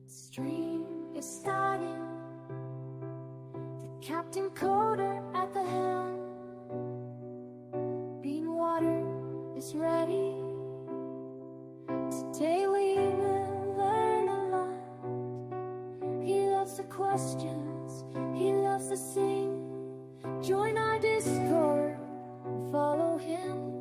Stream is starting. The Captain Coder at the helm. Bean water is ready. Today we will learn a lot. He loves the questions. He loves to sing. Join our Discord and follow him.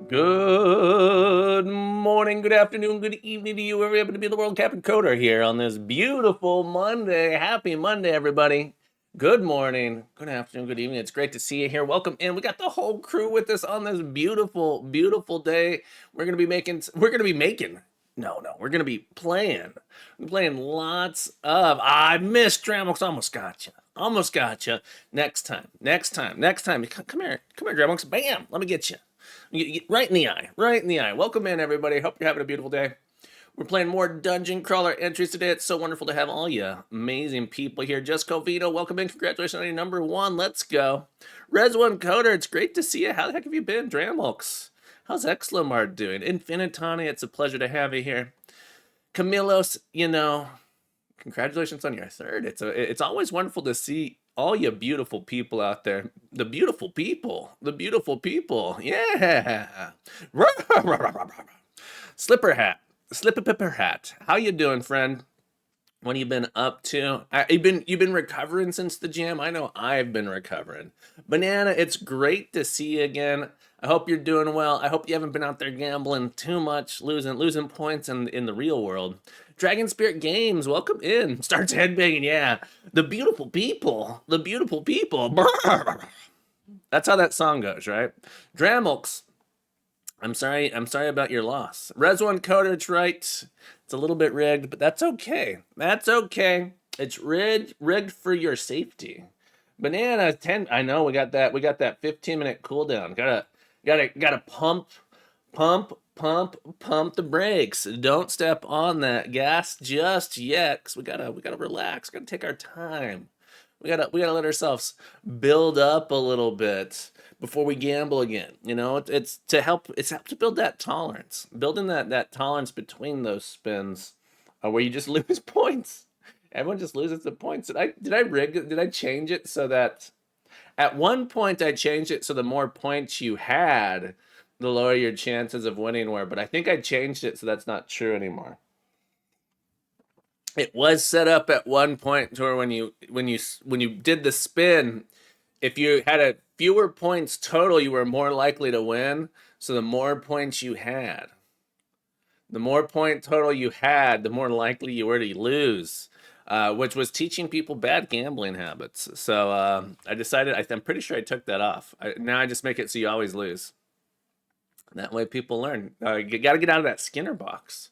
Good morning, good afternoon, good evening to you, wherever you happen to be in the world. Captain Coder here on this beautiful Monday. Happy Monday, everybody. Good morning, good afternoon, good evening. It's great to see you here. Welcome in. We got the whole crew with us on this beautiful, beautiful day. We're gonna be playing. We're playing lots of. I missed Dramox. Almost got you. Next time. Come here, Dramox. Bam. Let me get you. Right in the eye. Welcome in, everybody. Hope you're having a beautiful day. We're playing more Dungeon Crawler entries today. It's so wonderful to have all you amazing people here. Just Covino, welcome in. Congratulations on your number 1. Let's go. Res1 Coder, it's great to see you. How the heck have you been? Dramulx, how's Exlamar doing? Infinitani, it's a pleasure to have you here. Camilos, congratulations on your 3rd. It's always wonderful to see all you beautiful people out there. The beautiful people. Yeah. Slipper hat. How you doing, friend? What have you been up to? You've been recovering since the jam? I know I've been recovering. Banana, it's great to see you again. I hope you're doing well. I hope you haven't been out there gambling too much, losing points in the real world. Dragon Spirit Games, welcome in. Starts headbanging, yeah. The beautiful people. That's how that song goes, right? Dramulx, I'm sorry about your loss. Res1 Coder, it's right. It's a little bit rigged, but that's okay. It's rigged for your safety. Banana 10. I know we got that 15-minute cooldown. Gotta pump the brakes. Don't step on that gas just yet, cause we gotta relax. Gotta take our time. We gotta let ourselves build up a little bit before we gamble again. It's to help to build that tolerance, building that tolerance between those spins, where you just lose points. Everyone just loses the points. Did I change it so that at one point I changed it so the more points you had, the lower your chances of winning were, but I think I changed it so that's not true anymore. It was set up at one point to where when you did the spin, if you had a fewer points total, you were more likely to win. So the more points you had, the more point total you had, the more likely you were to lose, which was teaching people bad gambling habits. So I decided, I'm pretty sure I took that off. Now I just make it so you always lose. That way people learn. You got to get out of that Skinner box.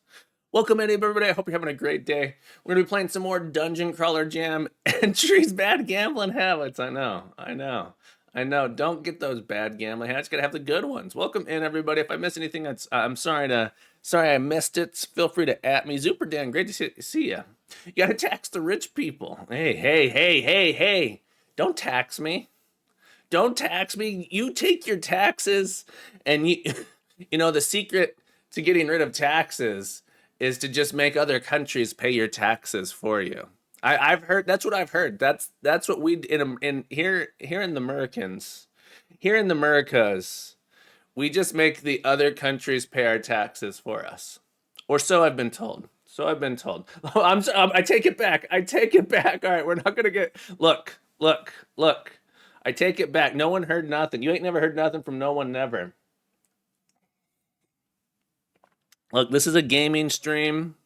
Welcome in, everybody. I hope you're having a great day. We're going to be playing some more Dungeon Crawler Jam entries. Bad gambling habits. I know. Don't get those bad gambling habits. Got to have the good ones. Welcome in, everybody. If I miss anything, I'm sorry I missed it. Feel free to at me. Super Dan, great to see you. You got to tax the rich people. Hey. Don't tax me. You take your taxes, and the secret to getting rid of taxes is to just make other countries pay your taxes for you. I've heard. That's what I've heard. That's what we in here in the Americans, here in the Americas, we just make the other countries pay our taxes for us, or so I've been told. Oh, I take it back. All right, we're not gonna get. Look. I take it back. No one heard nothing. You ain't never heard nothing from no one never. Look, this is a gaming stream.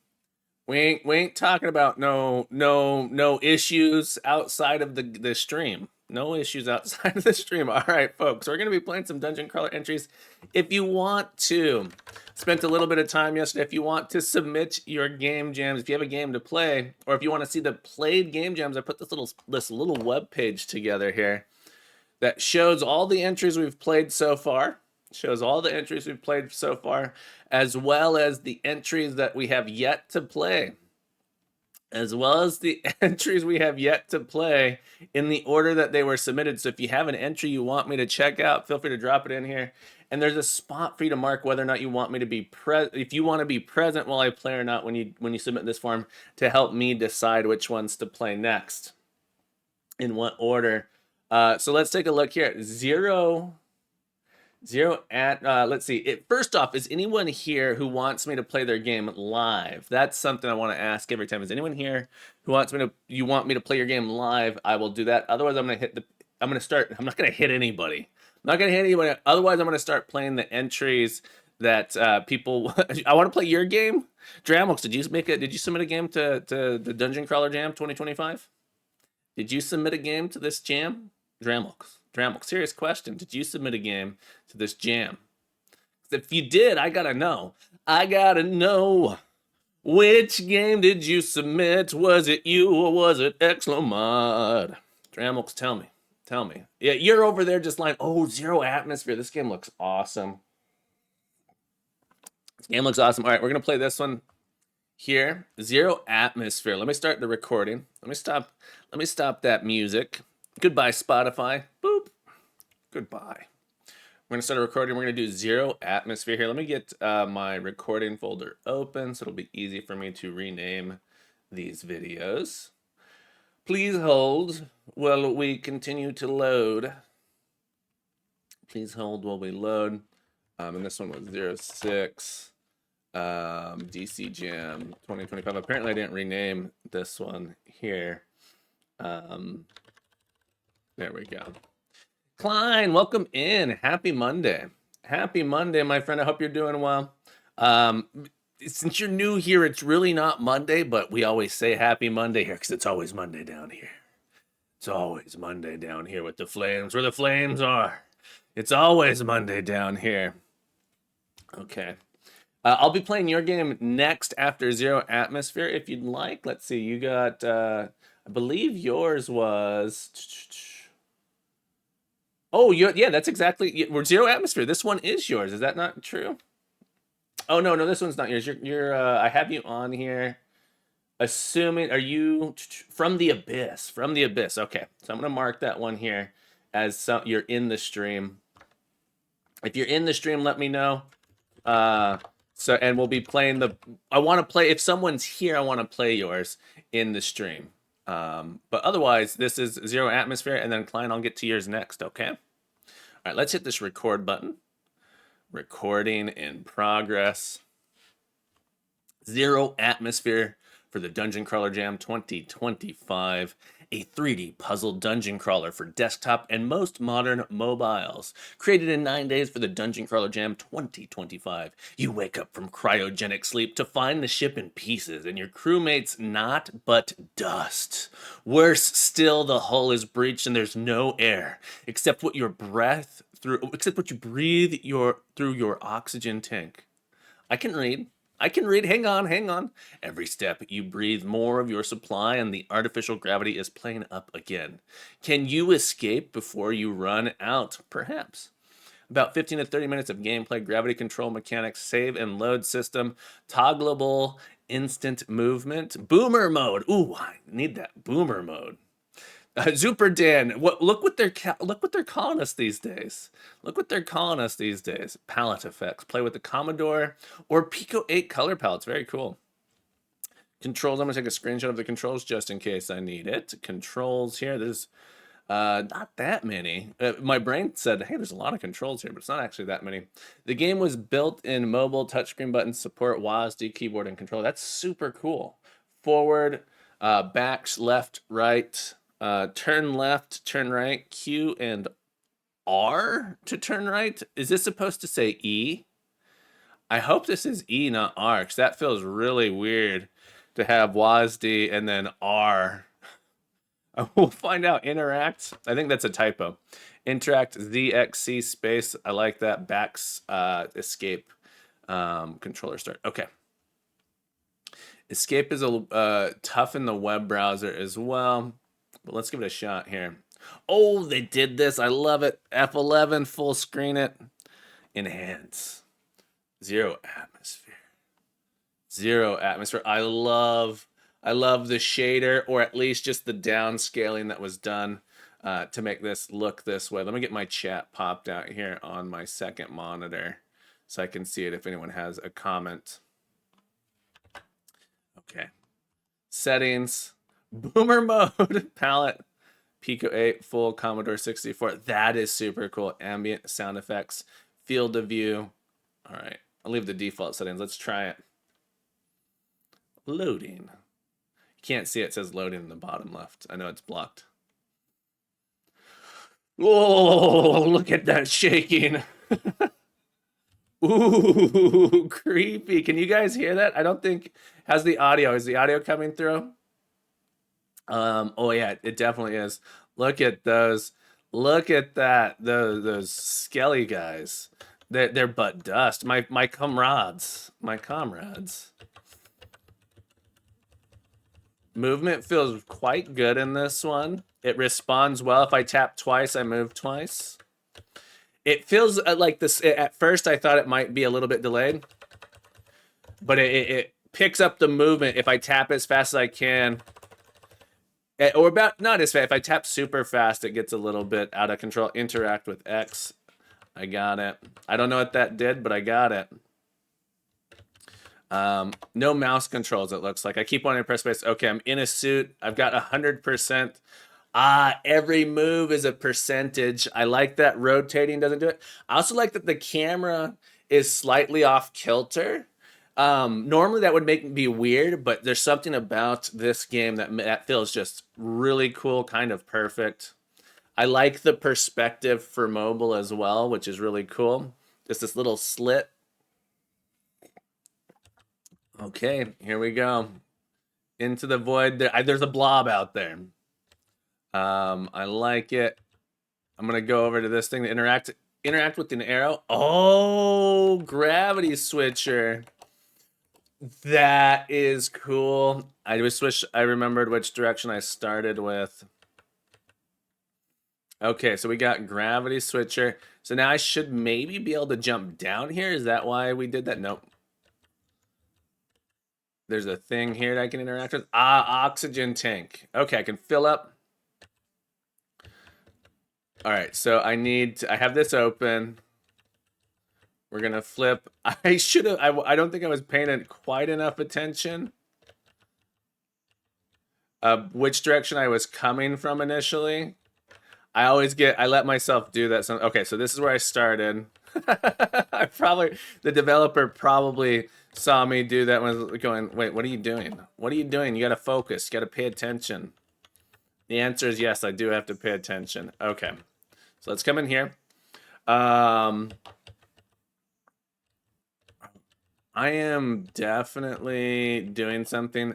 We ain't talking about no issues outside of the stream. No issues outside of the stream. All right, folks, we're gonna be playing some Dungeon Crawler entries. If you want to, spent a little bit of time yesterday. If you want to submit your game jams, if you have a game to play, or if you want to see the played game jams, I put this little web page together here that shows all the entries we've played so far. As well as the entries that we have yet to play. as well as the entries we have yet to play in the order that they were submitted. So if you have an entry you want me to check out, feel free to drop it in here. And there's a spot for you to mark whether or not you want me to be if you want to be present while I play or not when you submit this form, to help me decide which ones to play next, in what order. So let's take a look here. Zero at, let's see. First off, is anyone here who wants me to play their game live? That's something I want to ask every time. Is anyone here who you want me to play your game live? I will do that. Otherwise, I'm not going to hit anybody. I'm not going to hit anybody. Otherwise, I'm going to start playing the entries that people, I want to play your game. Dramox, did you submit a game to the Dungeon Crawler Jam 2025? Did you submit a game to this jam? Dramox, serious question. Did you submit a game to this jam? If you did, I gotta know. Which game did you submit? Was it you or was it Exclamod? Dramox, tell me. Yeah, you're over there just like, oh, Zero Atmosphere. This game looks awesome. All right, we're gonna play this one here. Zero Atmosphere. Let me start the recording. Let me stop that music. Goodbye, Spotify. Boop. Goodbye. We're gonna start a recording. We're gonna do Zero Atmosphere here. Let me get my recording folder open so it'll be easy for me to rename these videos. Please hold while we continue to load. Please hold while we load. And this one was 06 DC Jam 2025. Apparently I didn't rename this one here. There we go. Klein, welcome in. Happy Monday. Happy Monday, my friend. I hope you're doing well. Since you're new here, it's really not Monday, but we always say happy Monday here because it's always Monday down here. It's always Monday down here with the flames, where the flames are. It's always Monday down here. Okay. I'll be playing your game next after Zero Atmosphere if you'd like. Let's see. You got, I believe yours was... Oh, yeah, that's exactly... We're Zero Atmosphere. This one is yours. Is that not true? Oh, no, this one's not yours. I have you on here. Assuming, are you from the Abyss? From the Abyss. Okay, so I'm going to mark that one here as you're in the stream. If you're in the stream, let me know. And we'll be playing I want to play, if someone's here, I want to play yours in the stream. But otherwise, this is Zero Atmosphere, and then Klein, I'll get to yours next, okay? All right, let's hit this record button. Recording in progress. Zero Atmosphere for the Dungeon Crawler Jam 2025. A 3D puzzle dungeon crawler for desktop and most modern mobiles. Created in 9 days for the Dungeon Crawler Jam 2025. You wake up from cryogenic sleep to find the ship in pieces and your crewmates not but dust. Worse still, the hull is breached and there's no air except what you breathe through your oxygen tank. I can read. Hang on. Every step you breathe more of your supply and the artificial gravity is playing up again. Can you escape before you run out? Perhaps. About 15 to 30 minutes of gameplay, gravity control mechanics, save and load system, toggleable instant movement, boomer mode. Ooh, I need that boomer mode. Zuper Dan, look what they're calling us these days. Palette effects. Play with the Commodore or Pico 8 color palettes. Very cool. Controls. I'm gonna take a screenshot of the controls just in case I need it. Controls here. There's not that many. My brain said, hey, there's a lot of controls here, but it's not actually that many. The game was built in mobile, touchscreen buttons, support WASD, keyboard, and control. That's super cool. Forward, back, left, right. Turn left, turn right, Q and R to turn right. Is this supposed to say E? I hope this is E, not R, because that feels really weird to have WASD and then R. We'll find out. Interact. I think that's a typo. Interact ZXC space. I like that. Backs escape. Controller start. Okay. Escape is tough in the web browser as well. But let's give it a shot here. Oh, they did this. I love it. F11, full screen it. Enhance. Zero Atmosphere. I love I love the shader, or at least just the downscaling that was done to make this look this way. Let me get my chat popped out here on my second monitor so I can see it if anyone has a comment. Okay. Settings, boomer mode, palette, Pico 8, full Commodore 64. That is super cool. Ambient sound effects, field of view. All right, I'll leave the default settings. Let's try it. Loading. You can't see it, it says loading in the bottom left. I know it's blocked. Oh, look at that shaking. Ooh, creepy. Can you guys hear that? I don't think, how's the audio? Is the audio coming through? Oh yeah, it definitely is. Look at those. Look at that. Those skelly guys. They're but dust. My comrades. My comrades. Movement feels quite good in this one. It responds well. If I tap twice, I move twice. It feels like this. At first, I thought it might be a little bit delayed, but it picks up the movement if I tap as fast as I can. Or about not as fast. If I tap super fast, it gets a little bit out of control. Interact with X. I got it. I don't know what that did, but I got it. No mouse controls, it looks like. I keep wanting to press space. Okay, I'm in a suit. I've got 100%. Every move is a percentage. I like that rotating doesn't do it. I also like that the camera is slightly off kilter. Normally that would make me weird, but there's something about this game that feels just really cool, kind of perfect. I like the perspective for mobile as well, which is really cool. Just this little slit. Okay, here we go. Into the void. There's a blob out there. I like it. I'm gonna go over to this thing to interact with an arrow. Oh, gravity switcher. That is cool. I just wish I remembered which direction I started with. Okay, so we got gravity switcher. So now I should maybe be able to jump down here. Is that why we did that? Nope. There's a thing here that I can interact with. Oxygen tank. Okay, I can fill up. All right, so I have this open. We're gonna flip. I should have, I don't think I was paying quite enough attention. Which direction I was coming from initially. I let myself do that. Okay, so this is where I started. The developer probably saw me do that when I was going, wait, what are you doing? What are you doing? You gotta focus, you gotta pay attention. The answer is yes, I do have to pay attention. Okay, so let's come in here. I am definitely doing something.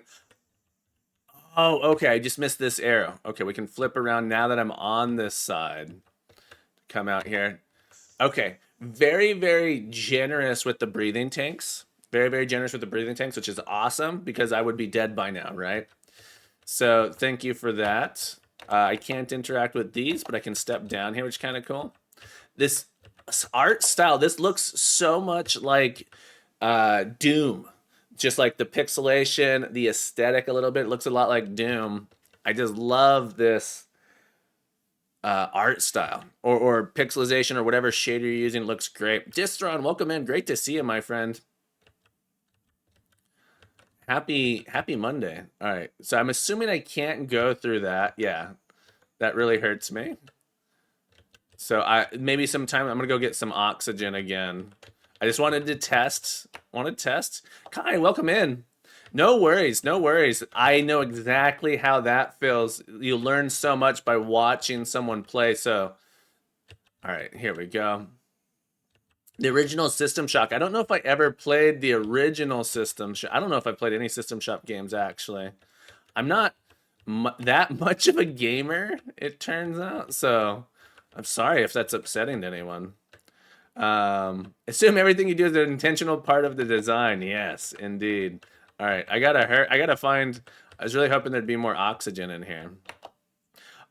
Oh, okay, I just missed this arrow. Okay, we can flip around now that I'm on this side. Come out here. Okay, very, very generous with the breathing tanks. Very, very generous with the breathing tanks, which is awesome because I would be dead by now, right? So thank you for that. I can't interact with these, but I can step down here, which is kind of cool. This art style, this looks so much like Doom. Just like the pixelation, the aesthetic a little bit. It looks a lot like Doom. I just love this art style or pixelization or whatever shader you're using. It looks great. Distron, welcome in. Great to see you, my friend. Happy Monday. All right, so I'm assuming I can't go through that. Yeah, that really hurts me. So maybe sometime I'm gonna go get some oxygen again. I just wanted to test. Kai, welcome in. No worries, no worries. I know exactly how that feels. You learn so much by watching someone play. So, all right, here we go. The original System Shock. I don't know if I ever played the original System Shock. I don't know if I played any System Shock games, actually. I'm not that much of a gamer, it turns out. So, I'm sorry if that's upsetting to anyone. Assume everything you do is an intentional part of the design. Yes, indeed. All right, I gotta find. I was really hoping there'd be more oxygen in here.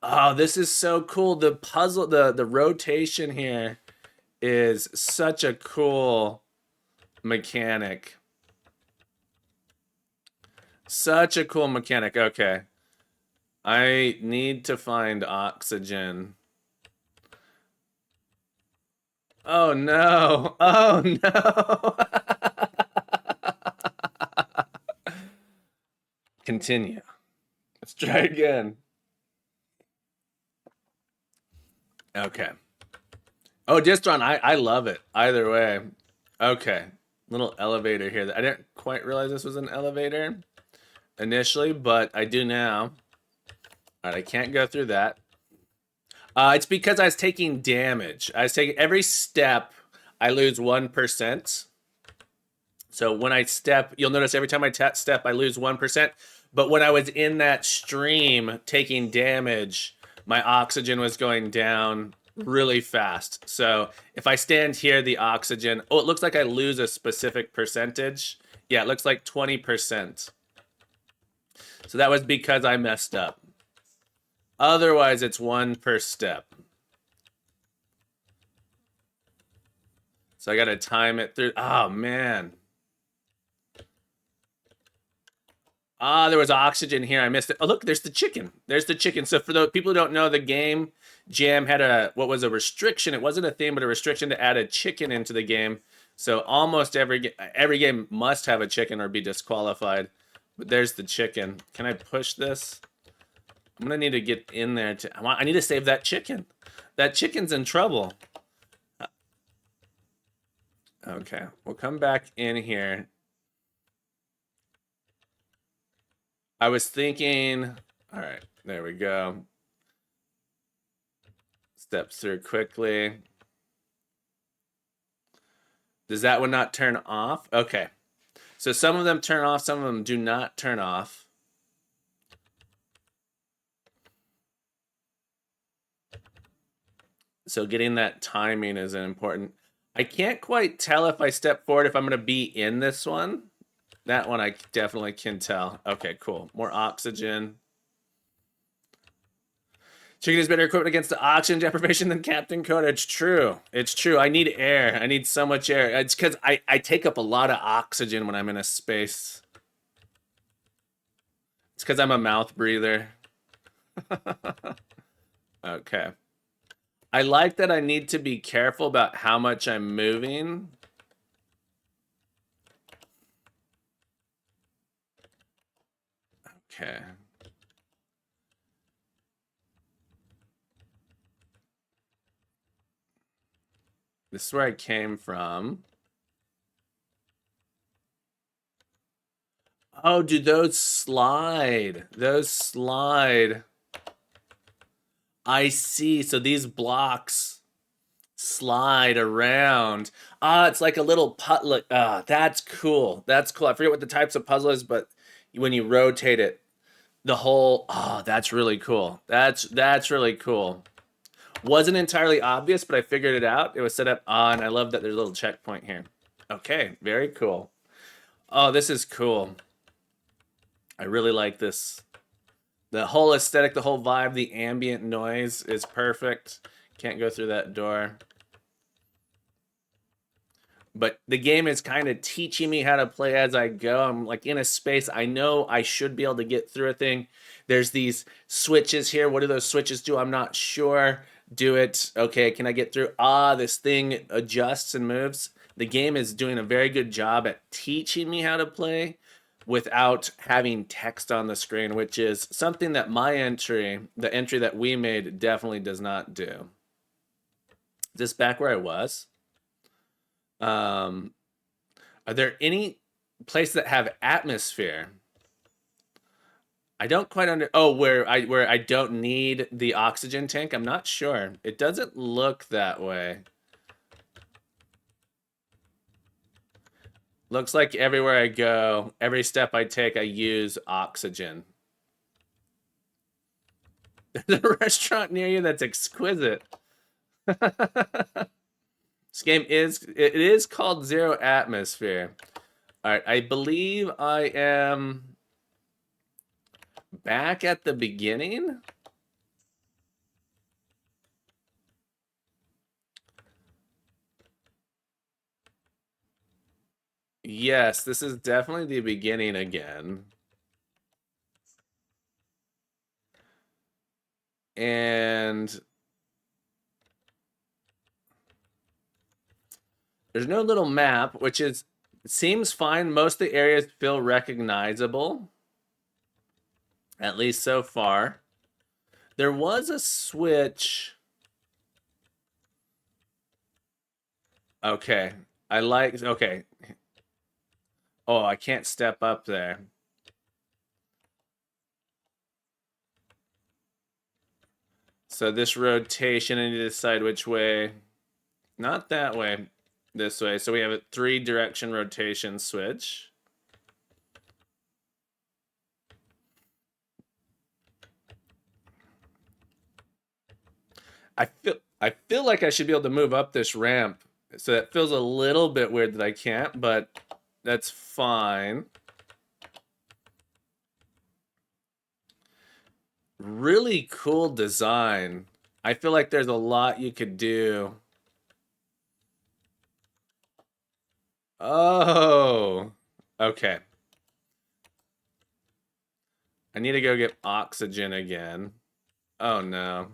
Oh, this is so cool. The puzzle, the rotation here is such a cool mechanic. Such a cool mechanic. Okay. I need to find oxygen. Oh no. Oh no. Continue. Let's try again. Okay. Oh, Distron, I love it. Either way. Okay. Little elevator here. I didn't quite realize this was an elevator initially, but I do now. All right, I can't go through that. It's because I was taking damage. I was taking every step, I lose 1%. So when I step, you'll notice every time I step, I lose 1%. But when I was in that stream taking damage, my oxygen was going down really fast. So if I stand here, the oxygen, oh, it looks like I lose a specific percentage. Yeah, it looks like 20%. So that was because I messed up. Otherwise, it's 1 per step. So I got to time it through. Oh, man. There was oxygen here. I missed it. Oh, look, there's the chicken. There's the chicken. So for the people who don't know, the game Jam had what was a restriction. It wasn't a theme, but a restriction to add a chicken into the game. So almost every game must have a chicken or be disqualified. But there's the chicken. Can I push this? I'm gonna need to get in there. I need to save that chicken. That chicken's in trouble. Okay, we'll come back in here. I was thinking, all right, there we go. Steps through quickly. Does that one not turn off? Okay. So some of them turn off, some of them do not turn off. So getting that timing is important. I can't quite tell if I step forward if I'm going to be in this one. That one I definitely can tell. Okay, cool. More oxygen. Chicken is better equipped against the oxygen deprivation than Captain Coda. It's true. It's true. I need air. I need so much air. It's because I take up a lot of oxygen when I'm in a space. It's because I'm a mouth breather. Okay. I like that I need to be careful about how much I'm moving. Okay. This is where I came from. Oh, do those slide? Those slide. I see. So these blocks slide around. It's like a little puzzle. That's cool. That's cool. I forget what the types of puzzle is, but when you rotate it, the whole, that's really cool. That's really cool. Wasn't entirely obvious, but I figured it out. It was set up on. I love that there's a little checkpoint here. Okay, very cool. Oh, this is cool. I really like this. The whole aesthetic, the whole vibe, the ambient noise is perfect. Can't go through that door. But the game is kind of teaching me how to play as I go. I'm like in a space. I know I should be able to get through a thing. There's these switches here. What do those switches do? I'm not sure. Do it. Okay, can I get through? This thing adjusts and moves. The game is doing a very good job at teaching me how to play without having text on the screen, which is something that my entry, the entry that we made, definitely does not do. Is this back where I was? Are there any places that have atmosphere? I don't quite where I don't need the oxygen tank. I'm not sure. It doesn't look that way. Looks like everywhere I go, every step I take, I use oxygen. There's a restaurant near you that's exquisite. This game is called Zero Atmosphere. All right, I believe I am back at the beginning. Yes, this is definitely the beginning again. And there's no little map, which seems fine. Most of the areas feel recognizable, at least so far. There was a switch. Okay. Okay. Oh, I can't step up there. So this rotation, I need to decide which way. Not that way. This way. So we have a 3-direction rotation switch. I feel like I should be able to move up this ramp. So that feels a little bit weird that I can't, but that's fine. Really cool design. I feel like there's a lot you could do. Oh, okay. I need to go get oxygen again. Oh no.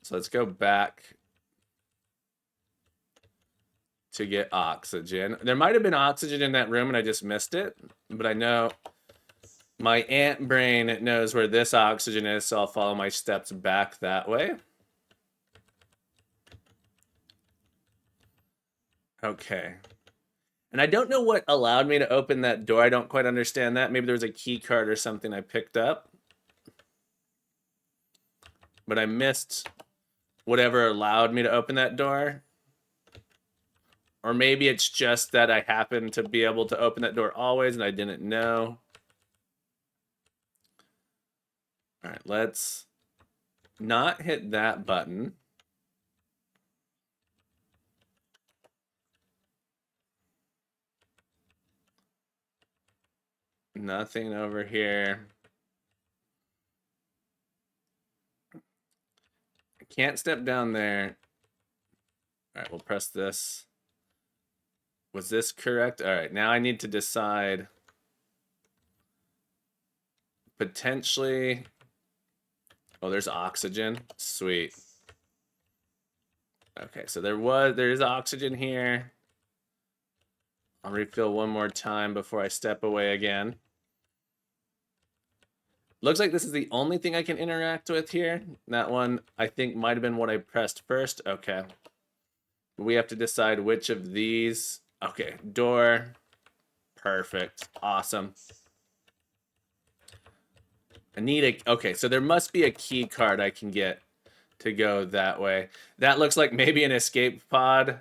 So let's go back to get oxygen. There might have been oxygen in that room and I just missed it, but I know my ant brain knows where this oxygen is, so I'll follow my steps back that way. Okay. And I don't know what allowed me to open that door. I don't quite understand that. Maybe there was a key card or something I picked up. But I missed whatever allowed me to open that door. Or maybe it's just that I happened to be able to open that door always and I didn't know. All right, let's not hit that button. Nothing over here. I can't step down there. All right, we'll press this. Was this correct? All right, now I need to decide. Potentially. Oh, there's oxygen. Sweet. Okay, so there is oxygen here. I'll refill one more time before I step away again. Looks like this is the only thing I can interact with here. That one, I think, might have been what I pressed first. Okay. We have to decide which of these. Okay, door. Perfect. Awesome. I need a... Okay, so there must be a key card I can get to go that way. That looks like maybe an escape pod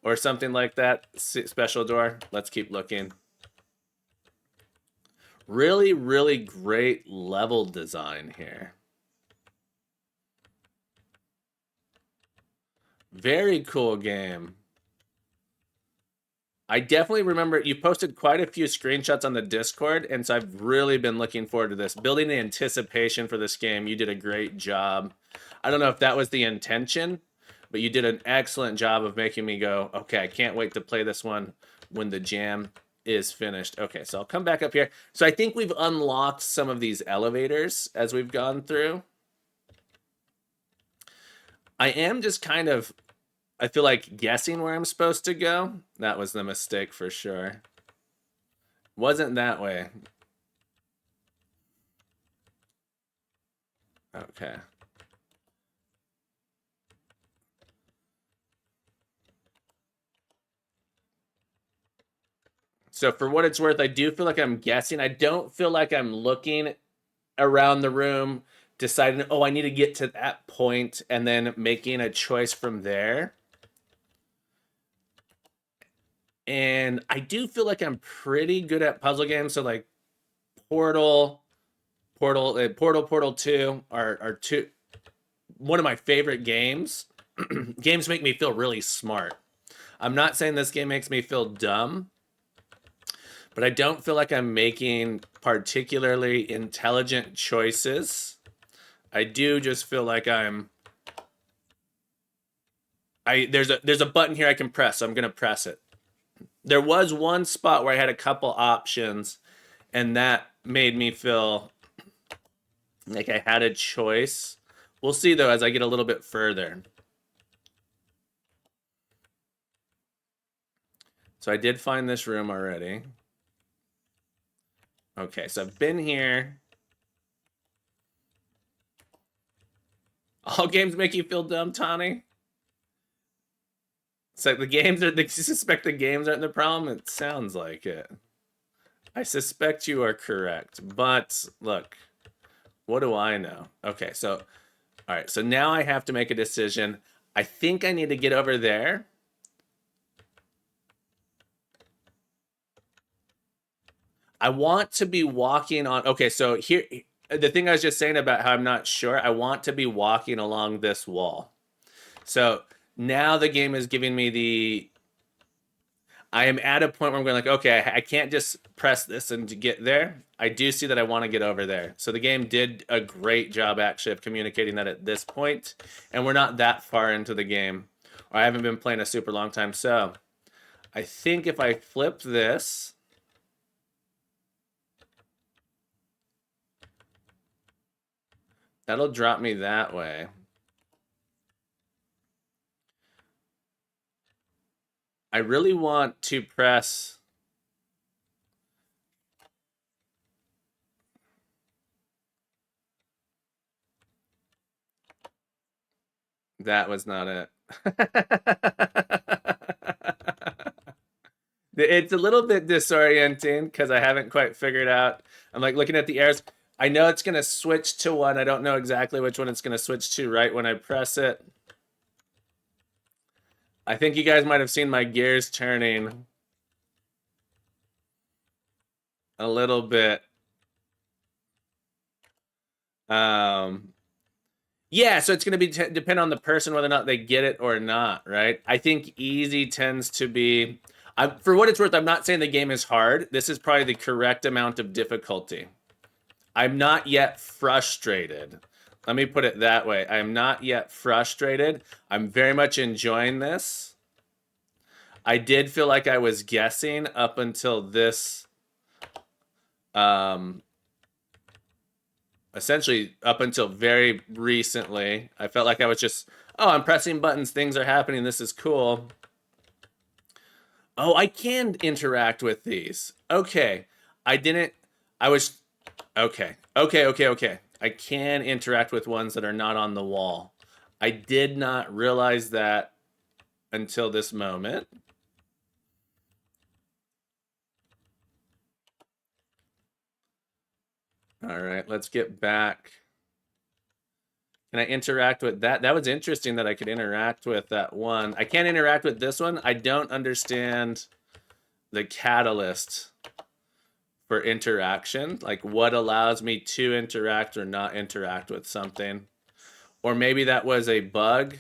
or something like that. Special door. Let's keep looking. Really, really great level design here. Very cool game. I definitely remember you posted quite a few screenshots on the Discord, and so I've really been looking forward to this. Building the anticipation for this game, you did a great job. I don't know if that was the intention, but you did an excellent job of making me go, okay, I can't wait to play this one when the jam is finished. Okay, so I'll come back up here. So I think we've unlocked some of these elevators as we've gone through. I am just kind of, I feel like guessing where I'm supposed to go. That was the mistake for sure. Wasn't that way. Okay. So for what it's worth, I do feel like I'm guessing. I don't feel like I'm looking around the room, deciding, oh, I need to get to that point, and then making a choice from there. And I do feel like I'm pretty good at puzzle games. So like Portal, Portal 2 are two one of my favorite games. Games make me feel really smart. I'm not saying this game makes me feel dumb, but I don't feel like I'm making particularly intelligent choices. I do just feel like there's a button here I can press, so I'm gonna press it. There was one spot where I had a couple options, and that made me feel Like I had a choice. We'll see though as I get a little bit further. So I did find this room already. Okay, so I've been here. All games make you feel dumb, Tani? It's like the games are, you suspect the games aren't the problem? It sounds like it. I suspect you are correct. But look, what do I know? Okay, so, all right, so now I have to make a decision. I think I need to get over there. I want to be walking on, okay, so here, the thing I was just saying about how I'm not sure, I want to be walking along this wall. So now the game is giving me the, I am at a point where I'm going like, okay, I can't just press this and get there. I do see that I want to get over there. So the game did a great job actually of communicating that at this point, and we're not that far into the game. Or I haven't been playing a super long time. So I think if I flip this, that'll drop me that way. I really want to press. That was not it. It's a little bit disorienting because I haven't quite figured out. I'm like looking at the arrows. I know it's going to switch to one. I don't know exactly which one it's going to switch to right when I press it. I think you guys might have seen my gears turning a little bit. Yeah, so it's going to be depend on the person whether or not they get it or not, right? I think easy tends to be. For what it's worth, I'm not saying the game is hard. This is probably the correct amount of difficulty. I'm not yet frustrated. Let me put it that way. I'm not yet frustrated. I'm very much enjoying this. I did feel like I was guessing up until this, essentially up until very recently. I felt like I was just, oh, I'm pressing buttons, things are happening, this is cool. Oh, I can interact with these. Okay. I didn't, I was, okay. I can interact with ones that are not on the wall. I did not realize that until this moment. All right, let's get back. Can I interact with that? That was interesting that I could interact with that one. I can't interact with this one. I don't understand the catalyst for interaction. Like what allows me to interact or not interact with something. Or maybe that was a bug.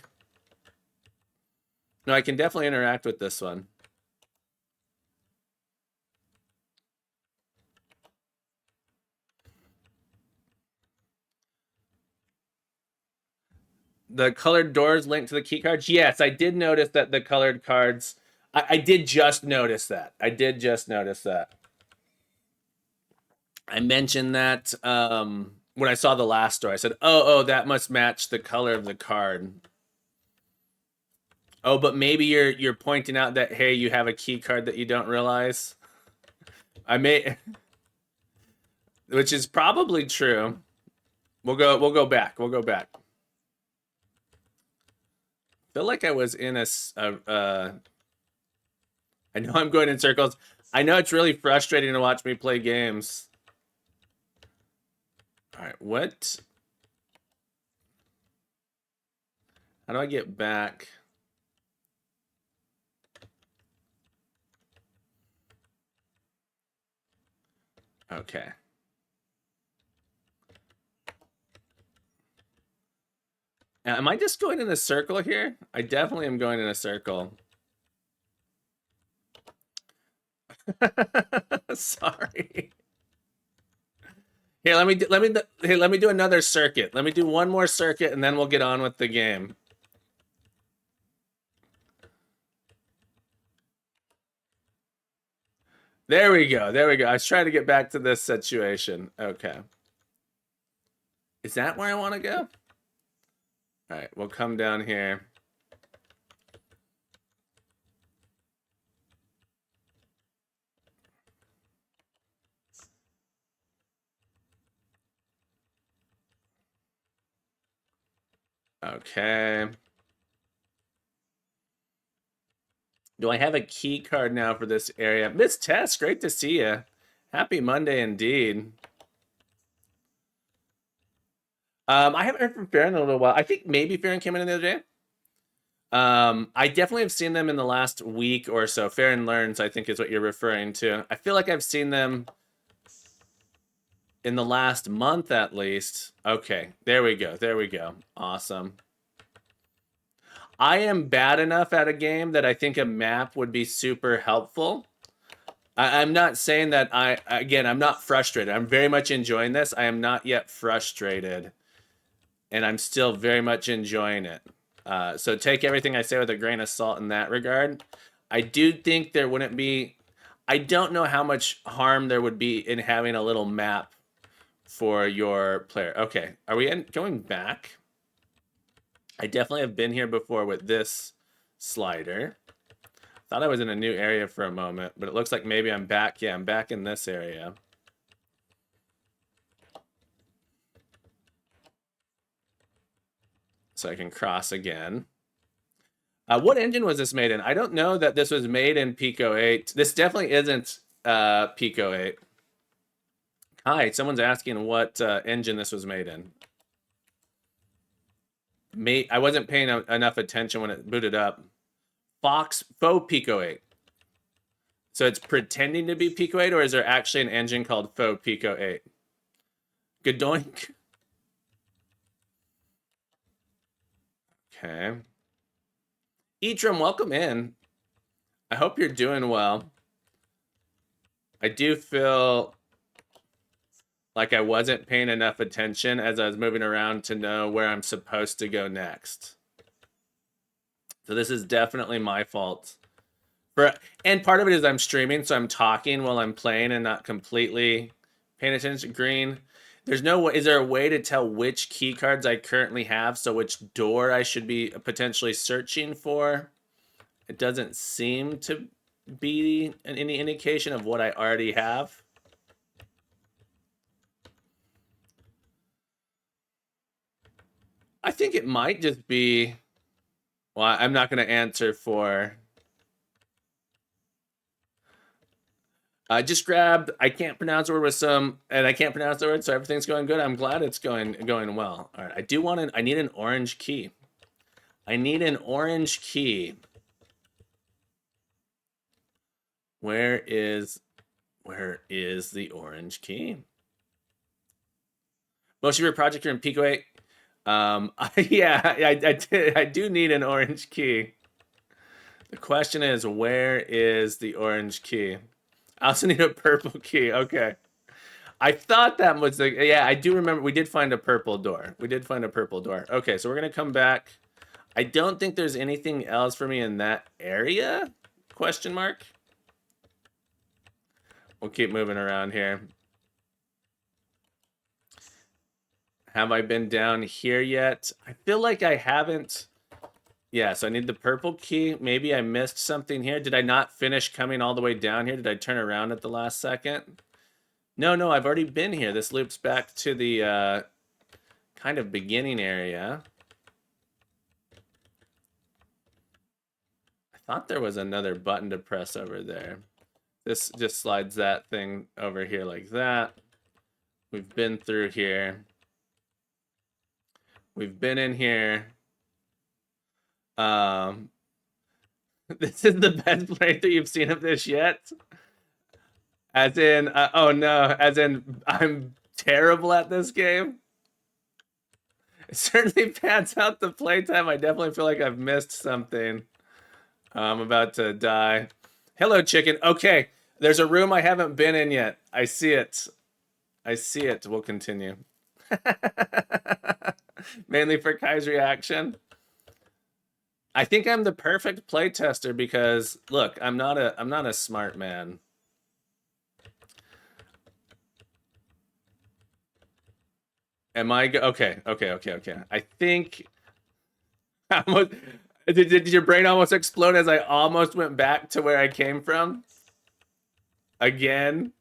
No, I can definitely interact with this one. The colored doors linked to the key cards. Yes, I did notice that the colored cards. I did just notice that. I mentioned that when I saw the last story. I said, "Oh, that must match the color of the card." Oh, but maybe you're pointing out that hey, you have a key card that you don't realize. I may, which is probably true. We'll go back. Feel like I was in I know I'm going in circles. I know it's really frustrating to watch me play games. All right, what? How do I get back? Okay. Am I just going in a circle here? I definitely am going in a circle. Sorry. Here, let me do another circuit. Let me do one more circuit and then we'll get on with the game. There we go. I was trying to get back to this situation. Okay. Is that where I want to go? All right, we'll come down here. Okay. Do I have a key card now for this area? Miss Tess, great to see you. Happy Monday indeed. I haven't heard from Farron in a little while. I think maybe Farron came in the other day. I definitely have seen them in the last week or so. Farron Learns, I think, is what you're referring to. I feel like I've seen them in the last month at least. Okay, there we go. There we go. Awesome. I am bad enough at a game that I think a map would be super helpful. I'm not saying that I'm not frustrated. I'm very much enjoying this. I am not yet frustrated. And I'm still very much enjoying it. So take everything I say with a grain of salt in that regard. I do think there wouldn't be... I don't know how much harm there would be in having a little map for your player. Okay, are we going back? I definitely have been here before with this slider. Thought I was in a new area for a moment, but it looks like maybe I'm back. Yeah, I'm back in this area. So I can cross again. What engine was this made in? I don't know that this was made in Pico 8. This definitely isn't Pico 8. Hi, someone's asking what engine this was made in. I wasn't paying enough attention when it booted up. Faux Pico 8. So it's pretending to be Pico 8, or is there actually an engine called Faux Pico 8? Gadoink. Okay. Etram, welcome in. I hope you're doing well. I do feel like I wasn't paying enough attention as I was moving around to know where I'm supposed to go next. So this is definitely my fault. And part of it is I'm streaming, so I'm talking while I'm playing and not completely paying attention. Green. There's no way. Is there a way to tell which key cards I currently have, so which door I should be potentially searching for? It doesn't seem to be any indication of what I already have. I think it might just be... Well, I'm not going to answer for... I just grabbed... I can't pronounce the word with some... And I can't pronounce the word, so everything's going good. I'm glad it's going well. All right, I do want I need an orange key. I need an orange key. Where is the orange key? Most of your projects are in Pico 8. Yeah, I do need an orange key. The question is, where is the orange key? I also need a purple key. Okay. I thought that was the... Yeah, I do remember. We did find a purple door. We did find a purple door. Okay, so we're going to come back. I don't think there's anything else for me in that area? Question mark. We'll keep moving around here. Have I been down here yet? I feel like I haven't. Yeah, so I need the purple key. Maybe I missed something here. Did I not finish coming all the way down here? Did I turn around at the last second? No, I've already been here. This loops back to the kind of beginning area. I thought there was another button to press over there. This just slides that thing over here like that. We've been through here. We've been in here. This is the best playthrough you've seen of this yet? As in, oh no, as in, I'm terrible at this game? It certainly pans out the playtime. I definitely feel like I've missed something. I'm about to die. Hello, chicken. Okay, there's a room I haven't been in yet. I see it. I see it. We'll continue. Mainly for Kai's reaction. I think I'm the perfect playtester because look, I'm not a smart man. Am I okay? Okay. I think almost, did your brain almost explode as I almost went back to where I came from? Again?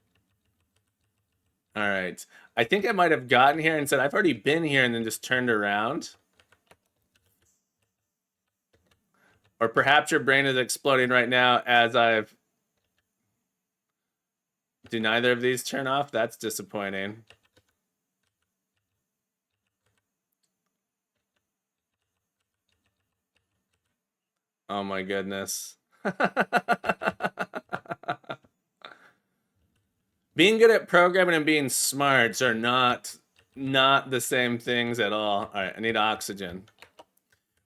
All right. I think I might have gotten here and said I've already been here and then just turned around. Or perhaps your brain is exploding right now as I've. Do neither of these turn off? That's disappointing. Oh my goodness. Being good at programming and being smart are not the same things at all. All right, I need oxygen.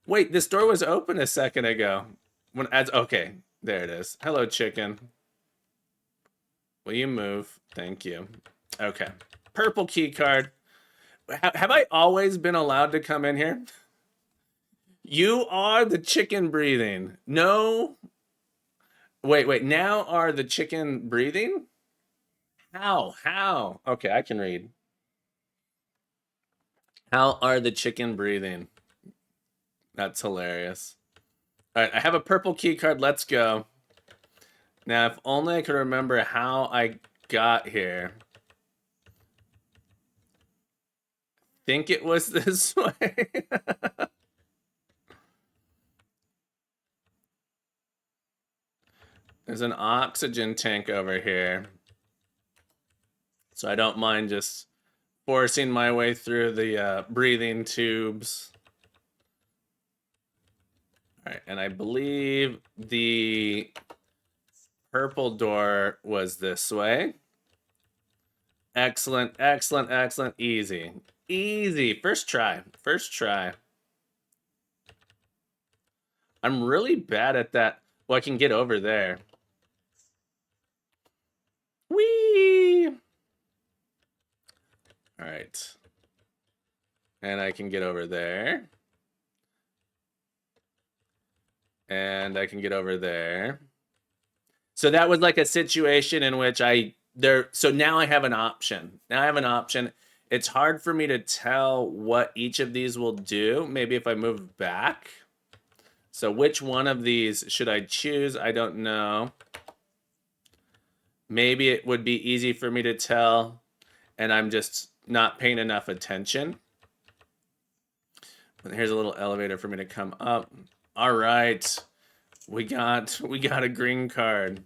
Wait, this door was open a second ago. Okay, there it is. Hello, chicken. Will you move? Thank you. Okay. Purple key card. Have I always been allowed to come in here? You are the chicken breathing. No. Wait. Now are the chicken breathing? How? Okay, I can read. How are the chicken breathing? That's hilarious. All right, I have a purple key card. Let's go. Now, if only I could remember how I got here. Think it was this way. There's an oxygen tank over here. So I don't mind just forcing my way through the breathing tubes. All right, and I believe the purple door was this way. Excellent. Easy. First try. I'm really bad at that. Well, I can get over there. Whee! All right. And I can get over there. And I can get over there. So that was like a situation in which so now I have an option. It's hard for me to tell what each of these will do. Maybe if I move back. So which one of these should I choose? I don't know. Maybe it would be easy for me to tell, and I'm just not paying enough attention. But here's a little elevator for me to come up. All right. We got a green card.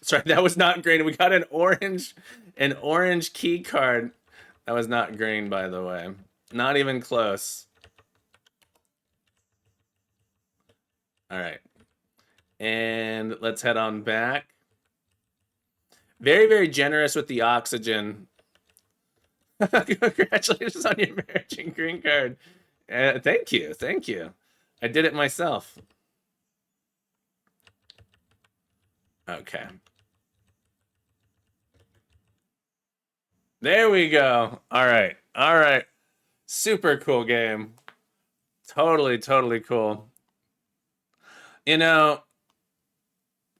Sorry, that was not green. We got an orange key card. That was not green, by the way. Not even close. All right. And let's head on back. Very, very generous with the oxygen. Congratulations on your marriage and green card. Thank you. I did it myself. Okay. There we go. All right. Super cool game. Totally cool. You know,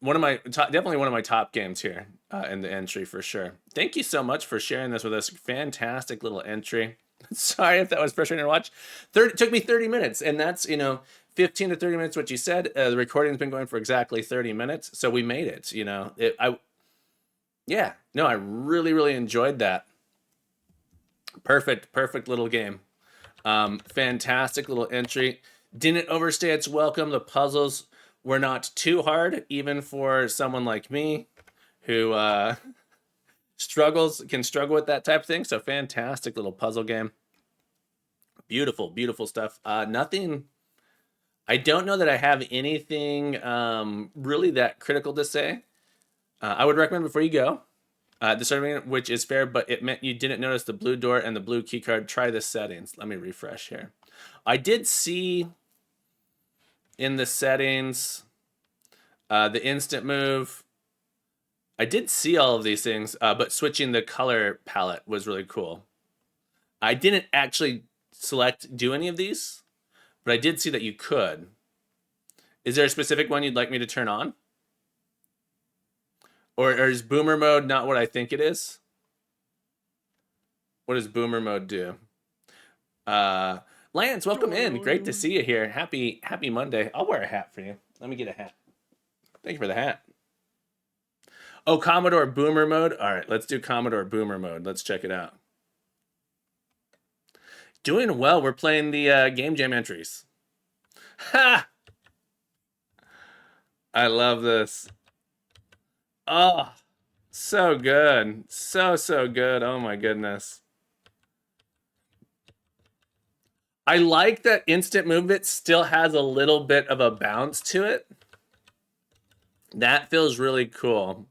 definitely one of my top games here in the entry for sure. Thank you so much for sharing this with us. Fantastic little entry. Sorry if that was frustrating to watch. It took me 30 minutes, and that's 15 to 30 minutes. What you said. The recording's been going for exactly 30 minutes, so we made it. I really enjoyed that. Perfect little game. Fantastic little entry. Didn't overstay its welcome. The puzzles were not too hard, even for someone like me, who can struggle with that type of thing. So fantastic little puzzle game. Beautiful stuff. Nothing. I don't know that I have anything really that critical to say. I would recommend before you go, discernment, which is fair, but it meant you didn't notice the blue door and the blue key card. Try the settings. Let me refresh here. I did see in the settings the instant move. I did see all of these things, but switching the color palette was really cool. I didn't actually do any of these, but I did see that you could. Is there a specific one you'd like me to turn on? Or is boomer mode not what I think it is? What does boomer mode do? Lance, welcome in. Great to see you here. Happy Monday. I'll wear a hat for you. Let me get a hat. Thank you for the hat. Oh, Commodore Boomer mode. All right, let's do Commodore Boomer mode. Let's check it out. Doing well. We're playing the Game Jam entries. Ha! I love this. Oh, so good. So good. Oh my goodness. I like that instant movement still has a little bit of a bounce to it. That feels really cool.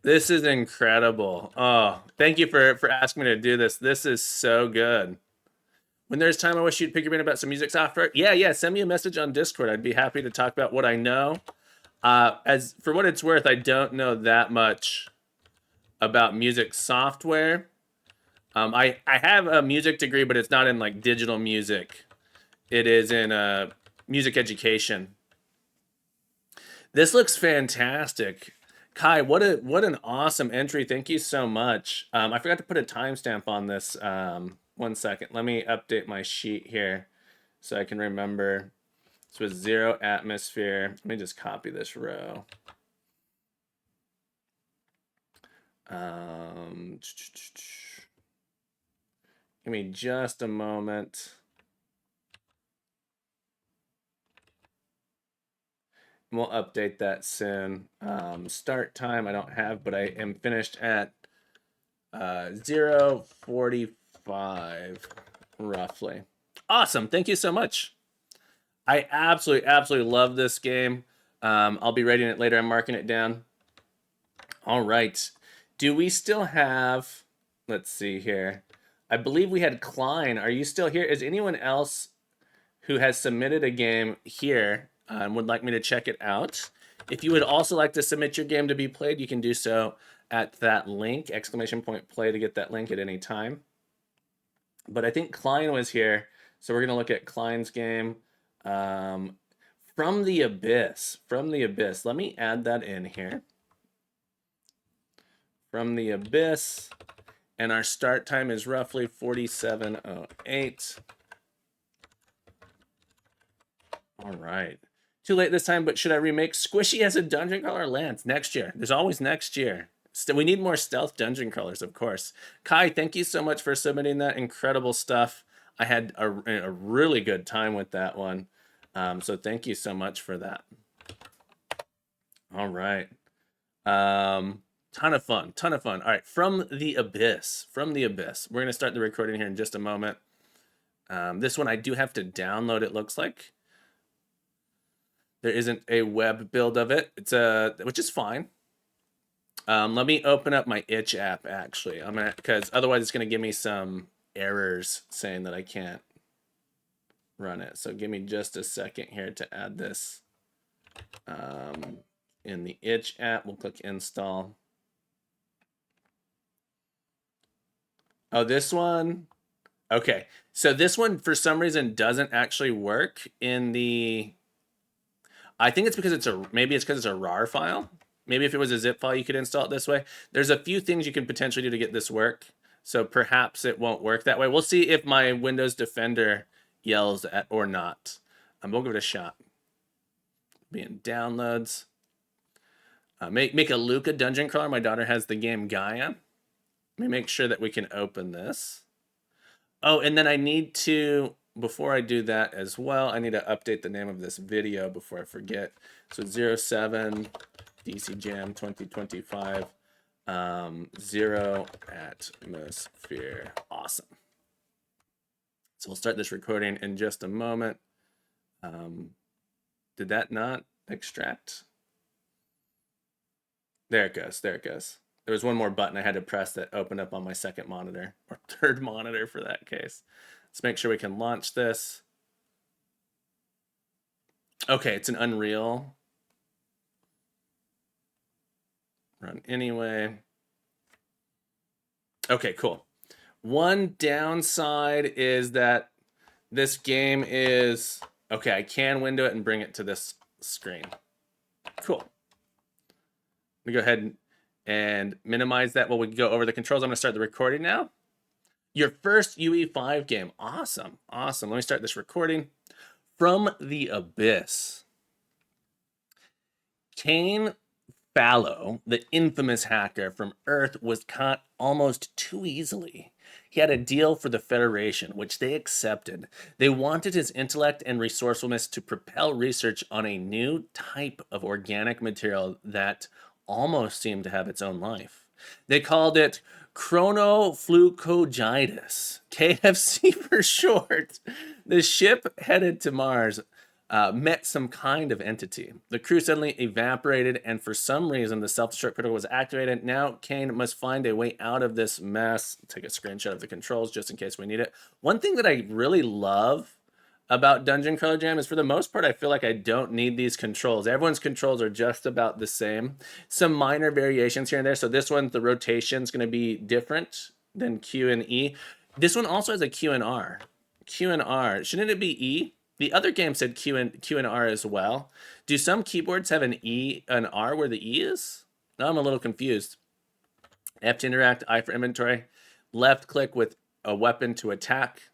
This is incredible. Oh, thank you for asking me to do this. This is so good. When there's time, I wish you'd pick your brain about some music software. Yeah. Send me a message on Discord. I'd be happy to talk about what I know. As for what it's worth, I don't know that much about music software. I have a music degree, but it's not in like digital music. It is in music education. This looks fantastic. Kai, what an awesome entry. Thank you so much. I forgot to put a timestamp on this. 1 second. Let me update my sheet here so I can remember. This was 0 atmosphere. Let me just copy this row. Give me just a moment. We'll update that soon. Start time I don't have, but I am finished at 0:45 roughly. Awesome. Thank you so much. I absolutely love this game. I'll be rating it later. I'm marking it down. All right. Do we still have, let's see here. I believe we had Klein. Are you still here? Is anyone else who has submitted a game here would like me to check it out? If you would also like to submit your game to be played, you can do so at that link, ! Play to get that link at any time. But I think Klein was here, so we're going to look at Klein's game. From the Abyss. Let me add that in here. From the Abyss. And our start time is roughly 47:08. All right. Too late this time, but should I remake Squishy as a dungeon crawler? Lance, next year. There's always next year. We need more stealth dungeon crawlers, of course. Kai, thank you so much for submitting that. Incredible stuff. I had a really good time with that one. So thank you so much for that. All right. Ton of fun. All right. From the Abyss. We're going to start the recording here in just a moment. This one I do have to download, it looks like. There isn't a web build of it. It's which is fine. Let me open up my itch app actually. Because otherwise it's gonna give me some errors saying that I can't run it. So give me just a second here to add this. In the itch app, we'll click install. Oh, this one. Okay, so this one for some reason doesn't actually work in the. I think it's because maybe it's because it's a RAR file. Maybe if it was a zip file, you could install it this way. There's a few things you can potentially do to get this work. So perhaps it won't work that way. We'll see if my Windows Defender yells at or not. We'll give it a shot. Be in downloads. Make a Luca dungeon crawler. My daughter has the game Gaia. Let me make sure that we can open this. Oh, and then I need to, before I do that as well, I need to update the name of this video before I forget. So 07 DC Jam 2025 0 atmosphere. Awesome. So we'll start this recording in just a moment. Did that not extract? There it goes. There was one more button I had to press that opened up on my second monitor, or third monitor for that case. Let's make sure we can launch this. Okay, it's an Unreal. Run anyway. Okay, cool. One downside is that this game is... Okay, I can window it and bring it to this screen. Cool. Let me go ahead and minimize that while we go over the controls. I'm going to start the recording now. Your first UE5 game. Awesome. Awesome. Let me start this recording. From the Abyss. Kane Fallow, the infamous hacker from Earth, was caught almost too easily. He had a deal for the Federation, which they accepted. They wanted his intellect and resourcefulness to propel research on a new type of organic material that almost seemed to have its own life. They called it chronoflucogitis, KFC for short. The ship headed to Mars met some kind of entity. The crew suddenly evaporated, and for some reason, the self-destruct critical was activated. Now, Kane must find a way out of this mess. Take a screenshot of the controls just in case we need it. One thing that I really love about Dungeon Crawler Jam is, for the most part, I feel like I don't need these controls. Everyone's controls are just about the same. Some minor variations here and there. So this one, the rotation is going to be different than Q and E. This one also has a Q and R. Q and R. Shouldn't it be E? The other game said Q and R as well. Do some keyboards have an E, an R where the E is? Now I'm a little confused. F to interact, I for inventory. Left click with a weapon to attack.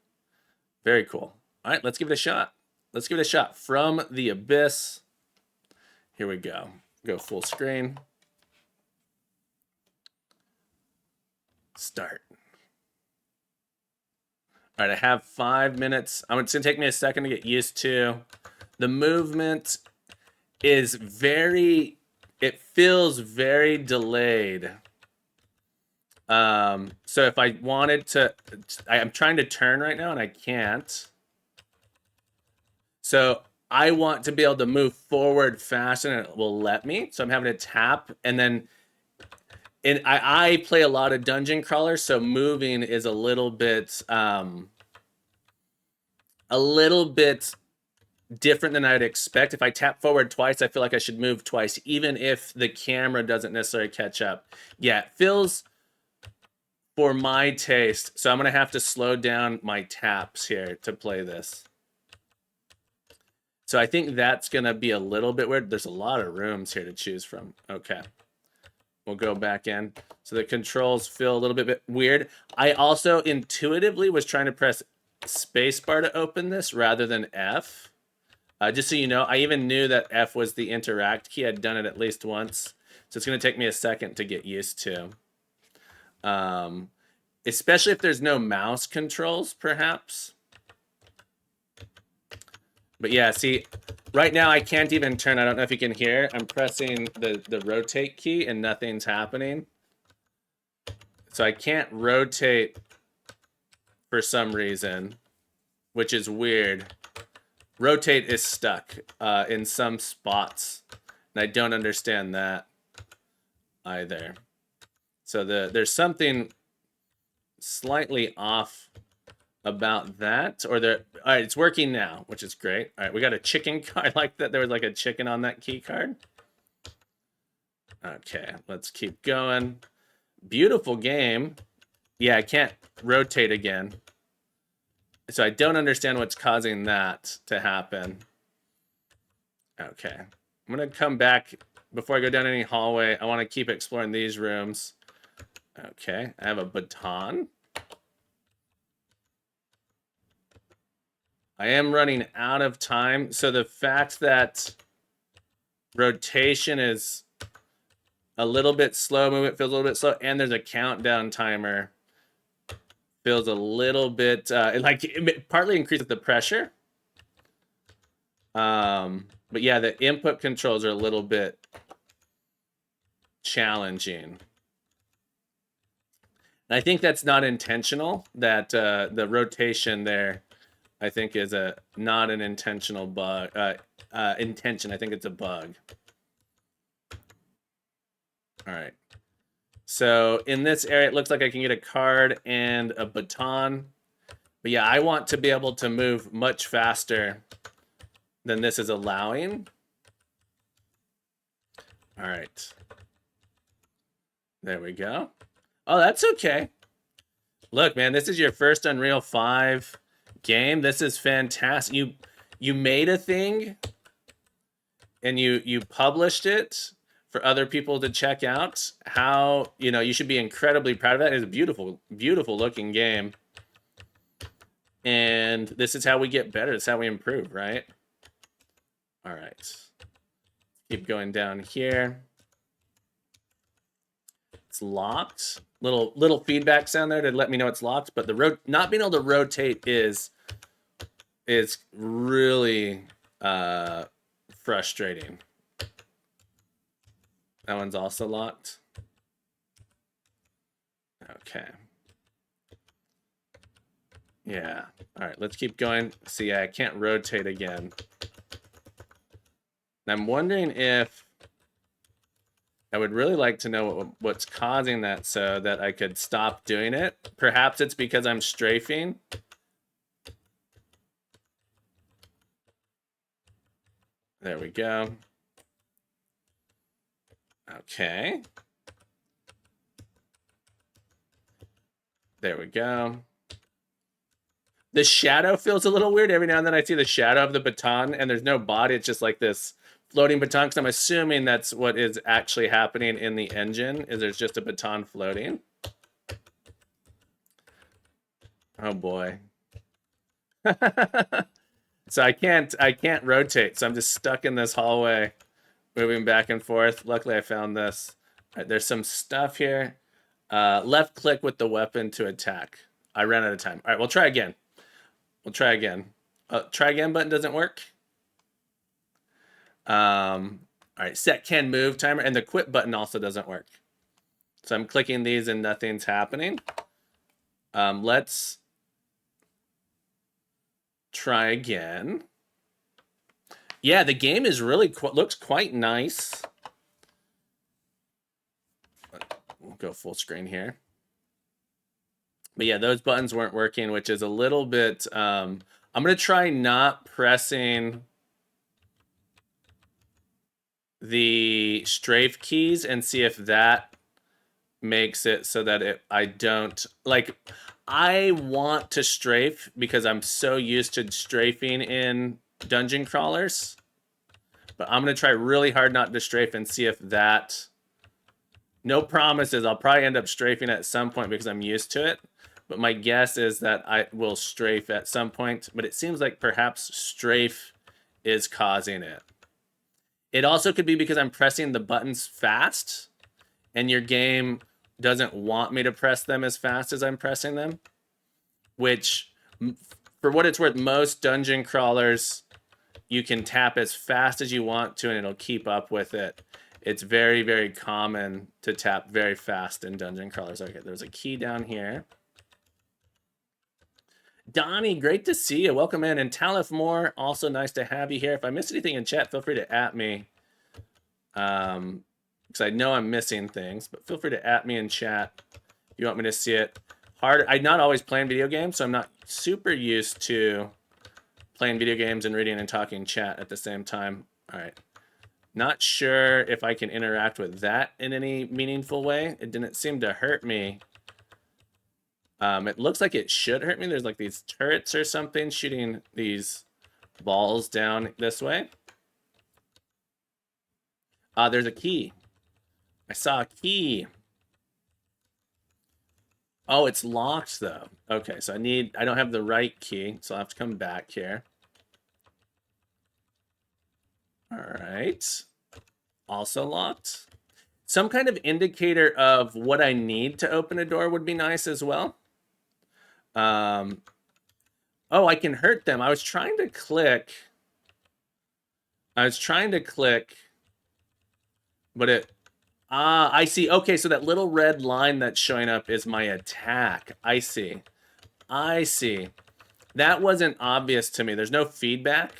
Very cool. All right, let's give it a shot. Let's give it a shot. From the Abyss. Here we go. Go full screen. Start. All right, I have 5 minutes. It's going to take me a second to get used to. The movement is it feels very delayed. So if I wanted to, I'm trying to turn right now and I can't. So I want to be able to move forward fast and it will let me. So I'm having to tap, and then I play a lot of dungeon crawlers, so moving is a little bit different than I'd expect. If I tap forward twice, I feel like I should move twice, even if the camera doesn't necessarily catch up. Yeah, it feels for my taste. So I'm gonna have to slow down my taps here to play this. So I think that's gonna be a little bit weird. There's a lot of rooms here to choose from. Okay. We'll go back in. So the controls feel a little bit weird. I also intuitively was trying to press spacebar to open this rather than F. Just so you know, I even knew that F was the interact key. I'd done it at least once. So it's going to take me a second to get used to. Especially if there's no mouse controls, perhaps. But yeah, see, right now I can't even turn. I don't know if you can hear. I'm pressing the rotate key and nothing's happening. So I can't rotate for some reason, which is weird. Rotate is stuck in some spots, and I don't understand that either. So there's something slightly off about that, or all right, it's working now, which is great. All right, we got a chicken card. I like that there was like a chicken on that key card. Okay, let's keep going. Beautiful game. Yeah, I can't rotate again. So I don't understand what's causing that to happen. Okay, I'm gonna come back before I go down any hallway. I want to keep exploring these rooms. Okay, I have a baton. I am running out of time, so the fact that rotation is a little bit slow, movement feels a little bit slow, and there's a countdown timer, feels a little bit like it partly increases the pressure. But yeah, the input controls are a little bit challenging. And I think that's not intentional, that the rotation there, I think, is not an intentional bug. Intention, I think it's a bug. All right. So in this area, it looks like I can get a card and a baton. But yeah, I want to be able to move much faster than this is allowing. All right. There we go. Oh, that's okay. Look, man, this is your first Unreal 5 game. This is fantastic. You made a thing and you published it for other people to check out. How, you should be incredibly proud of that. It's a beautiful, beautiful looking game. And this is how we get better. This is how we improve, right? All right. Keep going down here. It's locked. Little feedback sound there to let me know it's locked, but the not being able to rotate is really frustrating. That one's also locked. Okay. Yeah. All right, let's keep going. See, I can't rotate again. And I'm wondering if I would really like to know what's causing that so that I could stop doing it. Perhaps it's because I'm strafing. There we go. Okay. There we go. The shadow feels a little weird. Every now and then I see the shadow of the baton and there's no body. It's just like this floating baton, because I'm assuming that's what is actually happening in the engine, is there's just a baton floating. Oh boy. So I can't rotate, so I'm just stuck in this hallway, moving back and forth. Luckily I found this. All right, there's some stuff here. Left click with the weapon to attack. I ran out of time. All right, we'll try again. Try again button doesn't work. All right, set can move timer, and the quit button also doesn't work. So I'm clicking these and nothing's happening. Let's try again. Yeah, the game is really looks quite nice. We'll go full screen here. But yeah, those buttons weren't working, which is a little bit... I'm going to try not pressing the strafe keys and see if that makes it so that I don't... Like, I want to strafe because I'm so used to strafing in dungeon crawlers. But I'm going to try really hard not to strafe and see if that... No promises. I'll probably end up strafing at some point because I'm used to it. But my guess is that I will strafe at some point. But it seems like perhaps strafe is causing it. It also could be because I'm pressing the buttons fast, and your game doesn't want me to press them as fast as I'm pressing them. Which, for what it's worth, most dungeon crawlers, you can tap as fast as you want to, and it'll keep up with it. It's very, very common to tap very fast in dungeon crawlers. Okay, there's a key down here. Donnie, great to see you. Welcome in. And Talif Moore, also nice to have you here. If I missed anything in chat, feel free to @ me. Because I know I'm missing things, but feel free to @ me in chat if you want me to see it. I'm not always playing video games, so I'm not super used to playing video games and reading and talking chat at the same time. All right. Not sure if I can interact with that in any meaningful way. It didn't seem to hurt me. It looks like it should hurt me. There's like these turrets or something shooting these balls down this way. There's a key. I saw a key. Oh, it's locked though. Okay, so I don't have the right key, so I'll have to come back here. All right. Also locked. Some kind of indicator of what I need to open a door would be nice as well. Oh, I can hurt them. I was trying to click, but I see. Okay, so that little red line that's showing up is my attack. I see. That wasn't obvious to me. There's no feedback.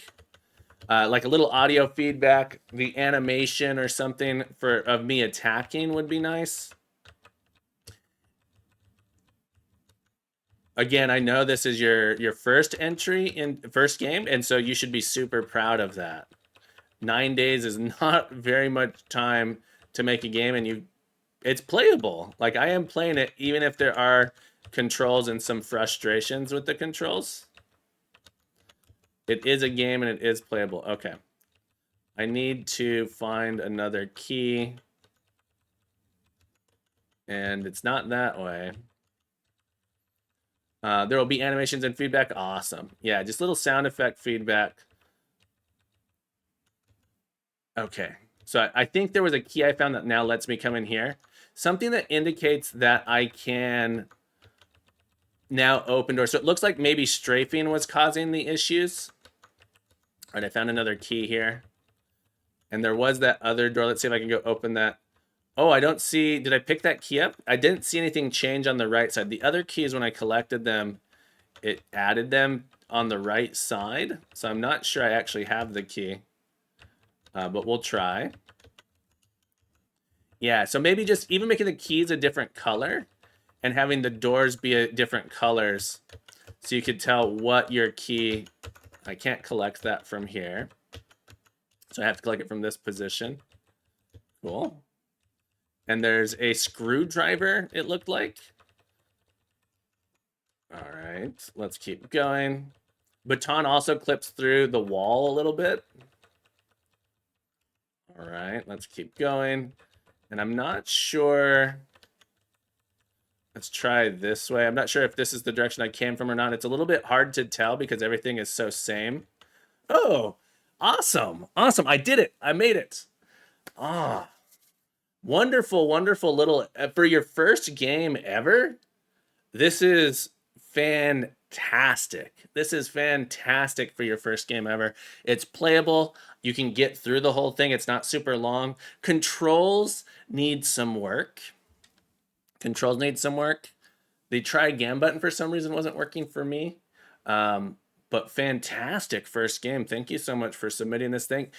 Like a little audio feedback, the animation or something of me attacking would be nice. Again, I know this is your first entry in first game, and so you should be super proud of that. 9 days is not very much time to make a game, and it's playable. Like, I am playing it, even if there are controls and some frustrations with the controls. It is a game and it is playable. Okay. I need to find another key. And it's not that way. There will be animations and feedback. Awesome. Yeah, just little sound effect feedback. Okay. So I think there was a key I found that now lets me come in here. Something that indicates that I can now open doors. So it looks like maybe strafing was causing the issues. All right, I found another key here. And there was that other door. Let's see if I can go open that. Oh, I don't see. Did I pick that key up? I didn't see anything change on the right side. The other keys, when I collected them, it added them on the right side. So I'm not sure I actually have the key. But we'll try. Yeah, so maybe just even making the keys a different color and having the doors be a different colors so you could tell what your key. I can't collect that from here. So I have to collect it from this position. Cool. And there's a screwdriver, it looked like. All right, let's keep going. Baton also clips through the wall a little bit. All right, let's keep going. And I'm not sure. Let's try this way. I'm not sure if this is the direction I came from or not. It's a little bit hard to tell because everything is so same. Oh, awesome. Awesome. I did it. I made it. Ah, wonderful, wonderful little, for your first game ever, this is fantastic. This is fantastic for your first game ever. It's playable. You can get through the whole thing. It's not super long. Controls need some work. Controls need some work. The try again button for some reason wasn't working for me. But fantastic first game. Thank you so much for submitting this thing.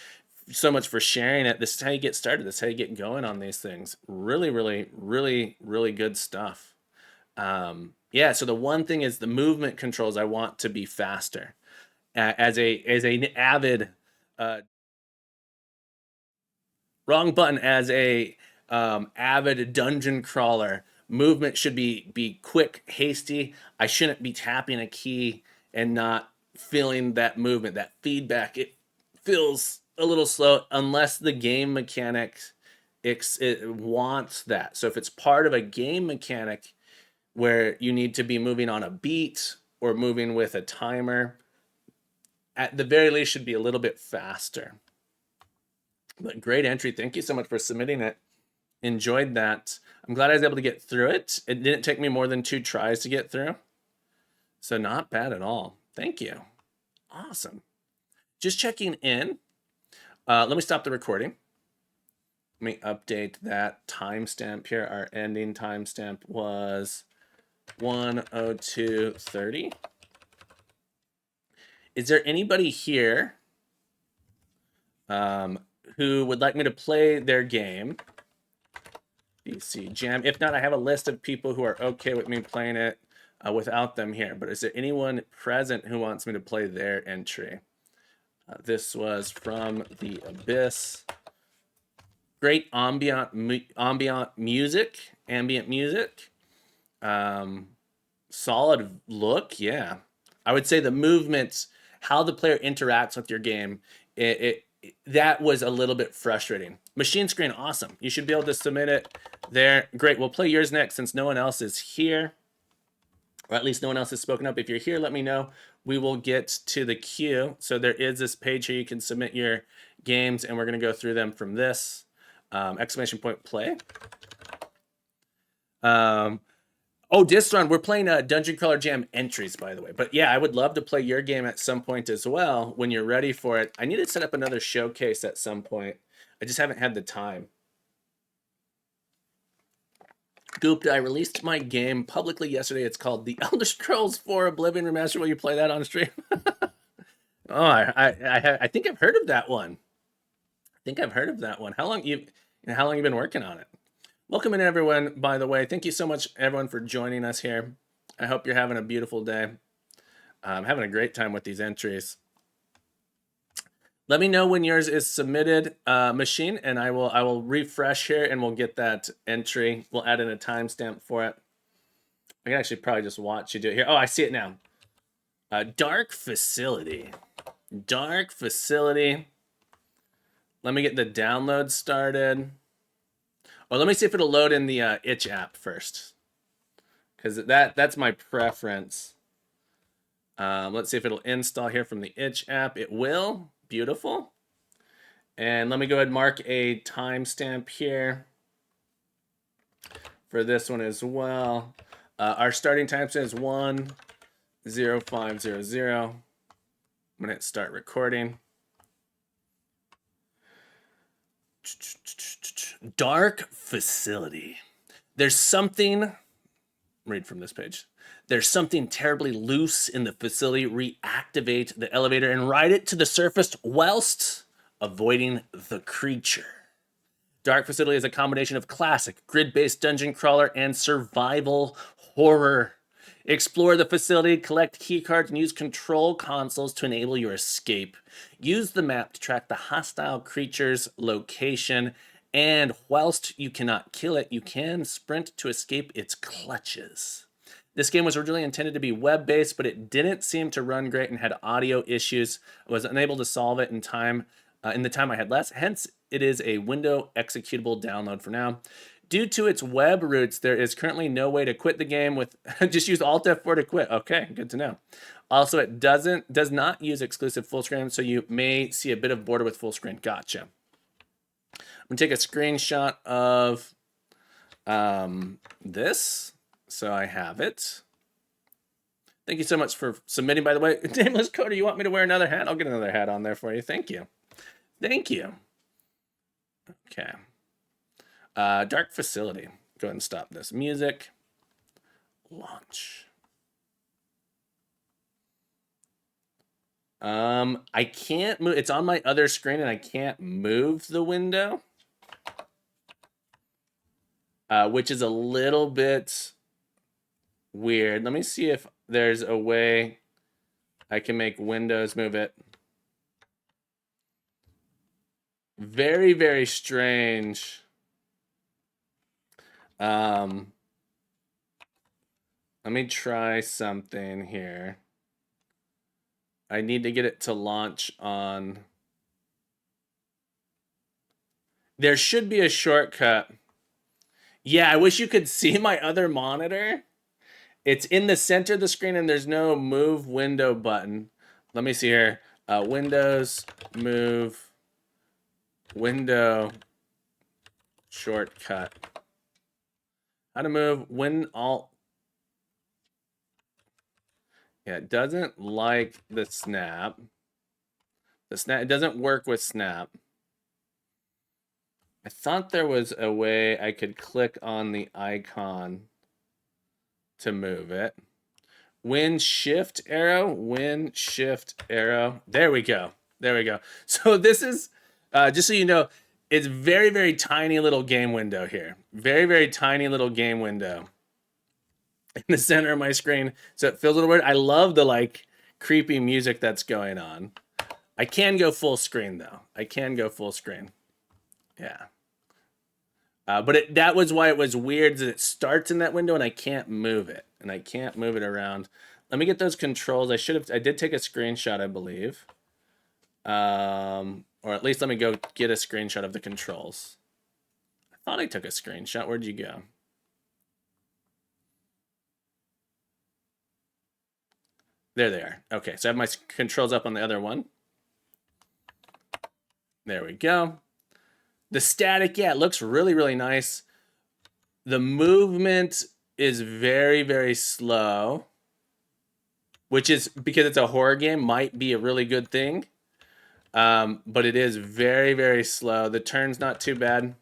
So much for sharing it. This is how you get started. This is how you get going on these things. Really, really, really, really good stuff. Yeah, so the one thing is the movement controls I want to be faster. As an avid wrong button, as a avid dungeon crawler, movement should be quick, hasty. I shouldn't be tapping a key and not feeling that movement, that feedback. It feels a little slow unless the game mechanics it wants that. So if it's part of a game mechanic where you need to be moving on a beat or moving with a timer, at the very least should be a little bit faster. But great entry. Thank you so much for submitting it. Enjoyed that. I'm glad I was able to get through it. It didn't take me more than 2 tries to get through. So not bad at all. Thank you. Awesome. Just checking in. Let me stop the recording. Let me update that timestamp here. Our ending timestamp was 1:02:30. Is there anybody here who would like me to play their game? BC Jam. If not, I have a list of people who are okay with me playing it without them here. But is there anyone present who wants me to play their entry? This was from the Abyss. Great ambient music. Solid look, yeah. I would say the movements, how the player interacts with your game, that was a little bit frustrating. Machine screen, awesome. You should be able to submit it there. Great, we'll play yours next since no one else is here. Or at least no one else has spoken up. If you're here, let me know. We will get to the queue. So there is this page here you can submit your games, and we're going to go through them from this. Exclamation point play. Oh, Distron, we're playing Dungeon Crawler Jam entries, by the way. But yeah, I would love to play your game at some point as well when you're ready for it. I need to set up another showcase at some point. I just haven't had the time. Gooped, I released my game publicly yesterday. It's called The Elder Scrolls 4 Oblivion Remastered. Will you play that on stream? Oh, I think I've heard of that one. How long you been working on it? Welcome in, everyone, by the way. Thank you so much, everyone, for joining us here. I hope you're having a beautiful day. I'm having a great time with these entries. Let me know when yours is submitted, Machine, and I will refresh here, and we'll get that entry. We'll add in a timestamp for it. I can actually probably just watch you do it here. Oh, I see it now. Dark Facility. Dark Facility. Let me get the download started. Oh, let me see if it'll load in the itch app first. because that's my preference. Let's see if it'll install here from the itch app. It will. Beautiful. And let me go ahead and mark a timestamp here for this one as well. Our starting timestamp is 1:05:00. I'm gonna hit start recording. Dark facility. There's something. Read from this page. There's something terribly loose in the facility. Reactivate the elevator and ride it to the surface whilst avoiding the creature. Dark Facility is a combination of classic grid-based dungeon crawler and survival horror. Explore the facility, collect keycards, and use control consoles to enable your escape. Use the map to track the hostile creature's location, and whilst you cannot kill it, you can sprint to escape its clutches. This game was originally intended to be web-based, but it didn't seem to run great and had audio issues. I was unable to solve it in time. In the time I had left, hence it is a window executable download for now. Due to its web roots, there is currently no way to quit the game with just use Alt F4 to quit. Okay, good to know. Also, it does not use exclusive full screen, so you may see a bit of border with full screen. Gotcha. I'm gonna take a screenshot of this, so I have it. Thank you so much for submitting, by the way. Nameless Coder, you want me to wear another hat? I'll get another hat on there for you. Thank you. Thank you. Okay. Dark Facility. Go ahead and stop this music. Launch. I can't move. It's on my other screen and I can't move the window. Which is a little bit weird. Let me see if there's a way I can make Windows move it. Very, very strange. Let me try something here. I need to get it to launch on. There should be a shortcut. Yeah, I wish you could see my other monitor. It's in the center of the screen and there's no move window button. Let me see here. Windows, move, window, shortcut. How to move, Alt. Yeah, it doesn't like the snap. It doesn't work with snap. I thought there was a way I could click on the icon to move it. Win shift arrow. There we go. There we go. So this is, just so you know, it's very, very tiny little game window here. Very, very tiny little game window in the center of my screen. So it feels a little weird. I love the like creepy music that's going on. I can go full screen though. I can go full screen. Yeah. But that was why it was weird that it starts in that window and I can't move it. And I can't move it around. Let me get those controls. I did take a screenshot, I believe. Or at least let me go get a screenshot of the controls. I thought I took a screenshot. Where'd you go? There they are. Okay, so I have my controls up on the other one. There we go. The static, yeah, it looks really, really nice. The movement is very, very slow, which is, because it's a horror game, might be a really good thing. But it is very, very slow. The turn's not too bad.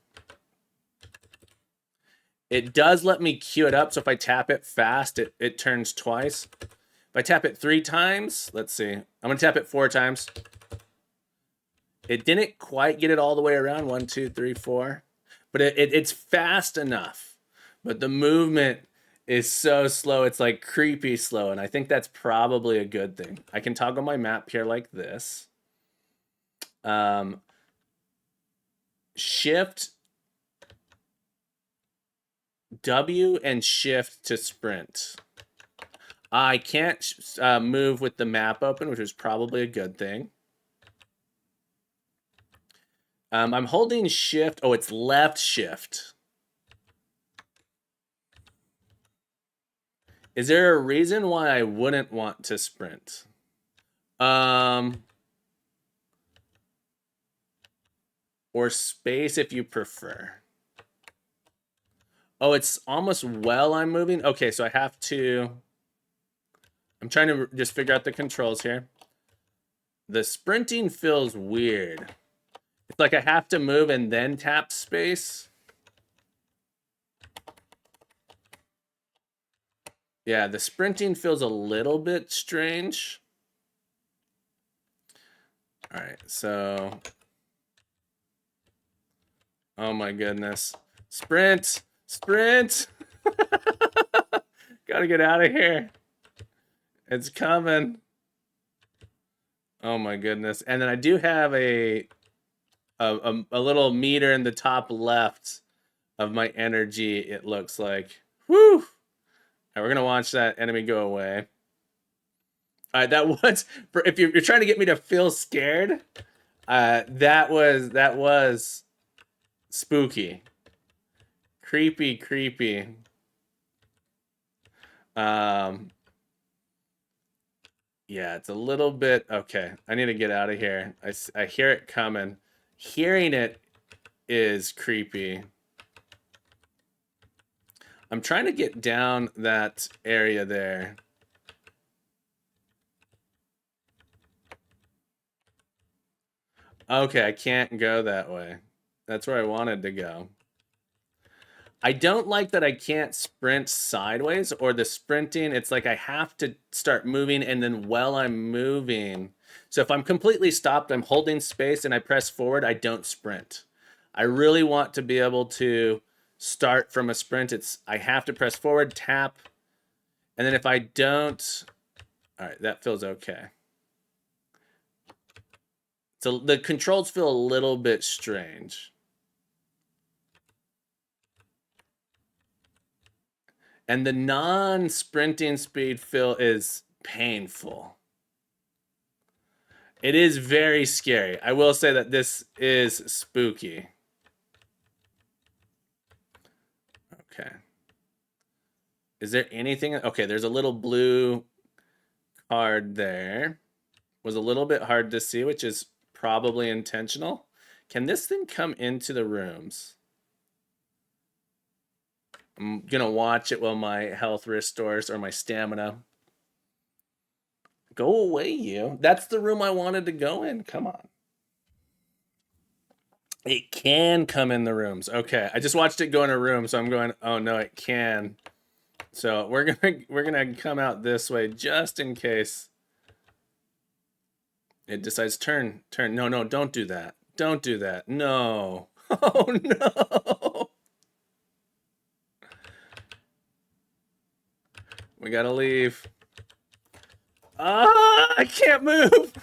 It does let me queue it up, so if I tap it fast, it turns twice. If I tap it 3 times, let's see. I'm going to tap it 4 times. It didn't quite get it all the way around. 1, 2, 3, 4. But it's fast enough. But the movement is so slow. It's like creepy slow. And I think that's probably a good thing. I can toggle my map here like this. Shift W and shift to sprint. I can't move with the map open, which is probably a good thing. I'm holding shift. Oh, it's left shift. Is there a reason why I wouldn't want to sprint? Or space if you prefer. Oh, it's almost while I'm moving. Okay, so I have to. I'm trying to just figure out the controls here. The sprinting feels weird. It's like I have to move and then tap space. Yeah, the sprinting feels a little bit strange. All right, so. Oh my goodness. Sprint! Sprint! Gotta get out of here. It's coming. Oh my goodness. And then I do have a little meter in the top left of my energy, it looks like. Whew! All right, we're gonna watch that enemy go away. All right, that was if you're trying to get me to feel scared. That was spooky, creepy, creepy. Yeah, it's a little bit okay. I need to get out of here. I hear it coming. Hearing it is creepy. I'm trying to get down that area there. Okay, I can't go that way. That's where I wanted to go. I don't like that I can't sprint sideways or the sprinting. It's like I have to start moving and then while I'm moving. So if I'm completely stopped, I'm holding space and I press forward, I don't sprint. I really want to be able to start from a sprint. I have to press forward, tap, and then if I don't, all right, that feels okay. So the controls feel a little bit strange. And the non-sprinting speed feel is painful. It is very scary. I will say that this is spooky. Okay. Is there anything? Okay, there's a little blue card there. Was a little bit hard to see, which is probably intentional. Can this thing come into the rooms? I'm gonna watch it while my health restores or my stamina. Go away, you. That's the room I wanted to go in. Come on. It can come in the rooms. Okay, I just watched it go in a room, so I'm going, oh no, it can. So we're gonna come out this way just in case it decides turn. No, don't do that. Don't do that. No. Oh no. We gotta leave. Ah, I can't move.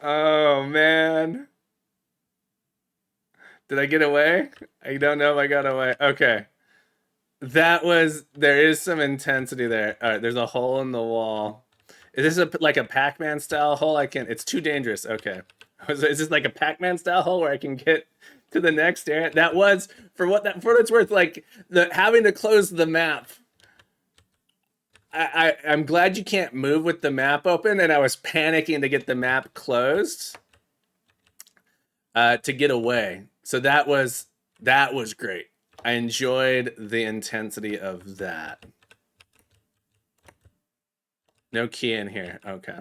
Oh man. Did I get away? I don't know if I got away. Okay. There is some intensity there. All right, there's a hole in the wall. Is this like a Pac-Man style hole? It's too dangerous. Okay. Is this like a Pac-Man style hole where I can get to the next area? That was, for what it's worth, like having to close the map. I'm glad you can't move with the map open, and I was panicking to get the map closed to get away. So that was great. I enjoyed the intensity of that. No key in here. Okay.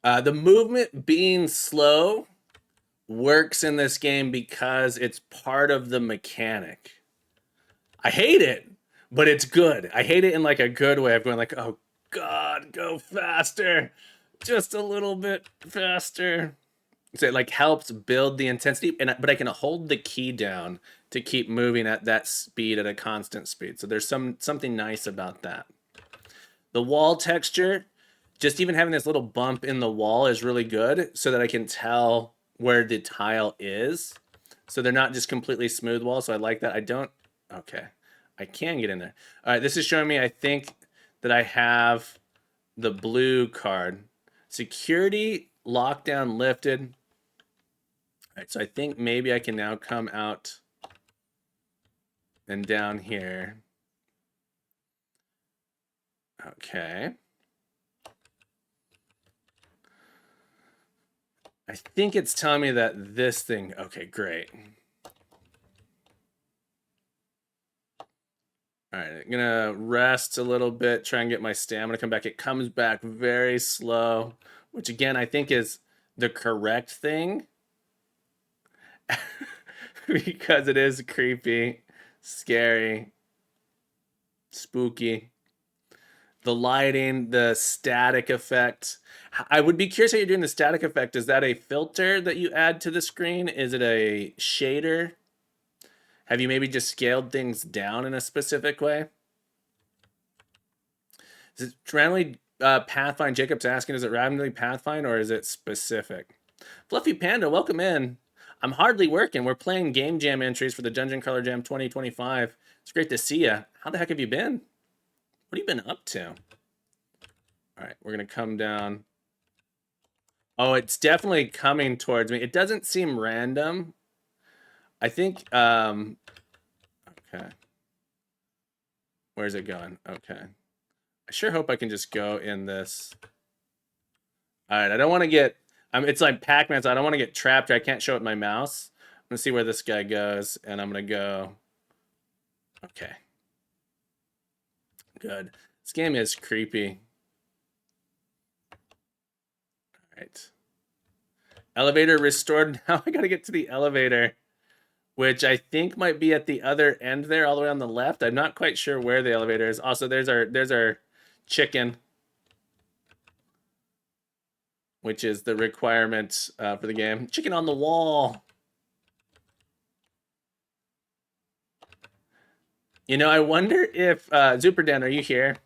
The movement being slow works in this game because it's part of the mechanic. I hate it, but it's good. I hate it in like a good way of going like, oh God, go faster. Just a little bit faster. So it like helps build the intensity, but I can hold the key down to keep moving at that speed at a constant speed. So there's something nice about that. The wall texture, just even having this little bump in the wall is really good so that I can tell where the tile is. So they're not just completely smooth walls. So I like that. Okay. I can get in there. All right, this is showing me, I think, that I have the blue card. Security lockdown lifted. right, so I think maybe I can now come out and down here. Okay. I think it's telling me that this thing, okay, great. All right, I'm gonna rest a little bit, try and get my stamina come back. It comes back very slow, which again, I think is the correct thing because it is creepy, scary, spooky. The lighting, the static effect. I would be curious how you're doing the static effect. Is that a filter that you add to the screen? Is it a shader? Have you maybe just scaled things down in a specific way? Is it randomly pathfind? Jacob's asking, is it randomly pathfind or is it specific? Fluffy Panda, welcome in. I'm hardly working. We're playing game jam entries for the Dungeon Crawler Jam 2025. It's great to see you. How the heck have you been? What have you been up to? All right, we're gonna come down. Oh, it's definitely coming towards me. It doesn't seem random. I think, okay. Where's it going? Okay. I sure hope I can just go in this. All right, I don't want to get, it's like Pac-Man, so I don't want to get trapped. I can't show it with my mouse. I'm gonna see where this guy goes, and I'm gonna go. Okay. Good. This game is creepy. All right. Elevator restored. Now I gotta get to the elevator, which I think might be at the other end there, all the way on the left. I'm not quite sure where the elevator is. Also, there's our chicken, which is the requirement for the game. Chicken on the wall. You know, I wonder if Zuperdan, are you here?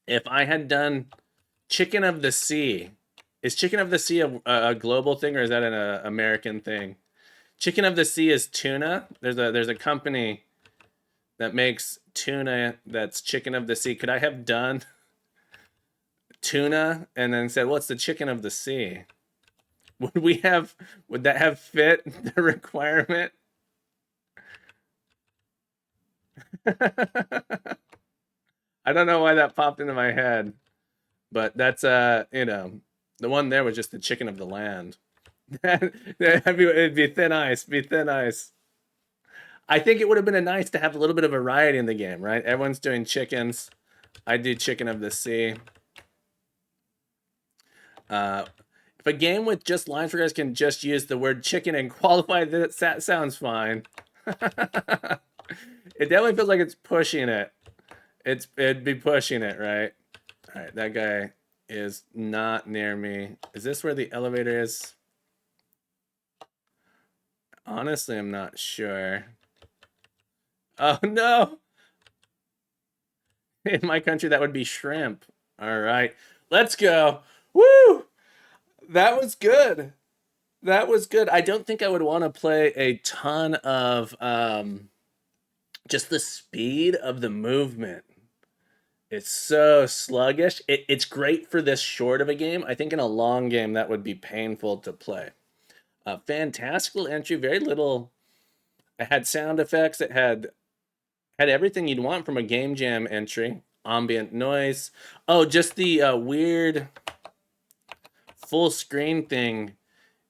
If I had done Chicken of the Sea, is Chicken of the Sea a global thing or is that an American thing? Chicken of the Sea is tuna. There's a company that makes tuna that's Chicken of the Sea. Could I have done tuna and then said, "What's the Chicken of the Sea?" Would that have fit the requirement? I don't know why that popped into my head, but that's the one there was just the chicken of the land. It'd be thin ice, be thin ice. I think it would have been nice to have a little bit of variety in the game, right? Everyone's doing chickens. I do Chicken of the Sea. If a game with just lines for guys can just use the word chicken and qualify, that sounds fine. It definitely feels like it's pushing it. It'd be pushing it, right? All right, that guy is not near me. Is this where the elevator is? Honestly, I'm not sure. Oh no! In my country, that would be shrimp. All right, let's go. Woo! That was good. That was good. I don't think I would want to play a ton of just the speed of the movement. It's so sluggish. It's great for this short of a game. I think in a long game that would be painful to play. Fantastical entry, very little. It had sound effects. It had everything you'd want from a game jam entry. Ambient noise. Oh, just the weird full screen thing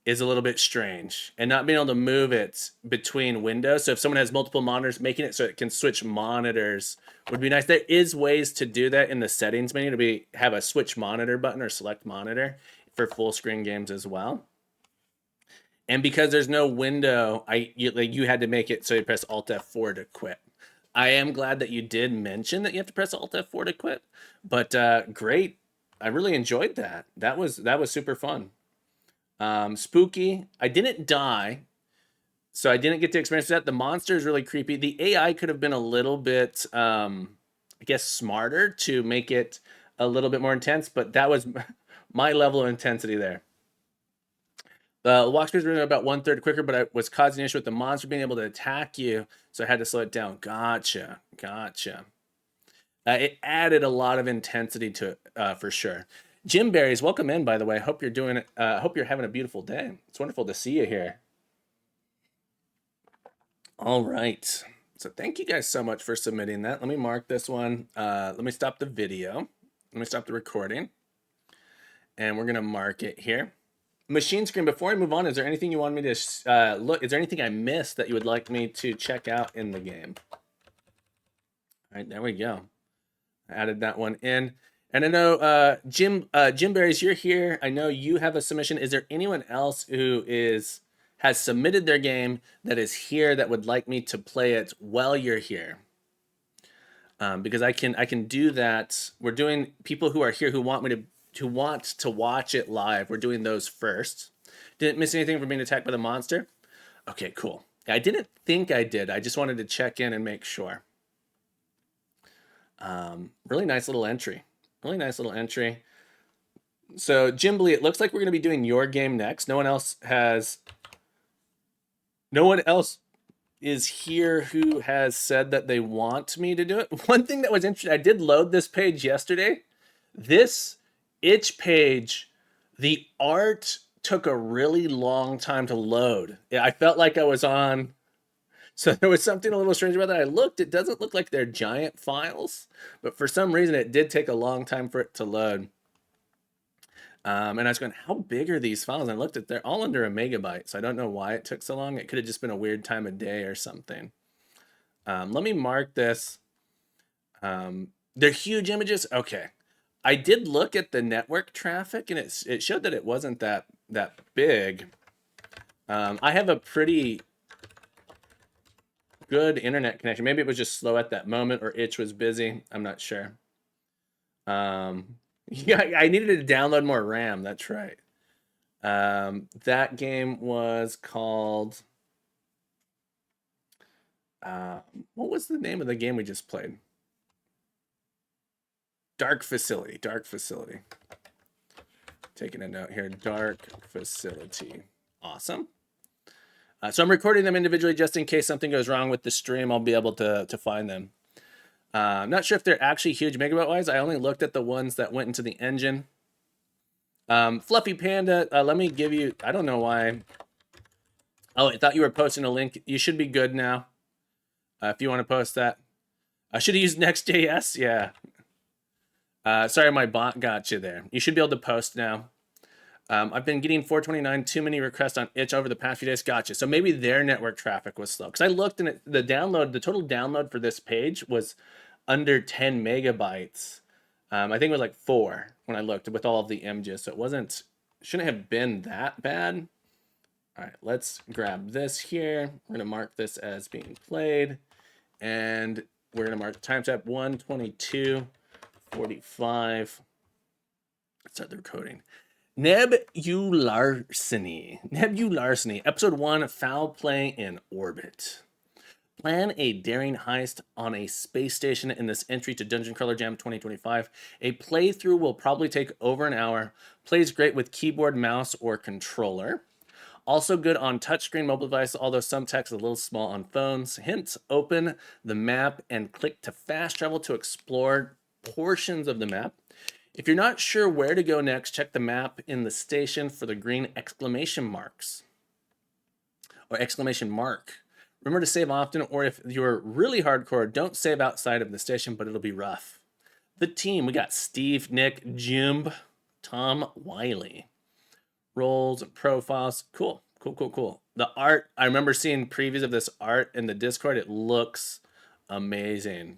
is a little bit strange, and not being able to move it between windows. So if someone has multiple monitors, making it so it can switch monitors would be nice. There is ways to do that in the settings menu to have a switch monitor button or select monitor for full screen games as well. And because there's no window, you had to make it so you press Alt F4 to quit. I am glad that you did mention that you have to press Alt F4 to quit, but great. I really enjoyed that. That was super fun. Spooky. I didn't die, so I didn't get to experience that. The monster is really creepy. The AI could have been a little bit, I guess, smarter to make it a little bit more intense, but that was my level of intensity there. The walk speed was about 1/3 quicker, but I was causing an issue with the monster being able to attack you, so I had to slow it down. Gotcha, gotcha. It added a lot of intensity to it, for sure. Jim Berries, welcome in, by the way. Hope you're doing it. Hope you're having a beautiful day. It's wonderful to see you here. All right. So thank you guys so much for submitting that. Let me mark this one. Let me stop the video. Let me stop the recording. And we're going to mark it here. Machine screen, before I move on, is there anything you want me to look? Is there anything I missed that you would like me to check out in the game? All right, there we go. I added that one in. And I know Jim Berries, you're here. I know you have a submission. Is there anyone else who has submitted their game that is here that would like me to play it while you're here? Because I can do that. We're doing people who are here who want me to watch it live. We're doing those first. Didn't miss anything from being attacked by the monster? Okay, cool. I didn't think I did. I just wanted to check in and make sure. Really nice little entry. Really nice little entry. So, Jimbly, it looks like we're going to be doing your game next. No one else is here who has said that they want me to do it. One thing that was interesting, I did load this page yesterday. This itch page, the art took a really long time to load. I felt like I was on... So there was something a little strange about that. I looked, it doesn't look like they're giant files, but for some reason it did take a long time for it to load. And I was going, how big are these files? And I looked at, they're all under a megabyte, so I don't know why it took so long. It could have just been a weird time of day or something. Let me mark this. They're huge images. Okay. I did look at the network traffic, and it showed that it wasn't that big. I have a pretty good internet connection. Maybe it was just slow at that moment, or itch was busy. I'm not sure. Yeah, I needed to download more RAM. That's right. That game was called... what was the name of the game we just played? Dark Facility. Dark Facility. Taking a note here. Dark Facility. Awesome. So I'm recording them individually just in case something goes wrong with the stream. I'll be able to find them. I'm not sure if they're actually huge megabyte-wise. I only looked at the ones that went into the engine. Fluffy Panda, let me give you... I don't know why. Oh, I thought you were posting a link. You should be good now. If you want to post that. I should have used Next.js. Yeah. Sorry, my bot got you there. You should be able to post now. I've been getting 429 too many requests on itch over the past few days. Gotcha. So maybe their network traffic was slow. Because I looked and the total download for this page was under 10 megabytes. I think it was like 4 when I looked with all of the images. So it shouldn't have been that bad. All right, let's grab this here. We're gonna mark this as being played. And we're gonna mark timestamp 1:22:45. Let's start the recording. Nebularceny, episode 1, foul play in orbit. Plan a daring heist on a space station in this entry to Dungeon Crawler Jam 2025. A playthrough will probably take over an hour. Plays great with keyboard, mouse, or controller. Also good on touchscreen mobile device, although some text is a little small on phones. Hint, open the map and click to fast travel to explore portions of the map. If you're not sure where to go next, check the map in the station for the green exclamation marks. Or exclamation mark. Remember to save often, or if you're really hardcore, don't save outside of the station, but it'll be rough. The team, we got Steve, Nick, Jim, Tom, Wiley. Roles and profiles. Cool. The art, I remember seeing previews of this art in the Discord. It looks amazing.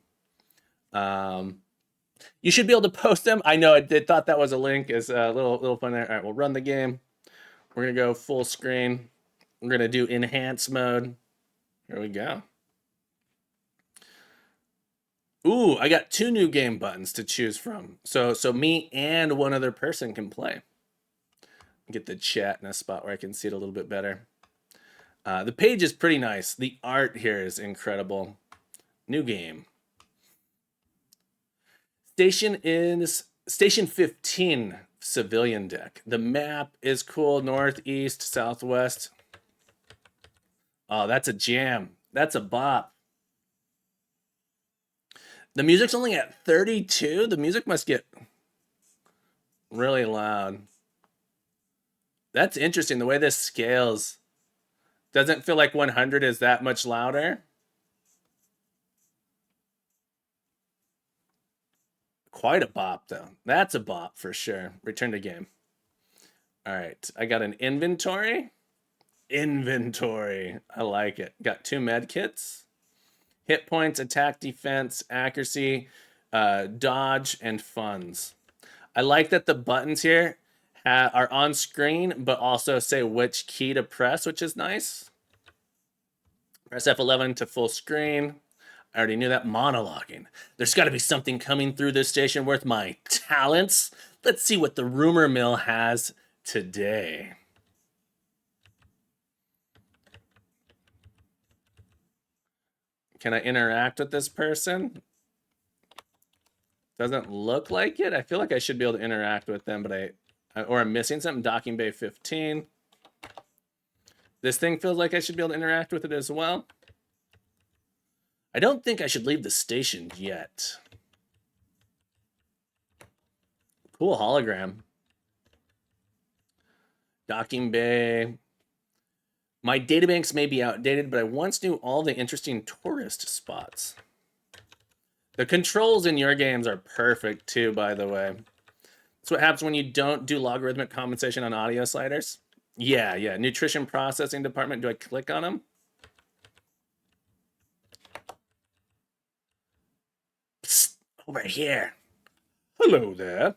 You should be able to post them. I know I thought that was a link. Is a little fun there. All right, we'll run the game. We're gonna go full screen. We're gonna do enhance mode. Here we go. Ooh, I got 2 new game buttons to choose from. So me and one other person can play. Get the chat in a spot where I can see it a little bit better. The page is pretty nice. The art here is incredible. New game. Station 15, civilian deck. The map is cool. Northeast, southwest. Oh, that's a jam. That's a bop. The music's only at 32. The music must get Really loud. That's interesting. The way this scales doesn't feel like 100 is that much louder. Quite a bop, though. That's a bop for sure. Return to game. All right. I got an inventory. Inventory. I like it. Got 2 med kits. Hit points, attack, defense, accuracy, dodge, and funds. I like that the buttons here are on screen, but also say which key to press, which is nice. Press F11 to full screen. I already knew that. Monologuing. There's got to be something coming through this station worth my talents. Let's see what the rumor mill has today. Can I interact with this person? Doesn't look like it. I feel like I should be able to interact with them, but or I'm missing something. Docking bay 15. This thing feels like I should be able to interact with it as well. I don't think I should leave the station yet. Cool hologram. Docking bay. My databanks may be outdated, but I once knew all the interesting tourist spots. The controls in your games are perfect too, by the way. That's what happens when you don't do logarithmic compensation on audio sliders. Yeah. Nutrition processing department. Do I click on them? Psst, over here. Hello there.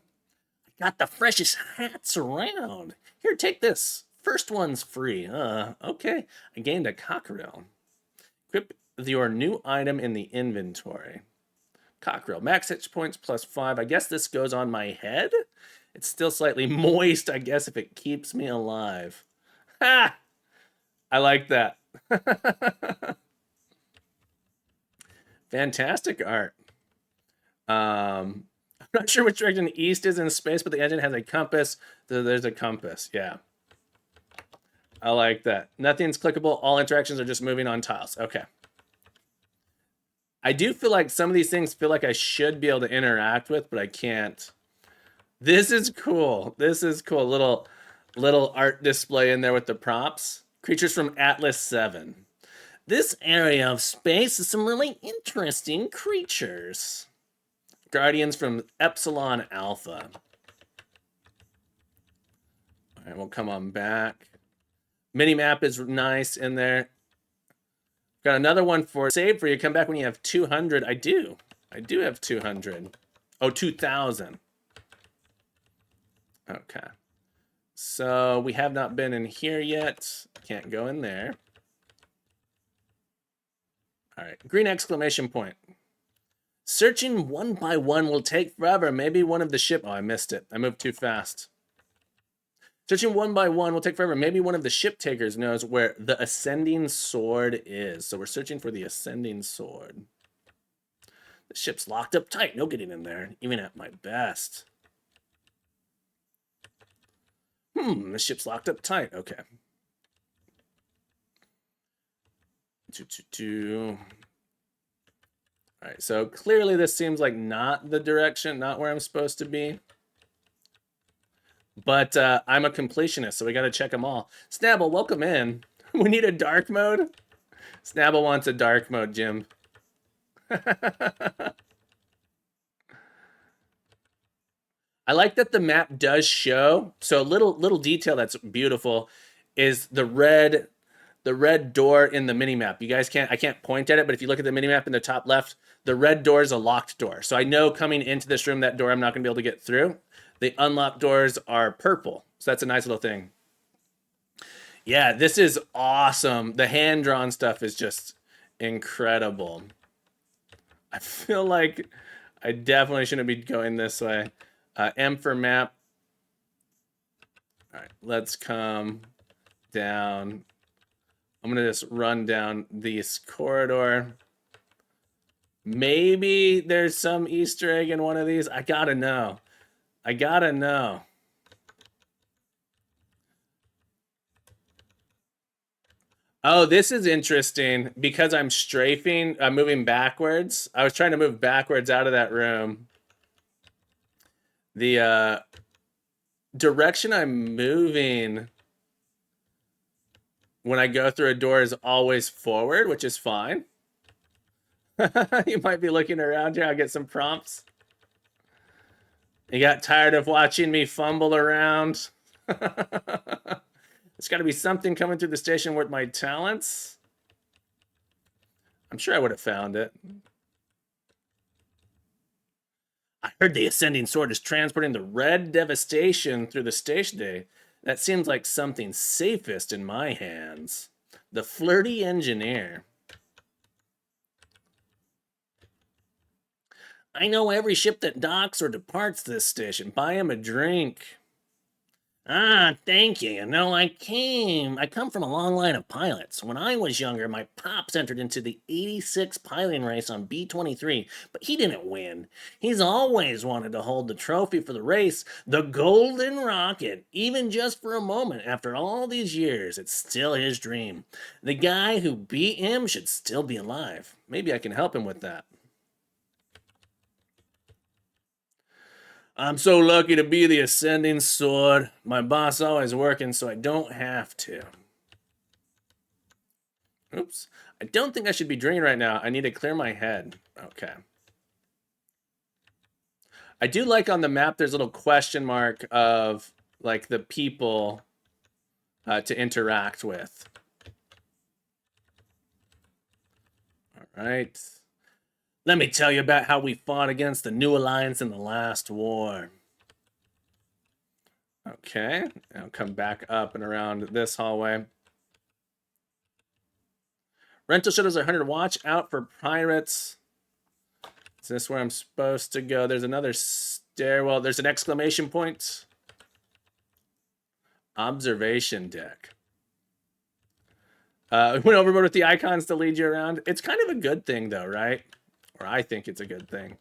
I got the freshest hats around. Here, take this. First one's free. Okay. I gained a cockerel. Equip your new item in the inventory. Cockerel. Max hit points plus 5. I guess this goes on my head? It's still slightly moist, I guess, if it keeps me alive. Ha! I like that. Fantastic art. I'm not sure which direction east is in space, but the engine has a compass. So there's a compass. Yeah. I like that. Nothing's clickable. All interactions are just moving on tiles. Okay. I do feel like some of these things feel like I should be able to interact with, but I can't. This is cool. This is cool. Little art display in there with the props. Creatures from Atlas 7. This area of space is some really interesting creatures. Guardians from Epsilon Alpha. All right, we'll come on back. Minimap is nice in there. Got another one for save for you. Come back when you have 200. I do have 200. Oh, 2,000. Okay. So we have not been in here yet. Can't go in there. All right. Green exclamation point. Searching one by one will take forever. Maybe one of the ship... Oh, I missed it. I moved too fast. Searching one by one will take forever. Maybe one of the ship takers knows where the ascending sword is. So we're searching for the ascending sword. The ship's locked up tight. No getting in there, even at my best. The ship's locked up tight. Okay. All right, so clearly this seems like not the direction, not where I'm supposed to be. But I'm a completionist, so we got to check them all. Snabble, welcome in. We need a dark mode? Snabble wants a dark mode, Jim. I like that the map does show. So a little detail that's beautiful is the red door in the minimap. You guys I can't point at it, but if you look at the minimap in the top left, the red door is a locked door. So I know coming into this room, that door I'm not going to be able to get through. The unlocked doors are purple. So that's a nice little thing. Yeah, this is awesome. The hand-drawn stuff is just incredible. I feel like I definitely shouldn't be going this way. M for map. All right, let's come down. I'm going to just run down this corridor. Maybe there's some Easter egg in one of these. I gotta know. Oh, this is interesting because I'm strafing. I'm moving backwards. I was trying to move backwards out of that room. direction I'm moving when I go through a door is always forward, which is fine. You might be looking around here. I'll get some prompts. You got tired of watching me fumble around? There's got to be something coming through the station with my talents. I'm sure I would have found it. I heard the ascending sword is transporting the red devastation through the station today. That seems like something safest in my hands. The flirty engineer. I know every ship that docks or departs this station. Buy him a drink. Ah, thank you. You know, I come from a long line of pilots. When I was younger, my pops entered into the 86 piloting race on B-23, but he didn't win. He's always wanted to hold the trophy for the race, the Golden Rocket, even just for a moment. After all these years, it's still his dream. The guy who beat him should still be alive. Maybe I can help him with that. I'm so lucky to be the ascending sword. My boss always working, so I don't have to. Oops. I don't think I should be drinking right now. I need to clear my head. Okay. I do like on the map there's a little question mark of like the people to interact with. All right. Let me tell you about how we fought against the New Alliance in the last war. Okay. I'll come back up and around this hallway. Rental shuttles are 100. Watch out for pirates. Is this where I'm supposed to go? There's another stairwell. There's an exclamation point. Observation deck. We went overboard with the icons to lead you around. It's kind of a good thing, though, right? Or I think it's a good thing.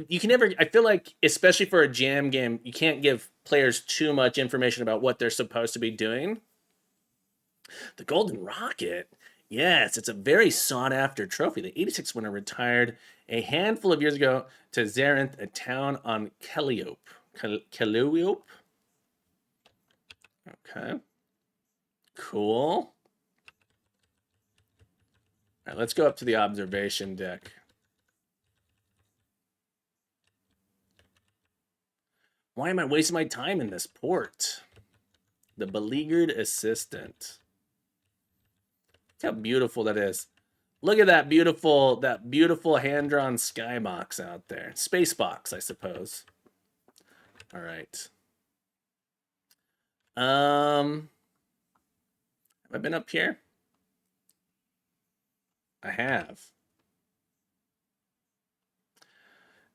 You can never. I feel like, especially for a jam game, you can't give players too much information about what they're supposed to be doing. The Golden Rocket. Yes, it's a very sought-after trophy. The 86 winner retired a handful of years ago to Zarinth, a town on Calliope. Calliope? Okay. Cool. All right, let's go up to the observation deck. Why am I wasting my time in this port? The beleaguered assistant. Look how beautiful that is. Look at that beautiful hand-drawn skybox out there. Space box, I suppose. All right. Have I been up here? I have.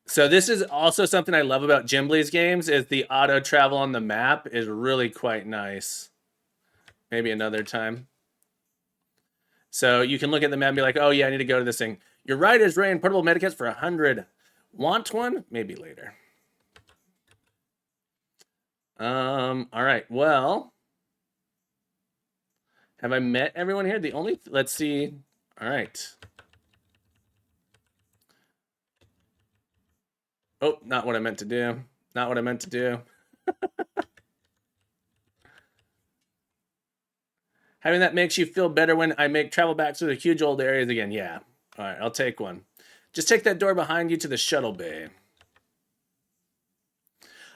So this is also something I love about Gimbly's games is the auto travel on the map is really quite nice. Maybe another time. So you can look at the map and be like, oh yeah, I need to go to this thing. Your rider's rain portable medikits for 100. Want one? Maybe later. All right. Well, have I met everyone here? Let's see. All right. Oh, not what I meant to do. Not what I meant to do. Having that makes you feel better when I make travel back through the huge old areas again. Yeah. All right, I'll take one. Just take that door behind you to the shuttle bay.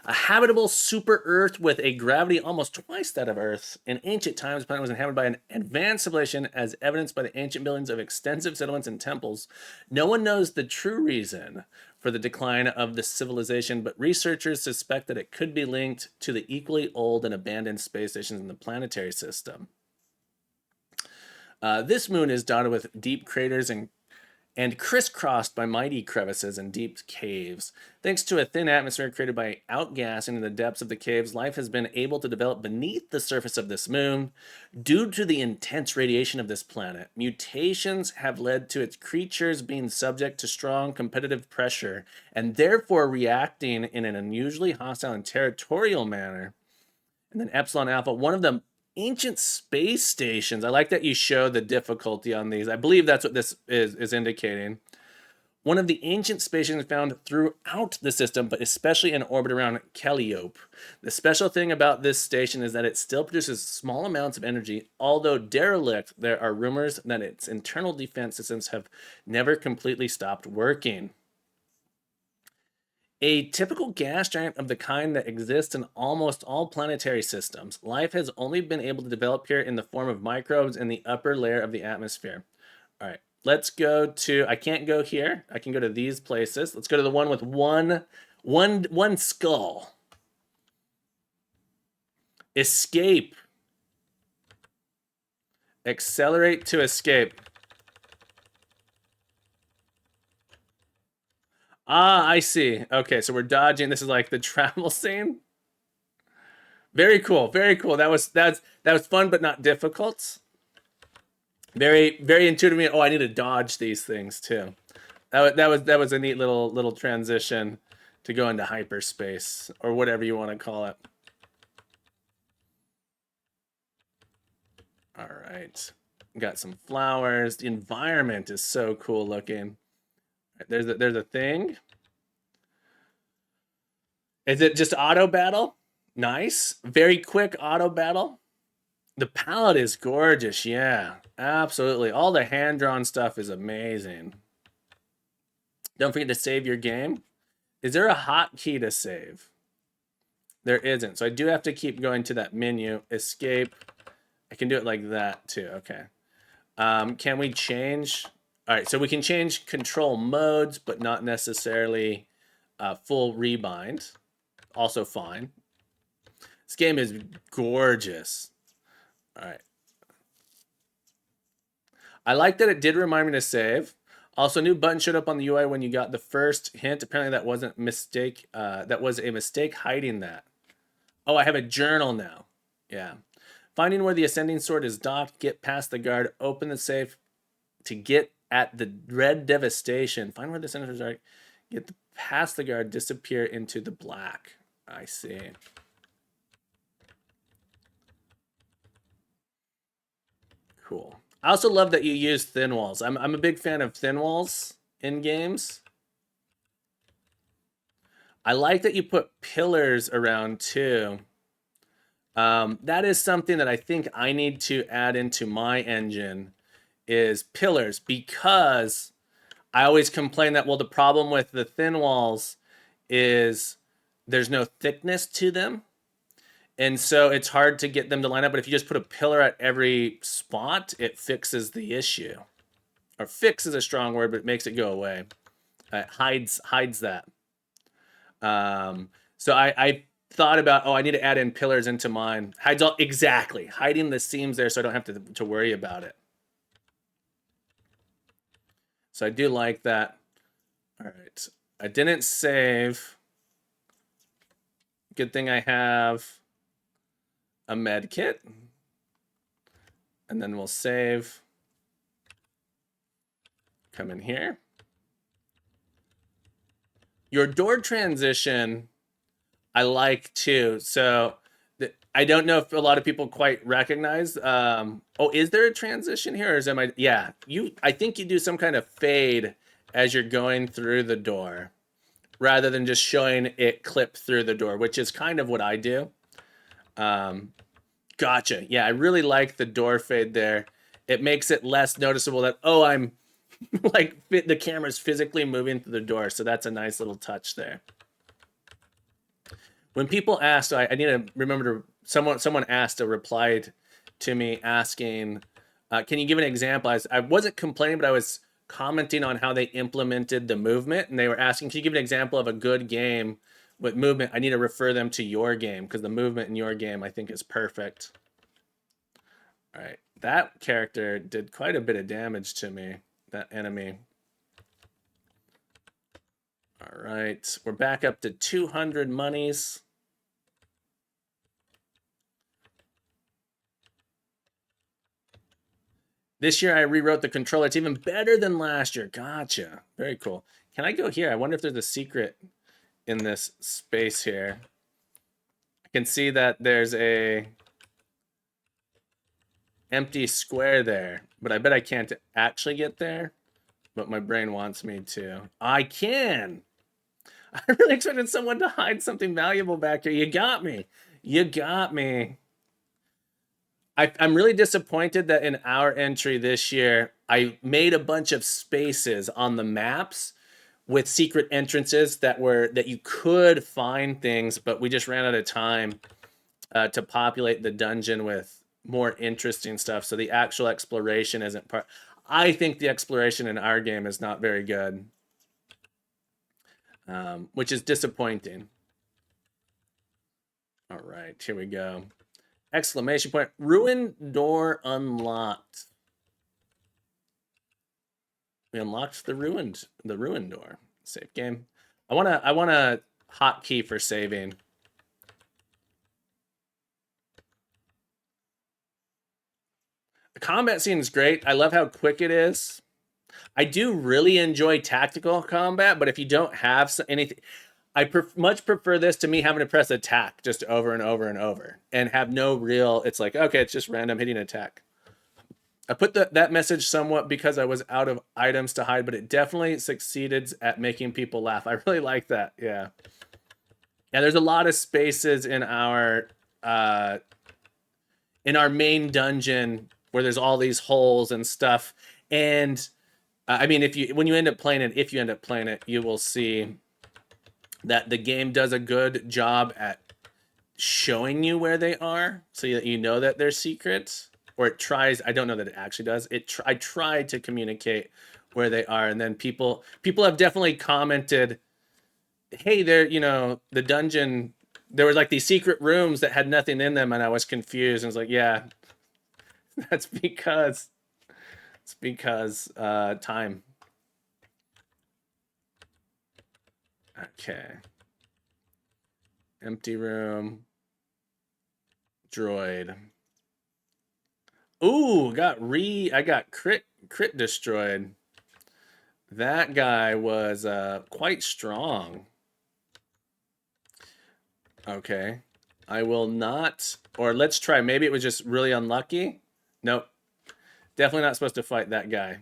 A habitable super Earth with a gravity almost twice that of Earth. In ancient times, the planet was inhabited by an advanced civilization, as evidenced by the ancient buildings of extensive settlements and temples. No one knows the true reason for the decline of the civilization, but researchers suspect that it could be linked to the equally old and abandoned space stations in the planetary system. This moon is dotted with deep craters and crisscrossed by mighty crevices and deep caves. Thanks to a thin atmosphere created by outgassing in the depths of the caves, life has been able to develop beneath the surface of this moon. Due to the intense radiation of this planet, mutations have led to its creatures being subject to strong competitive pressure and therefore reacting in an unusually hostile and territorial manner. And then Epsilon Alpha, one of the ancient space stations. I like that you show the difficulty on these. I believe that's what this is indicating. one of the ancient stations found throughout the system, but especially in orbit around Calliope. The special thing about this station is that it still produces small amounts of energy. Although derelict, there are rumors that its internal defense systems have never completely stopped working. A typical gas giant of the kind that exists in almost all planetary systems, life has only been able to develop here in the form of microbes in the upper layer of the atmosphere. All right, let's go to, I can't go here. I can go to these places. Let's go to the one with one skull. Escape. Accelerate to escape. Ah, I see. Okay, so we're dodging. This is like the travel scene. Very cool. Very cool. That was fun, but not difficult. Very intuitive. Oh, I need to dodge these things too. That was a neat little transition to go into hyperspace or whatever you want to call it. All right, got some flowers. The environment is so cool looking. There's a thing. Is it just auto battle? Nice, very quick auto battle. The palette is gorgeous. Yeah, absolutely. All the hand-drawn stuff is amazing. Don't forget to save your game. Is there a hotkey to save? There isn't. So I do have to keep going to that menu. Escape. I can do it like that too. Okay. Can we change? All right. So we can change control modes, but not necessarily full rebind. Also fine. This game is gorgeous. All right. I like that it did remind me to save. Also, new button showed up on the UI when you got the first hint. Apparently, that wasn't mistake. That was a mistake hiding that. Oh, I have a journal now. Yeah. Finding where the ascending sword is docked. Get past the guard. Open the safe to get at the red devastation. Find where the ascending sword is. Get past the guard. Disappear into the black. I see. Cool. I also love that you use thin walls. I'm a big fan of thin walls in games. I like that you put pillars around too. That is something that I think I need to add into my engine is pillars, because I always complain that, well, the problem with the thin walls is there's no thickness to them. And so it's hard to get them to line up. But if you just put a pillar at every spot, it fixes the issue. Or fix is a strong word, but it makes it go away. It hides that. So I thought about, I need to add in pillars into mine. Hides all, exactly. Hiding the seams there so I don't have to worry about it. So I do like that. All right. I didn't save. Good thing I have a med kit. And then we'll save. Come in here. Your door transition, I like too. So I don't know if a lot of people quite recognize. Is there a transition here, or is that yeah? I think you do some kind of fade as you're going through the door, rather than just showing it clip through the door, which is kind of what I do. Gotcha. Yeah, I really like the door fade there. It makes it less noticeable that, I'm like the camera's physically moving through the door. So that's a nice little touch there. When people ask, I need to remember someone asked or replied to me asking, can you give an example? I wasn't complaining, but I was commenting on how they implemented the movement, and they were asking, can you give an example of a good game with movement? I need to refer them to your game, because the movement in your game I think is perfect. All right, that character did quite a bit of damage to me, that enemy. All right, we're back up to 200 monies. This year I rewrote the controller. It's even better than last year. Gotcha. Very cool. Can I go here? I wonder if there's a secret in this space here. I can see that there's a empty square there, but I bet I can't actually get there. but my brain wants me to. I can. I really expected someone to hide something valuable back here. You got me. You got me. I'm really disappointed that in our entry this year, I made a bunch of spaces on the maps with secret entrances that you could find things, but we just ran out of time to populate the dungeon with more interesting stuff. So the actual exploration isn't part. I think the exploration in our game is not very good, which is disappointing. All right, here we go. Exclamation point. Ruin door unlocked. We unlocked the ruined door. Save game. I want a hotkey for saving. The combat scene is great. I love how quick it is. I do really enjoy tactical combat, but if you don't have anything, I much prefer this to me having to press attack just over and over and over and have no real. It's like, okay, it's just random hitting attack. I put that message somewhat because I was out of items to hide, but it definitely succeeded at making people laugh. I really like that. Yeah. Yeah, there's a lot of spaces in our main dungeon where there's all these holes and stuff. And I mean, when you end up playing it, you will see that the game does a good job at showing you where they are, so that you know that they're secrets. Or it tries. I don't know that it actually does. I tried to communicate where they are, and then people have definitely commented, "Hey, the dungeon. There were like these secret rooms that had nothing in them, and I was confused." And it's like, yeah, that's because time. Okay. Empty room. Droid. Ooh, I got crit destroyed. That guy was quite strong. Okay. I will not, or let's try. Maybe it was just really unlucky. Nope. Definitely not supposed to fight that guy.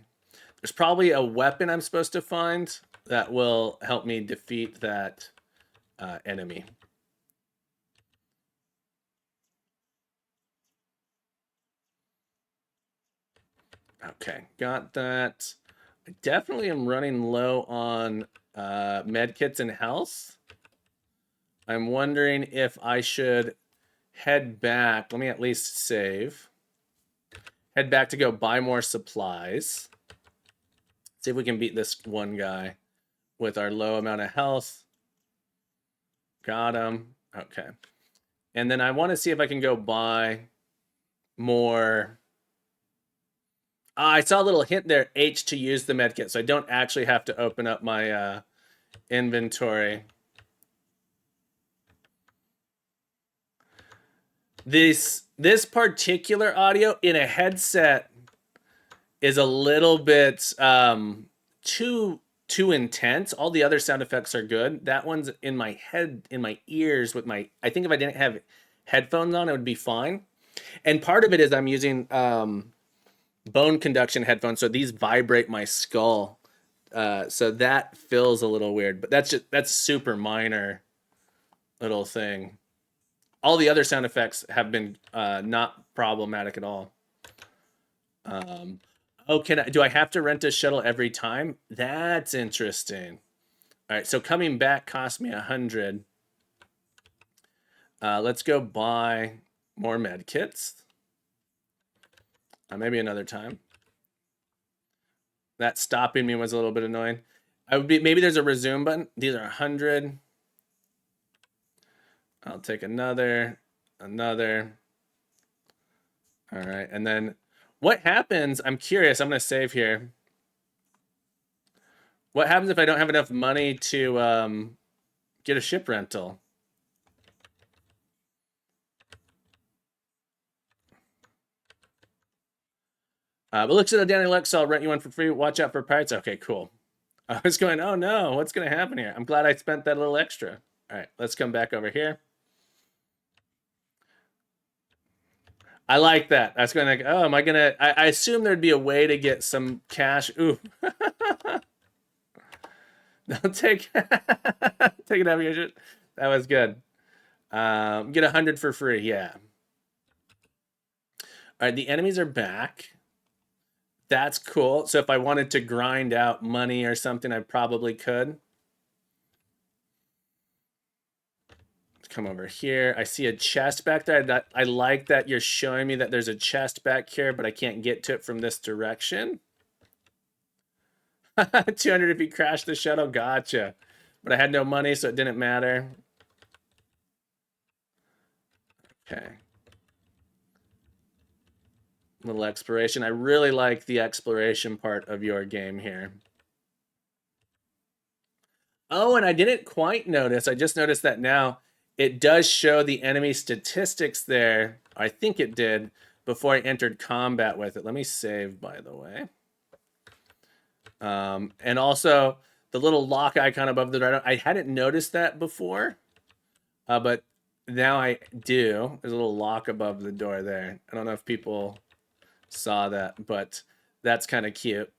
There's probably a weapon I'm supposed to find that will help me defeat that enemy. Okay, got that. I definitely am running low on medkits and health. I'm wondering if I should head back. Let me at least save. Head back to go buy more supplies. See if we can beat this one guy with our low amount of health. Got him. Okay. And then I want to see if I can go buy more. I saw a little hint there, H to use the medkit, so I don't actually have to open up my inventory. This particular audio in a headset is a little bit too intense. All the other sound effects are good. That one's in my head, in my ears with my. I think if I didn't have headphones on, it would be fine. And part of it is I'm using bone conduction headphones, so these vibrate my skull. So that feels a little weird, but that's super minor little thing. All the other sound effects have been not problematic at all. Oh, do I have to rent a shuttle every time? That's interesting. All right, so coming back cost me 100. Let's go buy more med kits. Maybe another time. That stopping me was a little bit annoying. Maybe there's a resume button. These are 100. I'll take another. All right, and then what happens? I'm curious. I'm gonna save here. What happens if I don't have enough money to get a ship rental? But looks at a Danny Lex, so I'll rent you one for free. Watch out for pirates. Okay, cool. I was going, oh no, what's going to happen here? I'm glad I spent that little extra. All right, let's come back over here. I like that. I was going to, oh, am I going to, I assume there'd be a way to get some cash. Ooh. Don't take take a navigation. That was good. Get 100 for free. Yeah. All right, the enemies are back. That's cool. So if I wanted to grind out money or something, I probably could. Come over here. I see a chest back there. I like that you're showing me that there's a chest back here, but I can't get to it from this direction. 200 if you crash the shuttle. Gotcha. But I had no money, so it didn't matter. Okay. Little exploration. I really like the exploration part of your game here. Oh, and I didn't quite notice. I just noticed that now. It does show the enemy statistics there. I think it did before I entered combat with it. Let me save, by the way. And also the little lock icon above the door. I hadn't noticed that before, but now I do. There's a little lock above the door there. I don't know if people saw that, but that's kind of cute.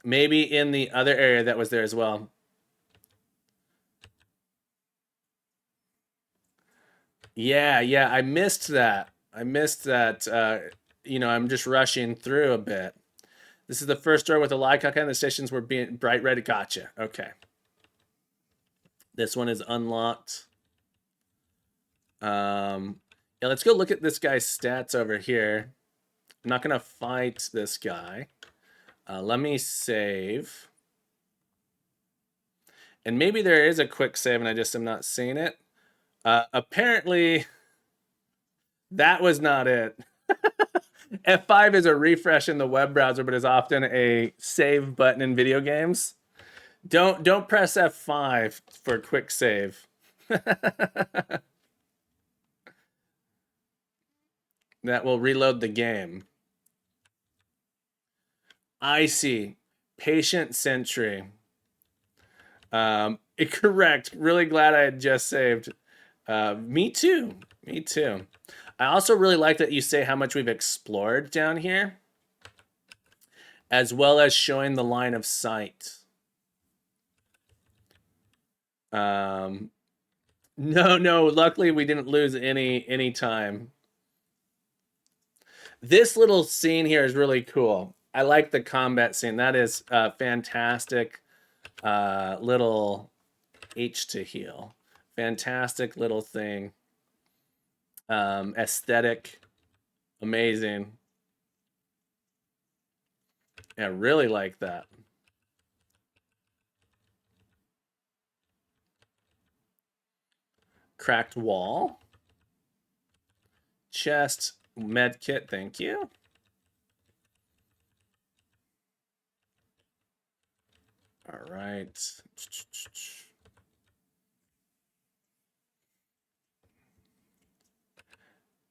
Maybe in the other area that was there as well. Yeah, yeah, I missed that. I missed that. I'm just rushing through a bit. This is the first door with a light icon. The stations were being bright red. Gotcha. Okay. This one is unlocked. Yeah, let's go look at this guy's stats over here. I'm not gonna fight this guy. Let me save. And maybe there is a quick save and I just am not seeing it. Apparently, that was not it. F5 is a refresh in the web browser, but is often a save button in video games. Don't press F5 for a quick save. That will reload the game. I see. Patient Sentry. Correct. Really glad I had just saved. Me too. Me too. I also really like that you say how much we've explored down here, as well as showing the line of sight. No, luckily we didn't lose any time. This little scene here is really cool. I like the combat scene. That is a fantastic little H to heal. Fantastic little thing. Aesthetic. Amazing. Yeah, really like that. Cracked wall. Chest. Med kit, thank you. All right.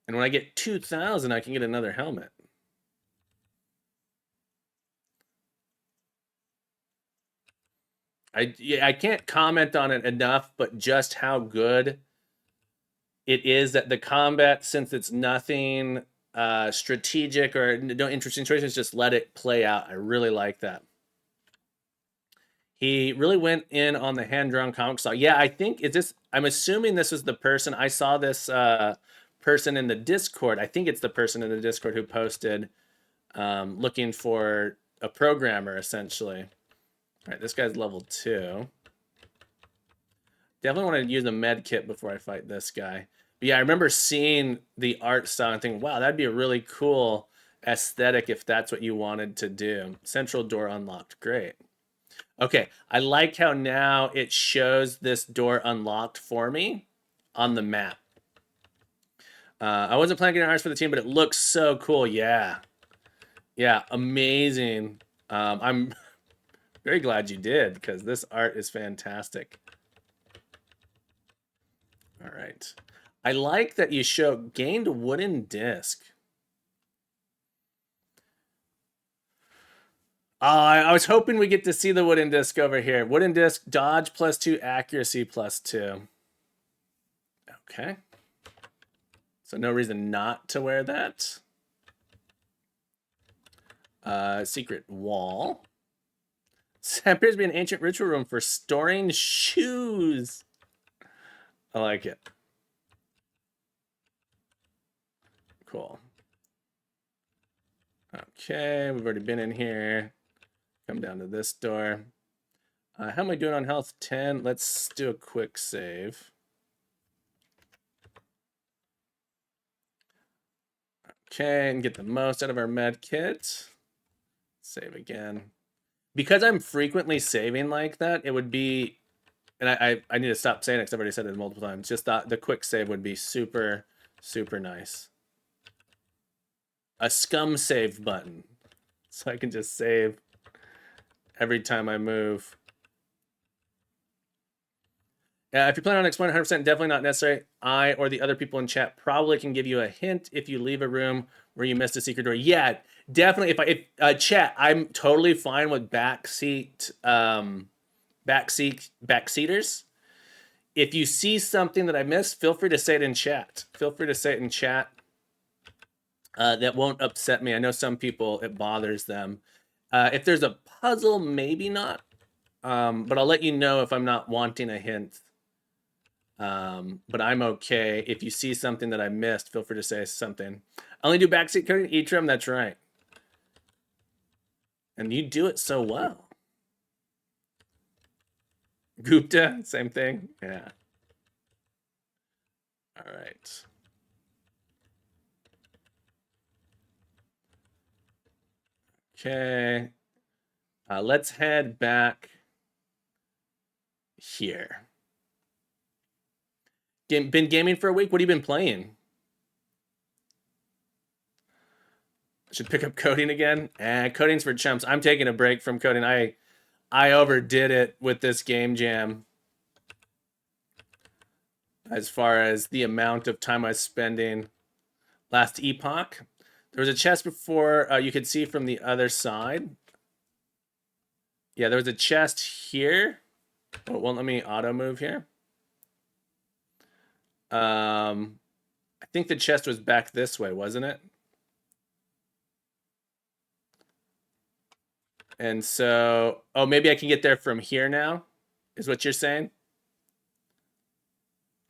And when I get 2,000, I can get another helmet. I can't comment on it enough, but just how good it is that the combat, since it's nothing strategic or no interesting choices, just let it play out. I really like that. He really went in on the hand-drawn comic style. Yeah, I think it's this. I'm assuming this is the person. I saw this person in the Discord. I think it's the person in the Discord who posted looking for a programmer, essentially. All right, this guy's level 2. Definitely want to use a med kit before I fight this guy. But yeah, I remember seeing the art style and thinking, wow, that'd be a really cool aesthetic if that's what you wanted to do. Central door unlocked. Great. Okay, I like how now it shows this door unlocked for me on the map. I wasn't planning on ours for the team, but it looks so cool. Yeah. Yeah, amazing. I'm very glad you did because this art is fantastic. All right. I like that you show gained wooden disc. I was hoping we get to see the wooden disc over here. Wooden disc, dodge +2, accuracy +2. Okay. So no reason not to wear that. Secret wall. appears to be an ancient ritual room for storing shoes. I like it. Cool. Okay, we've already been in here. Come down to this door. How am I doing on health? 10. Let's do a quick save. Okay, and get the most out of our med kit. Save again. Because I'm frequently saving like that, it would be, and I need to stop saying it because I've already said it multiple times. Just the quick save would be super, super nice. A scum save button. So I can just save every time I move. If you're planning on exploring 100%, definitely not necessary. I or the other people in chat probably can give you a hint if you leave a room where you missed a secret door. Yeah, definitely. If chat, I'm totally fine with backseaters. If you see something that I missed, feel free to say it in chat. That won't upset me. I know some people, it bothers them. If there's a puzzle, maybe not. But I'll let you know if I'm not wanting a hint. But I'm okay. If you see something that I missed, feel free to say something. I only do backseat coding, Etrim, that's right. And you do it so well. Gupta, same thing. Yeah. All right. Okay. Let's head back here. Been gaming for a week? What have you been playing? Should pick up coding again? Coding's for chumps. I'm taking a break from coding. I overdid it with this game jam. As far as the amount of time I was spending last epoch. There was a chest before you could see from the other side. Yeah, there was a chest here. Oh, it won't let me auto move here. I think the chest was back this way, wasn't it? And so, oh, maybe I can get there from here now, is what you're saying?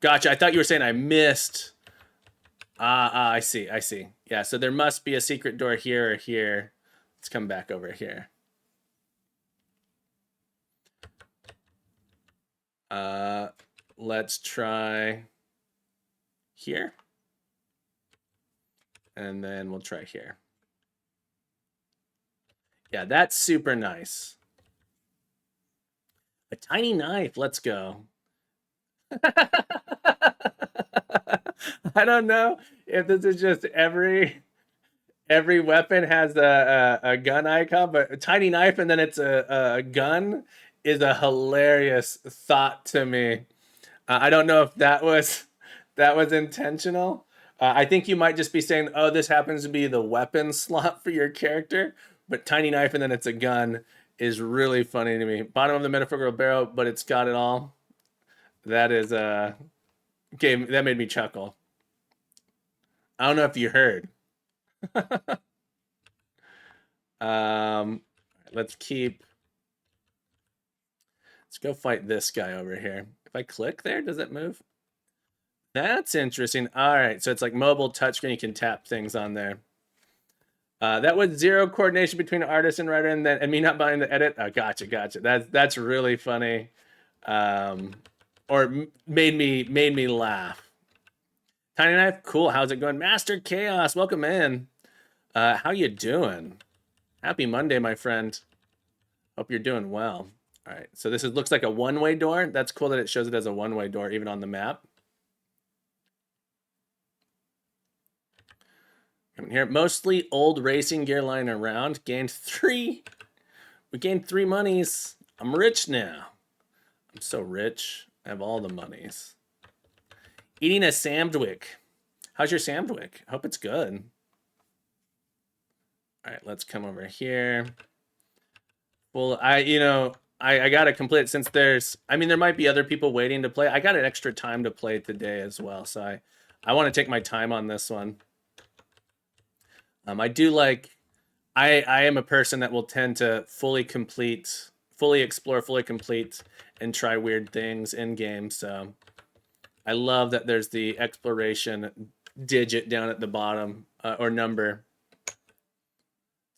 Gotcha. I thought you were saying I missed. I see. Yeah, so there must be a secret door here or here. Let's come back over here. Let's try here. And then we'll try here. Yeah, that's super nice. A tiny knife. Let's go. I don't know if this is just every weapon has a gun icon, but a tiny knife and then it's a gun is a hilarious thought to me. I don't know if that was intentional. I think you might just be saying, "Oh, this happens to be the weapon slot for your character," but tiny knife and then it's a gun is really funny to me. Bottom of the metaphorical barrel, but it's got it all. That is game that made me chuckle. I don't know if you heard. Let's go fight this guy over here. If I click there, does it move? That's interesting. All right, so it's like mobile touchscreen. You can tap things on there. That was zero coordination between artist and writer, and me not buying the edit. Oh, gotcha. That's really funny, or made me laugh. Tiny knife, cool. How's it going, Master Chaos? Welcome in. How you doing? Happy Monday, my friend. Hope you're doing well. All right, so this looks like a one-way door. That's cool that it shows it as a one-way door even on the map. Coming here, mostly old racing gear lying around. Gained 3. We gained 3 monies. I'm rich now. I'm so rich. I have all the monies. Eating a samdwick. How's your samdwick? Hope it's good. All right, let's come over here. Well, I got to complete it since there might be other people waiting to play. I got an extra time to play today as well, so I want to take my time on this one. I do like, I am a person that will tend to fully complete fully explore, fully complete, and try weird things in game. So I love that there's the exploration digit down at the bottom, or number,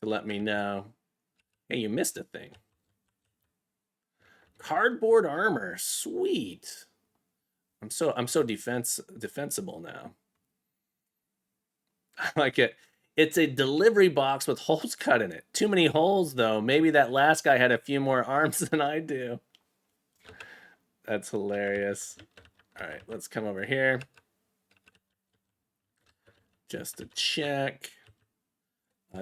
to let me know, hey, you missed a thing. Cardboard armor, sweet. I'm so defensible now. I like it. It's a delivery box with holes cut in it. Too many holes, though. Maybe that last guy had a few more arms than I do. That's hilarious. All right, let's come over here. Just to check.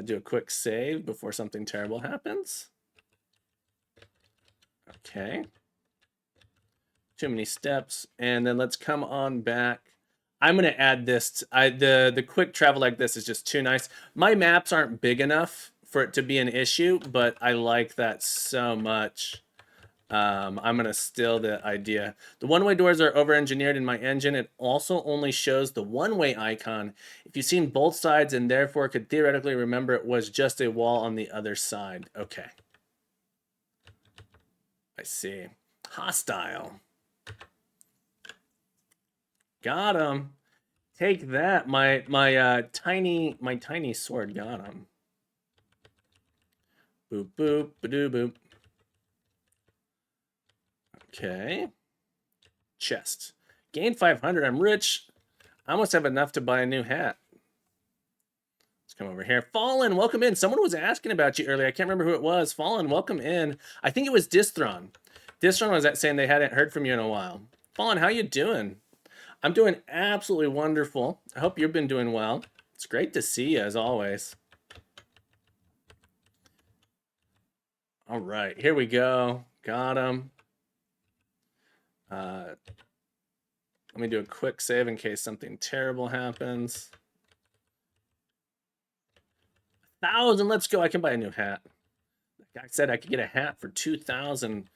Do a quick save before something terrible happens. Okay. Too many steps. And then let's come on back. I'm going to add this. The quick travel like this is just too nice. My maps aren't big enough for it to be an issue, but I like that so much. I'm going to steal the idea. The one-way doors are over-engineered in my engine. It also only shows the one-way icon if you've seen both sides and therefore could theoretically remember it was just a wall on the other side. Okay. I see. Hostile. Got him. Take that. My tiny sword got him. Boop boop ba-doo boop. Okay. Chest. Gain 500. I'm rich. I almost have enough to buy a new hat. Let's come over here. Fallen, welcome in. Someone was asking about you earlier. I can't remember who it was. Fallen, welcome in. I think it was Distron. Distron was saying they hadn't heard from you in a while. Fallen, how you doing? I'm doing absolutely wonderful. I hope you've been doing well. It's great to see you, as always. All right, here we go. Got him. Let me do a quick save in case something terrible happens. 1,000, let's go. I can buy a new hat. The guy said I could get a hat for 2,000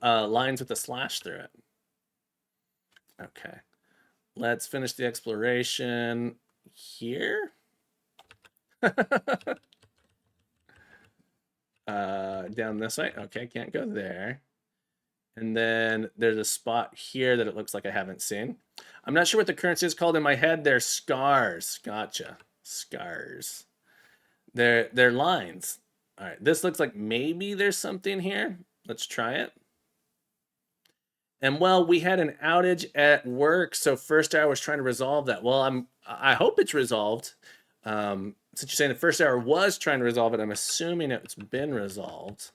lines with a slash through it. Okay. Let's finish the exploration here. Down this way. Okay, can't go there. And then there's a spot here that it looks like I haven't seen. I'm not sure what the currency is called in my head. They're scars. Gotcha. Scars. They're lines. All right, this looks like maybe there's something here. Let's try it. And well, we had an outage at work, so first hour was trying to resolve that. Well, I hope it's resolved. Since you're saying the first hour was trying to resolve it, I'm assuming it's been resolved.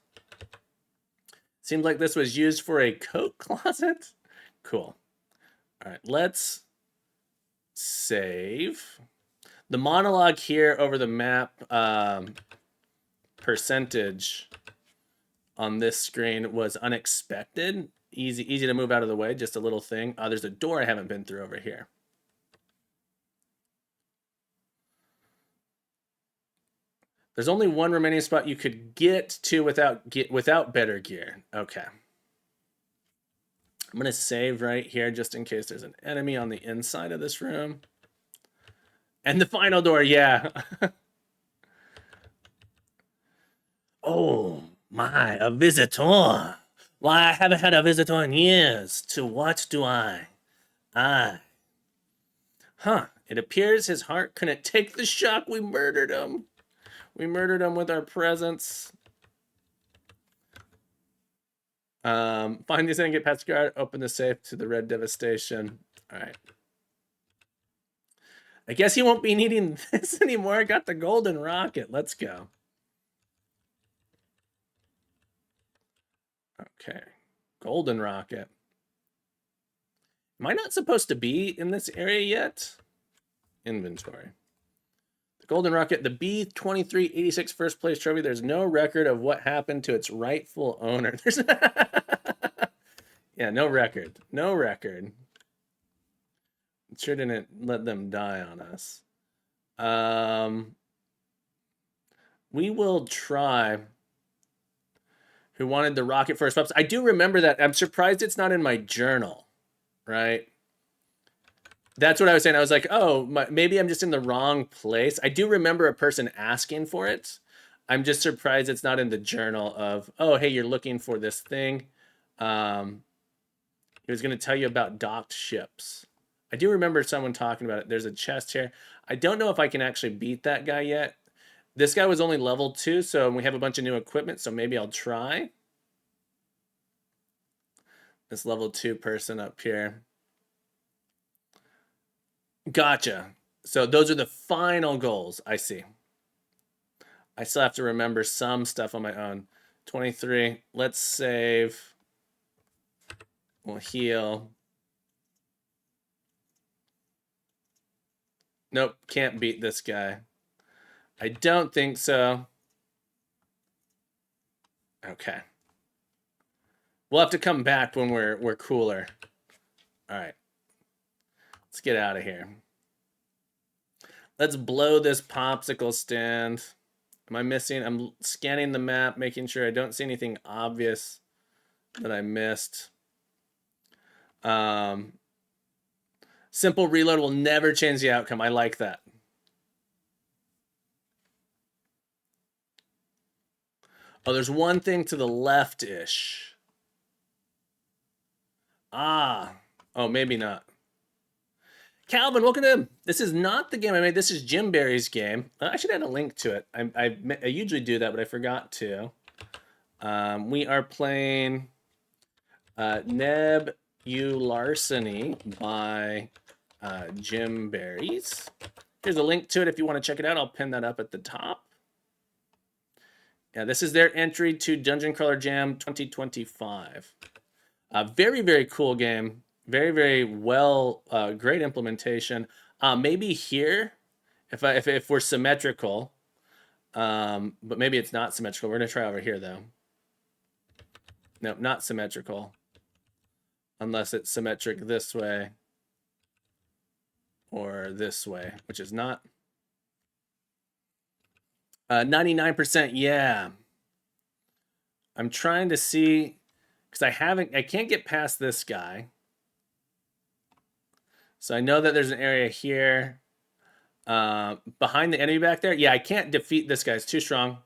Seems like this was used for a coat closet. Cool. All right, let's save. The monologue here over the map percentage on this screen was unexpected. Easy to move out of the way, just a little thing. There's a door I haven't been through over here. There's only one remaining spot you could get to without better gear. Okay. I'm gonna save right here just in case there's an enemy on the inside of this room. And the final door, yeah. Oh my, a visitor. Why, I haven't had a visitor in years. To what do I? Huh, it appears his heart couldn't take the shock. We murdered him. We murdered him with our presence. Find this and get past the guard. Open the safe to the red devastation. All right. I guess he won't be needing this anymore. I got the golden rocket. Let's go. Okay. Golden rocket. Am I not supposed to be in this area yet? Inventory. The golden rocket, the B2386 first place trophy. There's no record of what happened to its rightful owner. There's yeah, no record. No record. It sure didn't let them die on us. We will try. Who wanted the rocket first pups? I do remember that. I'm surprised it's not in my journal, right? That's what I was saying. I was like, oh, maybe I'm just in the wrong place. I do remember a person asking for it. I'm just surprised it's not in the journal of, oh, hey, you're looking for this thing. He was going to tell you about docked ships. I do remember someone talking about it. There's a chest here. I don't know if I can actually beat that guy yet. This guy was only level 2, so we have a bunch of new equipment, so maybe I'll try. This level 2 person up here. Gotcha. So those are the final goals. I see. I still have to remember some stuff on my own. 23. Let's save. We'll heal. Nope, can't beat this guy. I don't think so. Okay. We'll have to come back when we're cooler. All right. Let's get out of here. Let's blow this popsicle stand. Am I missing? I'm scanning the map, making sure I don't see anything obvious that I missed. Simple reload will never change the outcome. I like that. Oh, there's one thing to the left-ish. Ah. Oh, maybe not. Calvin, welcome to. This is not the game I made. This is Jim Barry's game. I should add a link to it. I usually do that, but I forgot to. We are playing Nebularceny by Jim Barry's. Here's a link to it if you want to check it out. I'll pin that up at the top. Yeah, this is their entry to Dungeon Crawler Jam 2025. Very, very cool game. Very, very well, great implementation. Maybe here, if we're symmetrical, but maybe it's not symmetrical. We're gonna try over here though. Nope, not symmetrical. Unless it's symmetric this way or this way, which is not. 99%, yeah. I'm trying to see, because I can't get past this guy. So I know that there's an area here. Behind the enemy back there. Yeah, I can't defeat this guy. It's too strong.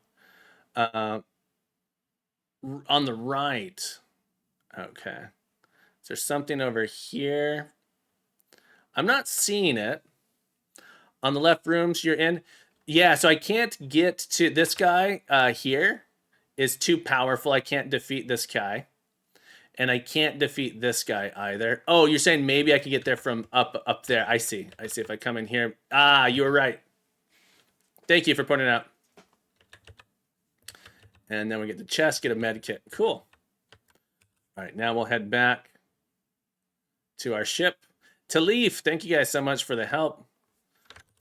On the right. Okay. Is there something over here? I'm not seeing it. On the left rooms you're in. Yeah, so I can't get to this guy here. Is too powerful. I can't defeat this guy. And I can't defeat this guy either. Oh, you're saying maybe I could get there from up there. I see. I see if I come in here. Ah, you were right. Thank you for pointing out. And then we get the chest, get a med kit. Cool. All right, now we'll head back to our ship. Talif, thank you guys so much for the help.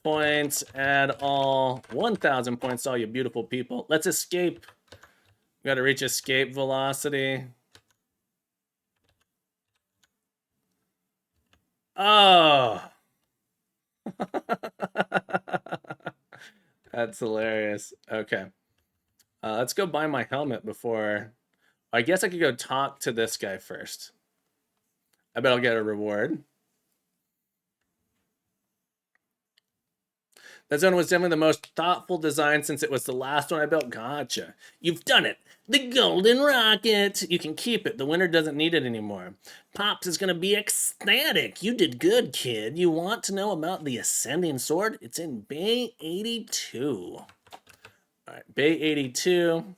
Points, add all 1,000 points to all you beautiful people. Let's escape. We got to reach escape velocity. Oh. That's hilarious. Okay. Let's go buy my helmet before. I guess I could go talk to this guy first. I bet I'll get a reward. That zone was definitely the most thoughtful design since it was the last one I built. Gotcha. You've done it. The golden rocket. You can keep it. The winner doesn't need it anymore. Pops is going to be ecstatic. You did good, kid. You want to know about the ascending sword? It's in Bay 82. All right, Bay 82.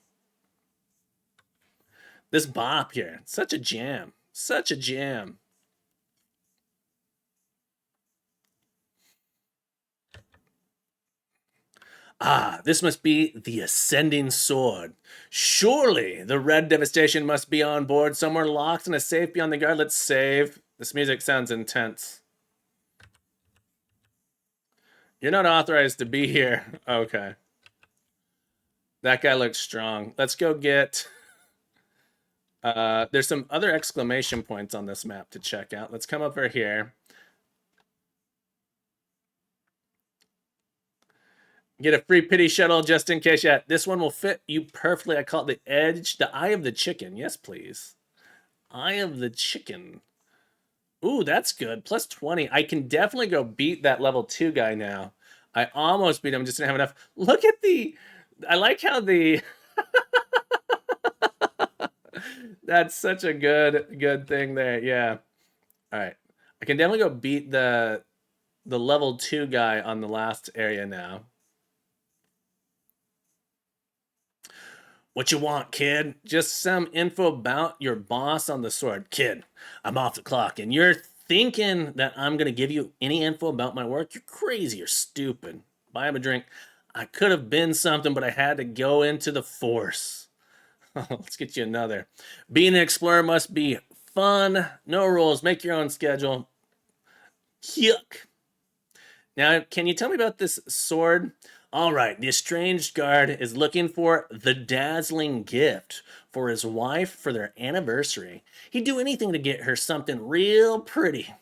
This bop here. Such a jam. Such a jam. Ah, this must be the ascending sword. Surely the red devastation must be on board somewhere locked in a safe beyond the guard. Let's save. This music sounds intense. You're not authorized to be here. Okay. That guy looks strong. Let's go get... there's some other exclamation points on this map to check out. Let's come over here. Get a free pity shuttle just in case. Yeah, this one will fit you perfectly. I call it the edge, the eye of the chicken. Yes, please. Eye of the chicken. Ooh, that's good. Plus 20. I can definitely go beat that level 2 guy now. I almost beat him, just didn't have enough. Look at the I like how the that's such a good thing there. Yeah. All right. I can definitely go beat the level 2 guy on the last area now. What you want, kid? Just some info about your boss on the sword. Kid, I'm off the clock, and you're thinking that I'm gonna give you any info about my work? You're crazy or stupid. Buy him a drink. I could have been something, but I had to go into the force. Let's get you another. Being an explorer must be fun. No rules. Make your own schedule. Yuck. Now, can you tell me about this sword? All right, the estranged guard is looking for the dazzling gift for his wife for their anniversary. He'd do anything to get her something real pretty.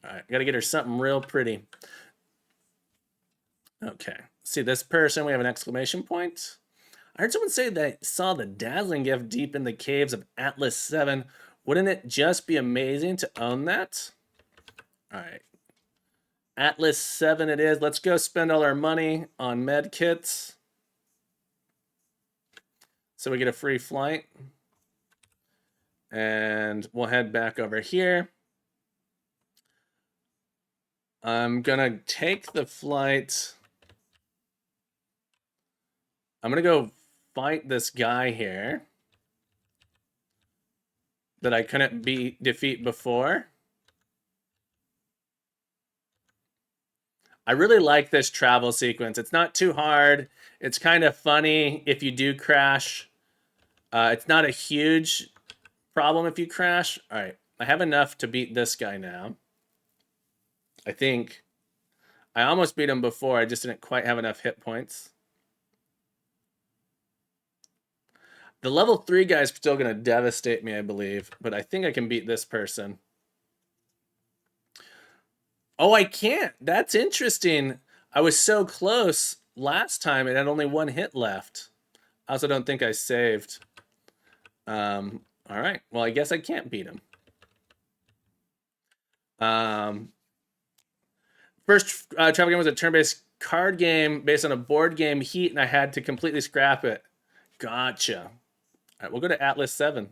All right, gotta get her something real pretty. Okay, see this person, we have an exclamation point. I heard someone say they saw the dazzling gift deep in the caves of Atlas 7. Wouldn't it just be amazing to own that? All right. Atlas 7 it is. Let's go spend all our money on med kits. So we get a free flight. And we'll head back over here. I'm going to take the flight. I'm going to go fight this guy here that I couldn't defeat before. I really like this travel sequence. It's not too hard. It's kind of funny if you do crash. It's not a huge problem if you crash. All right, I have enough to beat this guy now. I think I almost beat him before. I just didn't quite have enough hit points. The level 3 guy is still going to devastate me, I believe. But I think I can beat this person. Oh, I can't. That's interesting. I was so close last time. It had only 1 hit left. I also don't think I saved. All right. Well, I guess I can't beat him. First travel game was a turn-based card game based on a board game Heat, and I had to completely scrap it. Gotcha. All right, we'll go to Atlas 7.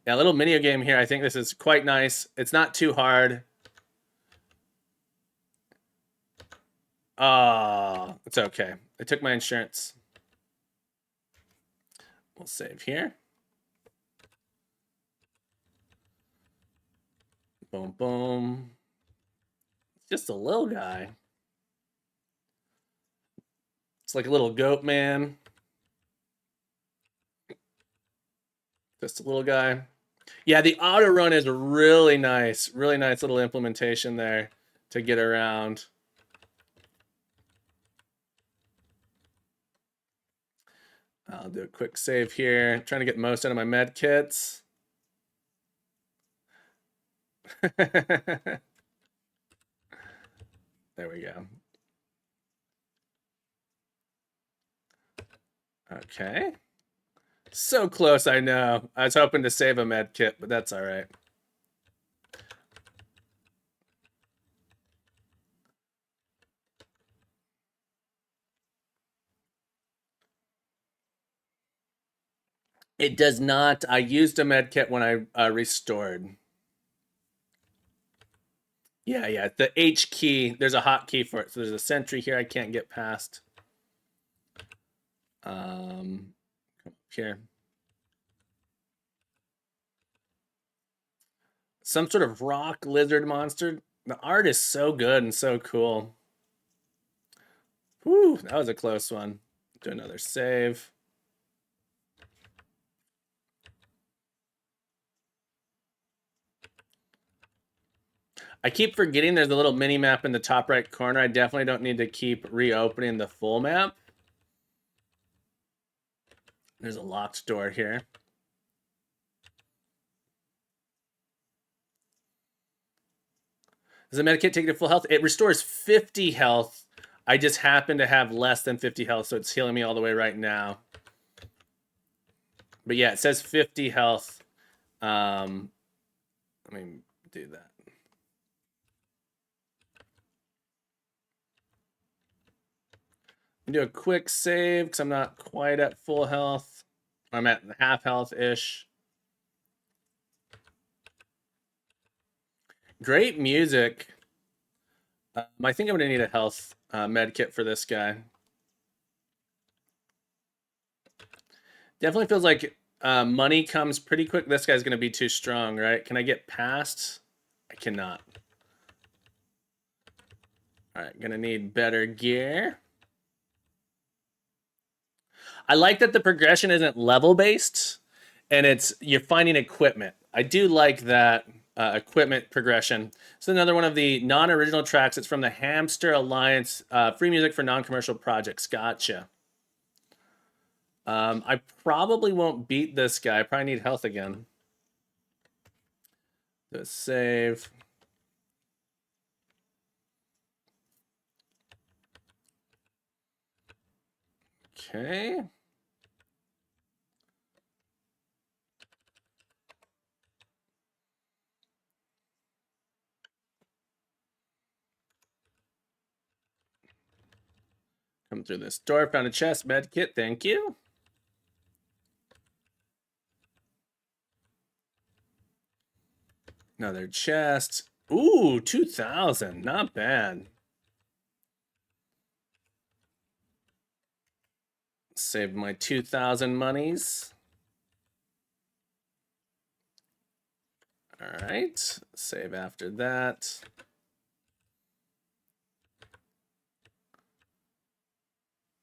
Yeah, a little mini game here. I think this is quite nice. It's not too hard. It's okay. I took my insurance. We'll save here. Boom, boom. Just a little guy. It's like a little goat man. Just a little guy. Yeah, the auto run is really nice. Really nice little implementation there to get around. I'll do a quick save here. Trying to get most out of my med kits. There we go. Okay. So close, I know. I was hoping to save a med kit, but that's all right. It does not. I used a med kit when I restored. Yeah. The H key, there's a hotkey for it. So there's a sentry here I can't get past. Here. Some sort of rock lizard monster. The art is so good and so cool. Whew, that was a close one. Do another save. I keep forgetting there's a little mini map in the top right corner. I definitely don't need to keep reopening the full map. There's a locked door here. Does the medikit take it to full health? It restores 50 health. I just happen to have less than 50 health, so it's healing me all the way right now. But yeah, it says 50 health. Let me do that. Do a quick save because I'm not quite at full health. I'm at half health-ish. Great music. I think I'm going to need a health med kit for this guy. Definitely feels like money comes pretty quick. This guy's going to be too strong, right? Can I get past? I cannot. All right, going to need better gear. I like that the progression isn't level based and you're finding equipment. I do like that equipment progression. So another one of the non-original tracks. It's from the Hamster Alliance, free music for non-commercial projects. Gotcha. I probably won't beat this guy. I probably need health again. Do a save. Okay. Come through this door. Found a chest. Med kit. Thank you. Another chest. Ooh, 2,000. Not bad. Save my 2,000 monies. All right. Save after that.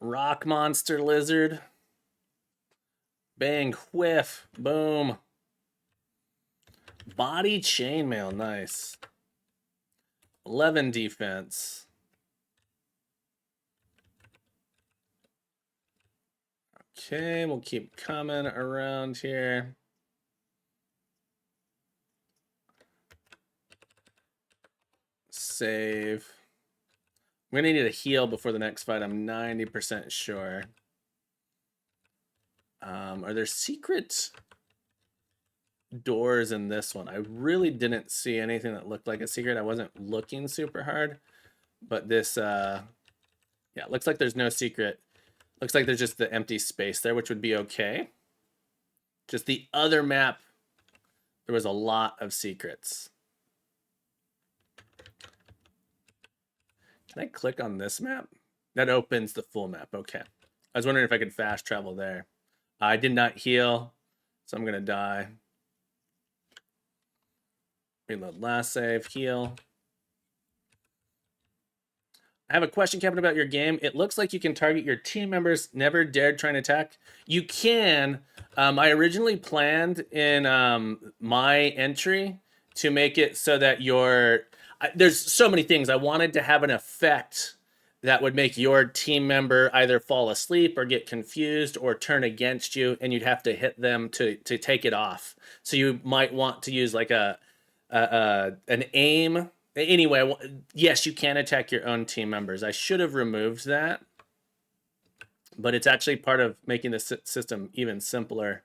Rock monster lizard. Bang, whiff, boom. Body chainmail, nice. 11 defense. Okay, we'll keep coming around here. Save. I'm gonna need a heal before the next fight. I'm 90% sure. Are there secret doors in this one? I really didn't see anything that looked like a secret. I wasn't looking super hard, but this, yeah, it looks like there's no secret. Looks like there's just the empty space there, which would be okay. Just the other map, there was a lot of secrets. Can I click on this map? That opens the full map. Okay. I was wondering if I could fast travel there. I did not heal, so I'm going to die. Reload last save, heal. I have a question, Kevin, about your game. It looks like you can target your team members. Never dared try and attack. You can. I originally planned in my entry to make it so that there's so many things. I wanted to have an effect that would make your team member either fall asleep or get confused or turn against you, and you'd have to hit them to take it off. So you might want to use like an aim. Anyway, yes, you can attack your own team members. I should have removed that, but it's actually part of making the system even simpler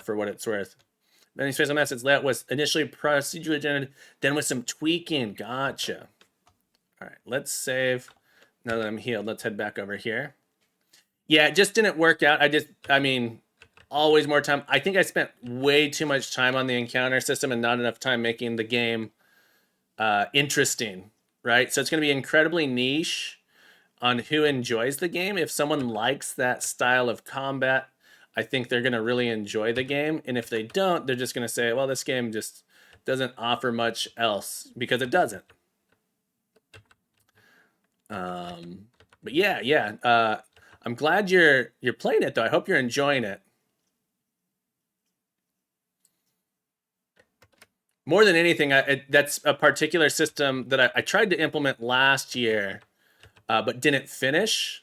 for what it's worth. Many Space Methods layout was initially procedurally generated, then with some tweaking. Gotcha. All right, let's save. Now that I'm healed, let's head back over here. Yeah, it just didn't work out. I mean, always more time. I think I spent way too much time on the encounter system and not enough time making the game interesting, right? So it's going to be incredibly niche on who enjoys the game. If someone likes that style of combat, I think they're going to really enjoy the game. And if they don't, they're just going to say, well, this game just doesn't offer much else, because it doesn't. But yeah. I'm glad you're playing it, though. I hope you're enjoying it. More than anything, that's a particular system that I tried to implement last year, but didn't finish.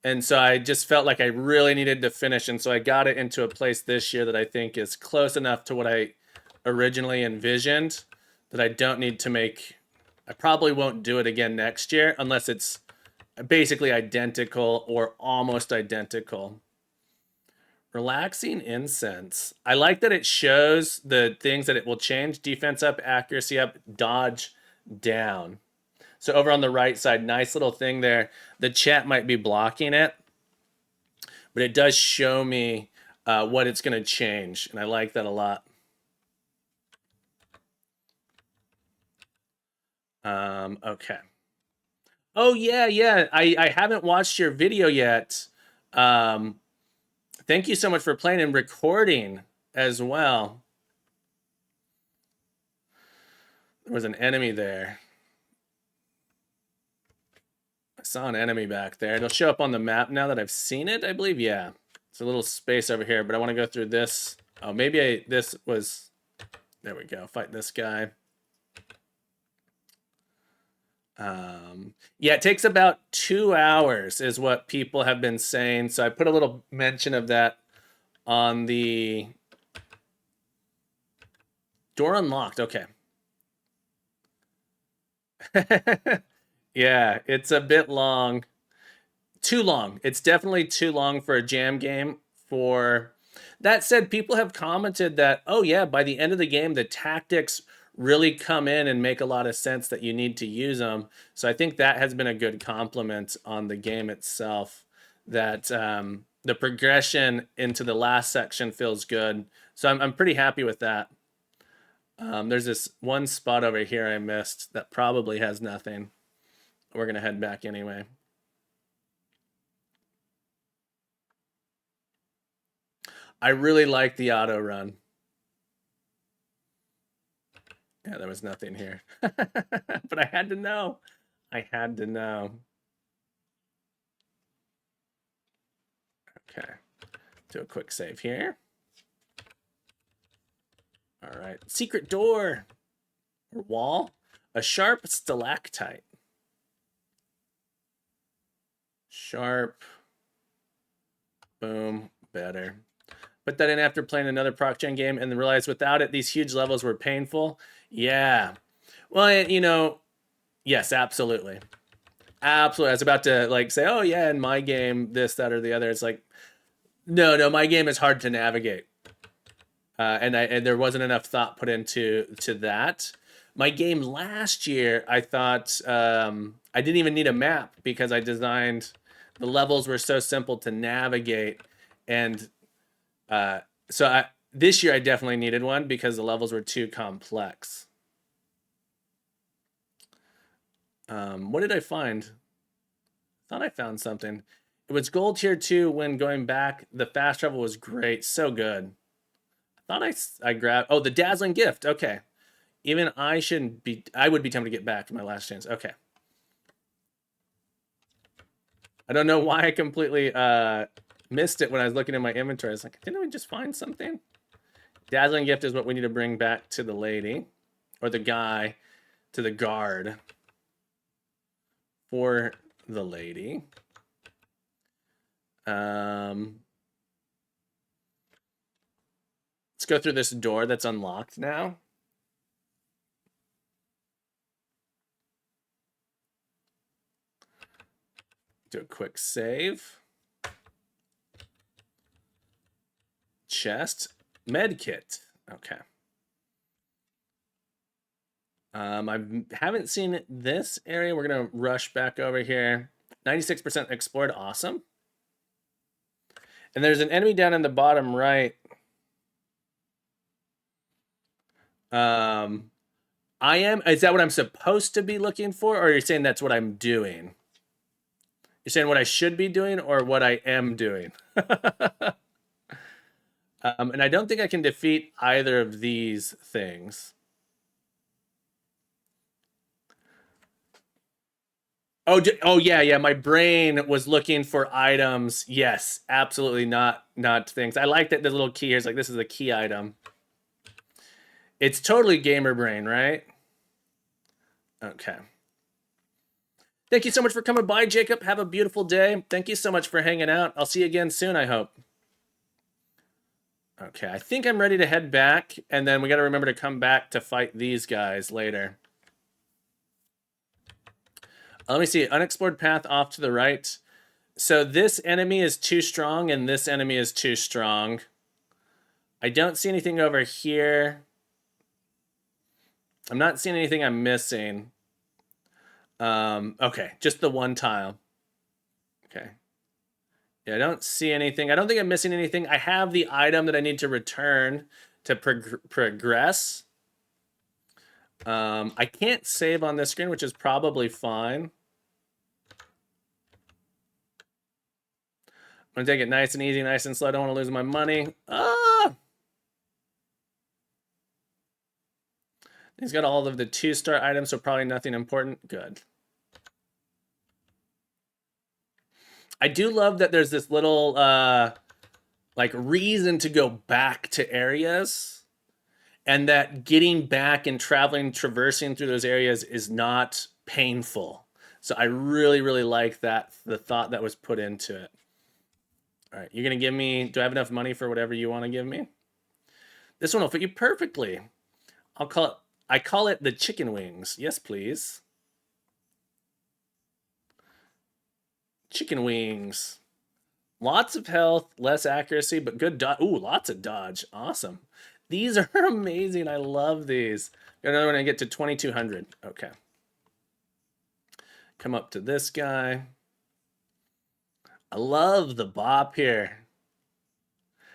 And so I just felt like I really needed to finish. And so I got it into a place this year that I think is close enough to what I originally envisioned that I don't need to make. I probably won't do it again next year unless it's basically identical or almost identical. Relaxing incense. I like that it shows the things that it will change. Defense up, accuracy up, dodge down. So over on the right side, nice little thing there. The chat might be blocking it, but it does show me what it's going to change, and I like that a lot. Okay. Oh yeah, yeah. I haven't watched your video yet. Um, Thank you so much for playing and recording as well. There was an enemy there. I saw an enemy back there. It'll show up on the map now that I've seen it, I believe. Yeah. It's a little space over here, but I want to go through this. Oh, maybe this was... There we go. Fight this guy. Yeah, it takes about 2 hours is what people have been saying. So I put a little mention of that on the... Door unlocked. Okay. Yeah, it's a bit long. Too long. It's definitely too long for a jam game. For that said, people have commented that, oh yeah, by the end of the game, the tactics really come in and make a lot of sense that you need to use them. So I think that has been a good compliment on the game itself. That the progression into the last section feels good. So I'm pretty happy with that. There's this one spot over here I missed that probably has nothing. We're gonna head back anyway. I really like the auto run. Yeah, there was nothing here. But I had to know. I had to know. Okay. Do a quick save here. All right. Secret door. Or wall. A sharp stalactite. Sharp. Boom. Better. Put that in after playing another proc gen game and then realized without it, these huge levels were painful. Yeah. Well, you know, yes, absolutely. Absolutely. I was about to like say, oh yeah, in my game, this, that, or the other. It's like, no, my game is hard to navigate. And there wasn't enough thought put into that. My game last year, I thought I didn't even need a map because I designed the levels were so simple to navigate, and this year I definitely needed one because the levels were too complex. What did I find? I thought I found something. It was gold tier 2 when going back. The fast travel was great, so good. I thought I grabbed. Oh, the dazzling gift. Okay. Even I shouldn't be. I would be tempted to get back for my last chance. Okay. I don't know why I completely missed it when I was looking at my inventory. I was like, didn't we just find something? Dazzling gift is what we need to bring back to the lady, or the guy, to the guard for the lady. Let's go through this door that's unlocked now. Do a quick save. Chest. Med kit. Okay. I haven't seen this area. We're going to rush back over here. 96% explored. Awesome. And there's an enemy down in the bottom right. Is that what I'm supposed to be looking for? Or are you saying that's what I'm doing? You're saying what I should be doing or what I am doing? And I don't think I can defeat either of these things. Oh yeah. My brain was looking for items. Yes, absolutely not things. I like that the little key here is like this is a key item. It's totally gamer brain, right? Okay. Thank you so much for coming by, Jacob. Have a beautiful day. Thank you so much for hanging out. I'll see you again soon, I hope. Okay, I think I'm ready to head back, and then we got to remember to come back to fight these guys later. Let me see. Unexplored path off to the right. So this enemy is too strong, and this enemy is too strong. I don't see anything over here. I'm not seeing anything I'm missing. Okay, just the one tile. Okay. Yeah, I don't see anything. I don't think I'm missing anything. I have the item that I need to return to progress. I can't save on this screen, which is probably fine. I'm gonna take it nice and easy, nice and slow. I don't want to lose my money. Ah! He's got all of the 2-star items, so probably nothing important. Good. I do love that there's this little like reason to go back to areas, and that getting back and traveling, traversing through those areas is not painful. So I really, really like that, the thought that was put into it. All right, you're gonna give me, do I have enough money for whatever you want to give me? This one will fit you perfectly. I call it the chicken wings. Yes, please. Chicken wings. Lots of health, less accuracy, but good dodge. Ooh, lots of dodge. Awesome. These are amazing. I love these. Got another one I get to 2200. Okay. Come up to this guy. I love the bop here.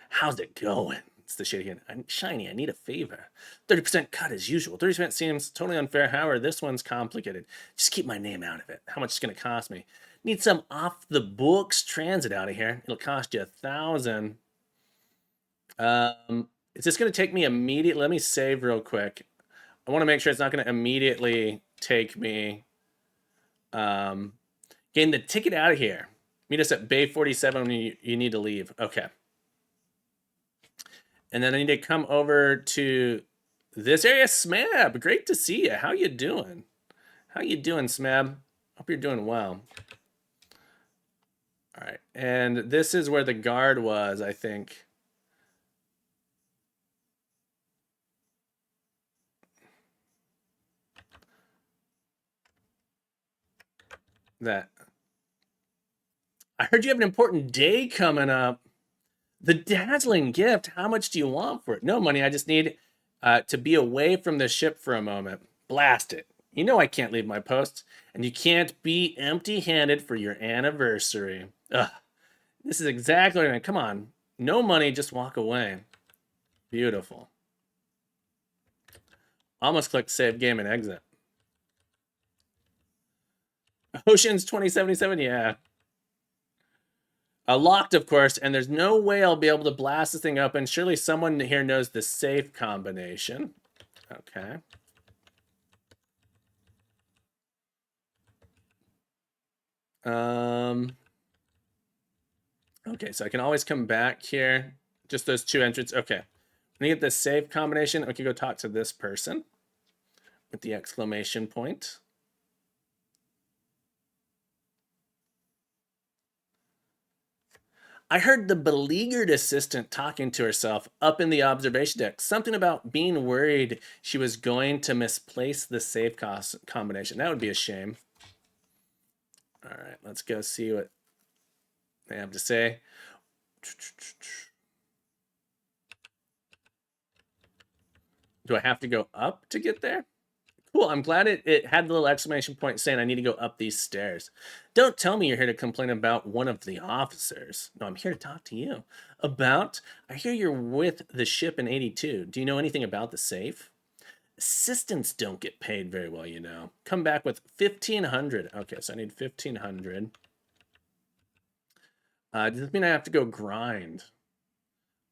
How's it going? It's the shit again. I'm shiny. I need a favor. 30% cut as usual. 30% seems totally unfair. However, this one's complicated. Just keep my name out of it. How much is it going to cost me? Need some off the books transit out of here. It'll cost you 1,000. Is this going to take me immediately? Let me save real quick. I want to make sure it's not going to immediately take me. Getting the ticket out of here. Meet us at Bay 47 when you need to leave. Okay. And then I need to come over to this area. Smab, great to see you. How you doing? How you doing, Smab? Hope you're doing well. All right. And this is where the guard was, I think. That. I heard you have an important day coming up. The dazzling gift. How much do you want for it? No money. I just need to be away from the ship for a moment. Blast it. You know I can't leave my post, and you can't be empty-handed for your anniversary. Ugh. This is exactly what I mean. Come on. No money, just walk away. Beautiful. Almost clicked save game and exit. Oceans 2077, yeah. Locked, of course, and there's no way I'll be able to blast this thing open. Surely someone here knows the safe combination. Okay. Okay, so I can always come back here. Just those two entrances. Okay. Let me get the safe combination. We can go talk to this person with the exclamation point. I heard the beleaguered assistant talking to herself up in the observation deck. Something about being worried she was going to misplace the safe combination. That would be a shame. All right, let's go see what they have to say. Do I have to go up to get there? Cool, I'm glad it had the little exclamation point saying I need to go up these stairs. Don't tell me you're here to complain about one of the officers. No, I'm here to talk to you. About? I hear you're with the ship in 82. Do you know anything about the safe? Assistants don't get paid very well, you know. Come back with 1,500. Okay, so I need 1,500. Does this mean I have to go grind?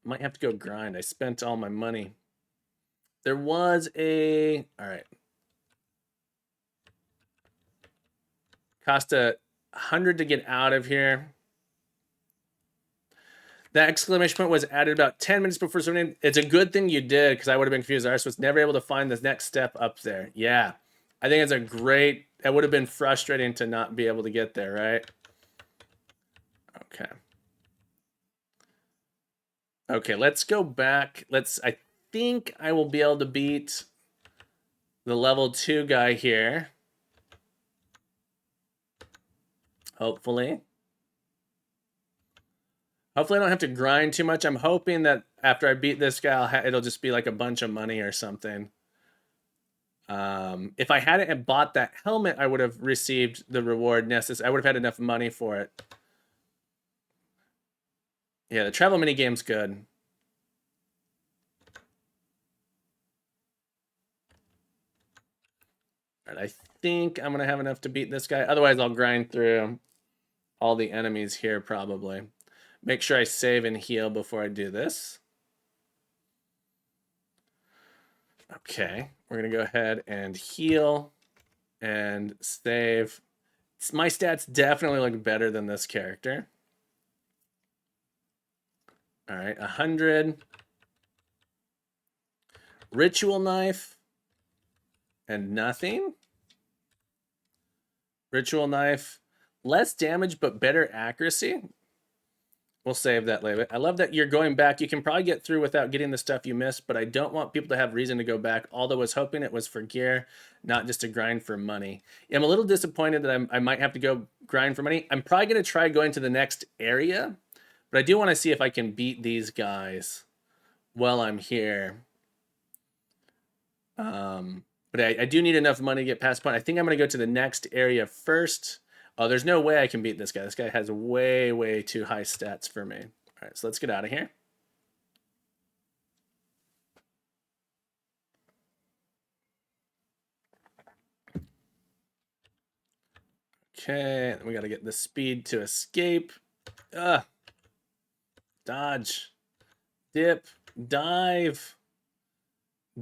Might have to go grind. I spent all my money. There was a... All right. Cost 100 to get out of here. That exclamation point was added about 10 minutes before something. It's a good thing you did, because I would have been confused. I was never able to find the next step up there. Yeah. I think it's a great... It would have been frustrating to not be able to get there, right? Okay. Okay, let's go back. I think I will be able to beat the level 2 guy here. Hopefully. Hopefully I don't have to grind too much. I'm hoping that after I beat this guy, it'll just be like a bunch of money or something. If I hadn't bought that helmet, I would have received the reward necessary. I would have had enough money for it. Yeah, the travel minigame's good. All right, I think I'm going to have enough to beat this guy. Otherwise, I'll grind through all the enemies here probably. Make sure I save and heal before I do this. Okay, we're going to go ahead and heal and save. My stats definitely look better than this character. All right, 100. Ritual knife and nothing. Ritual knife, less damage but better accuracy. We'll save that later. I love that you're going back. You can probably get through without getting the stuff you missed, but I don't want people to have reason to go back. Although I was hoping it was for gear, not just to grind for money. I'm a little disappointed that I might have to go grind for money. I'm probably going to try going to the next area, but I do want to see if I can beat these guys while I'm here. But I do need enough money to get past point. I think I'm going to go to the next area first. Oh, there's no way I can beat this guy. This guy has way, way too high stats for me. All right, so let's get out of here. Okay, we got to get the speed to escape. Dodge, dip, dive,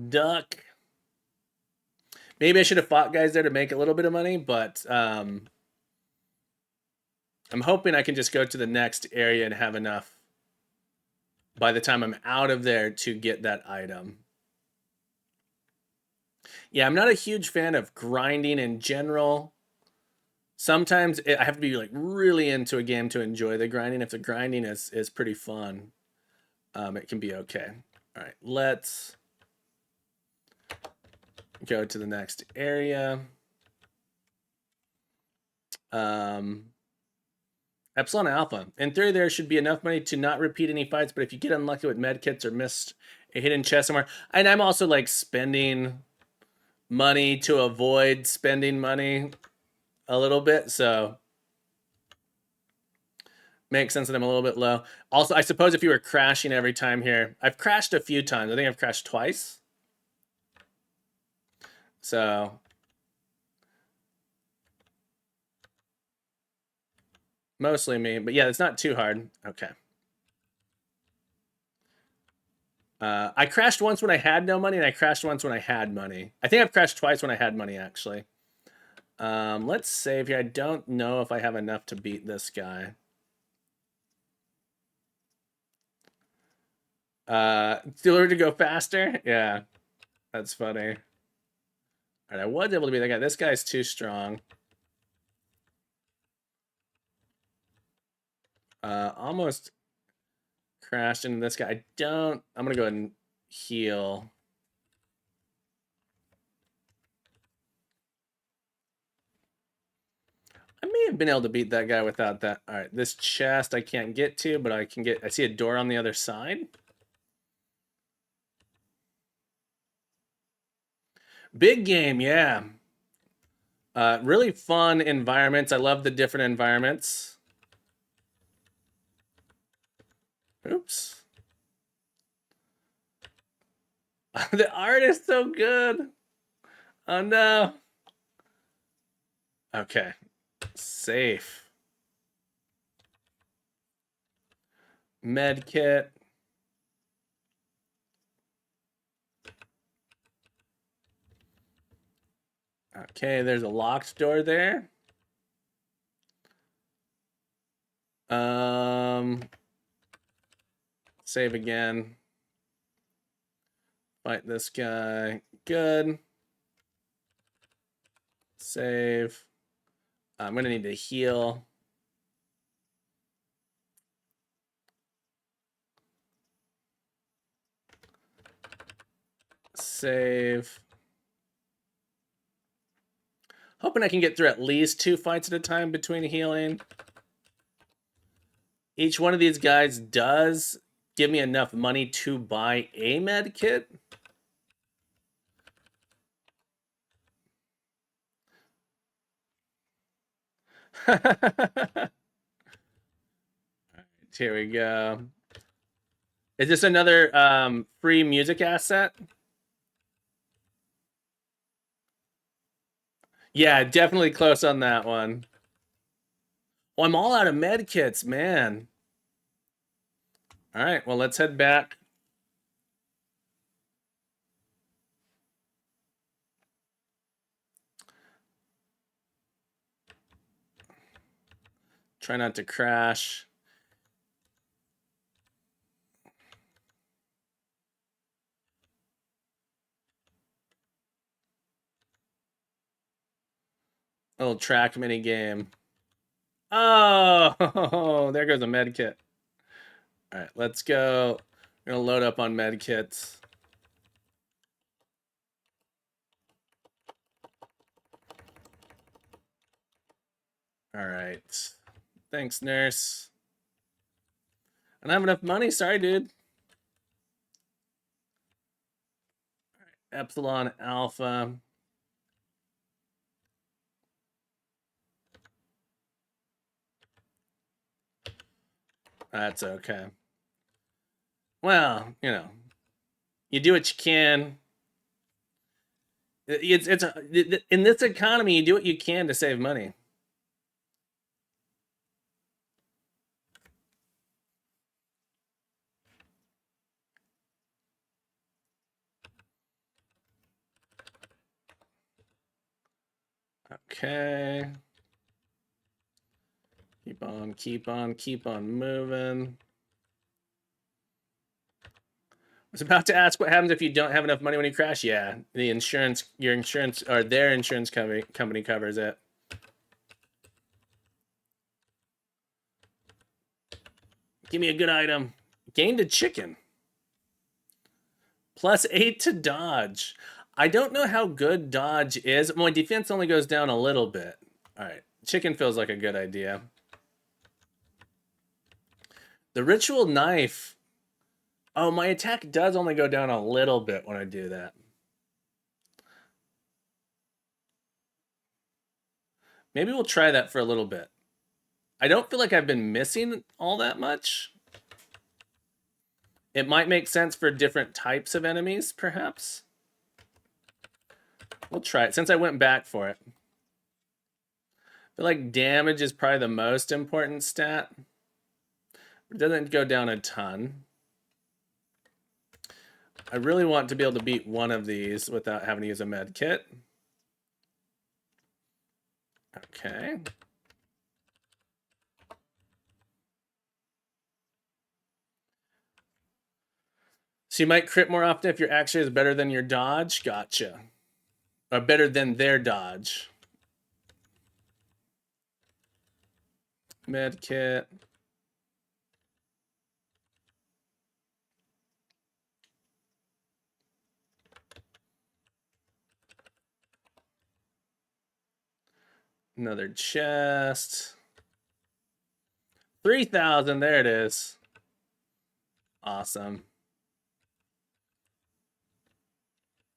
duck. Maybe I should have fought guys there to make a little bit of money, but I'm hoping I can just go to the next area and have enough by the time I'm out of there to get that item. Yeah, I'm not a huge fan of grinding in general. Sometimes I have to be like really into a game to enjoy the grinding. If the grinding is pretty fun, it can be okay. All right, let's go to the next area. Epsilon Alpha. In theory, there should be enough money to not repeat any fights, but if you get unlucky with medkits or missed a hidden chest somewhere, and I'm also like spending money to avoid spending money a little bit, so makes sense that I'm a little bit low. Also, I suppose if you were crashing every time here, I've crashed a few times. I think I've crashed twice. So mostly me, but yeah, it's not too hard. Okay. I crashed once when I had no money, and I crashed once when I had money. I think I've crashed twice when I had money, actually. Let's save here. I don't know if I have enough to beat this guy. Still to go faster? Yeah, that's funny. All right, I was able to beat that guy. This guy's too strong. Almost crashed into this guy. I'm gonna go ahead and heal. I may have been able to beat that guy without that. All right, this chest I can't get to, but I can get. I see a door on the other side. Big game, yeah. Really fun environments. I love the different environments. Oops. The art is so good. Oh no. Okay. Safe. Med kit. Okay, there's a locked door there. Save again. Fight this guy. Good. Save. I'm gonna need to heal. Save. Hoping I can get through at least 2 fights at a time between healing. Each one of these guys does give me enough money to buy a med kit. Here we go. Is this another free music asset? Yeah, definitely close on that one. Oh, I'm all out of med kits, man. All right, well, let's head back. Try not to crash. A little track mini game. Oh, there goes a med kit. All right, let's go. We're gonna load up on med kits. All right. Thanks, nurse. I don't have enough money. Sorry, dude. Epsilon Alpha. That's okay. Well, you know, you do what you can. It's in this economy, you do what you can to save money. Okay. Keep on, keep on, keep on moving. I was about to ask what happens if you don't have enough money when you crash. Yeah, the insurance, your insurance, or their insurance company covers it. Give me a good item. Gained a chicken. +8 to dodge. I don't know how good dodge is. My defense only goes down a little bit. All right, chicken feels like a good idea. The ritual knife. Oh, my attack does only go down a little bit when I do that. Maybe we'll try that for a little bit. I don't feel like I've been missing all that much. It might make sense for different types of enemies, perhaps. We'll try it since I went back for it. I feel like damage is probably the most important stat. It doesn't go down a ton. I really want to be able to beat one of these without having to use a med kit. Okay. So you might crit more often if your action is better than your dodge. Gotcha. Or better than their dodge. Med kit. Another chest. 3,000. There it is. Awesome.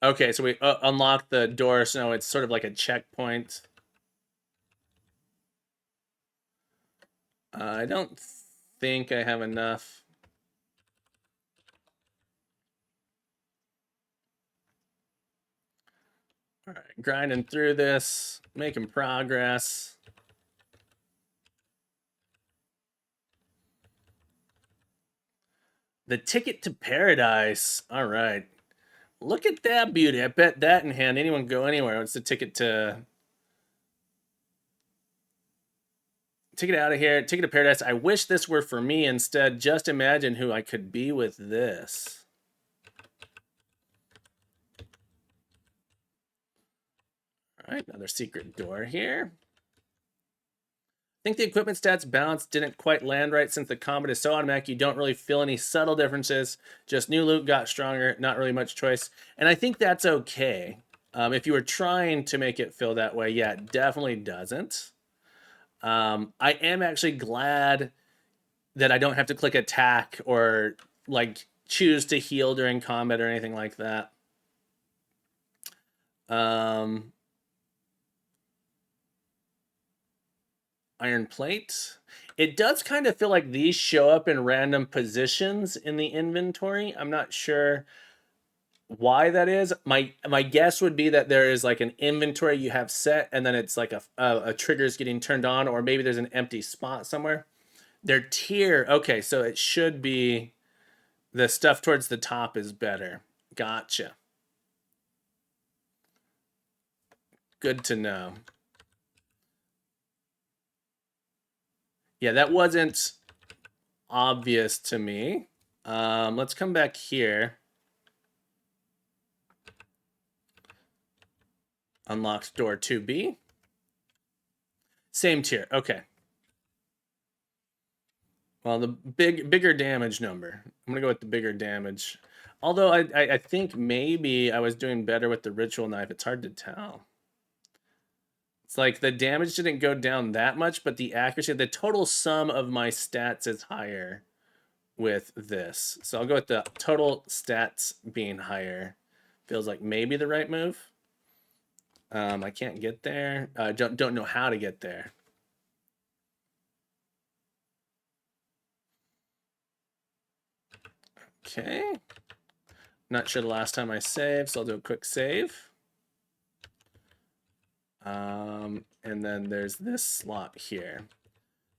Okay, so we unlock the door, so it's sort of like a checkpoint. I don't think I have enough. All right, grinding through this, making progress. The ticket to paradise. All right. Look at that beauty. I bet that in hand, anyone go anywhere. It's the ticket out of here. Ticket to paradise. I wish this were for me instead. Just imagine who I could be with this. All right, another secret door here. I think the equipment stats balance didn't quite land right since the combat is so automatic you don't really feel any subtle differences. Just new loot got stronger, not really much choice. And I think that's okay. If you were trying to make it feel that way, yeah, it definitely doesn't. I am actually glad that I don't have to click attack or like choose to heal during combat or anything like that. Iron plate. It does kind of feel like these show up in random positions in the inventory. I'm not sure why that is. My guess would be that there is like an inventory you have set, and then it's like a trigger is getting turned on, or maybe there's an empty spot somewhere. Their tier, okay, so it should be the stuff towards the top is better. Gotcha. Good to know. Yeah, that wasn't obvious to me. Let's come back here. Unlocks door 2B. Same tier. Okay. Well, the bigger damage number. I'm gonna go with the bigger damage. Although I think maybe I was doing better with the ritual knife. It's hard to tell. It's like the damage didn't go down that much, but the accuracy, the total sum of my stats is higher with this. So I'll go with the total stats being higher. Feels like maybe the right move. I can't get there. Don't know how to get there. Okay. Not sure the last time I saved, so I'll do a quick save. And then there's this slot here.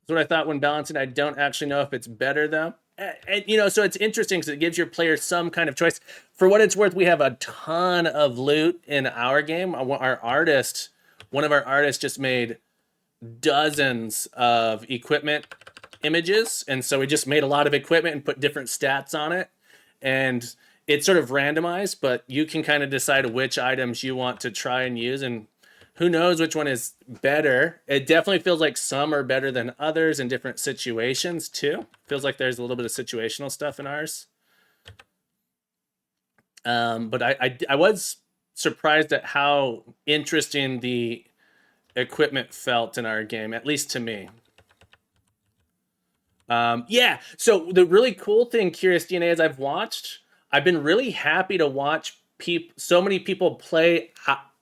That's what I thought when balancing. I don't actually know if it's better though. And, you know, so it's interesting because it gives your player some kind of choice. For what it's worth, we have a ton of loot in our game. Our artist, one of our artists just made dozens of equipment images, and so we just made a lot of equipment and put different stats on it, and it's sort of randomized, but you can kind of decide which items you want to try and use, and who knows which one is better. It definitely feels like some are better than others in different situations too. Feels like there's a little bit of situational stuff in ours. But I was surprised at how interesting the equipment felt in our game, at least to me. Yeah, so the really cool thing, Curious DNA, is I've been really happy to watch so many people play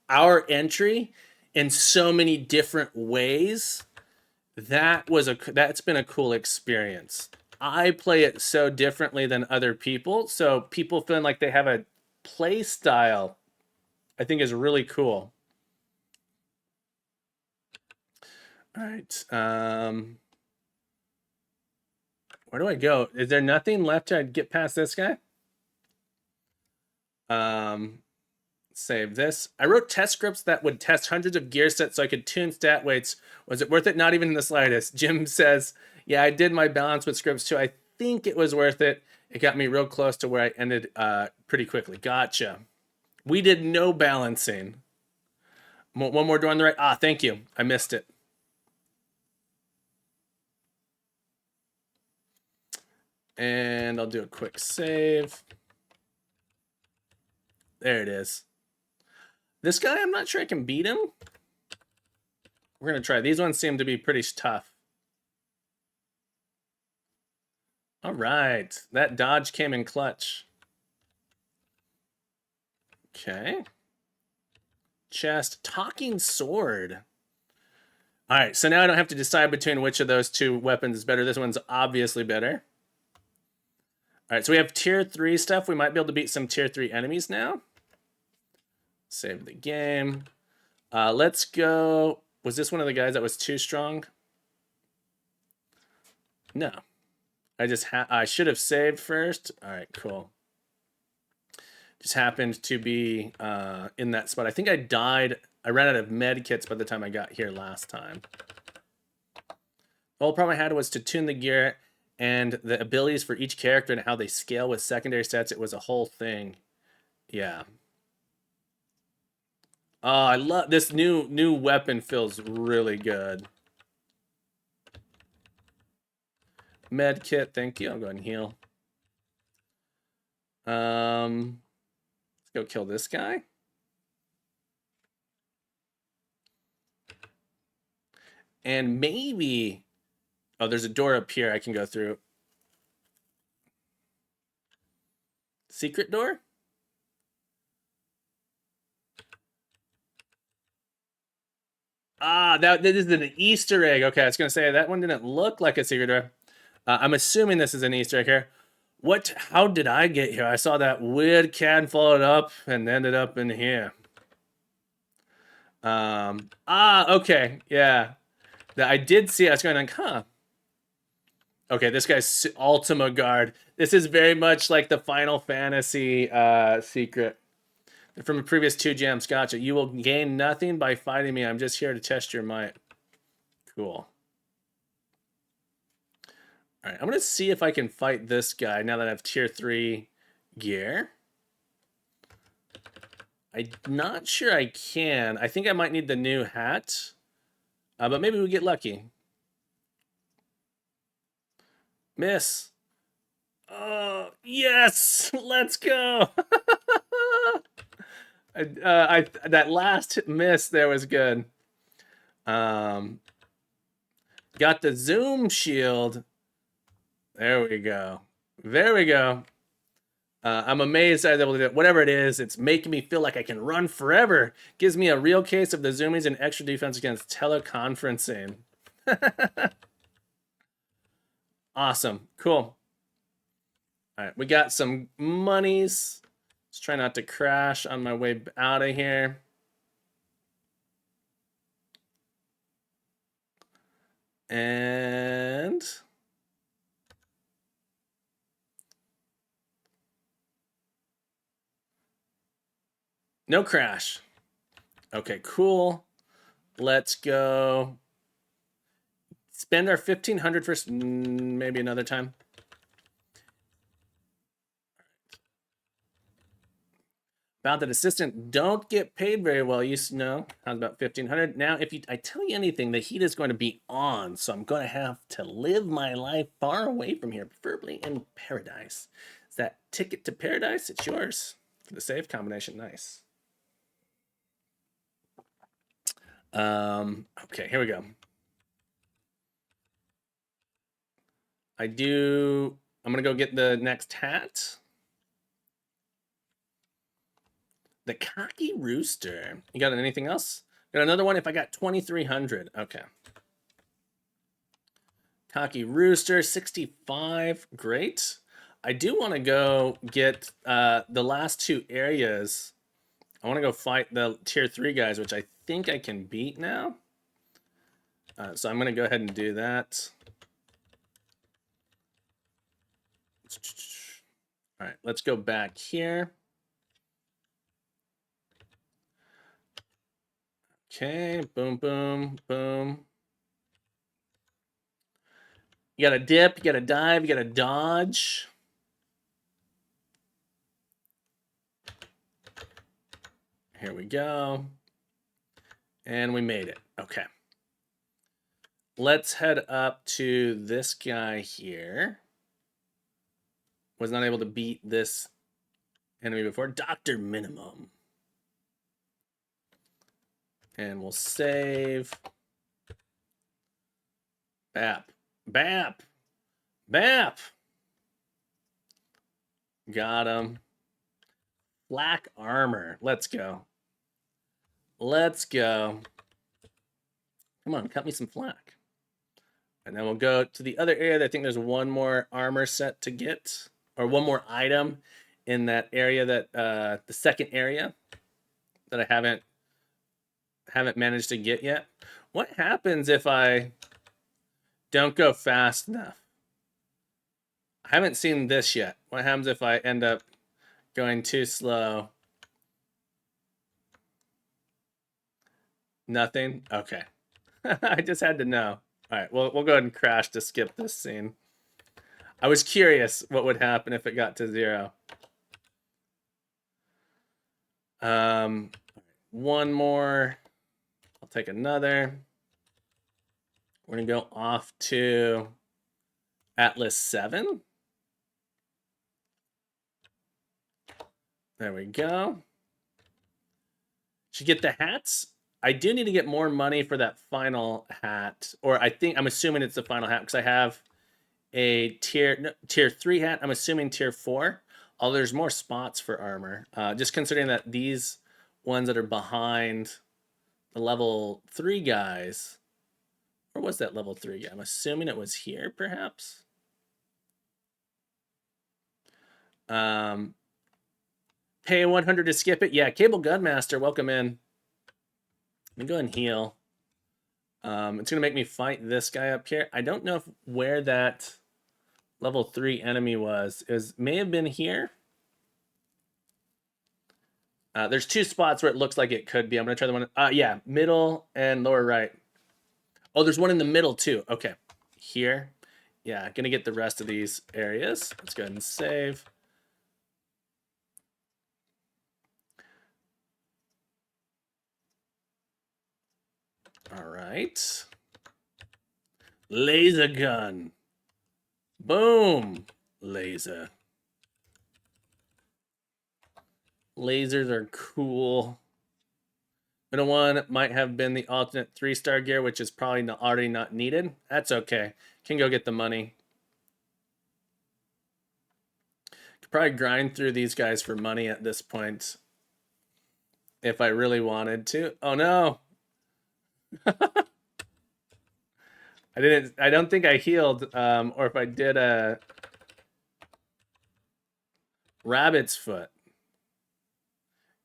our entry in so many different ways. That's been a cool experience. I play it so differently than other people, so people feeling like they have a play style, I think is really cool. All right. Where do I go? Is there nothing left to get past this guy? Save this. I wrote test scripts that would test hundreds of gear sets so I could tune stat weights. Was it worth it? Not even in the slightest. Jim says, yeah, I did my balance with scripts too. I think it was worth it. It got me real close to where I ended pretty quickly. Gotcha. We did no balancing. One more door on the right. Ah, thank you. I missed it. And I'll do a quick save. There it is. This guy, I'm not sure I can beat him. We're going to try. These ones seem to be pretty tough. All right. That dodge came in clutch. Okay. Chest. Talking sword. All right. So now I don't have to decide between which of those two weapons is better. This one's obviously better. All right. So we have tier 3 stuff. We might be able to beat some tier 3 enemies now. Save the game. Let's go. Was this one of the guys that was too strong? No. I should have saved first. All right, cool. Just happened to be in that spot. I think I died. I ran out of med kits by the time I got here last time. The whole problem I had was to tune the gear and the abilities for each character and how they scale with secondary stats. It was a whole thing. Yeah. Oh, I love this new weapon. Feels really good. Med kit, thank you. I'll go ahead and heal. Let's go kill this guy. And maybe, oh, there's a door up here I can go through. Secret door? Ah, this is an Easter egg. Okay, I was gonna say that one didn't look like a secret door. I'm assuming this is an Easter egg here. What? How did I get here? I saw that weird cat followed up and ended up in here. Okay, yeah. I did see. I was going like, huh. Okay, this guy's Ultima Guard. This is very much like the Final Fantasy secret from the previous 2 gems. Gotcha. You will gain nothing by fighting me. I'm just here to test your might. Cool. All right, I'm gonna see if I can fight this guy now that I have tier 3 gear. I'm not sure I can. I think I might need the new hat, but maybe we get lucky. Miss. Oh yes, let's go. That last miss there was good. Got the zoom shield. There we go. There we go. I'm amazed I was able to do it. Whatever it is, it's making me feel like I can run forever. Gives me a real case of the zoomies and extra defense against teleconferencing. Awesome. Cool. All right, we got some monies. Let's try not to crash on my way out of here. And no crash. Okay, cool. Let's go. Spend our 1,500 first, maybe another time. About that assistant don't get paid very well. You know, how's about 1,500? Now, if I tell you anything, the heat is going to be on, so I'm going to have to live my life far away from here, preferably in paradise. Is that ticket to paradise? It's yours for the save combination. Nice. Okay, here we go. I'm gonna go get the next hat. The cocky rooster. You got anything else? Got another one if I got 2,300. Okay. Cocky rooster, 65. Great. I do want to go get the last 2 areas. I want to go fight the tier 3 guys, which I think I can beat now. So I'm going to go ahead and do that. All right, let's go back here. Okay, boom, boom, boom. You got to dip, you got to dive, you got to dodge. Here we go. And we made it. Okay. Let's head up to this guy here. Was not able to beat this enemy before. Dr. Minimum. And we'll save. Bap. Bap. Bap. Got him. Black armor. Let's go. Let's go. Come on, cut me some flak. And then we'll go to the other area. I think there's one more armor set to get, or one more item in that area, that the second area that I haven't managed to get yet. What happens if I don't go fast enough? I haven't seen this yet. What happens if I end up going too slow? Nothing? Okay. I just had to know. All right, we'll go ahead and crash to skip this scene. I was curious what would happen if it got to 0. One more. I'll take another. We're gonna go off to Atlas 7. There we go. Should get the hats. I do need to get more money for that final hat, or I'm assuming it's the final hat because I have a tier 3 hat. I'm assuming tier 4. Although there's more spots for armor. Just considering that these ones that are behind the level 3 guys. Or was that level 3 guy? I'm assuming it was here, perhaps. Pay 100 to skip it. Yeah, Cable Gunmaster, welcome in. Let me go and heal. It's gonna make me fight this guy up here. I don't know where that level 3 enemy was. It may have been here. There's 2 spots where it looks like it could be. I'm gonna try the one. Yeah, middle and lower right. Oh, there's one in the middle too. Okay, here. Yeah, gonna get the rest of these areas. Let's go ahead and save. All right. Laser gun. Boom. Laser. Lasers are cool. Middle one might have been the alternate 3-star gear, which is probably already not needed. That's okay. Can go get the money. Could probably grind through these guys for money at this point. If I really wanted to. Oh no. I don't think I healed, or if I did a rabbit's foot.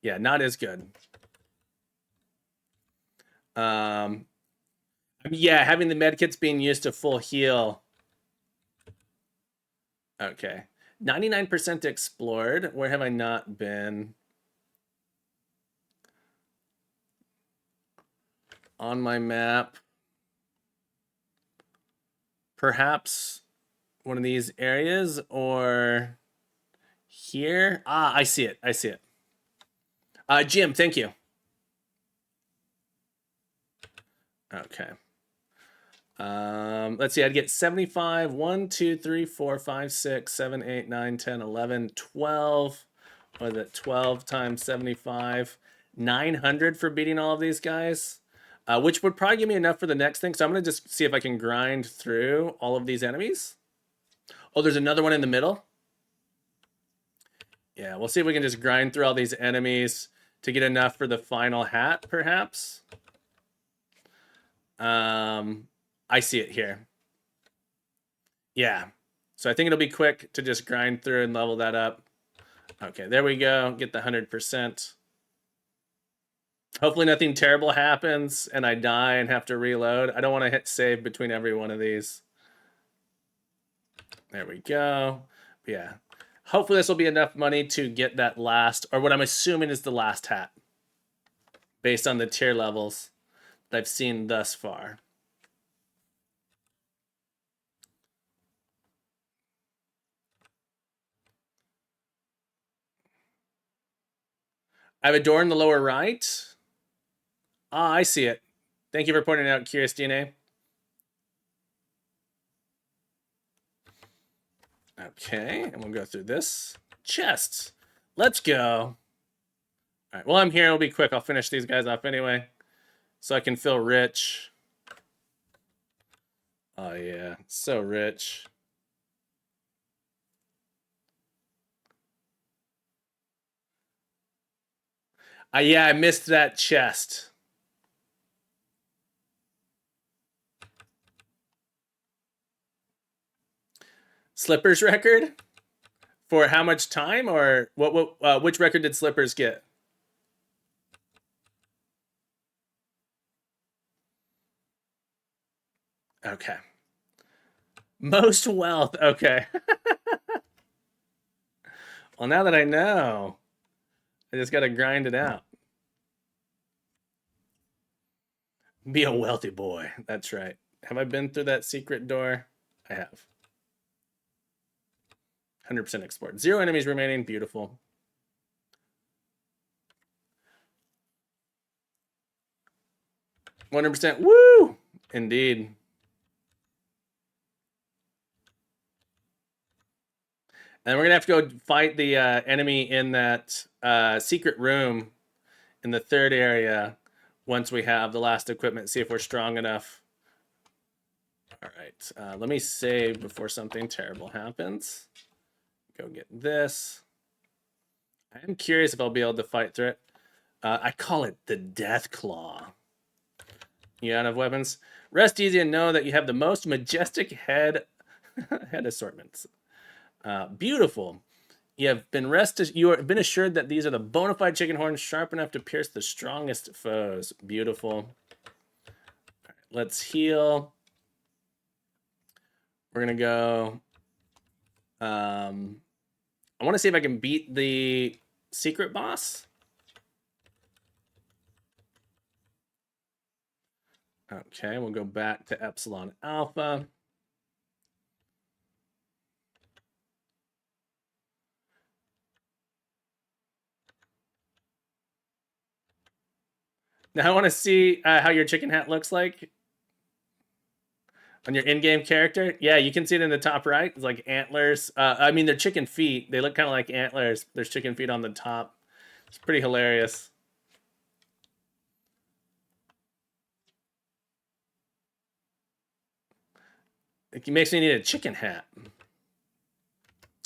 Yeah, not as good. Yeah, having the medkits being used to full heal. Okay. 99% explored. Where have I not been? On my map. Perhaps one of these areas or here. I see it. I see it. Jim, thank you. Okay. Let's see. I'd get 75. 1, 2, 3, 4, 5, 6, 7, 8, 9, 10, 11, 12. What is it? 12 times 75. 900 for beating all of these guys. Which would probably give me enough for the next thing. So I'm going to just see if I can grind through all of these enemies. Oh, there's another one in the middle. Yeah, we'll see if we can just grind through all these enemies to get enough for the final hat, perhaps. I see it here. Yeah. So I think it'll be quick to just grind through and level that up. Okay, there we go. Get the 100%. Hopefully nothing terrible happens and I die and have to reload. I don't want to hit save between every one of these. There we go. Yeah. Hopefully this will be enough money to get that last, or what I'm assuming is the last hat, based on the tier levels that I've seen thus far. I have a door in the lower right. I see it. Thank you for pointing out, Curious DNA. Okay, and we'll go through this. Chests. Let's go. All right, well, I'm here. It'll be quick. I'll finish these guys off anyway, so I can feel rich. Oh, yeah. So rich. Yeah, I missed that chest. Slippers record? For how much time, or which record did Slippers get? Okay. Most wealth. Okay. Well, now that I know, I just got to grind it out. Be a wealthy boy. That's right. Have I been through that secret door? I have. 100% explored. 0 enemies remaining. Beautiful. %. Woo! Indeed. And we're going to have to go fight the enemy in that secret room in the 3rd area once we have the last equipment, see if we're strong enough. All right. Let me save before something terrible happens. Go get this. I am curious if I'll be able to fight through it. I call it the Death Claw. You out of weapons? Rest easy and know that you have the most majestic head assortments. Beautiful. You have been assured that these are the bona fide chicken horns, sharp enough to pierce the strongest foes. Beautiful. Right, let's heal. We're gonna go. I want to see if I can beat the secret boss. Okay, we'll go back to Epsilon Alpha. Now I want to see how your chicken hat looks like on your in-game character. Yeah, you can see it in the top right. It's like antlers. I mean, they're chicken feet. They look kind of like antlers. There's chicken feet on the top. It's pretty hilarious. It makes me need a chicken hat. All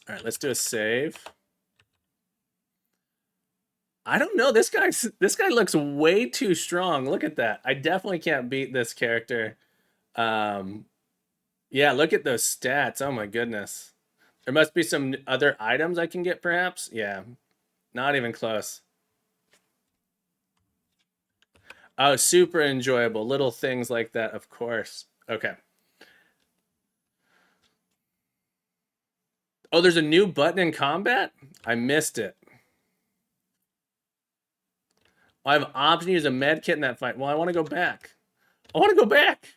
right, let's do a save. I don't know. This guy looks way too strong. Look at that. I definitely can't beat this character. Yeah, look at those stats. Oh my goodness. There must be some other items I can get, perhaps. Yeah, not even close. Oh, super enjoyable. Little things like that, of course. Okay. Oh, there's a new button in combat? I missed it. I have an option to use a med kit in that fight. Well, I want to go back. I want to go back.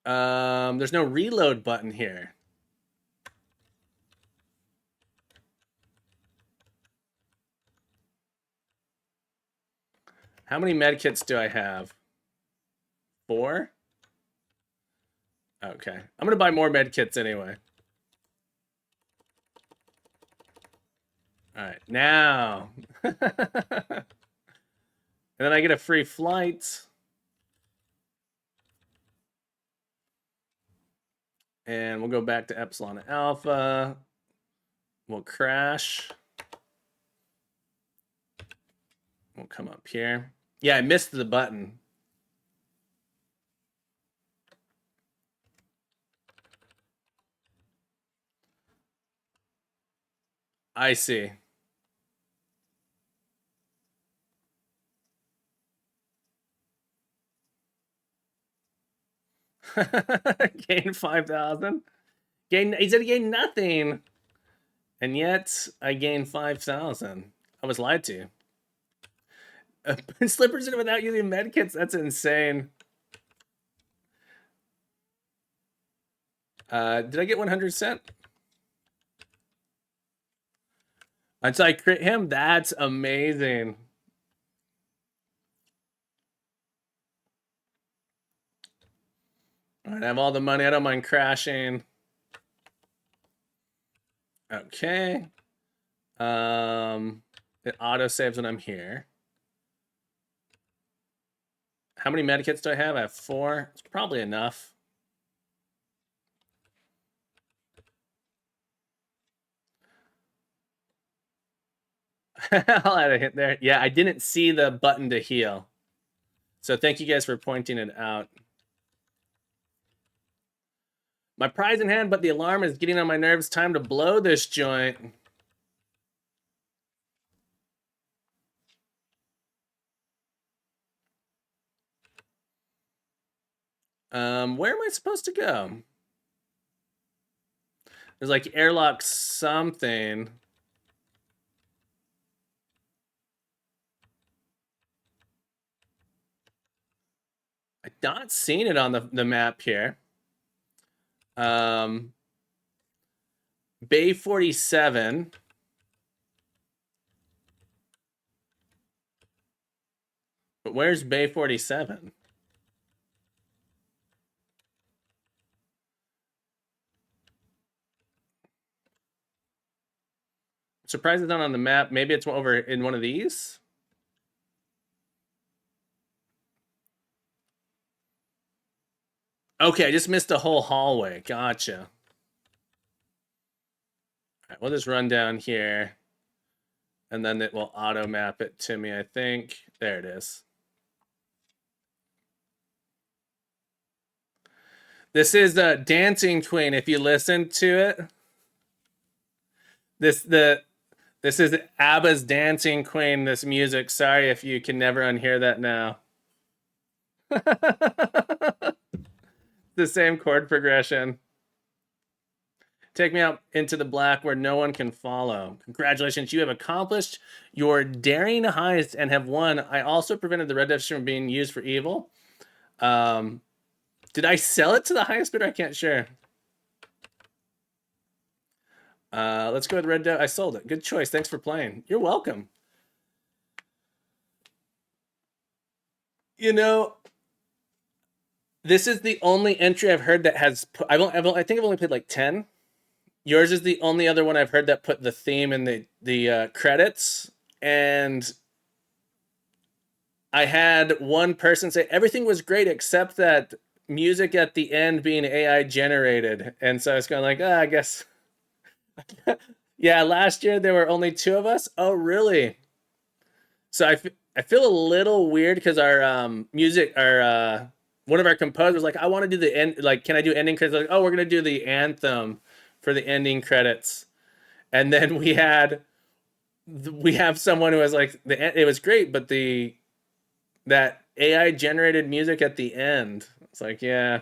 There's no reload button here. How many med kits do I have? 4? Okay. I'm going to buy more med kits anyway. All right. Now. And then I get a free flight. And we'll go back to Epsilon Alpha. We'll crash. We'll come up here. Yeah, I missed the button. I see. Gain 5,000. He said he gained nothing. And yet I gained 5,000. I was lied to. Slippers in without using medkits? That's insane. Did I get 100 cent? Until I crit him? That's amazing. All right, I have all the money. I don't mind crashing. Okay. It auto saves when I'm here. How many medikits do I have? I have 4. It's probably enough. I'll add a hit there. Yeah, I didn't see the button to heal. So thank you guys for pointing it out. My prize in hand, but the alarm is getting on my nerves. Time to blow this joint. Where am I supposed to go? There's like airlock something. I've not seen it on the map here. Bay 47. But where's Bay 47? Surprised it's not on the map. Maybe it's over in one of these. Okay, I just missed a whole hallway. Gotcha. All right, we'll just run down here. and then it will auto map it to me, I think. There it is. This is the Dancing Queen. If you listen to it, this is ABBA's Dancing Queen. This music. Sorry if you can never unhear that now. The same chord progression. Take me out into the black where no one can follow. Congratulations, you have accomplished your daring heist and have won. I also prevented the red Death from being used for evil. Did I sell it to the highest bidder? I can't share. Let's go with Red Death. I sold it. Good choice. Thanks for playing. You're welcome. You know, this is the only entry I've heard that has. I think I've only played like 10. Yours is the only other one I've heard that put the theme in the credits, and I had one person say everything was great except that music at the end being AI generated, and so I was kind of like, I guess. Yeah, last year there were only 2 of us. Oh, really? So I feel a little weird because our one of our composers was like, I want to do the end. Like, can I do ending credits? Like, oh, we're gonna do the anthem for the ending credits, and then we have someone who was like, it was great, but that AI generated music at the end. It's like, yeah,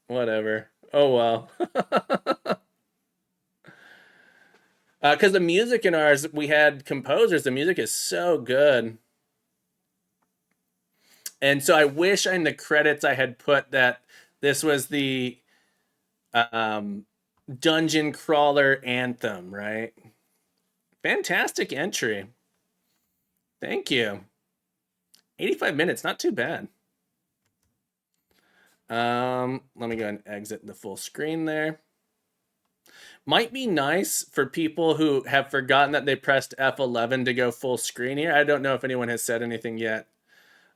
whatever. Oh well. Because the music in ours, we had composers. The music is so good. And so I wish in the credits I had put that this was the dungeon crawler anthem, right? Fantastic entry. Thank you. 85 minutes, not too bad. Let me go and exit the full screen there. Might be nice for people who have forgotten that they pressed F11 to go full screen here. I don't know if anyone has said anything yet.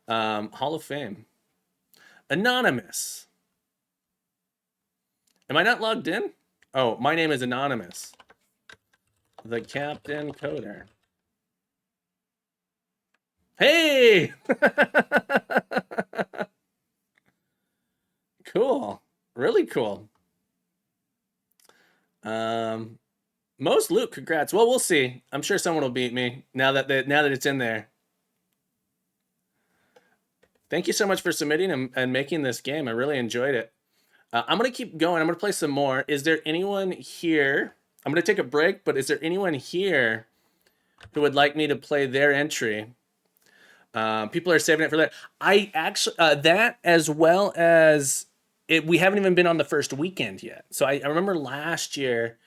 Hall of Fame. Anonymous. Am I not logged in? Oh, my name is Anonymous. The Captain Coder. Hey! Cool. Really cool. Most loot, congrats. Well, we'll see. I'm sure someone will beat me now that it's in there. Thank you so much for submitting and making this game. I really enjoyed it. I'm going to keep going. I'm going to play some more. Is there anyone here? I'm going to take a break, but is there anyone here who would like me to play their entry? People are saving it for later. I actually, that as well as it, we haven't even been on the first weekend yet. So I remember last year,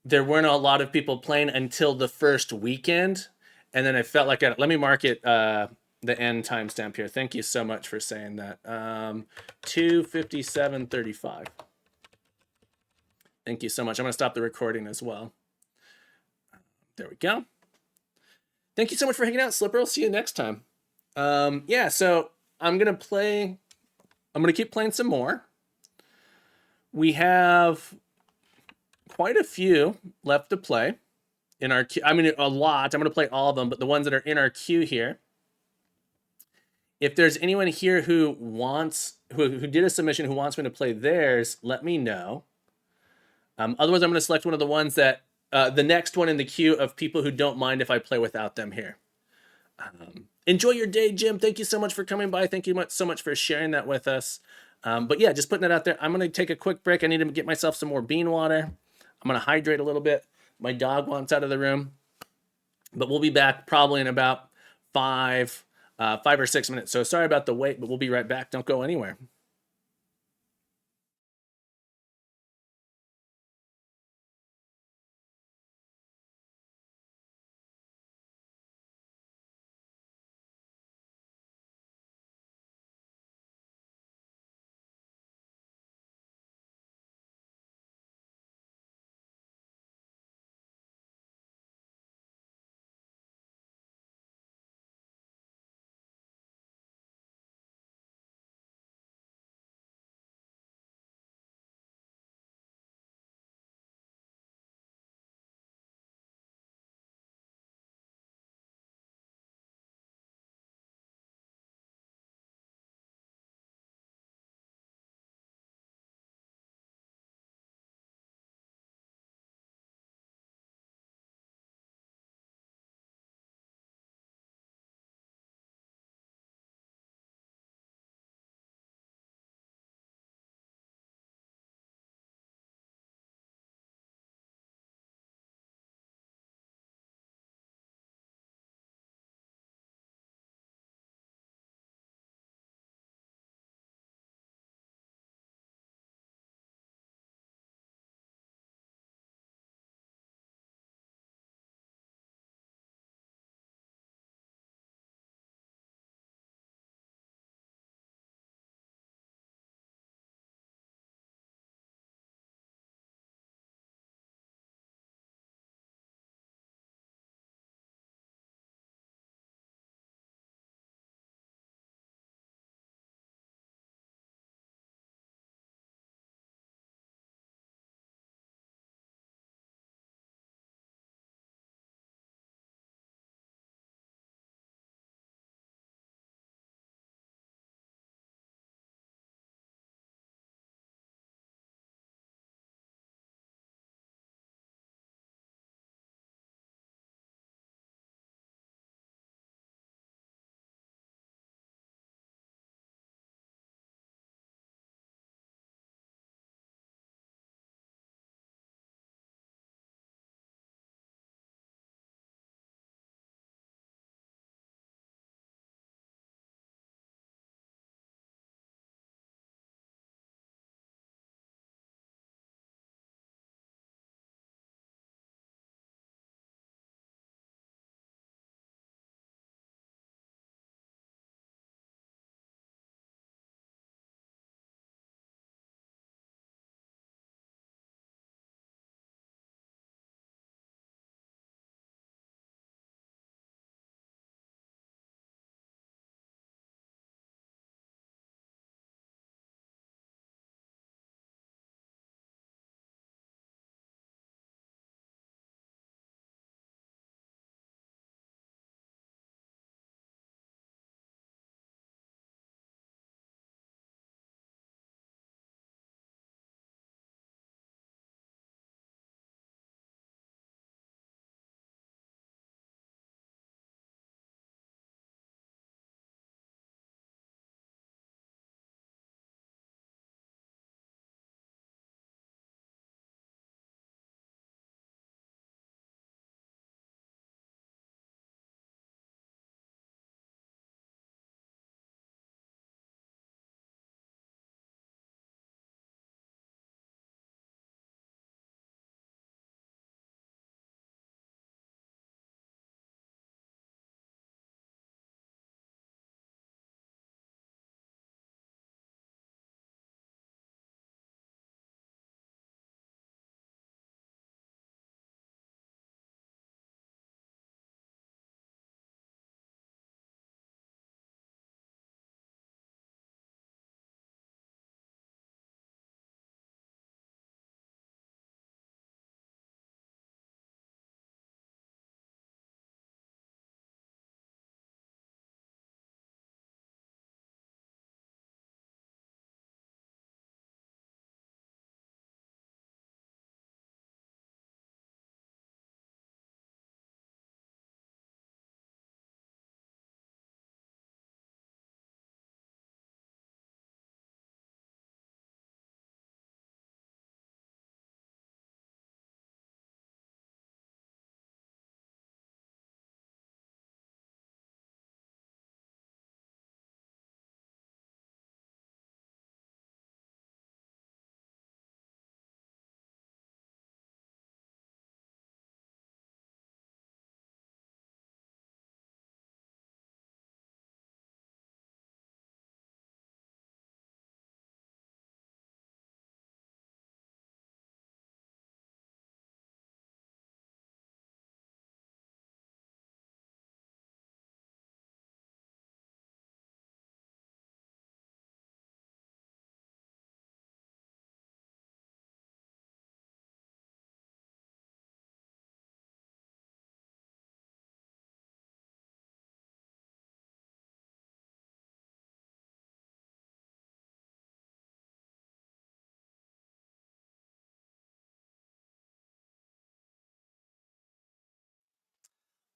there weren't a lot of people playing until the first weekend. And then I felt like, let me mark it, the end timestamp here. Thank you so much for saying that. 2:57:35. Thank you so much. I'm going to stop the recording as well. There we go. Thank you so much for hanging out, Slipper. I'll see you next time. Yeah, so I'm going to keep playing some more. We have quite a few left to play in our queue. I mean, a lot. I'm going to play all of them, but the ones that are in our queue here. If there's anyone here who did a submission who wants me to play theirs, let me know. Otherwise, I'm going to select one of the ones that the next one in the queue of people who don't mind if I play without them here. Enjoy your day, Jim. Thank you so much for coming by. Thank you so much for sharing that with us. But yeah, just putting that out there. I'm going to take a quick break. I need to get myself some more bean water. I'm going to hydrate a little bit. My dog wants out of the room. But we'll be back probably in about 5 or 6 minutes. So sorry about the wait, but we'll be right back. Don't go anywhere.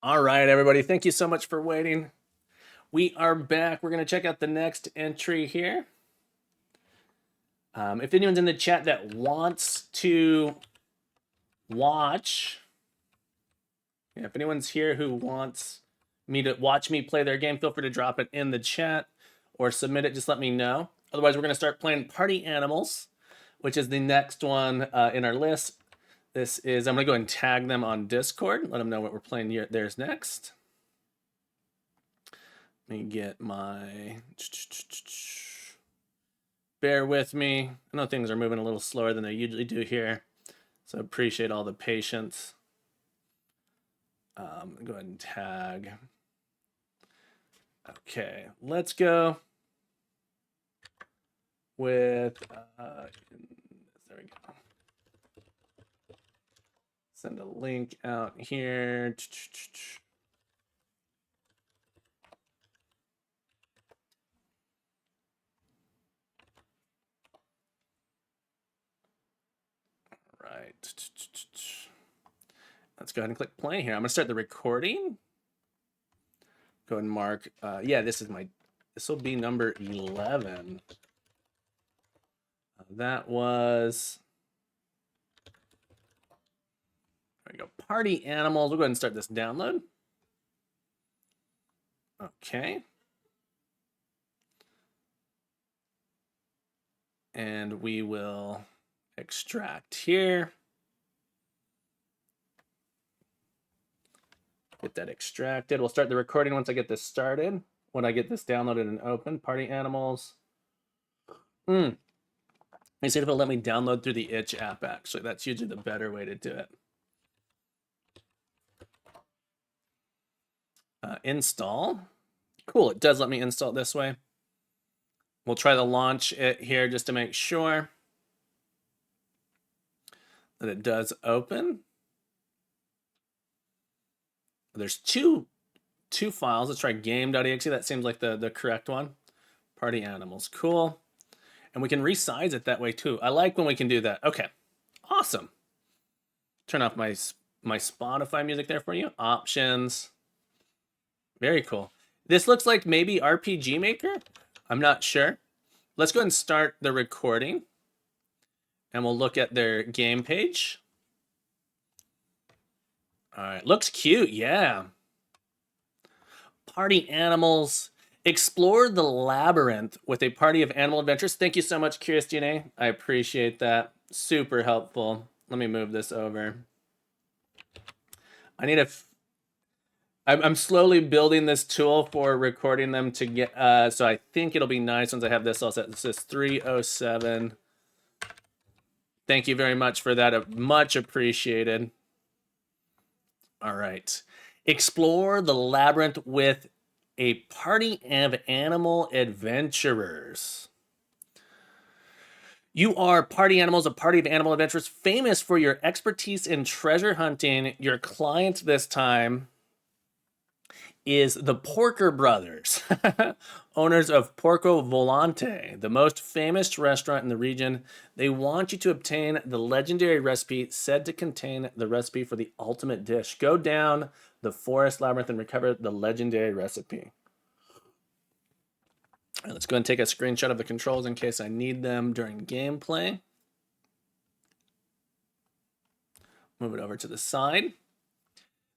All right, everybody. Thank you so much for waiting. We are back. We're going to check out the next entry here. If anyone's in the chat that wants to watch, if anyone's here who wants me to watch me play their game, feel free to drop it in the chat or submit it. Just let me know. Otherwise, we're going to start playing Party Animals, which is the next one in our list. This is, I'm going to go ahead and tag them on Discord, let them know what we're playing here. There's next. Let me get my... Bear with me. I know things are moving a little slower than they usually do here, so I appreciate all the patience. Go ahead and tag. Okay, let's go with... there we go. Send a link out here. Right. Let's go ahead and click play here. I'm gonna start the recording. Go ahead and mark. Yeah, this will be number 11. That was. There we go. Party Animals. We'll go ahead and start this download. Okay. And we will extract here. Get that extracted. We'll start the recording once I get this started. When I get this downloaded and open, Party Animals. Let me see if it'll let me download through the Itch app, actually. That's usually the better way to do it. Install. Cool, it does let me install it this way. We'll try to launch it here just to make sure that it does open. There's two files. Let's try game.exe. That seems like the correct one. Party Animals, cool. And we can resize it that way too. I like when we can do that. Okay, awesome. Turn off my Spotify music there for you. Options. Very cool. This looks like maybe RPG Maker. I'm not sure. Let's go ahead and start the recording. And we'll look at their game page. All right, looks cute, yeah. Party Animals. Explore the labyrinth with a party of animal adventures. Thank you so much, Curious DNA. I appreciate that. Super helpful. Let me move this over. I need a... I'm slowly building this tool for recording them to get... so I think it'll be nice once I have this all set. This is 307. Thank you very much for that. Much appreciated. All right. Explore the labyrinth with a party of animal adventurers. You are Party Animals, a party of animal adventurers famous for your expertise in treasure hunting. Your client this time is the Porker Brothers, owners of Porco Volante, the most famous restaurant in the region. They want you to obtain the legendary recipe said to contain the recipe for the ultimate dish. Go down the forest labyrinth and recover the legendary recipe. All right, let's go and take a screenshot of the controls in case I need them during gameplay. Move it over to the side.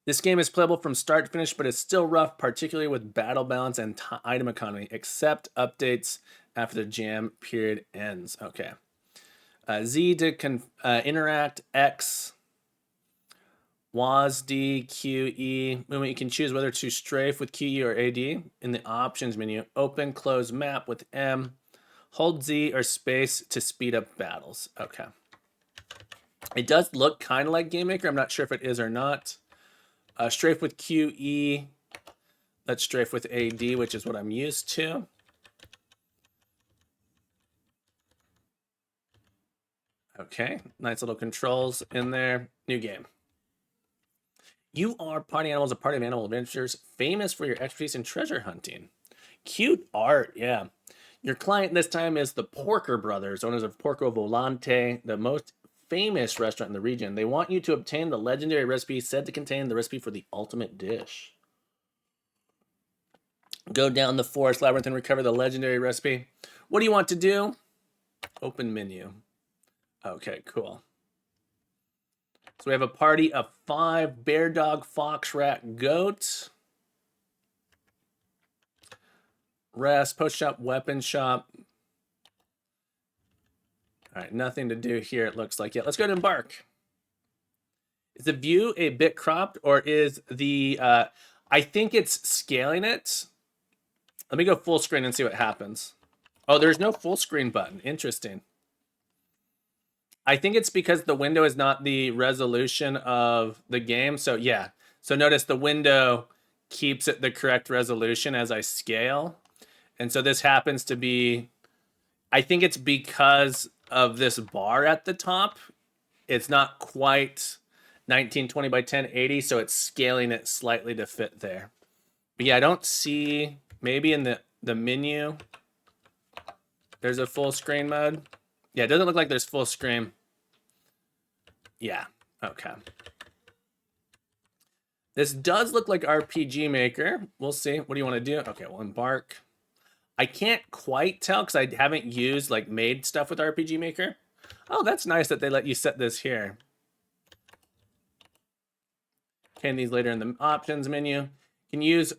This game is playable from start to finish, but it's still rough, particularly with battle balance and item economy. Accept updates after the jam period ends. Okay. Z to interact, X, WASD, QE. Movement, you can choose whether to strafe with QE or AD. In the options menu, open, close map with M. Hold Z or space to speed up battles. Okay. It does look kind of like Game Maker. I'm not sure if it is or not. Strafe with QE. Let's strafe with AD, which is what I'm used to. Okay, nice little controls in there. New game. You are Party Animals, a party of animal adventures, famous for your expertise in treasure hunting. Cute art, yeah. Your client this time is the Porker Brothers, owners of Porco Volante, the most famous restaurant in the region. They want you to obtain the legendary recipe said to contain the recipe for the ultimate dish. Go down the forest labyrinth and recover the legendary recipe. What do you want to do? Open menu. Okay, cool. So we have a party of 5: bear, dog, fox, rat, goat. Rest, post shop, weapon shop. All right, nothing to do here, it looks like. Yeah, let's go to embark. Is the view a bit cropped, or is the... I think it's scaling it. Let me go full screen and see what happens. Oh, there's no full screen button. Interesting. I think it's because the window is not the resolution of the game. So yeah. So notice the window keeps it the correct resolution as I scale. And so this happens to be, I think it's because of this bar at the top. It's not quite 1920 by 1080, so it's scaling it slightly to fit there. But yeah, I don't see, maybe in the menu, there's a full screen mode. Yeah, it doesn't look like there's full screen. Yeah, okay. This does look like RPG Maker. We'll see. What do you want to do? Okay, we'll embark. I can't quite tell because I haven't used, like, made stuff with RPG Maker. Oh, that's nice that they let you set this here. Can these later in the options menu. You can use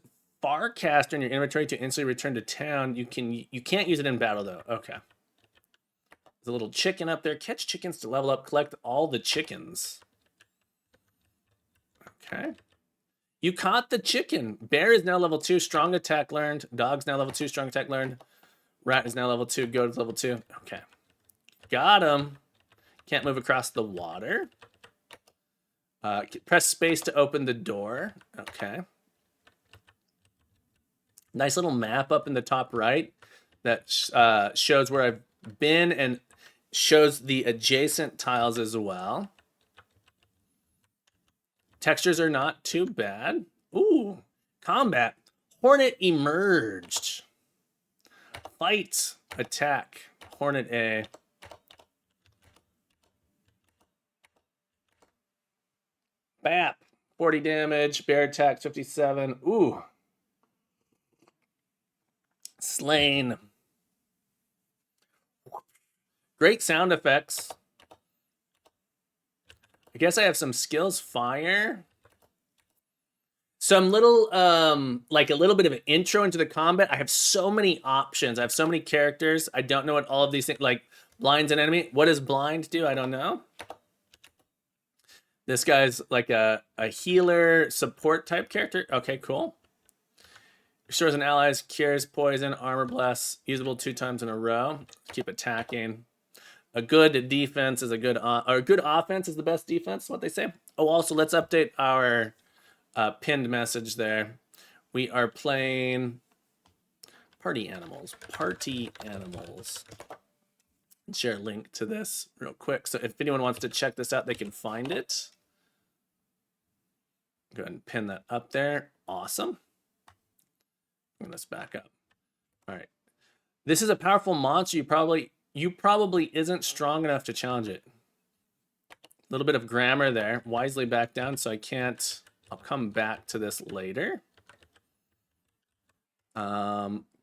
Farcaster in your inventory to instantly return to town. You can't use it in battle though. Okay. There's a little chicken up there. Catch chickens to level up. Collect all the chickens. Okay. You caught the chicken. Bear is now level 2. Strong attack learned. Dog's now level 2. Strong attack learned. Rat is now level 2. Goat is level 2. Okay. Got him. Can't move across the water. Press space to open the door. Okay. Nice little map up in the top right that shows where I've been and shows the adjacent tiles as well. Textures are not too bad. Ooh, combat. Hornet emerged. Fight. Attack. Hornet A. Bap. 40 damage. Bear attack 57. Ooh. Slain. Great sound effects. I guess I have some skills. Fire. Some little, like a little bit of an intro into the combat. I have so many options. I have so many characters. I don't know what all of these things, like blind's an enemy. What does blind do? I don't know. This guy's like a healer support type character. Okay, cool. Restores an ally's cures poison, armor bless, usable 2 times in a row. Keep attacking. A good defense is a good, or a good offense is the best defense, what they say. Oh, also let's update our pinned message there. We are playing Party Animals. Party Animals. Share a link to this real quick. So if anyone wants to check this out, they can find it. Go ahead and pin that up there. Awesome. Bring this back up. All right. This is a powerful monster. You probably isn't strong enough to challenge it. A little bit of grammar there. Wisely back down, so I can't. I'll come back to this later.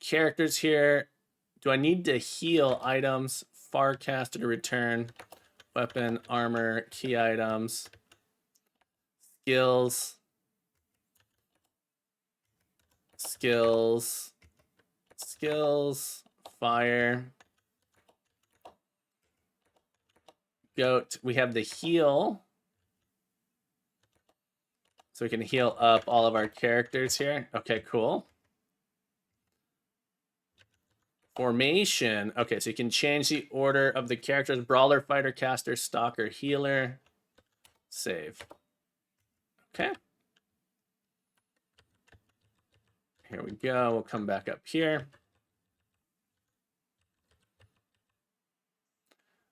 Characters here. Do I need to heal items? Farcaster to return. Weapon, armor, key items. Skills. Skills. Skills. Fire. Goat. We have the heal. So we can heal up all of our characters here. Okay, cool. Formation. Okay, so you can change the order of the characters. Brawler, fighter, caster, stalker, healer. Save. Okay. Here we go. We'll come back up here.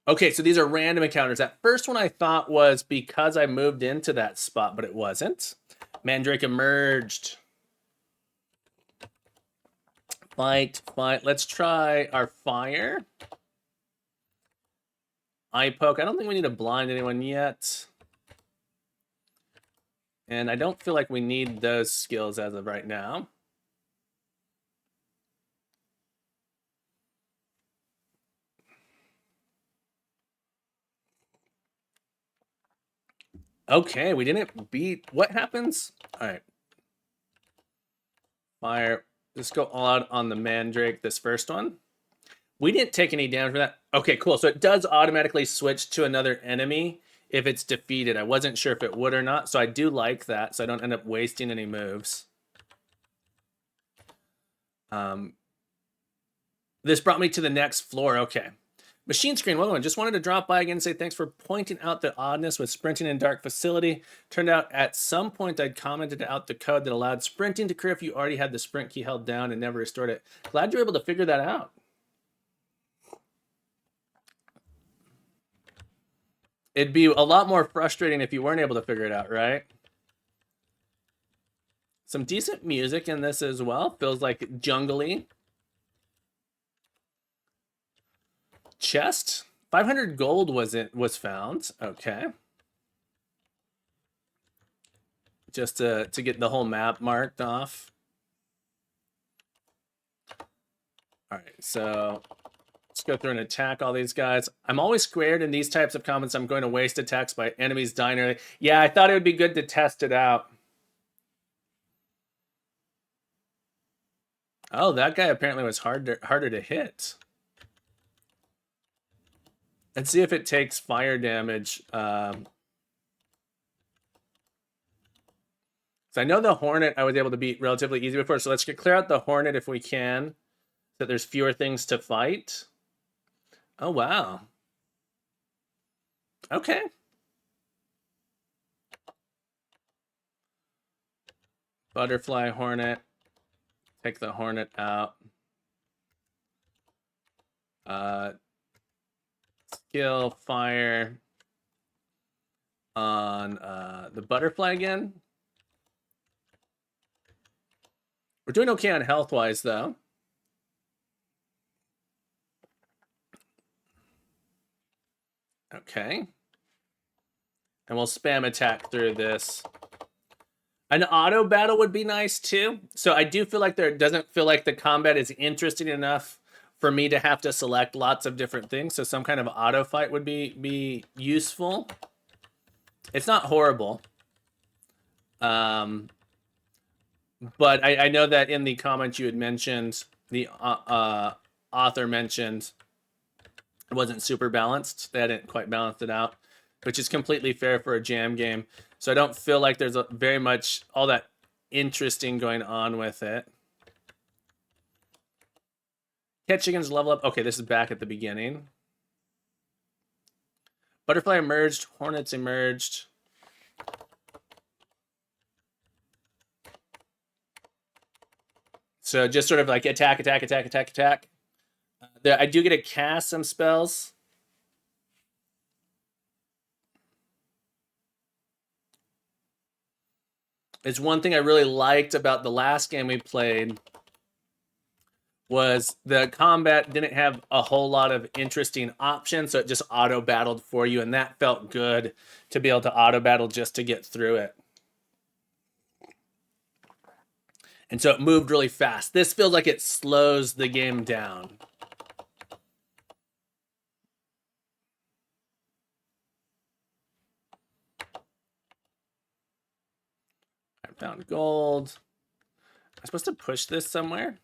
Okay, so these are random encounters. That first one I thought was because I moved into that spot, but it wasn't. Mandrake emerged. Fight, fight. Let's try our fire. eye poke. I don't think we need to blind anyone yet. And I don't feel like we need those skills as of right now. Okay, we didn't beat. What happens? All right. Fire. Let's go all out on the Mandrake, this first one. We didn't take any damage for that. Okay, cool. So it does automatically switch to another enemy if it's defeated. I wasn't sure if it would or not, so I do like that, so I don't end up wasting any moves. This brought me to the next floor. Okay. Machine Screen, welcome. Just wanted to drop by again and say thanks for pointing out the oddness with sprinting in Dark Facility. Turned out at some point I'd commented out the code that allowed sprinting to occur if you already had the sprint key held down and never restored it. Glad you're able to figure that out. It'd be a lot more frustrating if you weren't able to figure it out, right? Some decent music in this as well. Feels like jungly. Chest. 500 gold was found. Okay. Just to get the whole map marked off. All right, so let's go through and attack all these guys. I'm always scared in these types of comments I'm going to waste attacks by enemies dying early. Yeah, I thought it would be good to test it out. Oh, that guy apparently was harder to hit. Let's see if it takes fire damage. So I know the Hornet I was able to beat relatively easy before, so let's clear out the Hornet if we can, so that there's fewer things to fight. Oh, wow. Okay. Butterfly Hornet. Take the Hornet out. Skill fire on the Butterfly again. We're doing okay on health-wise, though. Okay. And we'll spam attack through this. An auto battle would be nice, too. So I do feel like there doesn't feel like the combat is interesting enough for me to have to select lots of different things. So some kind of auto fight would be useful. It's not horrible. But I know that in the comments you had mentioned, the author mentioned it wasn't super balanced. They hadn't quite balanced it out, which is completely fair for a jam game. So I don't feel like there's very much all that interesting going on with it. Cat chickens level up. Okay, this is back at the beginning. Butterfly emerged. Hornets emerged. So just sort of like attack, attack, attack, attack, attack. I do get to cast some spells. It's one thing I really liked about the last game we played was the combat didn't have a whole lot of interesting options, so it just auto battled for you, and that felt good to be able to auto battle just to get through it. And so it moved really fast. This feels like it slows the game down. I found gold. Am I supposed to push this somewhere?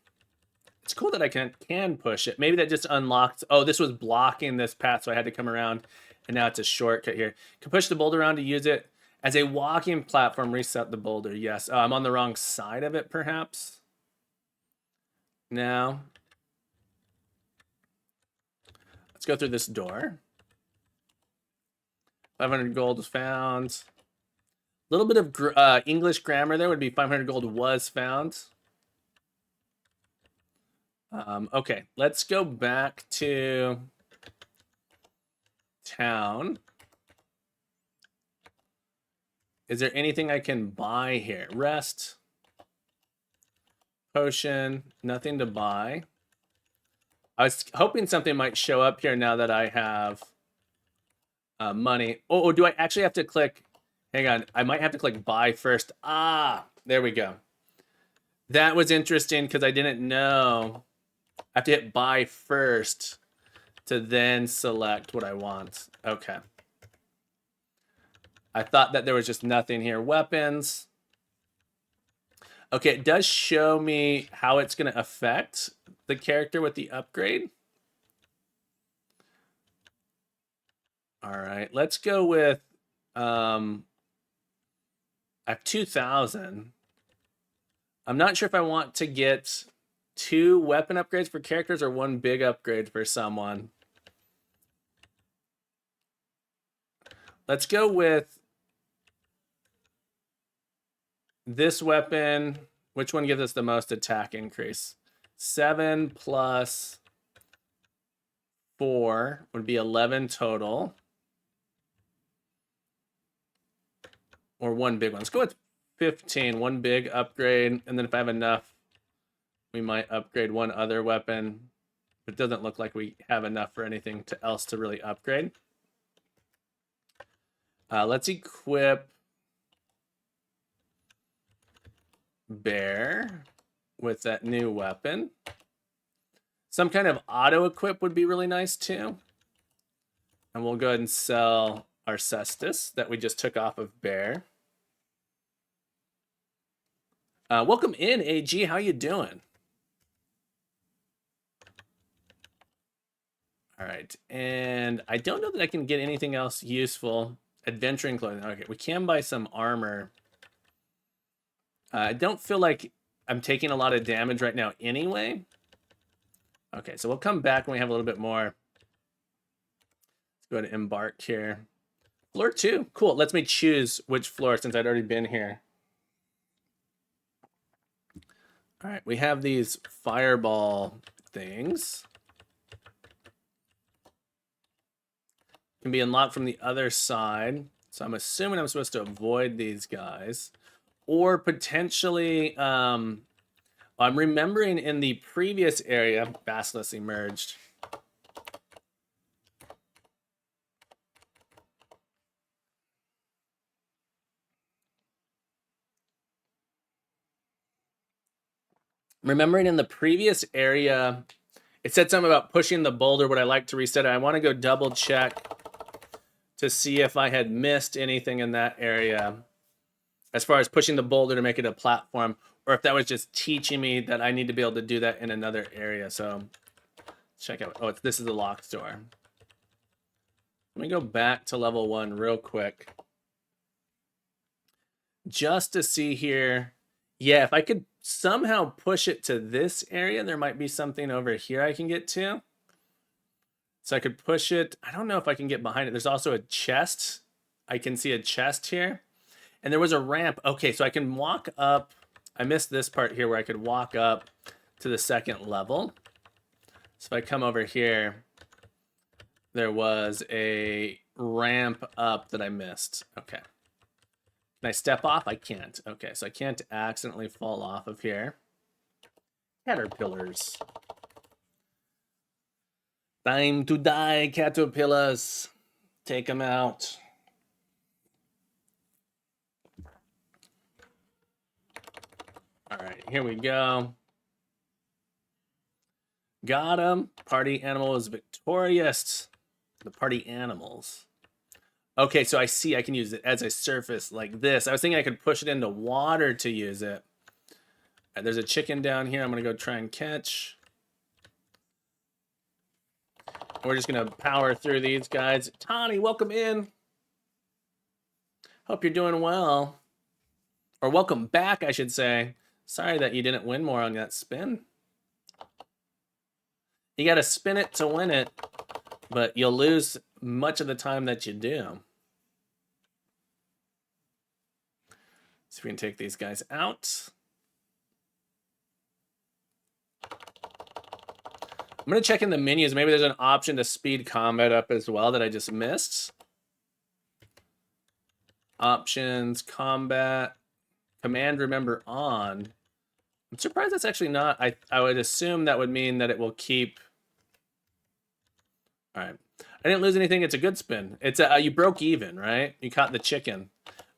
It's cool that I can push it. Maybe that just unlocked. Oh, this was blocking this path, so I had to come around. And now it's a shortcut here. Can push the boulder around to use it as a walking platform. Reset the boulder. Yes. Oh, I'm on the wrong side of it, perhaps. Now, let's go through this door. 500 gold was found. A little bit of English grammar there would be 500 gold was found. Okay, let's go back to town. Is there anything I can buy here? Rest. Potion. Nothing to buy. I was hoping something might show up here now that I have money. Oh, do I actually have to click? Hang on. I might have to click buy first. Ah, there we go. That was interesting because I didn't know. I have to hit buy first to then select what I want. Okay. I thought that there was just nothing here. Weapons. Okay, it does show me how it's going to affect the character with the upgrade. All right, let's go with, I have 2,000. I'm not sure if I want to get 2 weapon upgrades for characters or 1 big upgrade for someone. Let's go with this weapon. Which one gives us the most attack increase? 7 plus 4 would be 11 total. Or 1 big one. Let's go with 15. 1 big upgrade. And then if I have enough, we might upgrade 1 other weapon. It doesn't look like we have enough for anything else to really upgrade. Let's equip Bear with that new weapon. Some kind of auto equip would be really nice too. And we'll go ahead and sell our Cestus that we just took off of Bear. Welcome in, AG. How you doing? All right, and I don't know that I can get anything else useful. Adventuring clothing. Okay, we can buy some armor. I don't feel like I'm taking a lot of damage right now anyway. Okay, so we'll come back when we have a little bit more. Let's go ahead and embark here. Floor 2. Cool. It lets me choose which floor since I'd already been here. All right, we have these fireball things. Can be unlocked from the other side. So I'm assuming I'm supposed to avoid these guys. Or potentially, I'm remembering in the previous area, Basilisk emerged. Remembering in the previous area, it said something about pushing the boulder. Would I like to reset it? I want to go double check to see if I had missed anything in that area as far as pushing the boulder to make it a platform, or if that was just teaching me that I need to be able to do that in another area. So check out. Oh, this is a locked door. Let me go back to level 1 real quick. Just to see here. Yeah, if I could somehow push it to this area, there might be something over here I can get to. So I could push it. I don't know if I can get behind it. There's also a chest. I can see a chest here. And there was a ramp. Okay, so I can walk up. I missed this part here where I could walk up to the 2nd level. So if I come over here, there was a ramp up that I missed. Okay. Can I step off? I can't. Okay, so I can't accidentally fall off of here. Caterpillars. Time to die, caterpillars. Take them out. All right, here we go. Got him. Party animal is victorious. The party animals. Okay, so I see I can use it as a surface like this. I was thinking I could push it into water to use it. And there's a chicken down here I'm going to go try and catch. We're just going to power through these guys. Tani, welcome in. Hope you're doing well. Or welcome back, I should say. Sorry that you didn't win more on that spin. You got to spin it to win it, but you'll lose much of the time that you do. So we can take these guys out. I'm going to check in the menus. Maybe there's an option to speed combat up as well that I just missed. Options, combat, command remember on. I'm surprised that's actually not. I would assume that would mean that it will keep. All right. I I didn't lose anything. It's a good spin. It's you broke even, right? You caught the chicken.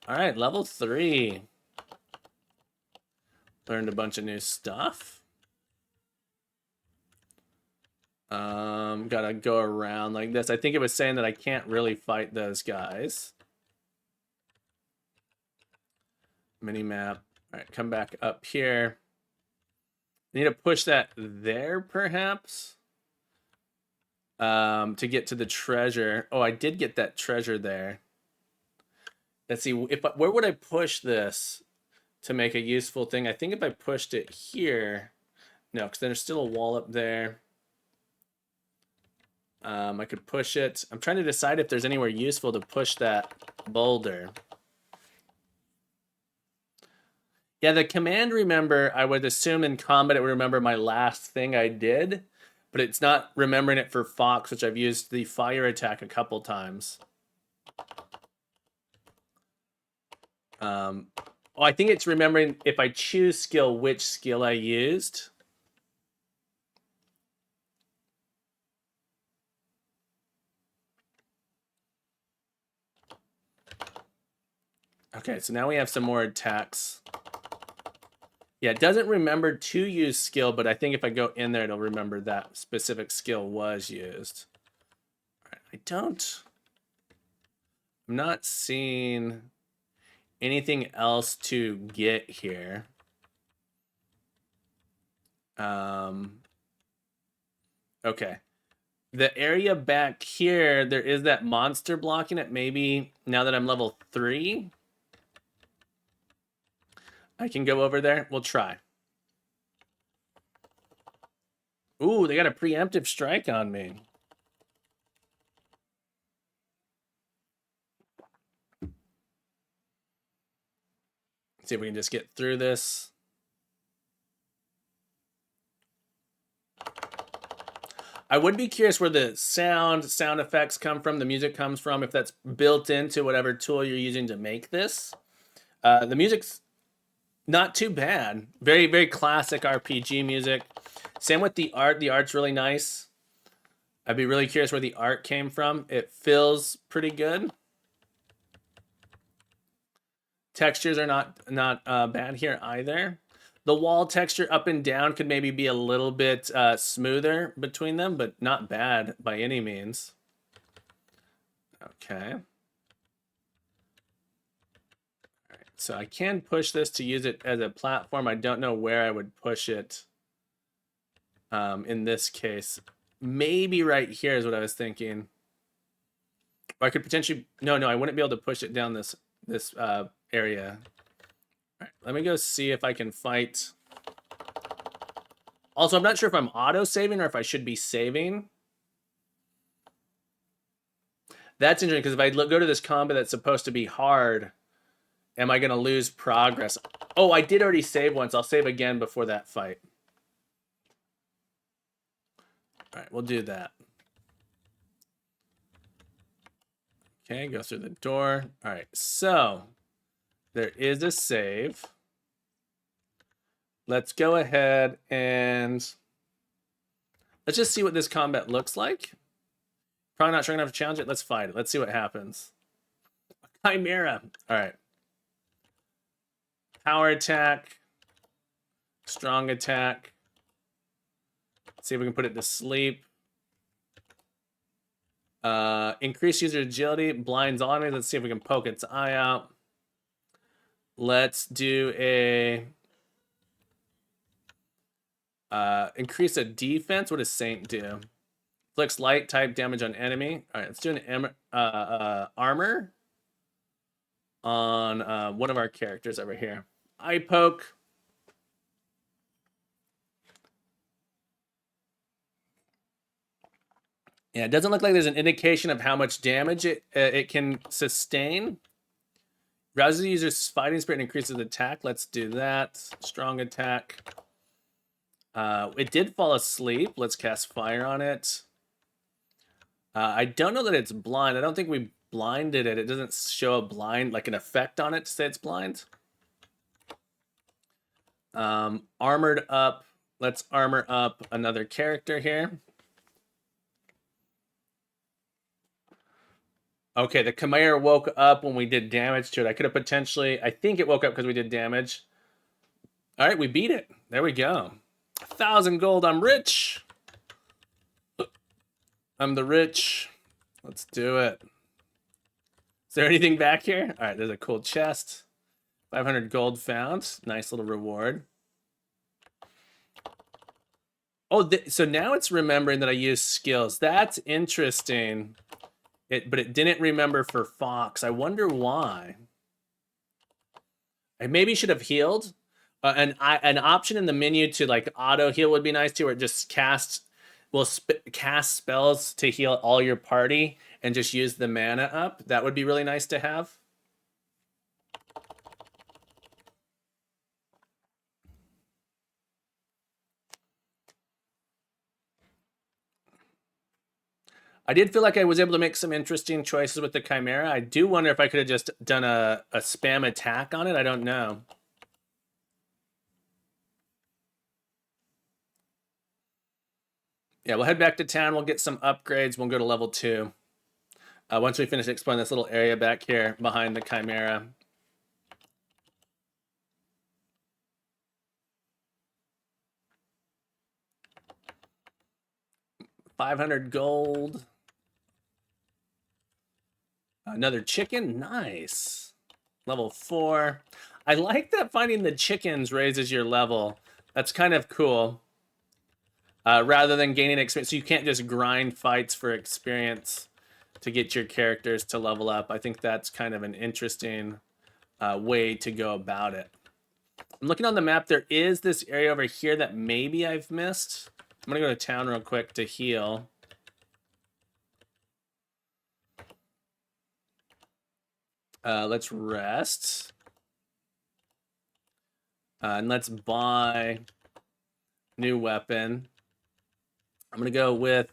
All right, level 3. Learned a bunch of new stuff. Gotta go around like this. I think it was saying that I can't really fight those guys. Mini map. All right, come back up here. I need to push that there, perhaps, to get to the treasure. Oh, I did get that treasure there. Let's see. Where would I push this to make a useful thing? I think if I pushed it here, no, because there's still a wall up there. I could push it. I'm trying to decide if there's anywhere useful to push that boulder. Yeah, the command remember, I would assume in combat it would remember my last thing I did, but it's not remembering it for Fox, which I've used the fire attack a couple times. Oh, I think it's remembering if I choose skill, which skill I used. Okay, so now we have some more attacks. Yeah, it doesn't remember to use skill, but I think if I go in there, it'll remember that specific skill was used. All right, I'm not seeing anything else to get here. Okay. The area back here, there is that monster blocking it. Maybe now that I'm level 3, I can go over there. We'll try. Ooh, they got a preemptive strike on me. Let's see if we can just get through this. I would be curious where the sound effects come from, the music comes from, if that's built into whatever tool you're using to make this. The music's not too bad. Very, very classic RPG music. Same with the art. The art's really nice. I'd be really curious where the art came from. It feels pretty good. Textures are not bad here either. The wall texture up and down could maybe be a little bit smoother between them, but not bad by any means. Okay. All right, so I can push this to use it as a platform. I don't know where I would push it in this case. Maybe right here is what I was thinking. Or I could potentially... No, I wouldn't be able to push it down this area. All right, let me go see if I can fight. Also, I'm not sure if I'm auto-saving or if I should be saving. That's interesting, because if I go to this combat that's supposed to be hard, am I going to lose progress? Oh, I did already save once. I'll save again before that fight. All right, we'll do that. Okay, go through the door. All right, so there is a save. Let's go ahead and let's just see what this combat looks like. Probably not strong enough to challenge it. Let's fight it. Let's see what happens. Chimera. All right. Power attack. Strong attack. Let's see if we can put it to sleep. Increase user agility. Blinds on it. Let's see if we can poke its eye out. Let's do a... increase a defense. What does Saint do? Inflicts light type damage on enemy. All right, let's do an armor on one of our characters over here. Eye poke. Yeah, it doesn't look like there's an indication of how much damage it can sustain. Rouses the user's fighting spirit and increases attack. Let's do that. Strong attack. It did fall asleep. Let's cast fire on it. I don't know that it's blind. I don't think we blinded it. It doesn't show a blind, like an effect on it to say it's blind. Armored up. Let's armor up another character here. Okay, the Chimera woke up when we did damage to it. I could have potentially... I think it woke up because we did damage. All right, we beat it. There we go. 1,000 gold. I'm rich. I'm the rich. Let's do it. Is there anything back here? All right, there's a cool chest. 500 gold found. Nice little reward. Oh, so now it's remembering that I use skills. That's interesting. But it didn't remember for Fox. I wonder why. I maybe should have healed. An option in the menu to like auto heal would be nice too, where it just cast spells to heal all your party and just use the mana up. That would be really nice to have. I did feel like I was able to make some interesting choices with the Chimera. I do wonder if I could have just done a spam attack on it. I don't know. Yeah, we'll head back to town. We'll get some upgrades. We'll go to level 2. Once we finish exploring this little area back here behind the Chimera. $500 gold. Another chicken. Nice. Level 4. I like that finding the chickens raises your level. That's kind of cool. Rather than gaining experience. So you can't just grind fights for experience to get your characters to level up. I think that's kind of an interesting way to go about it. I'm looking on the map. There is this area over here that maybe I've missed. I'm going to go to town real quick to heal. Let's rest. And let's buy new weapon. I'm going to go with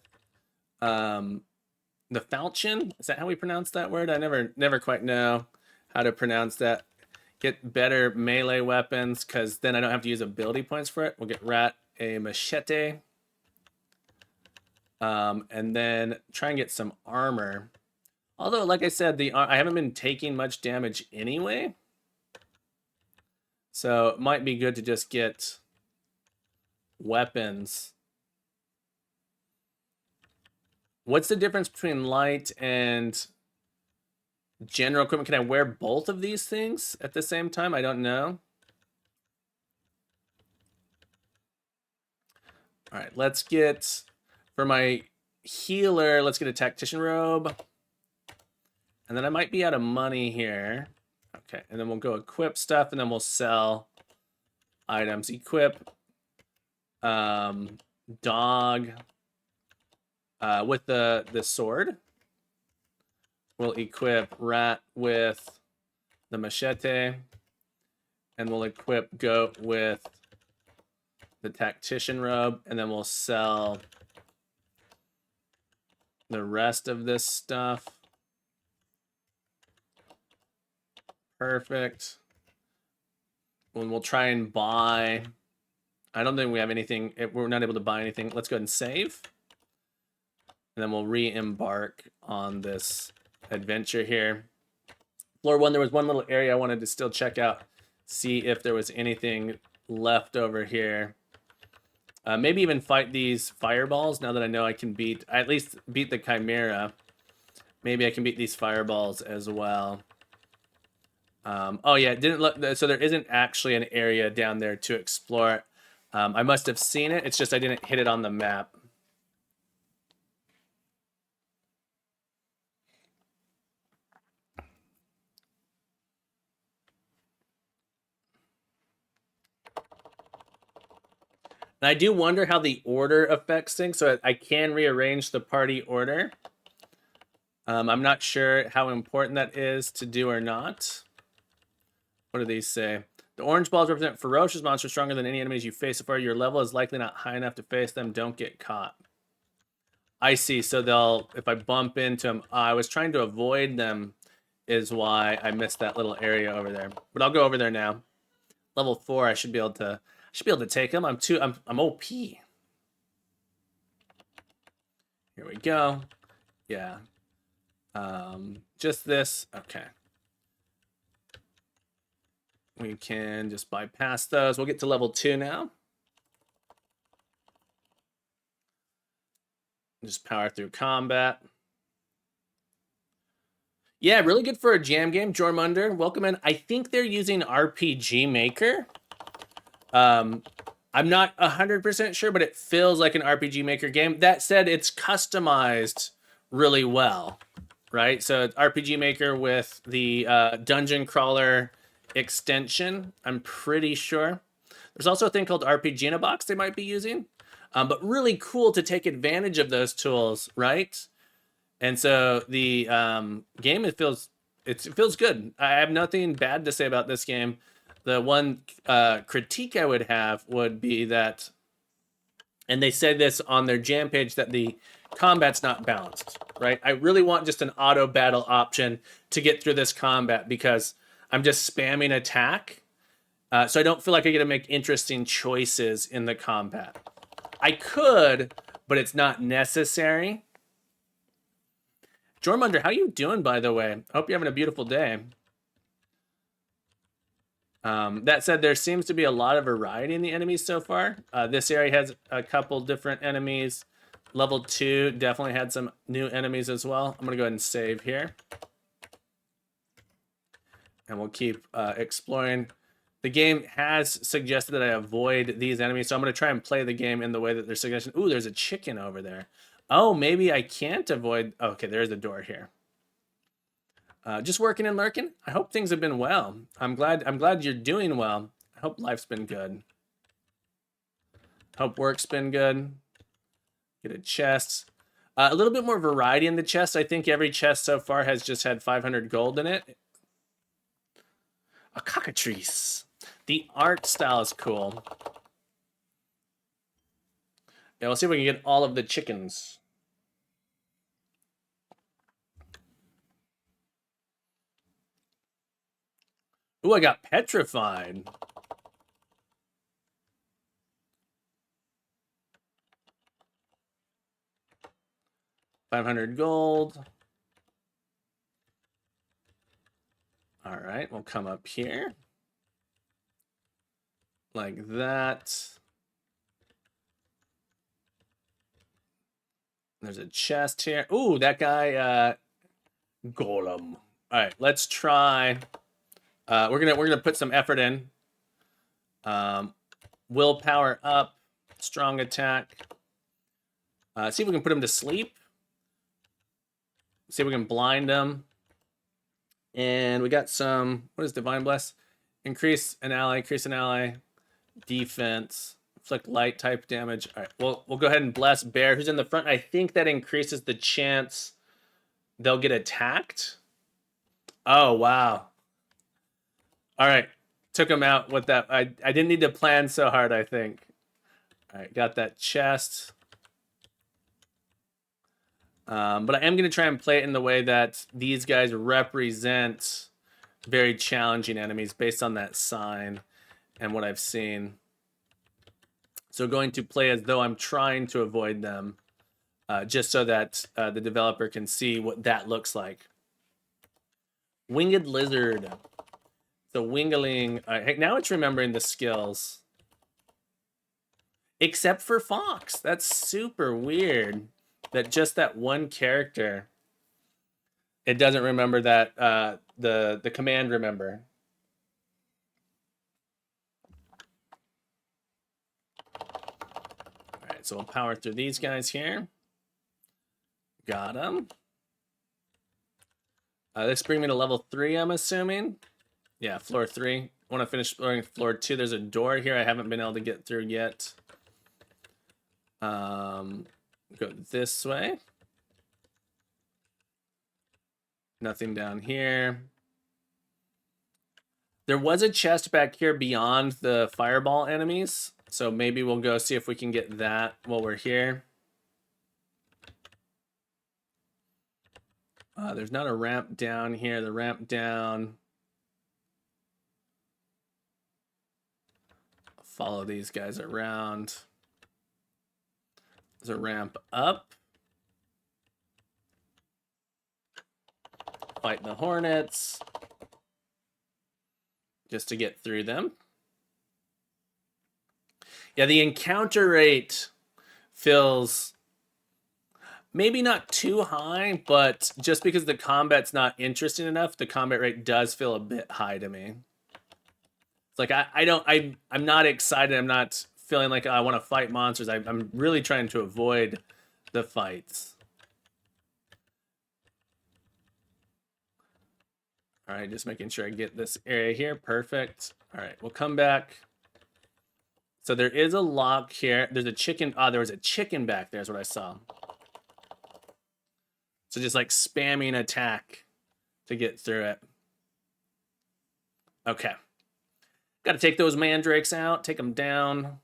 the falchion. Is that how we pronounce that word? I never quite know how to pronounce that. Get better melee weapons, because then I don't have to use ability points for it. We'll get a machete. And then try and get some armor. Although, like I said, I haven't been taking much damage anyway. So it might be good to just get weapons. What's the difference between light and general equipment? Can I wear both of these things at the same time? I don't know. All right, let's get, for my healer, let's get a tactician robe. And then I might be out of money here. Okay, and then we'll go equip stuff, and then we'll sell items. Equip dog with the sword. We'll equip rat with the machete. And we'll equip goat with the tactician robe. And then we'll sell the rest of this stuff. Perfect. And we'll try and buy... I don't think we have anything. We're not able to buy anything. Let's go ahead and save. And then we'll re-embark on this adventure here. Floor 1, there was one little area I wanted to still check out. See if there was anything left over here. Maybe even fight these fireballs now that I know I can at least beat the Chimera. Maybe I can beat these fireballs as well. Oh yeah, it didn't look, so there isn't actually an area down there to explore. I must have seen it, it's just I didn't hit it on the map. And I do wonder how the order affects things, so I can rearrange the party order. I'm not sure how important that is to do or not. What do these say? The orange balls represent ferocious monsters stronger than any enemies you face so far. Your level is likely not high enough to face them. Don't get caught. I see. So if I bump into them, I was trying to avoid them is why I missed that little area over there. But I'll go over there now. Level 4, I should be able to take them. I'm OP. Here we go. Yeah. Just this. Okay. We can just bypass those. We'll get to level 2 now. Just power through combat. Yeah, really good for a jam game. Jormunder, welcome in. I think they're using RPG Maker. I'm not 100% sure, but it feels like an RPG Maker game. That said, it's customized really well, right? So it's RPG Maker with the Dungeon Crawler extension, I'm pretty sure. There's also a thing called RPG in a Box they might be using, but really cool to take advantage of those tools, right? And so the game, it feels good. I have nothing bad to say about this game. The one critique I would have would be that, and they said this on their jam page, that the combat's not balanced, right? I really want just an auto battle option to get through this combat because I'm just spamming attack. So I don't feel like I get to make interesting choices in the combat. I could, but it's not necessary. Jormunder, how you doing, by the way? I hope you're having a beautiful day. That said, there seems to be a lot of variety in the enemies so far. This area has a couple different enemies. Level 2 definitely had some new enemies as well. I'm going to go ahead and save here. And we'll keep exploring. The game has suggested that I avoid these enemies, so I'm going to try and play the game in the way that they're suggesting. Ooh, there's a chicken over there. Oh, maybe I can't avoid... Okay, there's a door here. Just working and lurking. I hope things have been well. I'm glad you're doing well. I hope life's been good. Hope work's been good. Get a chest. A little bit more variety in the chest. I think every chest so far has just had 500 gold in it. A cockatrice. The art style is cool. Yeah, we'll see if we can get all of the chickens. Ooh, I got petrified. $500 gold. All right, we'll come up here. Like that. There's a chest here. Ooh, that guy, Golem. All right, let's try. We're gonna put some effort in. Willpower up, strong attack. See if we can put him to sleep. See if we can blind him. And we got some. What is Divine Bless? Increase an ally. Defense. Inflict light type damage. All right, we'll go ahead and bless Bear, who's in the front. I think that increases the chance they'll get attacked. Oh, wow. All right. Took him out with that. I didn't need to plan so hard, I think. All right, got that chest. But I am going to try and play it in the way that these guys represent very challenging enemies based on that sign and what I've seen. So going to play as though I'm trying to avoid them, just so that the developer can see what that looks like. Winged Lizard. The Wingaling. Hey, now it's remembering the skills. Except for Fox. That's super weird. That just that one character, it doesn't remember that the command remember. All right, so we'll power through these guys here. Got them. This brings me to level 3, I'm assuming. Yeah, floor 3. I want to finish exploring floor 2. There's a door here I haven't been able to get through yet. Go this way. Nothing down here. There was a chest back here beyond the fireball enemies, so maybe we'll go see if we can get that while we're here. There's not a ramp down here. The ramp down. Follow these guys around. There's a ramp up. fight the hornets just to get through them. Yeah, the encounter rate feels maybe not too high, but just because the combat's not interesting enough, the combat rate does feel a bit high to me. It's like I'm not excited. I'm not feeling like I want to fight monsters. I'm really trying to avoid the fights. All right, just making sure I get this area here. Perfect. All right, we'll come back. So there is a lock here. There's a chicken. Oh, there was a chicken back there is what I saw. So just like spamming attack to get through it. Okay. Got to take those mandrakes out. Take them down.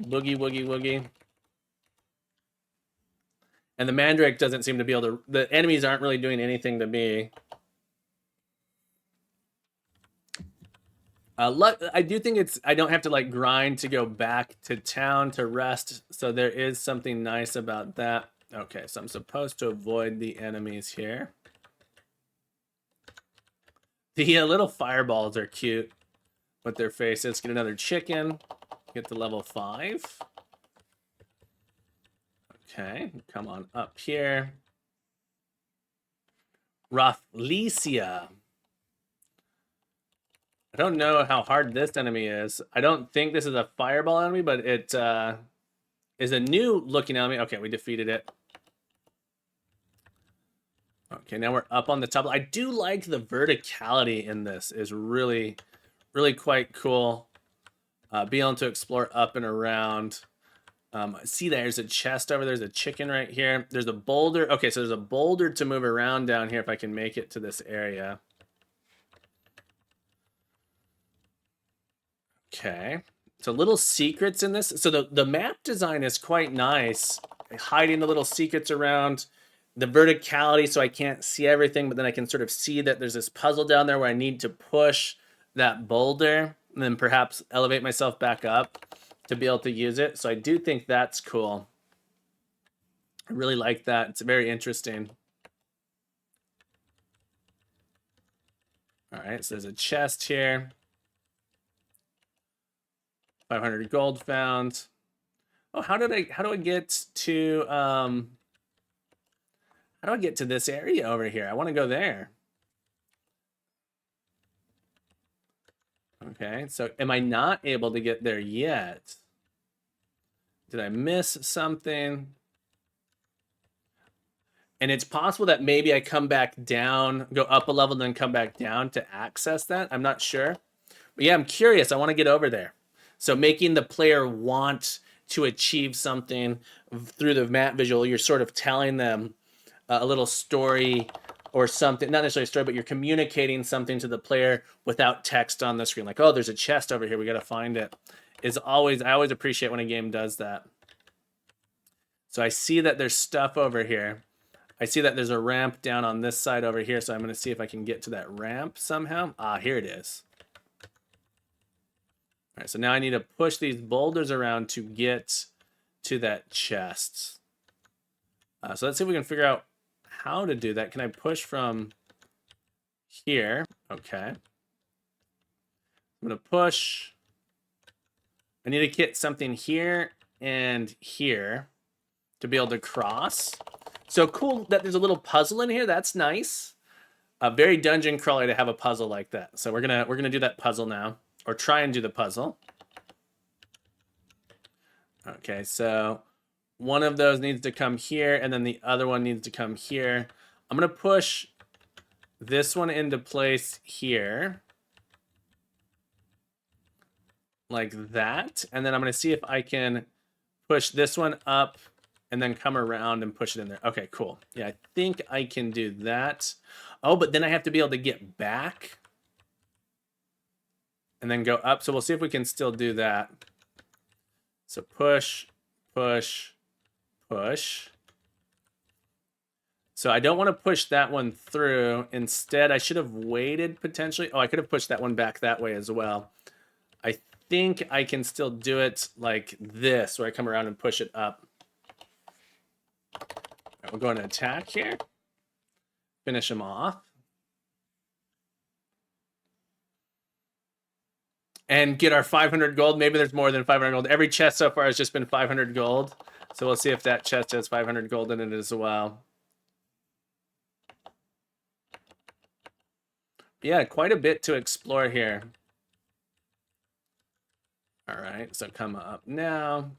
Boogie, woogie, woogie. And the mandrake doesn't seem to be able to... The enemies aren't really doing anything to me. I do think it's... I don't have to like grind to go back to town to rest. So there is something nice about that. Okay, so I'm supposed to avoid the enemies here. The little fireballs are cute with their faces. Get another chicken. Get to level 5. Okay, come on up here. Rathlesia. I don't know how hard this enemy is. I don't think this is a fireball enemy, but it is a new looking enemy. Okay, we defeated it. Okay, now we're up on the top. I do like the verticality in this. Is really, really quite cool. Being able to explore up and around. See, there's a chest over there. There's a chicken right here. There's a boulder. Okay, so there's a boulder to move around down here if I can make it to this area. Okay. So little secrets in this. So the map design is quite nice. Hiding the little secrets around. The verticality so I can't see everything, but then I can sort of see that there's this puzzle down there where I need to push that boulder and then perhaps elevate myself back up to be able to use it. So I do think that's cool. I really like that. It's very interesting. All right, so there's a chest here. 500 gold found. Oh, how do I get to how do I get to this area over here? I want to go there. Okay, so am I not able to get there yet? Did I miss something? And it's possible that maybe I come back down, go up a level, then come back down to access that. I'm not sure. But yeah, I'm curious. I want to get over there. So making the player want to achieve something through the map visual, you're sort of telling them a little story or something, not necessarily a story, but you're communicating something to the player without text on the screen. Like, oh, there's a chest over here. We got to find it. I always appreciate when a game does that. So I see that there's stuff over here. I see that there's a ramp down on this side over here. So I'm going to see if I can get to that ramp somehow. Ah, here it is. All right, so now I need to push these boulders around to get to that chest. So let's see if we can figure out how to do that. Can I push from here? Okay. I'm going to push. I need to get something here and here to be able to cross. So cool that there's a little puzzle in here. That's nice. Very dungeon crawler to have a puzzle like that. So we're gonna do that puzzle now. Or try and do the puzzle. Okay, so one of those needs to come here, and then the other one needs to come here. I'm going to push this one into place here. Like that. And then I'm going to see if I can push this one up and then come around and push it in there. Okay, cool. Yeah, I think I can do that. Oh, but then I have to be able to get back and then go up. So we'll see if we can still do that. So push, push, push. So I don't want to push that one through. Instead, I should have waited potentially. Oh, I could have pushed that one back that way as well. I think I can still do it like this, where I come around and push it up. Right, we'll go and attack here. Finish him off. and get our 500 gold. Maybe there's more than 500 gold. Every chest so far has just been 500 gold. So we'll see if that chest has 500 gold in it as well. Yeah, quite a bit to explore here. All right, so come up now.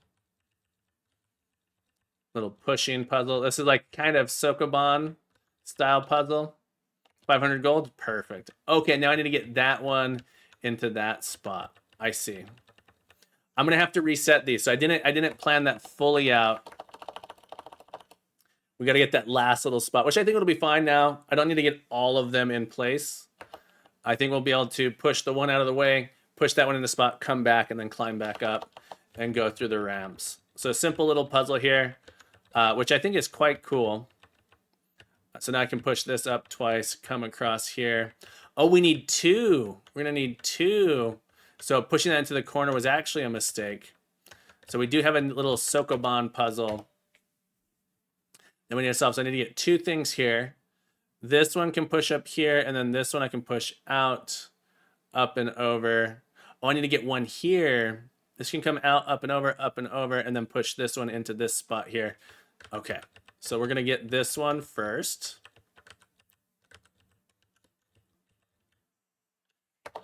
Little pushing puzzle. This is like kind of Sokoban style puzzle. 500 gold, perfect. Okay, now I need to get that one into that spot. I see. I'm gonna have to reset these. So I didn't plan that fully out. We gotta get that last little spot, which I think will be fine now. I don't need to get all of them in place. I think we'll be able to push the one out of the way, push that one in the spot, come back, and then climb back up and go through the ramps. So a simple little puzzle here, which I think is quite cool. So now I can push this up twice, come across here. Oh, we need two. We're gonna need two. So pushing that into the corner was actually a mistake. So we do have a little Sokoban puzzle. Then we need ourselves, so I need to get two things here. This one can push up here, and then this one I can push out, up and over. Oh, I need to get one here. This can come out, up and over, and then push this one into this spot here. Okay, so we're gonna get this one first.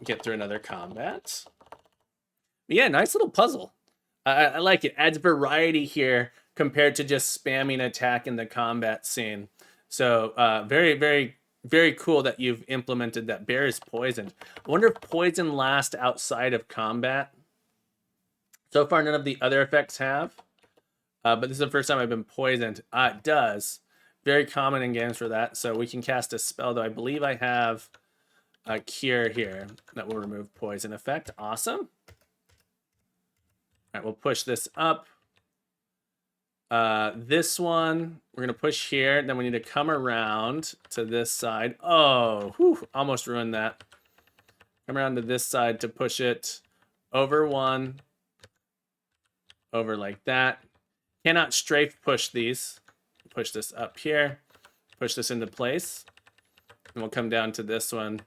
Get through another combat. Yeah, nice little puzzle. I like it. Adds variety here compared to just spamming attack in the combat scene. So very, very, very cool that you've implemented that. Bear is poisoned. I wonder if poison lasts outside of combat. So far, none of the other effects have. But this is the first time I've been poisoned. It does. Very common in games for that. So we can cast a spell, though I believe I have a cure here that will remove poison effect. Awesome. All right, we'll push this up. This one, we're going to push here. Then we need to come around to this side. Oh, whew, almost ruined that. Come around to this side to push it over one. Over like that. Cannot strafe push these. Push this up here. Push this into place. And we'll come down to this one.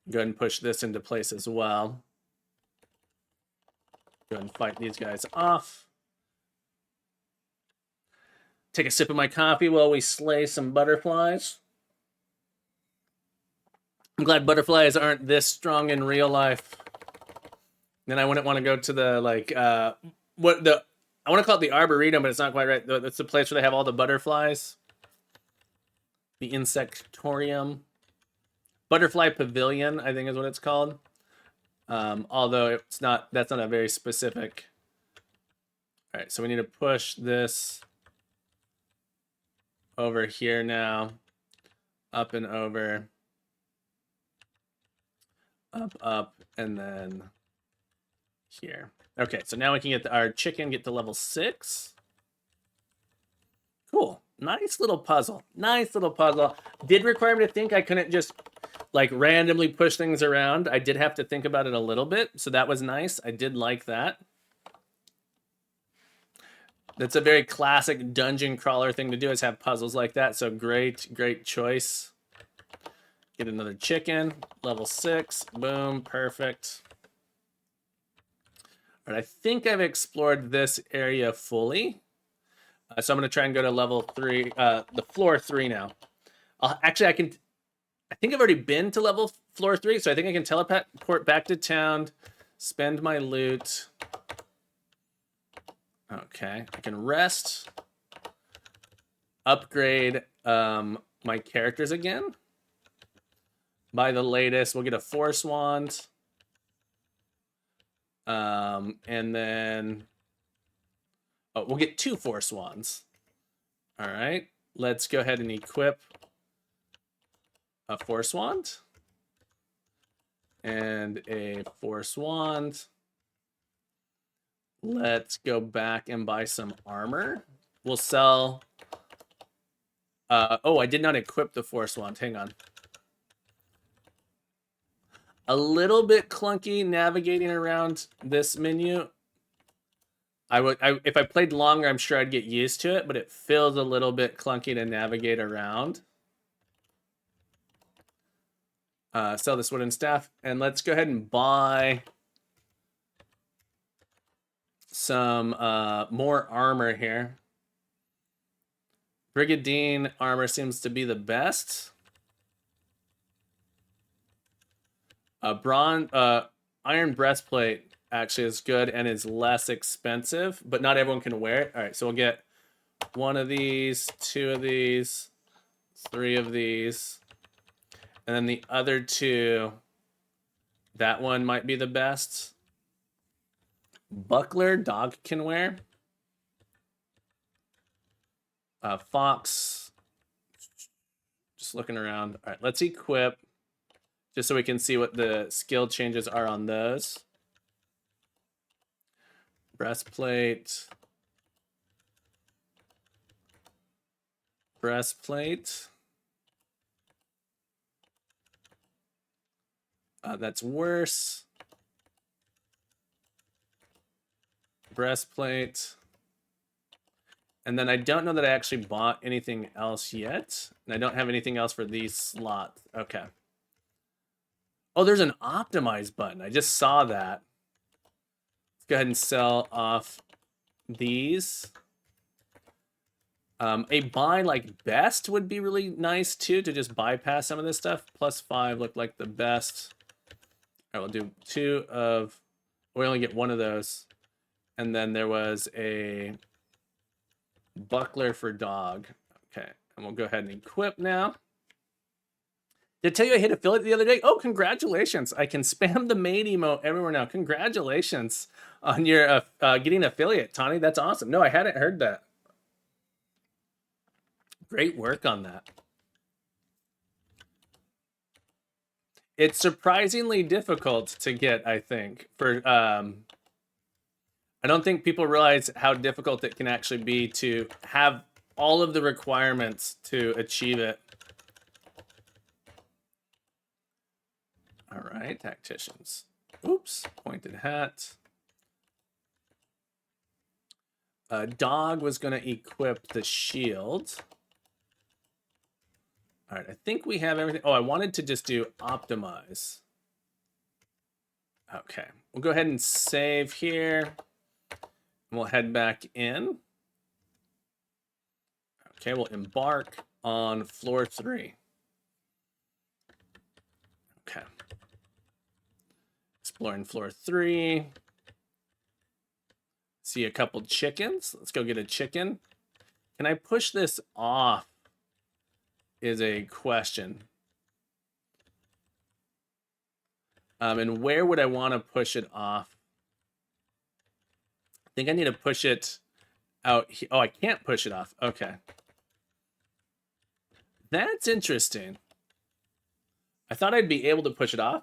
Go ahead and push this into place as well. Go ahead and fight these guys off. Take a sip of my coffee while we slay some butterflies. I'm glad butterflies aren't this strong in real life. Then I wouldn't want to go to the, like, I want to call it the Arboretum, but it's not quite right. That's the place where they have all the butterflies. The Insectorium. Butterfly Pavilion, I think is what it's called. Although that's not a very specific. All right, so we need to push this over here now. Up and over. Up, and then here. Okay, so now we can get our chicken, get to level 6. Cool. Nice little puzzle. Nice little puzzle. Did require me to think. I couldn't just like randomly push things around. I did have to think about it a little bit, so that was nice. I did like that. That's a very classic dungeon crawler thing to do, is have puzzles like that. So great choice. Get another chicken, level 6, boom, perfect. All right, I think I've explored this area fully. So I'm going to try and go to level 3, the floor 3 now. Actually, I think I've already been to floor 3, so I think I can teleport back to town, spend my loot. Okay, I can rest, upgrade my characters again. Buy the latest. We'll get a Force Wand. And then we'll get 2 Force Wands. All right, let's go ahead and equip a Force Wand and a Force Wand. Let's go back and buy some armor. We'll sell. Oh, I did not equip the Force Wand. Hang on. A little bit clunky navigating around this menu. If I played longer, I'm sure I'd get used to it, but it feels a little bit clunky to navigate around. Sell this wooden staff, and let's go ahead and buy some more armor here. Brigandine armor seems to be the best. Iron breastplate actually is good and is less expensive, but not everyone can wear it. All right, so we'll get one of these, two of these, three of these, and then the other two, that one might be the best. Buckler, dog can wear. Fox, just looking around. All right, let's equip, just so we can see what the skill changes are on those. Breastplate. Breastplate. That's worse. Breastplate. And then I don't know that I actually bought anything else yet. And I don't have anything else for these slots. Okay. Oh, there's an optimize button. I just saw that. Let's go ahead and sell off these. A buy like best would be really nice too, to just bypass some of this stuff. +5 looked like the best. All right, we'll do 2 of, we only get 1 of those. And then there was a buckler for dog. Okay, and we'll go ahead and equip now. Did I tell you I hit affiliate the other day? Oh, congratulations. I can spam the maid emote everywhere now. Congratulations on your getting affiliate, Tawny. That's awesome. No, I hadn't heard that. Great work on that. It's surprisingly difficult to get, I think. I don't think people realize how difficult it can actually be to have all of the requirements to achieve it. All right, tacticians. Oops, pointed hat. Dog was going to equip the shield. All right, I think we have everything. Oh, I wanted to just do optimize. Okay, we'll go ahead and save here. And we'll head back in. Okay, we'll embark on floor 3. Okay. Exploring floor 3. See a couple chickens. Let's go get a chicken. Can I push this off? Is a question. And where would I want to push it off? I think I need to push it out. Oh, I can't push it off. Okay. That's interesting. I thought I'd be able to push it off.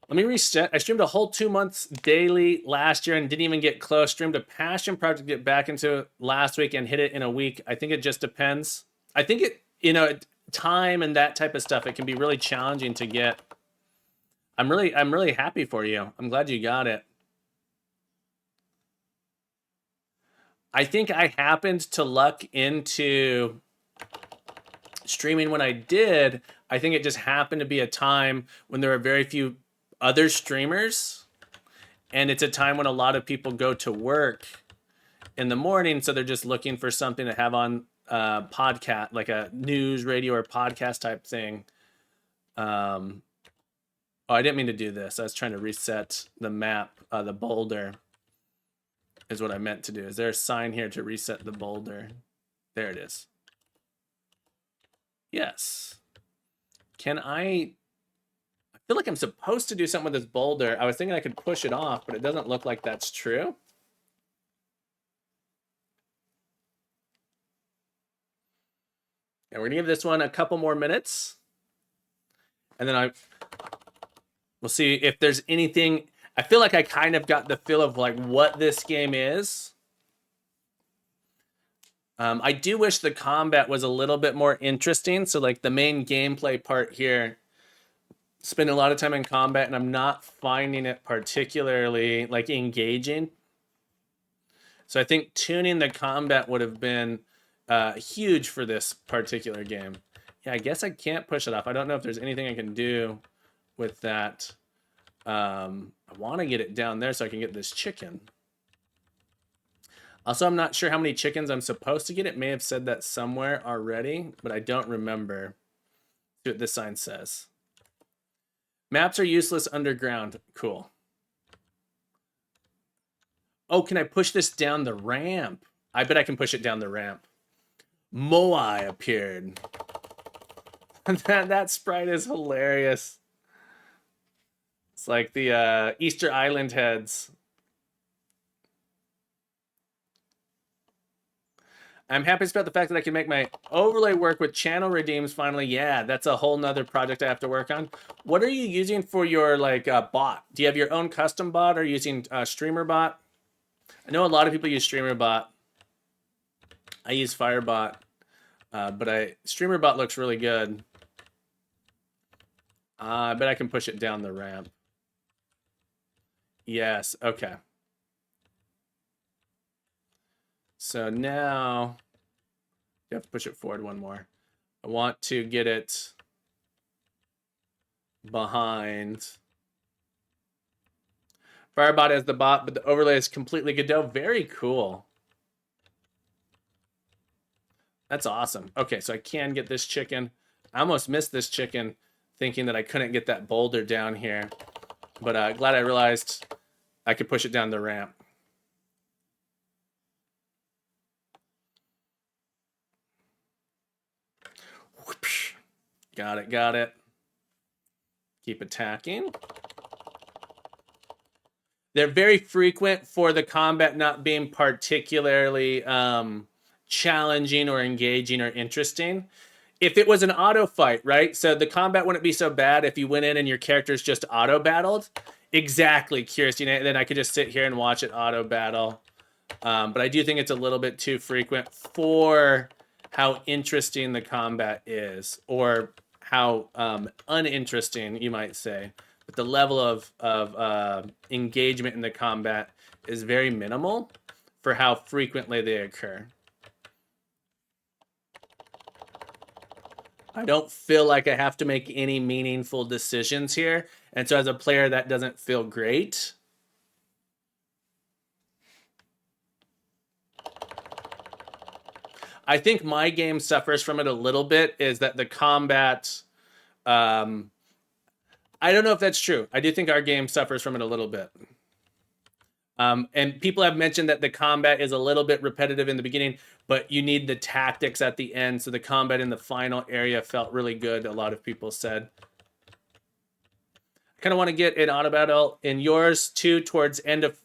Let me reset. I streamed a whole 2 months daily last year and didn't even get close. Streamed a passion project to get back into last week and hit it in a week. I think it just depends. I think it, time and that type of stuff, it can be really challenging to get. I'm really happy for you. I'm glad you got it. I think I happened to luck into streaming when I did. I think it just happened to be a time when there were very few other streamers, and it's a time when a lot of people go to work in the morning, so they're just looking for something to have on podcast, like a news, radio, or podcast type thing. Oh, I didn't mean to do this. I was trying to reset the map. The boulder is what I meant to do. Is there a sign here to reset the boulder? There it is. Yes. Can I feel like I'm supposed to do something with this boulder. I was thinking I could push it off, but it doesn't look like that's true. And we're gonna give this one a couple more minutes. And then we'll see if there's anything. I feel like I kind of got the feel of like what this game is. I do wish the combat was a little bit more interesting. So like the main gameplay part here, spend a lot of time in combat, and I'm not finding it particularly like engaging. So I think tuning the combat would have been huge for this particular game. Yeah, I guess I can't push it off. I don't know if there's anything I can do with that. I want to get it down there so I can get this chicken. Also, I'm not sure how many chickens I'm supposed to get. It may have said that somewhere already, but I don't remember. See what this sign says. Maps are useless underground. Cool. Oh, can I push this down the ramp? I bet I can push it down the ramp. Moai appeared. that sprite is hilarious. It's like the Easter Island heads. I'm happiest about the fact that I can make my overlay work with channel redeems finally. Yeah, that's a whole nother project I have to work on. What are you using for your like bot? Do you have your own custom bot or using Streamer Bot? I know a lot of people use Streamer Bot. I use Firebot, but Streamer Bot looks really good. I bet I can push it down the ramp. Yes, okay. So now you have to push it forward one more. I want to get it behind. Firebot as the bot, but the overlay is completely Godot. Very cool. That's awesome. Okay, so I can get this chicken. I almost missed this chicken thinking that I couldn't get that boulder down here. But glad I realized I could push it down the ramp. Whoosh. Got it, got it. Keep attacking. They're very frequent for the combat not being particularly challenging or engaging or interesting. If it was an auto fight, right? So the combat wouldn't be so bad if you went in and your character's just auto battled. Exactly, Curious. Then I could just sit here and watch it auto battle. But I do think it's a little bit too frequent for how interesting the combat is, or how uninteresting you might say. But the level of engagement in the combat is very minimal for how frequently they occur. I don't feel like I have to make any meaningful decisions here. And so as a player, that doesn't feel great. I think my game suffers from it a little bit, is that the combat... I don't know if that's true. I do think our game suffers from it a little bit. And people have mentioned that the combat is a little bit repetitive in the beginning, but you need the tactics at the end. So the combat in the final area felt really good, a lot of people said. I kind of want to get an auto battle in yours too towards end of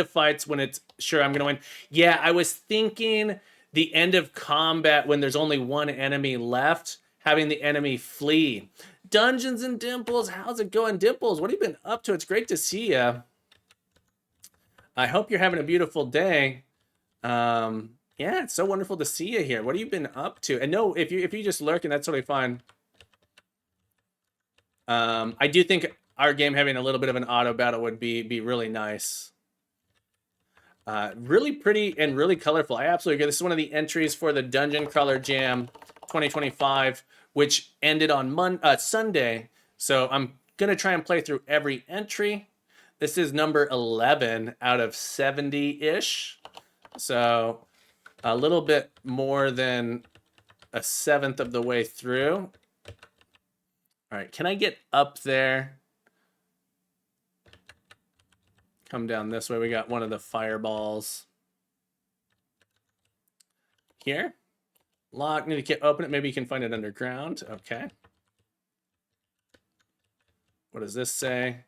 fights when it's sure I'm going to win. Yeah, I was thinking the end of combat when there's only one enemy left, having the enemy flee. Dungeons and Dimples, how's it going, Dimples? What have you been up to? It's great to see you. I hope you're having a beautiful day. Yeah, it's so wonderful to see you here. What have you been up to? And no, if you just lurking, that's totally fine. I do think our game having a little bit of an auto battle would be really nice. Really pretty and really colorful. I absolutely agree. This is one of the entries for the Dungeon Crawler Jam 2025, which ended on Sunday. So I'm going to try and play through every entry. This is number 11 out of 70-ish. So a little bit more than a seventh of the way through. All right, can I get up there? Come down this way. We got one of the fireballs. Here. Lock, need to open it. Maybe you can find it underground. Okay. What does this say?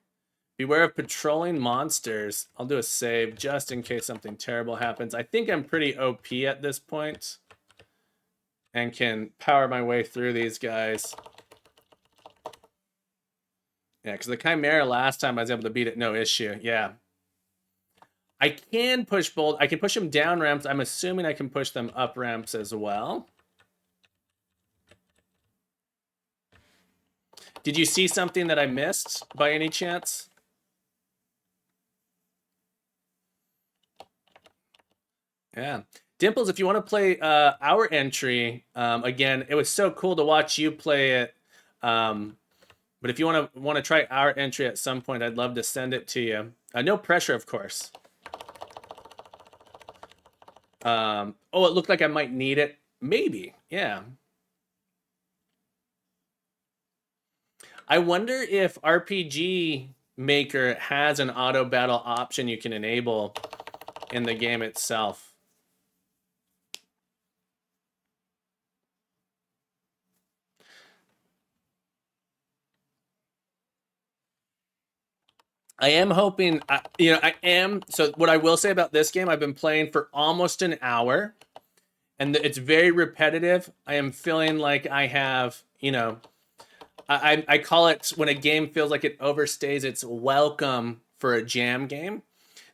Beware of patrolling monsters. I'll do a save just in case something terrible happens. I think I'm pretty OP at this point and can power my way through these guys. Yeah, because the Chimera last time I was able to beat it, no issue. Yeah. I can push bold. I can push them down ramps. I'm assuming I can push them up ramps as well. Did you see something that I missed by any chance? Yeah. Dimples, if you want to play our entry, again, it was so cool to watch you play it. But if you want to try our entry at some point, I'd love to send it to you. No pressure, of course. Oh, it looked like I might need it. Maybe, yeah. I wonder if RPG Maker has an auto battle option you can enable in the game itself. I am hoping, I am. So, what I will say about this game, I've been playing for almost an hour, and it's very repetitive. I am feeling like I have, I call it when a game feels like it overstays its welcome for a jam game.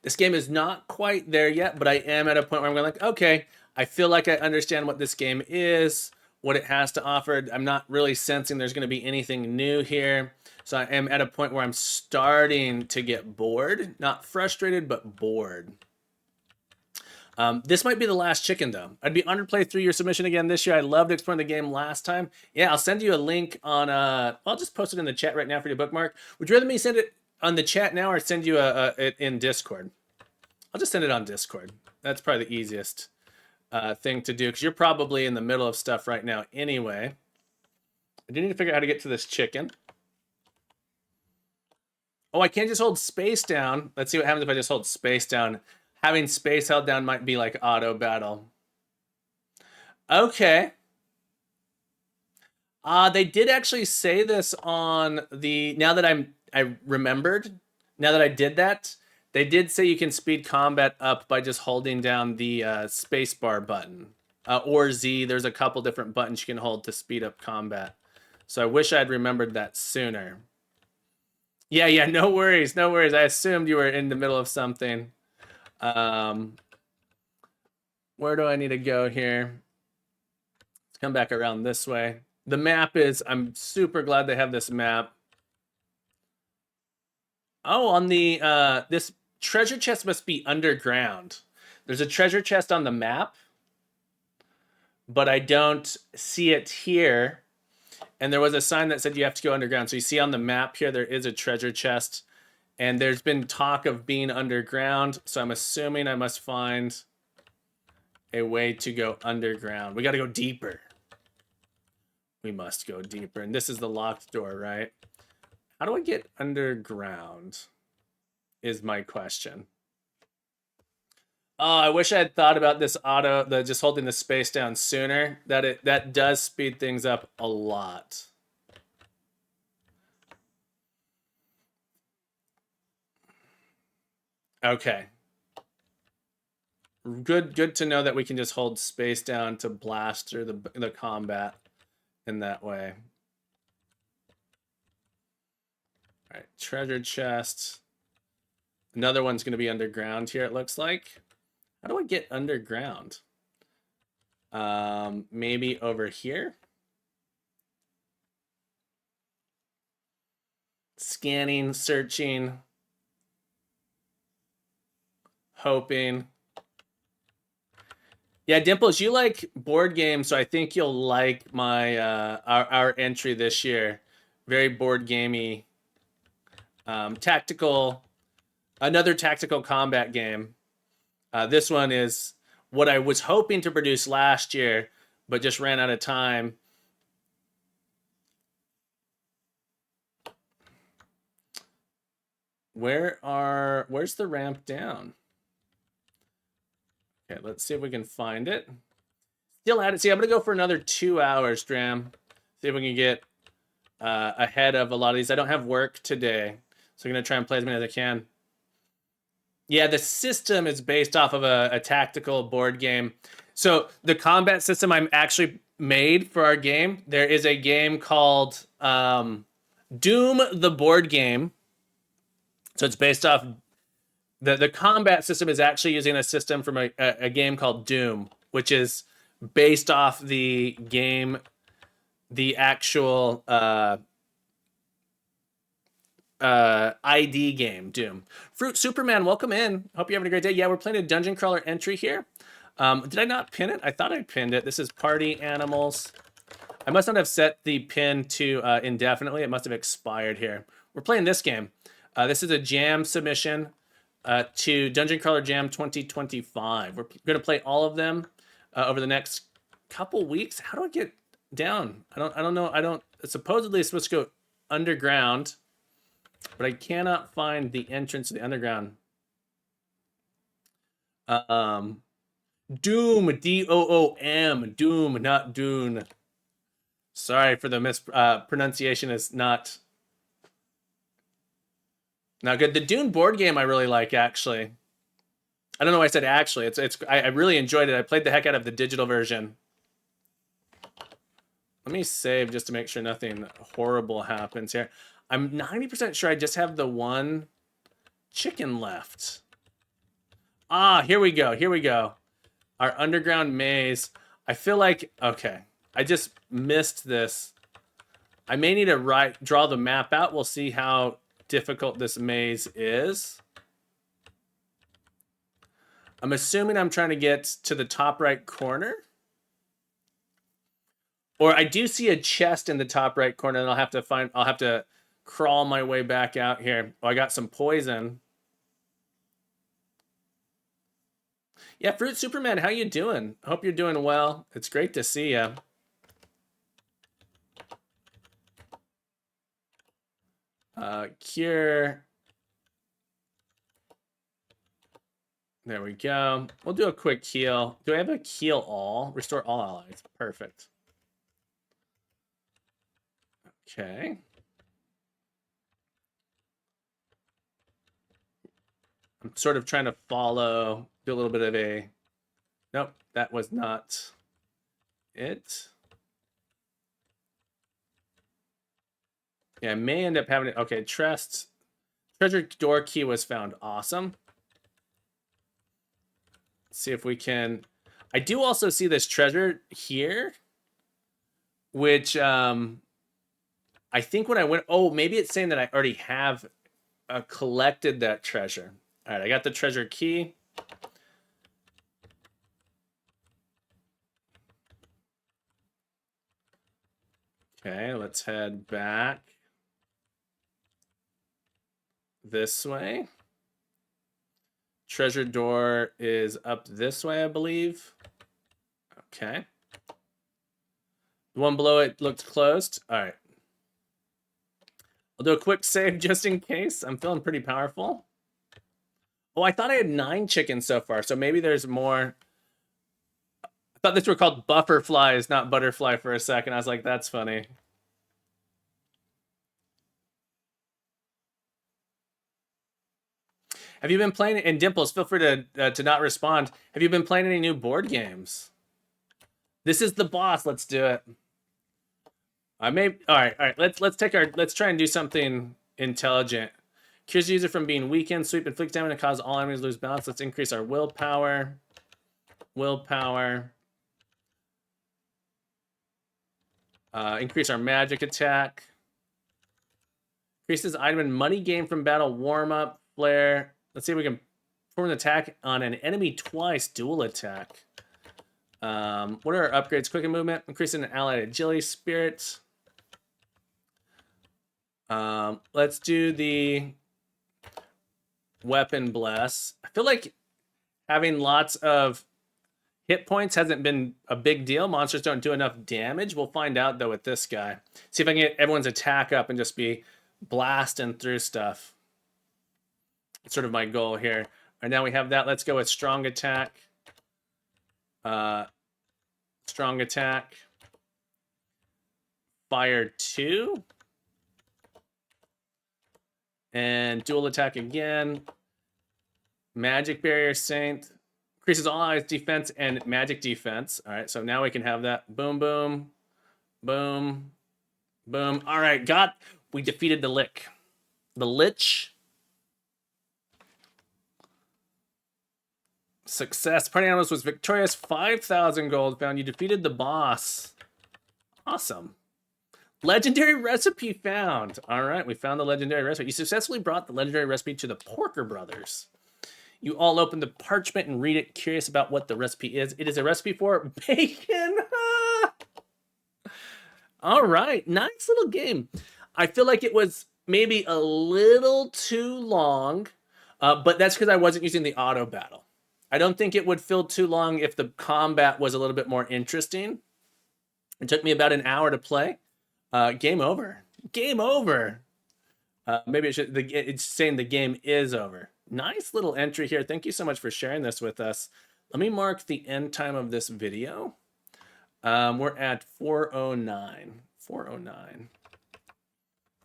This game is not quite there yet, but I am at a point where I'm going like, okay, I feel like I understand what this game is, what it has to offer. I'm not really sensing there's going to be anything new here. So I am at a point where I'm starting to get bored. Not frustrated, but bored. This might be the last chicken, though. I'd be honored to play through your submission again this year. I loved exploring the game last time. Yeah, I'll send you a link on... I'll just post it in the chat right now for your bookmark. Would you rather me send it on the chat now or send you it in Discord? I'll just send it on Discord. That's probably the easiest thing to do because you're probably in the middle of stuff right now anyway. I do need to figure out how to get to this chicken. Oh, I can't just hold space down. Let's see what happens if I just hold space down. Having space held down might be like auto battle. Okay. They did actually say this on the... Now that I remembered, now that I did that, they did say you can speed combat up by just holding down the spacebar button. Or Z, there's a couple different buttons you can hold to speed up combat. So I wish I'd remembered that sooner. Yeah, no worries, no worries. I assumed you were in the middle of something. Where do I need to go here? Let's come back around this way. The map is... I'm super glad they have this map. Oh, on the... this treasure chest must be underground. There's a treasure chest on the map, but I don't see it here. And there was a sign that said you have to go underground. So you see on the map here, there is a treasure chest. And there's been talk of being underground. So I'm assuming I must find a way to go underground. We got to go deeper. We must go deeper. And this is the locked door, right? How do I get underground is my question. Oh, I wish I had thought about this just holding the space down sooner. That does speed things up a lot. Okay. Good to know that we can just hold space down to blast through the combat in that way. All right, treasure chest. Another one's going to be underground here, it looks like. How do I get underground? Maybe over here? Scanning, searching, hoping. Yeah, Dimples, you like board games, so I think you'll like my our entry this year. Very board gamey, tactical, another tactical combat game. This one is what I was hoping to produce last year, but just ran out of time. Where's the ramp down? Okay, let's see if we can find it. Still at it. See, I'm gonna go for another 2 hours, Dram. See if we can get ahead of a lot of these. I don't have work today, so I'm gonna try and play as many as I can. Yeah, the system is based off of a tactical board game. So the combat system I'm actually made for our game, there is a game called Doom the board game. So it's based off... The combat system is actually using a system from a game called Doom, which is based off the game, the actual ID game, Doom. Fruit Superman, welcome in. Hope you're having a great day. Yeah, we're playing a dungeon crawler entry here. Did I not pin it? I thought I pinned it. This is party animals. I must not have set the pin to indefinitely. It must have expired here. We're playing this game. This is a jam submission to Dungeon Crawler Jam 2025. We're going to play all of them over the next couple weeks. How do I get down? I don't know. Supposedly it's supposed to go underground, but I cannot find the entrance to the underground. Doom, D-O-O-M, Doom, not Dune. Sorry for the mispronunciation. Is not good. The Dune board game I really like, actually. I don't know why I said actually. I really enjoyed it. I played the heck out of the digital version. Let me save just to make sure nothing horrible happens here. I'm 90% sure I just have the one chicken left. Ah, here we go. Here we go. Our underground maze. I feel like, okay, I just missed this. I may need to draw the map out. We'll see how difficult this maze is. I'm assuming I'm trying to get to the top right corner. Or I do see a chest in the top right corner, and I'll have to crawl my way back out here. Oh, I got some poison. Yeah, Fruit Superman, how you doing? Hope you're doing well. It's great to see you. Cure. There we go. We'll do a quick heal. Do I have a heal all? Restore all allies. Perfect. Okay. I'm sort of trying to follow, do a little bit of a... Nope, that was not it. Yeah, I may end up having it. Okay, treasure door key was found. Awesome. Let's see if we can... I do also see this treasure here, which I think when I went... Oh, maybe it's saying that I already have collected that treasure. All right, I got the treasure key. Okay, let's head back this way. Treasure door is up this way, I believe. Okay. The one below it looked closed. All right. I'll do a quick save just in case. I'm feeling pretty powerful. Oh, I thought I had 9 chickens so far, so maybe there's more. I thought these were called buffer flies, not butterfly for a second. I was like, that's funny. Have you been playing? And Dimples, feel free to not respond. Have you been playing any new board games? This is the boss. Let's do it. I may. All right. Let's try and do something intelligent. Cures the user from being weakened. Sweep inflicts damage and cause all enemies lose balance. Let's increase our willpower. Increase our magic attack. Increases item and money gain from battle. Warm up. Flare. Let's see if we can perform an attack on an enemy twice. Dual attack. What are our upgrades? Quicken movement. Increasing an allied agility. Spirit. Let's do the weapon bless. I feel like having lots of hit points hasn't been a big deal. Monsters don't do enough damage. We'll find out though with this guy. See if I can get everyone's attack up and just be blasting through stuff. That's sort of my goal here. All right, now we have that. Let's go with strong attack. Strong attack. Fire 2. And dual attack again. Magic barrier saint. Increases all allies defense and magic defense. All right, so now we can have that. Boom, boom, boom, boom. All right, we defeated the Lich. The Lich. Success. Party Animals was victorious. 5,000 gold found. You defeated the boss. Awesome. Legendary recipe found. All right, we found the legendary recipe. You successfully brought the legendary recipe to the Porker Brothers. You all open the parchment and read it, curious about what the recipe is. It is a recipe for bacon. All right, nice little game. I feel like it was maybe a little too long, but that's because I wasn't using the auto battle. I don't think it would feel too long if the combat was a little bit more interesting. It took me about an hour to play. Game over. Game over. Maybe it's saying the game is over. Nice little entry here. Thank you so much for sharing this with us. Let me mark the end time of this video. We're at 4:09. 4:09.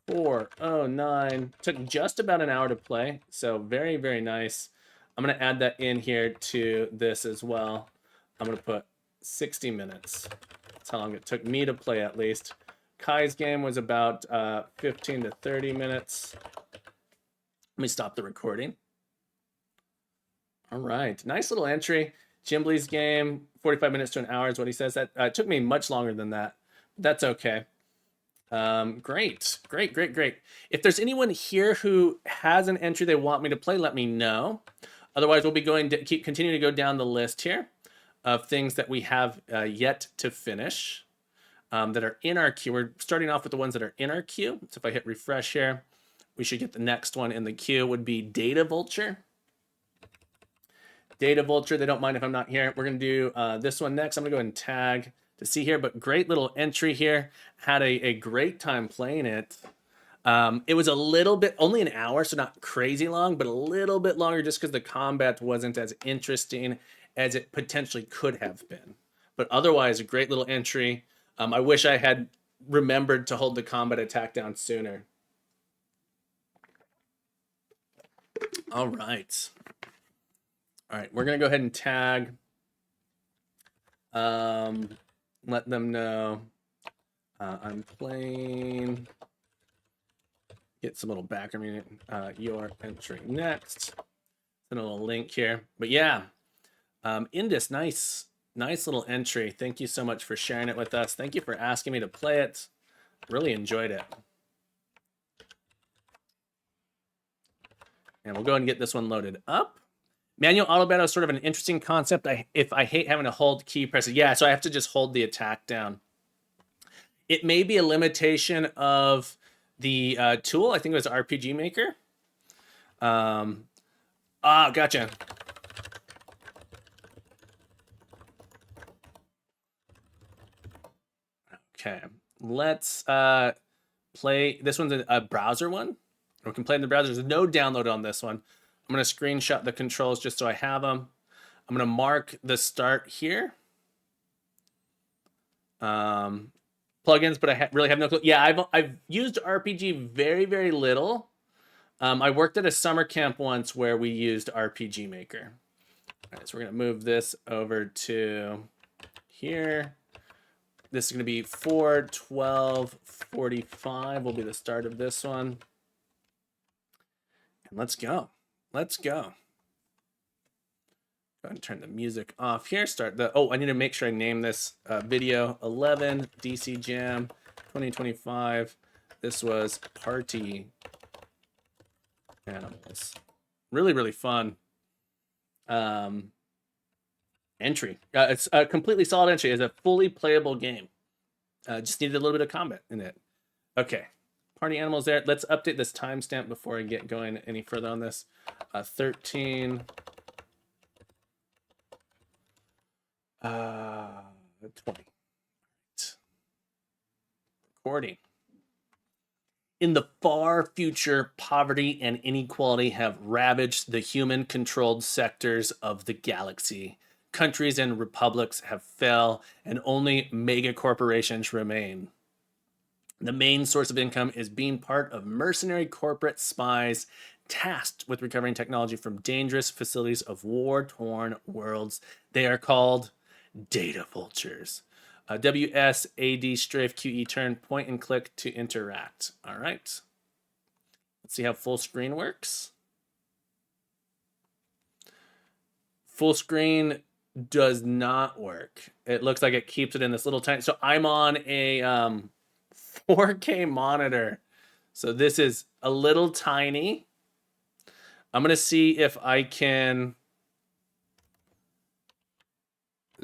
4:09. Took just about an hour to play, so very, very nice. I'm going to add that in here to this as well. I'm going to put 60 minutes. That's how long it took me to play, at least. Kai's game was about 15 to 30 minutes. Let me stop the recording. All right, nice little entry. Jimbly's game, 45 minutes to an hour is what he says. That took me much longer than that. That's okay. Great. If there's anyone here who has an entry they want me to play, let me know. Otherwise, we'll be going to continue to go down the list here of things that we have yet to finish that are in our queue. We're starting off with the ones that are in our queue. So if I hit refresh here, we should get the next one in the queue. Would be Data Vulture. Data Vulture, they don't mind if I'm not here. We're going to do this one next. I'm going to go ahead and tag to see here, but great little entry here. Had a great time playing it. It was a little bit, only an hour, so not crazy long, but a little bit longer just because the combat wasn't as interesting as it potentially could have been. But otherwise, a great little entry. I wish I had remembered to hold the combat attack down sooner. All right. All right, we're going to go ahead and tag. Let them know I'm playing. Get some little background. Your entry next. Send a little link here. But yeah, Indus, nice little entry. Thank you so much for sharing it with us. Thank you for asking me to play it. Really enjoyed it. And we'll go ahead and get this one loaded up. Manual auto battle is sort of an interesting concept. I hate having to hold key presses. Yeah, so I have to just hold the attack down. It may be a limitation of the tool. I think it was RPG Maker. Gotcha. Okay, let's play. This one's a browser one. We can play in the browser. There's no download on this one. I'm going to screenshot the controls just so I have them. I'm going to mark the start here. Plugins, but I really have no clue. Yeah, I've used RPG very, very little. I worked at a summer camp once where we used RPG Maker. All right, so we're going to move this over to here. This is going to be 4:12:45 will be the start of this one. And let's go. Let's go. Go ahead and turn the music off here. I need to make sure I name this video 11 DC Jam 2025. This was Party Animals. Really, really fun entry. It's a completely solid entry. It's a fully playable game. Just needed a little bit of combat in it. Okay. Party Animals there. Let's update this timestamp before I get going any further on this. 13. 20. Recording. In the far future, poverty and inequality have ravaged the human-controlled sectors of the galaxy. Countries and republics have fell, and only mega corporations remain. The main source of income is being part of mercenary corporate spies tasked with recovering technology from dangerous facilities of war-torn worlds. They are called data vultures. WSAD strafe QE turn, point and click to interact. All right. Let's see how full screen works. Full screen does not work. It looks like it keeps it in this little tiny. So I'm on a 4K monitor. So this is a little tiny. I'm going to see if I can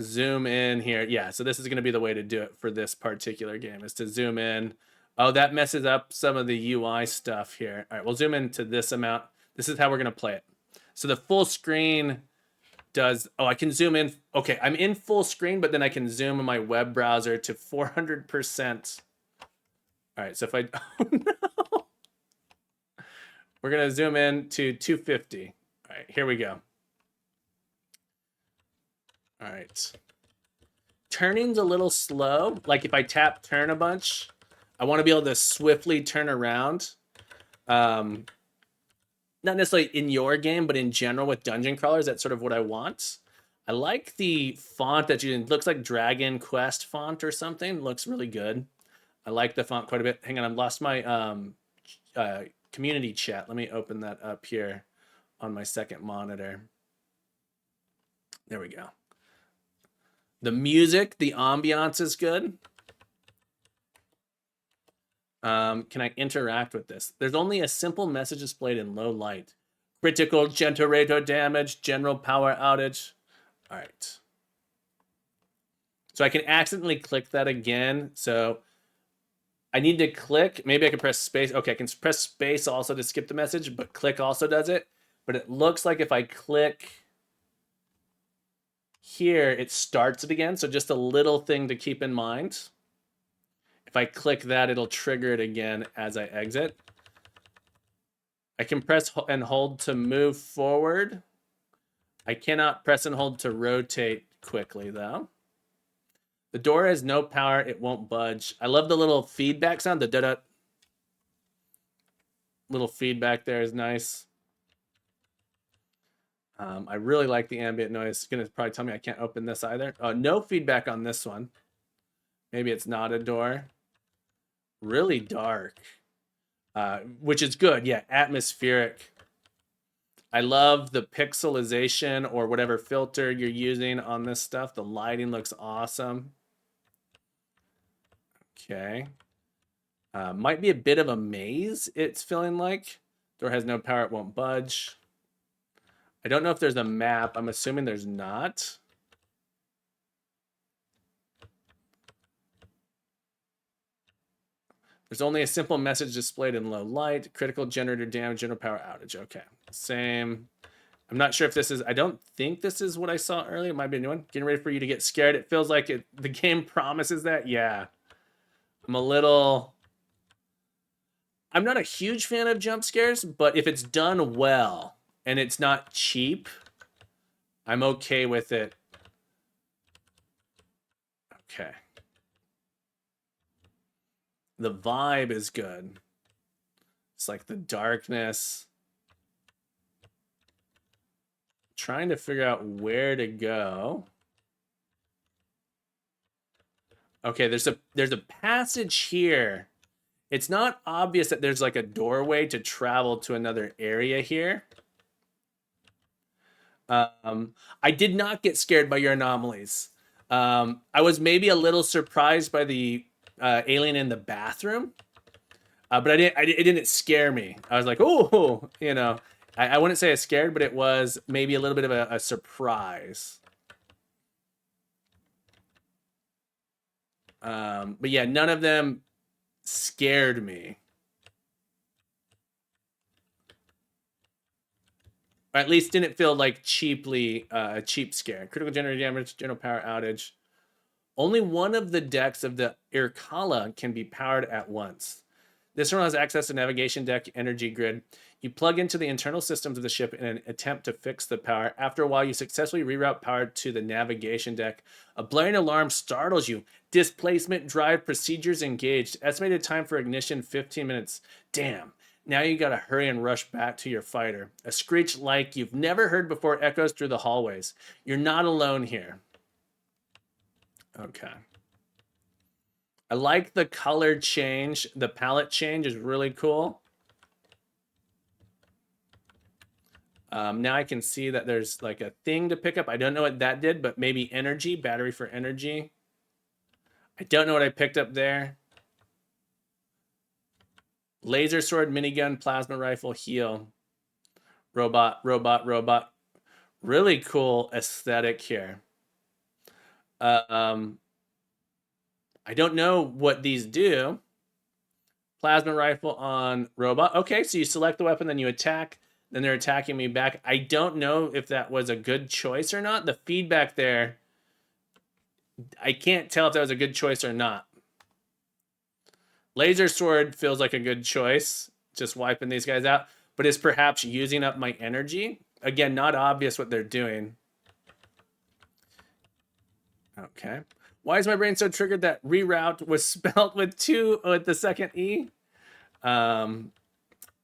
zoom in here. Yeah, so this is going to be the way to do it for this particular game, is to zoom in. Oh, that messes up some of the UI stuff here. All right, we'll zoom into this amount. This is how we're going to play it. So the full screen does, oh, I can zoom in. Okay, I'm in full screen, but then I can zoom in my web browser to 400%. All right, so if I, oh no. We're going to zoom in to 250. All right, here we go. All right. Turning's a little slow. Like if I tap turn a bunch, I want to be able to swiftly turn around. Not necessarily in your game, but in general with dungeon crawlers, that's sort of what I want. I like the font that you, it looks like Dragon Quest font or something. It looks really good. I like the font quite a bit. Hang on, I've lost my community chat. Let me open that up here on my second monitor. There we go. The music, the ambiance is good. Can I interact with this? There's only a simple message displayed in low light. Critical generator damage, general power outage. All right. So I can accidentally click that again. So I need to click. Maybe I can press space. Okay, I can press space also to skip the message, but click also does it. But it looks like if I click here, it starts it again. So just a little thing to keep in mind. If I click that, it'll trigger it again as I exit. I can press and hold to move forward. I cannot press and hold to rotate quickly, though. The door has no power. It won't budge. I love the little feedback sound. The da-da. Little feedback there is nice. I really like the ambient noise. It's going to probably tell me I can't open this either. No feedback on this one. Maybe it's not a door. Really dark, which is good. Yeah, atmospheric. I love the pixelization or whatever filter you're using on this stuff. The lighting looks awesome. Okay. Might be a bit of a maze, it's feeling like. Door has no power, it won't budge. I don't know if there's a map. I'm assuming there's not. There's only a simple message displayed in low light. Critical generator damage, general power outage. Okay, same. I'm not sure if this is, I don't think this is what I saw earlier. It might be a new one. Getting ready for you to get scared. It feels like the game promises that. Yeah. I'm not a huge fan of jump scares, but if it's done well and it's not cheap, I'm okay with it. Okay. The vibe is good. It's like the darkness. Trying to figure out where to go. Okay, there's a passage here. It's not obvious that there's like a doorway to travel to another area here. I did not get scared by your anomalies. I was maybe a little surprised by the alien in the bathroom, but it didn't scare me. I was like, oh, you know, I wouldn't say I was scared, but it was maybe a little bit of a surprise. But yeah, none of them scared me. Or at least didn't feel like cheaply a cheap scare. Critical generator damage, general power outage. Only one of the decks of the Irkala can be powered at once. This one has access to navigation deck energy grid. You plug into the internal systems of the ship in an attempt to fix the power. After a while, you successfully reroute power to the navigation deck. A blaring alarm startles you. Displacement drive procedures engaged. Estimated time for ignition 15 minutes. Damn. Now you gotta hurry and rush back to your fighter. A screech like you've never heard before echoes through the hallways. You're not alone here. Okay. I like the color change. The palette change is really cool. Now I can see that there's like a thing to pick up. I don't know what that did, but maybe energy, battery for energy. I don't know what I picked up there. Laser sword, minigun, plasma rifle, heal. Robot, robot, robot. Really cool aesthetic here. I don't know what these do. Plasma rifle on robot. Okay, so you select the weapon, then you attack, then they're attacking me back. I don't know if that was a good choice or not. The feedback there, I can't tell if that was a good choice or not. Laser sword feels like a good choice, just wiping these guys out, but is perhaps using up my energy. Again, not obvious what they're doing. Okay. Why is my brain so triggered that reroute was spelled with the second E?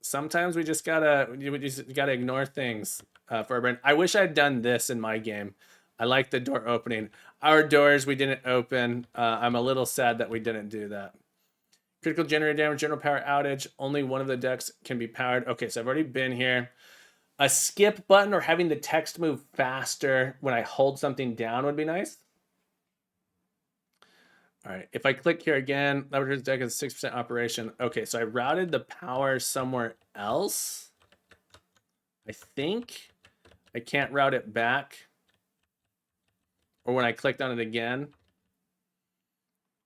Sometimes we just gotta ignore things for our brain. I wish I'd done this in my game. I like the door opening. Our doors we didn't open. I'm a little sad that we didn't do that. Critical generator damage, general power outage. Only one of the decks can be powered. Okay, so I've already been here. A skip button or having the text move faster when I hold something down would be nice. All right, if I click here again, Laboratory's deck is 6% operation. Okay, so I routed the power somewhere else. I think I can't route it back. Or when I clicked on it again,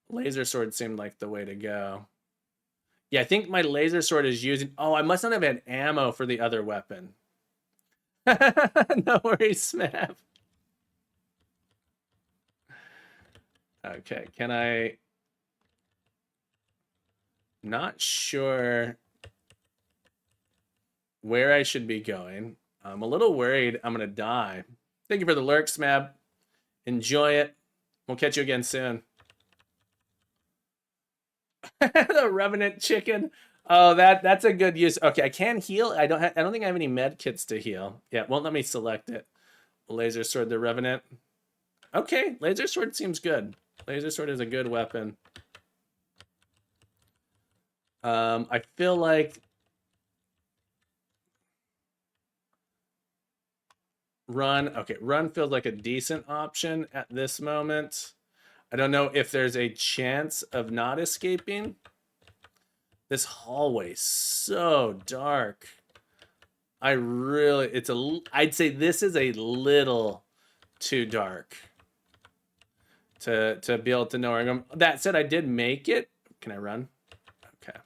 laser sword seemed like the way to go. Yeah, I think my laser sword is using... Oh, I must not have had ammo for the other weapon. No worries, Smap. Okay, can I... Not sure where I should be going. I'm a little worried I'm going to die. Thank you for the lurk, Smab. Enjoy it. We'll catch you again soon. The Revenant chicken. Oh, that's a good use. Okay, I can heal. I don't think I have any med kits to heal. Yeah, it won't let me select it. Laser sword, the Revenant. Okay, laser sword seems good. Laser sword is a good weapon. I feel like run. Okay, run feels like a decent option at this moment. I don't know if there's a chance of not escaping. This hallway's so dark. I'd say this is a little too dark to be able to know where I'm going. That said, I did make it. Can I run? Okay.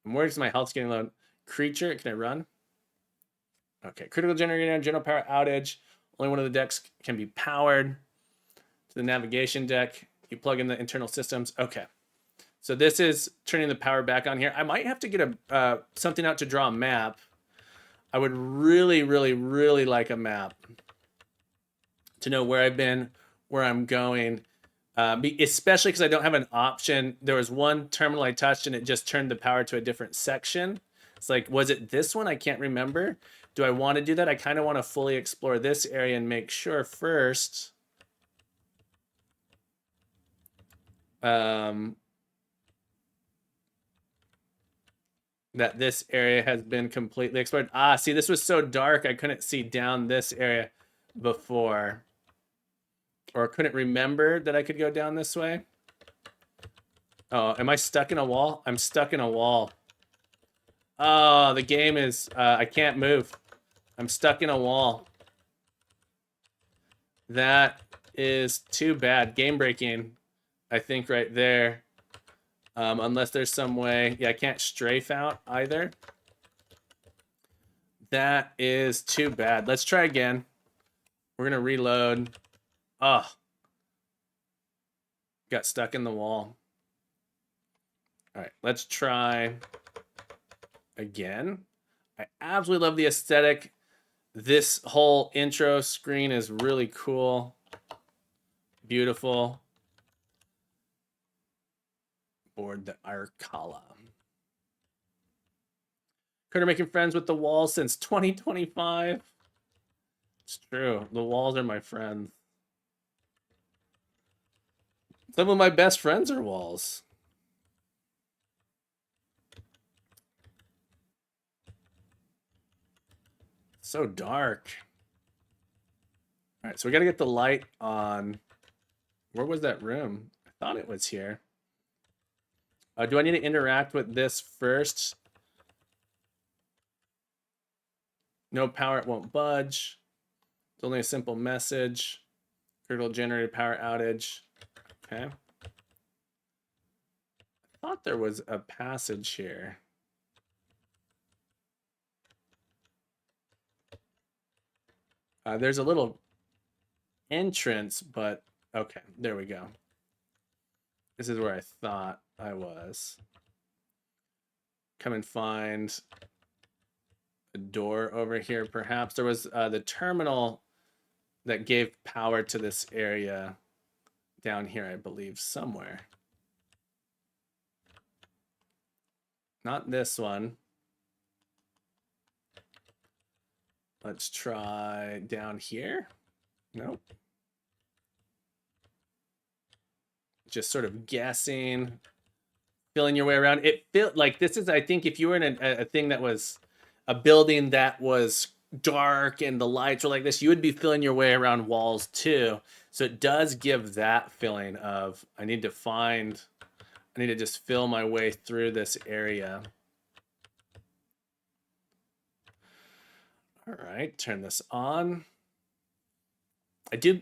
Where's my health's getting low? Creature, can I run? Okay, critical generator, general power outage. Only one of the decks can be powered. To the navigation deck, you plug in the internal systems. Okay. So this is turning the power back on here. I might have to get something out to draw a map. I would really, really, really like a map to know where I've been, where I'm going, especially because I don't have an option. There was one terminal I touched and it just turned the power to a different section. It's like, was it this one? I can't remember. Do I want to do that? I kind of want to fully explore this area and make sure first. That this area has been completely explored. Ah, see, this was so dark I couldn't see down this area before. Or couldn't remember that I could go down this way. Oh, am I stuck in a wall? I'm stuck in a wall. Oh, the game is... I can't move. I'm stuck in a wall. That is too bad. Game breaking, I think, right there. Unless there's some way... Yeah, I can't strafe out either. That is too bad. Let's try again. We're going to reload. Oh. Got stuck in the wall. All right, let's try again. I absolutely love the aesthetic. This whole intro screen is really cool. Beautiful. Board the Arcala. Critter making friends with the walls since 2025. It's true. The walls are my friends. Some of my best friends are walls. So dark. All right, so we got to get the light on. Where was that room? I thought it was here. Do I need to interact with this first? No power, it won't budge. It's only a simple message. Critical generator power outage. Okay. I thought there was a passage here. There's a little entrance, but okay, there we go. This is where I thought I was. Come and find a door over here, perhaps. There was the terminal that gave power to this area down here, I believe, somewhere. Not this one. Let's try down here. Nope. Just sort of guessing, feeling your way around. It felt like this is, I think, if you were in a thing that was a building that was dark and the lights were like this, you would be feeling your way around walls too. So it does give that feeling of I need to just feel my way through this area. All right, turn this on.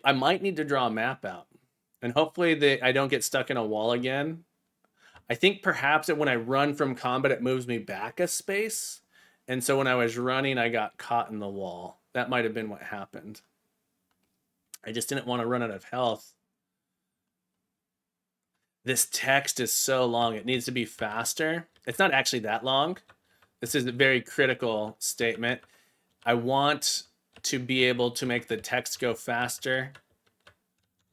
I might need to draw a map out. And hopefully I don't get stuck in a wall again. I think perhaps that when I run from combat, it moves me back a space. And so when I was running, I got caught in the wall. That might have been what happened. I just didn't want to run out of health. This text is so long. It needs to be faster. It's not actually that long. This is a very critical statement. I want to be able to make the text go faster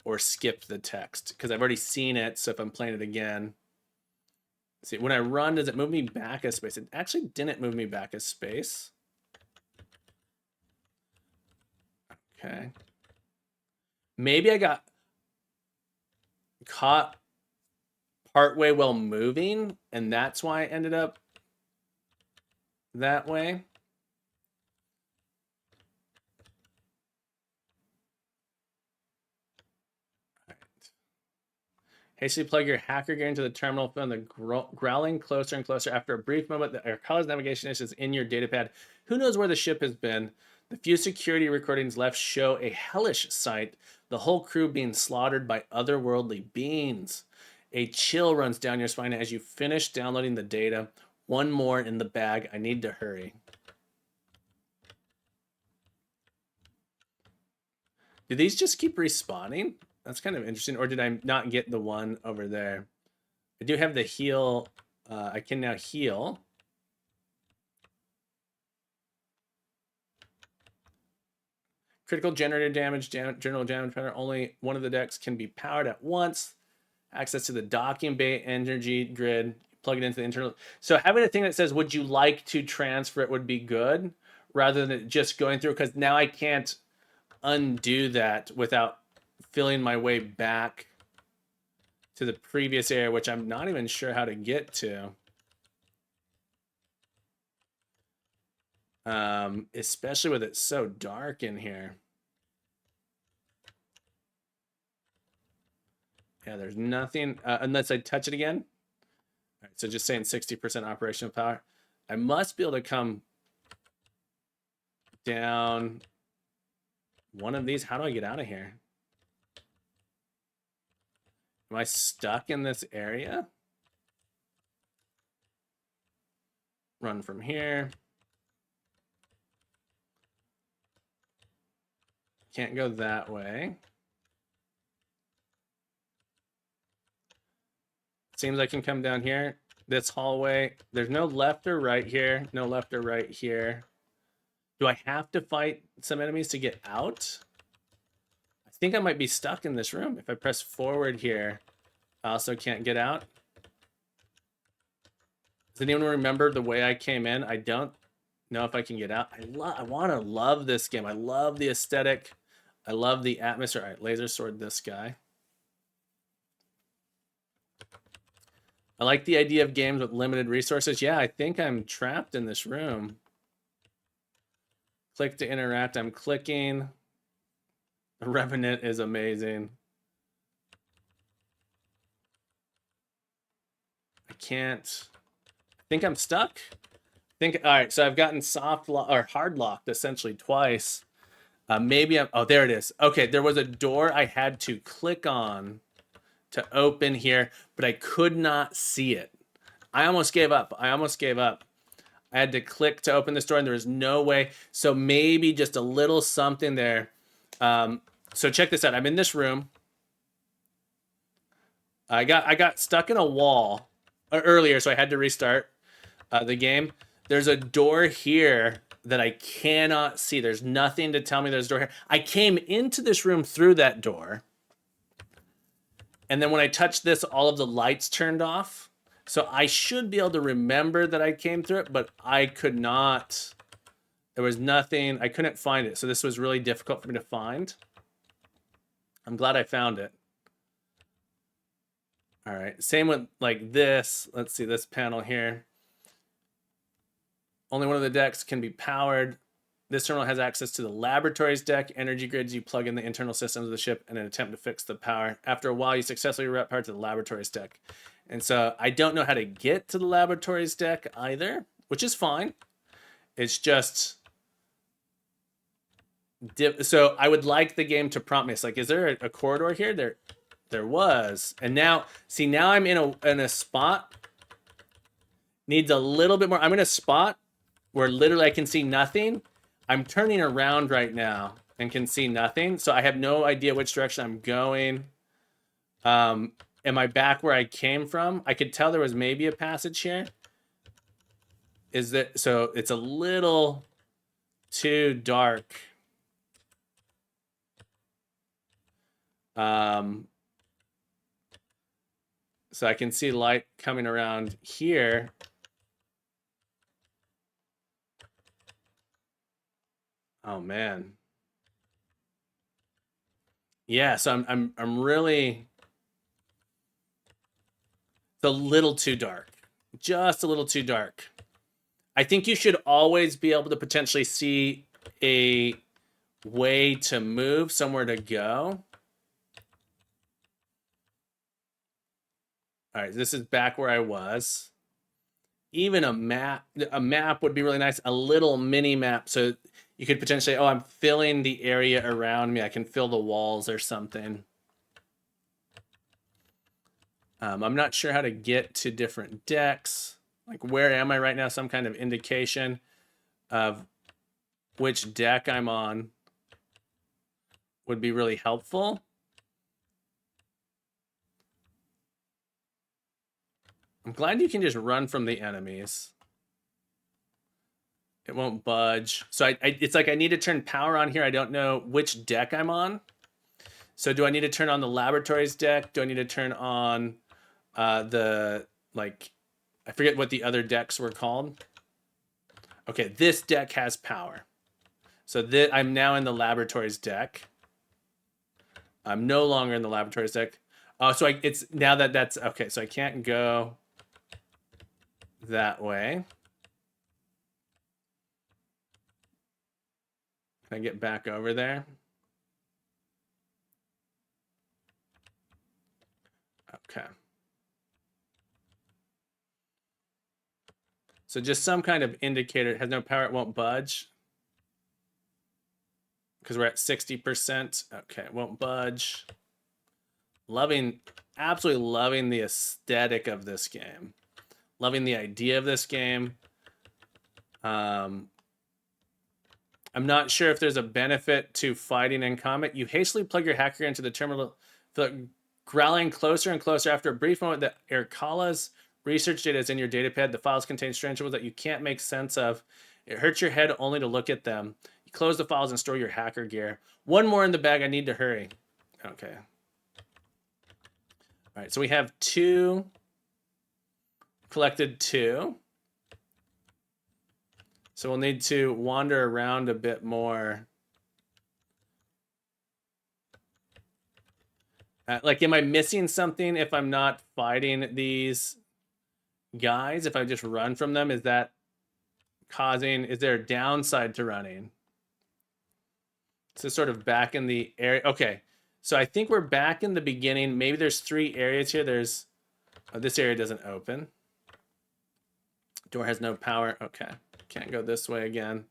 or skip the text because I've already seen it. So if I'm playing it again, see, when I run, does it move me back a space? It actually didn't move me back a space. Okay. Maybe I got caught partway while moving, and that's why I ended up that way. Hastily plug your hacker gear into the terminal, feeling the growling closer and closer. After a brief moment, the Arcala's navigation is in your datapad. Who knows where the ship has been? The few security recordings left show a hellish sight, the whole crew being slaughtered by otherworldly beings. A chill runs down your spine as you finish downloading the data. One more in the bag. I need to hurry. Do these just keep respawning? That's kind of interesting. Or did I not get the one over there? I do have the heal. I can now heal. Critical generator damage, general damage. Only one of the decks can be powered at once. Access to the docking bay energy grid. Plug it into the internal. So having a thing that says, would you like to transfer it would be good rather than just going through, because now I can't undo that without feeling my way back to the previous area, which I'm not even sure how to get to. Especially with it so dark in here. Yeah, there's nothing, unless I touch it again. All right, so just saying 60% operational power. I must be able to come down one of these. How do I get out of here? Am I stuck in this area? Run from here. Can't go that way. Seems I can come down here. This hallway. There's no left or right here. No left or right here. Do I have to fight some enemies to get out? I think I might be stuck in this room. If I press forward here, I also can't get out. Does anyone remember the way I came in? I don't know if I can get out. I want to love this game. I love the aesthetic. I love the atmosphere. All right, laser sword this guy. I like the idea of games with limited resources. Yeah, I think I'm trapped in this room. Click to interact. I'm clicking. The Revenant is amazing. I can't. I think I'm stuck. Think. All right. So I've gotten soft lock or hard locked essentially twice. Maybe I'm. Oh, there it is. Okay. There was a door I had to click on to open here, but I could not see it. I almost gave up. I almost gave up. I had to click to open this door, and there was no way. So maybe just a little something there. So check this out. I'm in this room. I got stuck in a wall earlier, so I had to restart the game. There's a door here that I cannot see. There's nothing to tell me there's a door here. I came into this room through that door, and then when I touched this, all of the lights turned off. So I should be able to remember that I came through it, but I could not. There was nothing. I couldn't find it. So this was really difficult for me to find. I'm glad I found it. All right. Same with like this. Let's see this panel here. Only one of the decks can be powered. This terminal has access to the laboratory's deck, energy grids. You plug in the internal systems of the ship in an attempt to fix the power. After a while, you successfully route power to the laboratory's deck. And so I don't know how to get to the laboratory's deck either, which is fine. It's just... So I would like the game to prompt me. It's like, is there a corridor here? There was. And now, see, now I'm in a spot. Needs a little bit more. I'm in a spot where literally I can see nothing. I'm turning around right now and can see nothing. So I have no idea which direction I'm going. Am I back where I came from? I could tell there was maybe a passage here. Is that so? It's a little too dark. So I can see light coming around here. Oh man. Yeah, so I'm really, it's a little too dark. Just a little too dark. I think you should always be able to potentially see a way to move, somewhere to go. All right, this is back where I was. Even a map would be really nice. A little mini map, so you could potentially, oh, I'm filling the area around me. I can fill the walls or something. I'm not sure how to get to different decks. Like, where am I right now? Some kind of indication of which deck I'm on would be really helpful. I'm glad you can just run from the enemies. It won't budge. So it's like I need to turn power on here. I don't know which deck I'm on. So do I need to turn on the laboratories deck? Do I need to turn on the, like, I forget what the other decks were called. Okay, this deck has power. So I'm now in the laboratories deck. I'm no longer in the laboratories deck. Oh, so it's now that's okay. So I can't go that way. Can I get back over there? Okay. So just some kind of indicator. It has no power. It won't budge. Because we're at 60%. Okay, it won't budge. Absolutely loving the aesthetic of this game. Loving the idea of this game. I'm not sure if there's a benefit to fighting in combat. You hastily plug your hacker into the terminal, growling closer and closer. After a brief moment, the Erkala's research data is in your datapad. The files contain strange symbols that you can't make sense of. It hurts your head only to look at them. You close the files and store your hacker gear. One more in the bag. I need to hurry. Okay. All right, so we have collected 2. So we'll need to wander around a bit more. Like, am I missing something if I'm not fighting these guys? If I just run from them, is that causing, is there a downside to running? So sort of back in the area. Okay, so I think we're back in the beginning. Maybe there's 3 areas here. There's, this area doesn't open. Door has no power. Okay. Can't go this way again.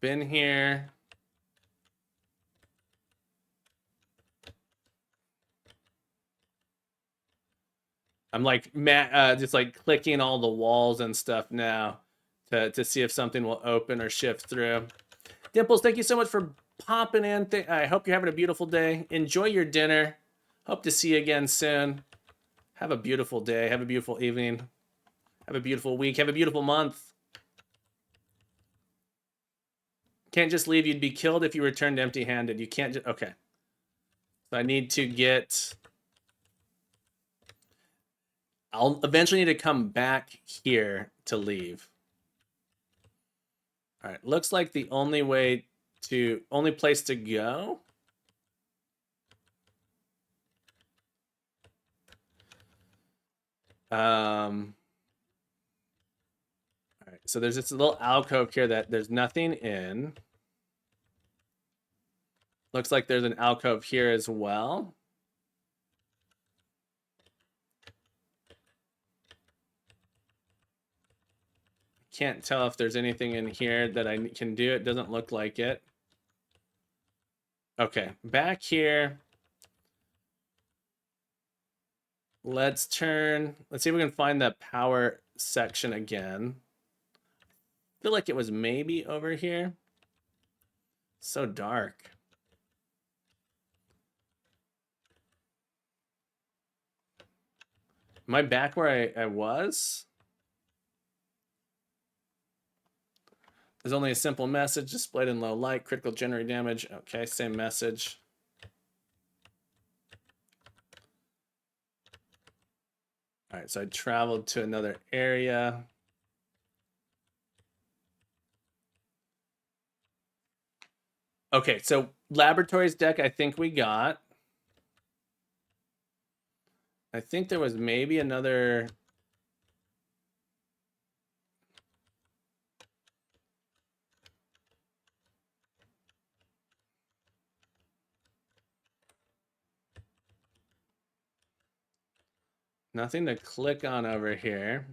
Been here. I'm like just like clicking all the walls and stuff now to see if something will open or shift through. Dimples, thank you so much for popping in. I hope you're having a beautiful day. Enjoy your dinner. Hope to see you again soon. Have a beautiful day. Have a beautiful evening. Have a beautiful week. Have a beautiful month. Can't just leave. You'd be killed if you returned empty-handed. You can't just... Okay. So I need to get... I'll eventually need to come back here to leave. All right. Looks like the only place to go... All right. So there's this little alcove here that there's nothing in. Looks like there's an alcove here as well. Can't tell if there's anything in here that I can do. It doesn't look like it. Okay, back here. Let's see if we can find the power section again. I feel like it was maybe over here. So dark. Am I back where I was? There's only a simple message displayed in low light, critical generate damage. Okay, same message. All right, so I traveled to another area. Okay, so laboratories deck, I think we got. I think there was maybe another... Nothing to click on over here.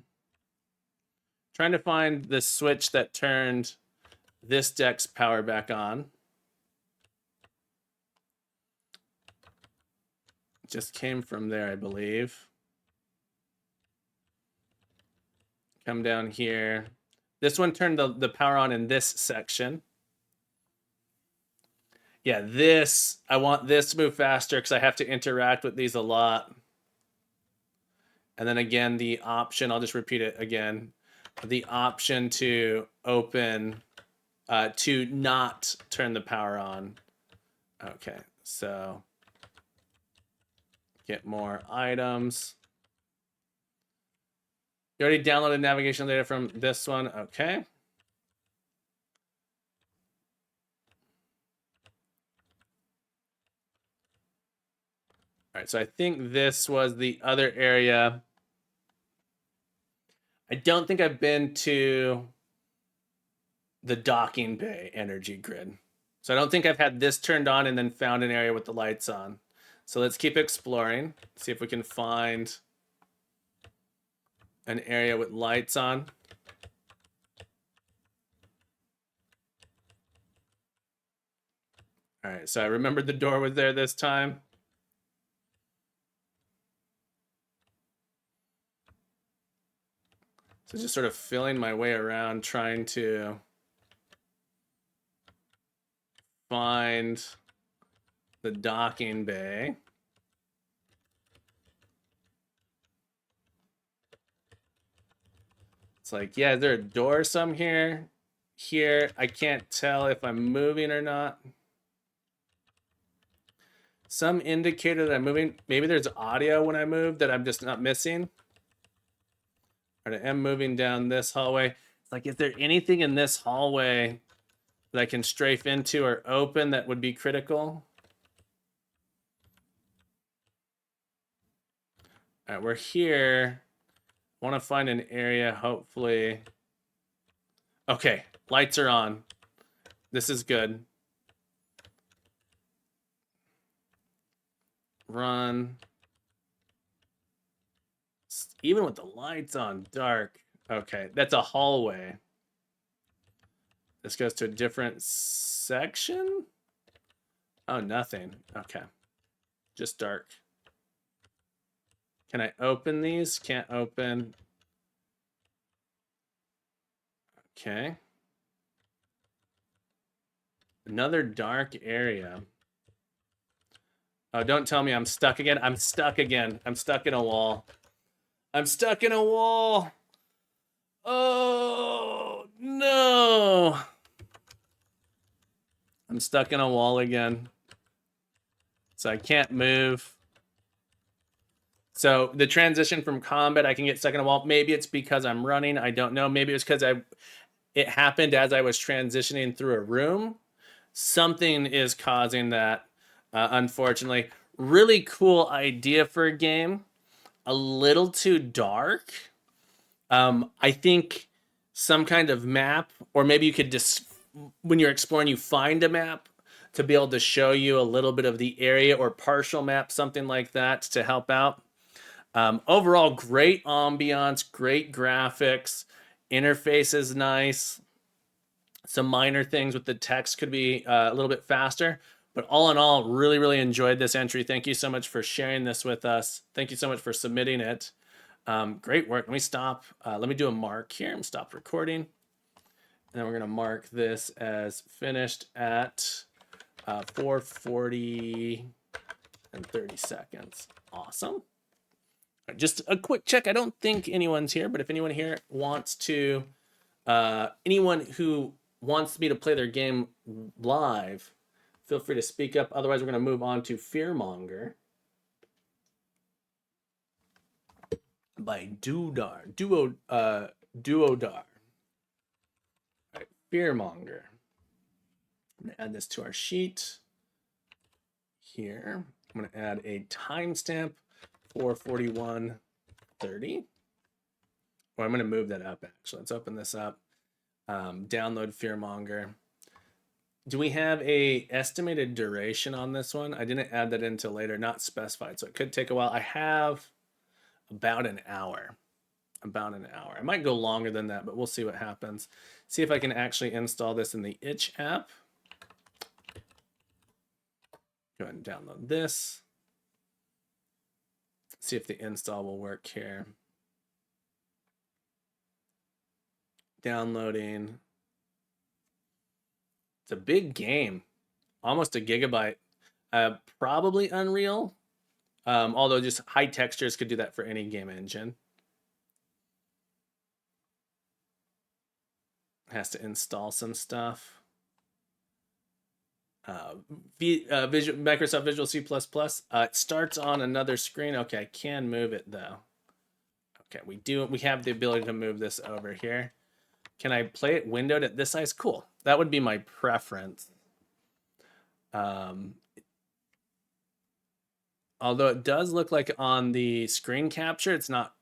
Trying to find the switch that turned this deck's power back on. Just came from there, I believe. Come down here. This one turned the power on in this section. Yeah, I want this to move faster because I have to interact with these a lot. And then again, the option, I'll just repeat it again. The option to open, to not turn the power on. Okay, so get more items. You already downloaded navigation data from this one. Okay. All right, so I think this was the other area. I don't think I've been to the docking bay energy grid. So I don't think I've had this turned on and then found an area with the lights on. So let's keep exploring. See if we can find an area with lights on. All right, so I remembered the door was there this time. So just sort of feeling my way around, trying to find the docking bay. It's like, yeah, is there a door here? I can't tell if I'm moving or not. Some indicator that I'm moving. Maybe there's audio when I move that I'm just not missing. All right, I am moving down this hallway. It's like, is there anything in this hallway that I can strafe into or open that would be critical? All right, we're here. I want to find an area, hopefully. Okay, lights are on. This is good. run. Even with the lights on dark. Okay, that's a hallway. This goes to a different section? Oh, nothing. Okay. Just dark. Can I open these? Can't open. Okay. Another dark area. Oh, don't tell me I'm stuck again. I'm stuck again. I'm stuck in a wall. I'm stuck in a wall. Oh, no. I'm stuck in a wall again. So I can't move. So the transition from combat, I can get stuck in a wall. Maybe it's because I'm running. I don't know. Maybe it's because it happened as I was transitioning through a room. Something is causing that, unfortunately. Really cool idea for a game. A little too dark. I think some kind of map, or maybe you could just, when you're exploring, you find a map to be able to show you a little bit of the area, or partial map, something like that to help out. Overall, great ambiance, great graphics, interface is nice. Some minor things with the text could be a little bit faster, but all in all, really, really enjoyed this entry. Thank you so much for sharing this with us. Thank you so much for submitting it. Great work. Let me stop. Let me do a mark here. I'm stop recording. And then we're going to mark this as finished at 4:40 and 30 seconds. Awesome. Just a quick check. I don't think anyone's here, but if anyone here wants to, anyone who wants me to play their game live, feel free to speak up. Otherwise, we're going to move on to Fearmonger by Duodar. All right, Fearmonger. I'm going to add this to our sheet here. I'm going to add a timestamp 4:41:30. Well, I'm going to move that up, actually. Let's open this up. Download Fearmonger. Do we have a estimated duration on this one? I didn't add that into later, not specified, so it could take a while. I have about an hour. About an hour. I might go longer than that, but we'll see what happens. See if I can actually install this in the Itch app. Go ahead and download this. See if the install will work here. Downloading. It's a big game. Almost a gigabyte. Probably Unreal. Although just high textures could do that for any game engine. Has to install some stuff. Microsoft Visual C++. It starts on another screen. Okay, I can move it though. Okay, we have the ability to move this over here. Can I play it windowed at this size? Cool. That would be my preference. Although it does look like on the screen capture, it's not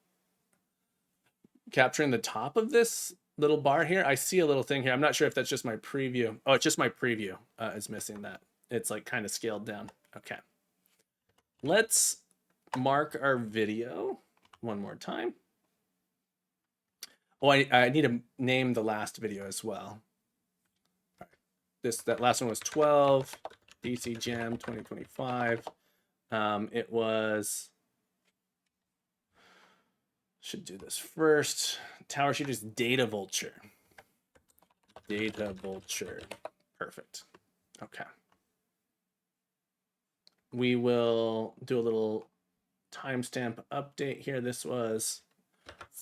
capturing the top of this little bar here. I see a little thing here. I'm not sure if that's just my preview. Oh, it's just my preview is missing that. It's like kind of scaled down. Okay. Let's mark our video one more time. Oh, I need to name the last video as well. All right. That last one was 12 DC Jam 2025. It was, should do this first. Tower Shooters Data Vulture. Data Vulture. Perfect. Okay. We will do a little timestamp update here. This was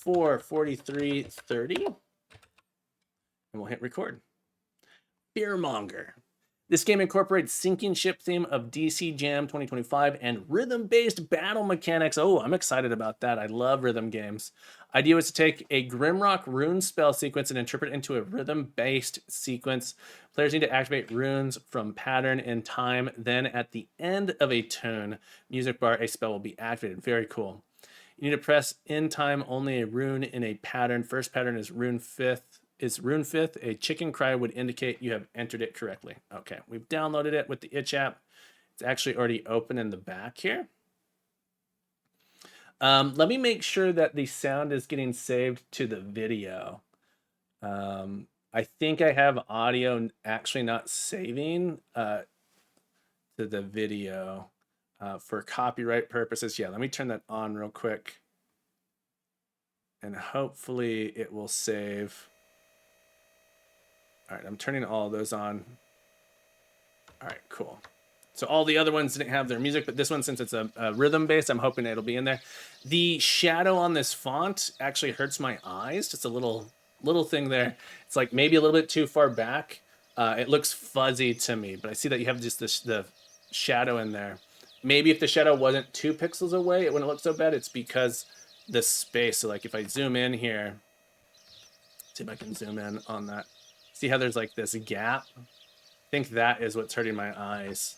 4:43:30. And we'll hit record. Fearmonger. This game incorporates sinking ship theme of DC Jam 2025 and rhythm-based battle mechanics. Oh, I'm excited about that. I love rhythm games. Idea was to take a Grimrock rune spell sequence and interpret it into a rhythm-based sequence. Players need to activate runes from pattern in time. Then at the end of a tune, music bar, a spell will be activated. Very cool. You need to press in time only a rune in a pattern. First pattern is rune 5th. A chicken cry would indicate you have entered it correctly. Okay, we've downloaded it with the Itch app. It's actually already open in the back here. Let me make sure that the sound is getting saved to the video. I think I have audio actually not saving to the video for copyright purposes. Yeah, let me turn that on real quick. And hopefully it will save. All right, I'm turning all of those on. All right, cool. So all the other ones didn't have their music, but this one, since it's a rhythm based, I'm hoping it'll be in there. The shadow on this font actually hurts my eyes. Just a little thing there. It's like maybe a little bit too far back. It looks fuzzy to me, but I see that you have just the shadow in there. Maybe if the shadow wasn't 2 pixels away, it wouldn't look so bad. It's because the space. So like if I zoom in here, see if I can zoom in on that. See how there's like this gap? I think that is what's hurting my eyes.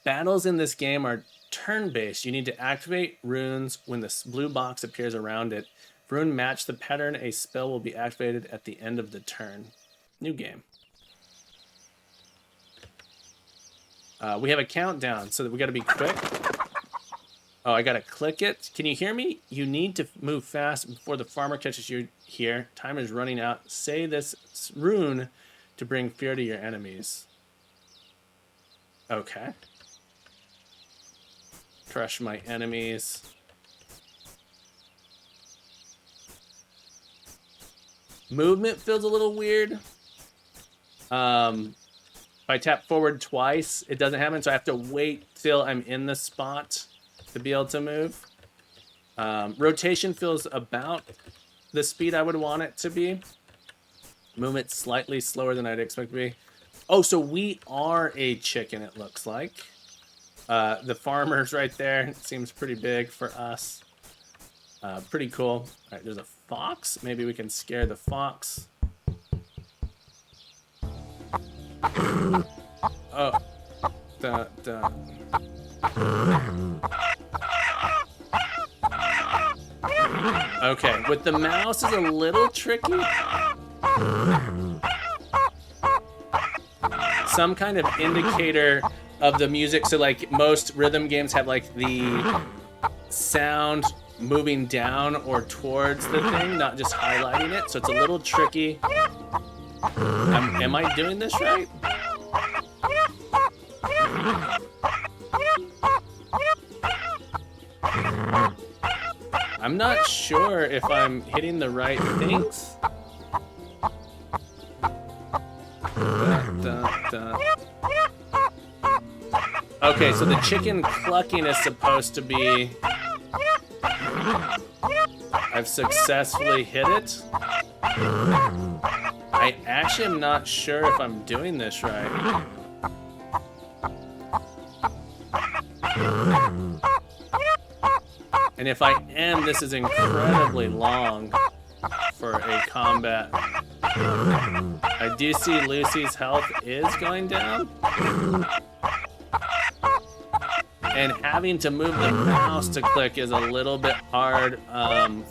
Battles in this game are turn-based. You need to activate runes when the blue box appears around it. If rune match the pattern, a spell will be activated at the end of the turn. New game. We have a countdown, so that we got to be quick. Oh, I got to click it. Can you hear me? You need to move fast before the farmer catches you here. Time is running out. Say this rune to bring fear to your enemies. Okay. Crush my enemies. Movement feels a little weird. If I tap forward twice, it doesn't happen, so I have to wait till I'm in the spot to be able to move. Rotation feels about the speed I would want it to be. Movement slightly slower than I'd expect to be. Oh, so we are a chicken, it looks like. The farmer's right there. It seems pretty big for us. Pretty cool. All right, there's a fox. Maybe we can scare the fox. Oh. Okay, with the mouse is a little tricky. Some kind of indicator of the music. So like most rhythm games have like the sound moving down or towards the thing, not just highlighting it. So it's a little tricky. Am I doing this right? I'm not sure if I'm hitting the right things. Okay, so the chicken clucking is supposed to be... I've successfully hit it. I actually am not sure if I'm doing this right. And if I am, this is incredibly long for a combat. I do see Lucy's health is going down. And having to move the mouse to click is a little bit hard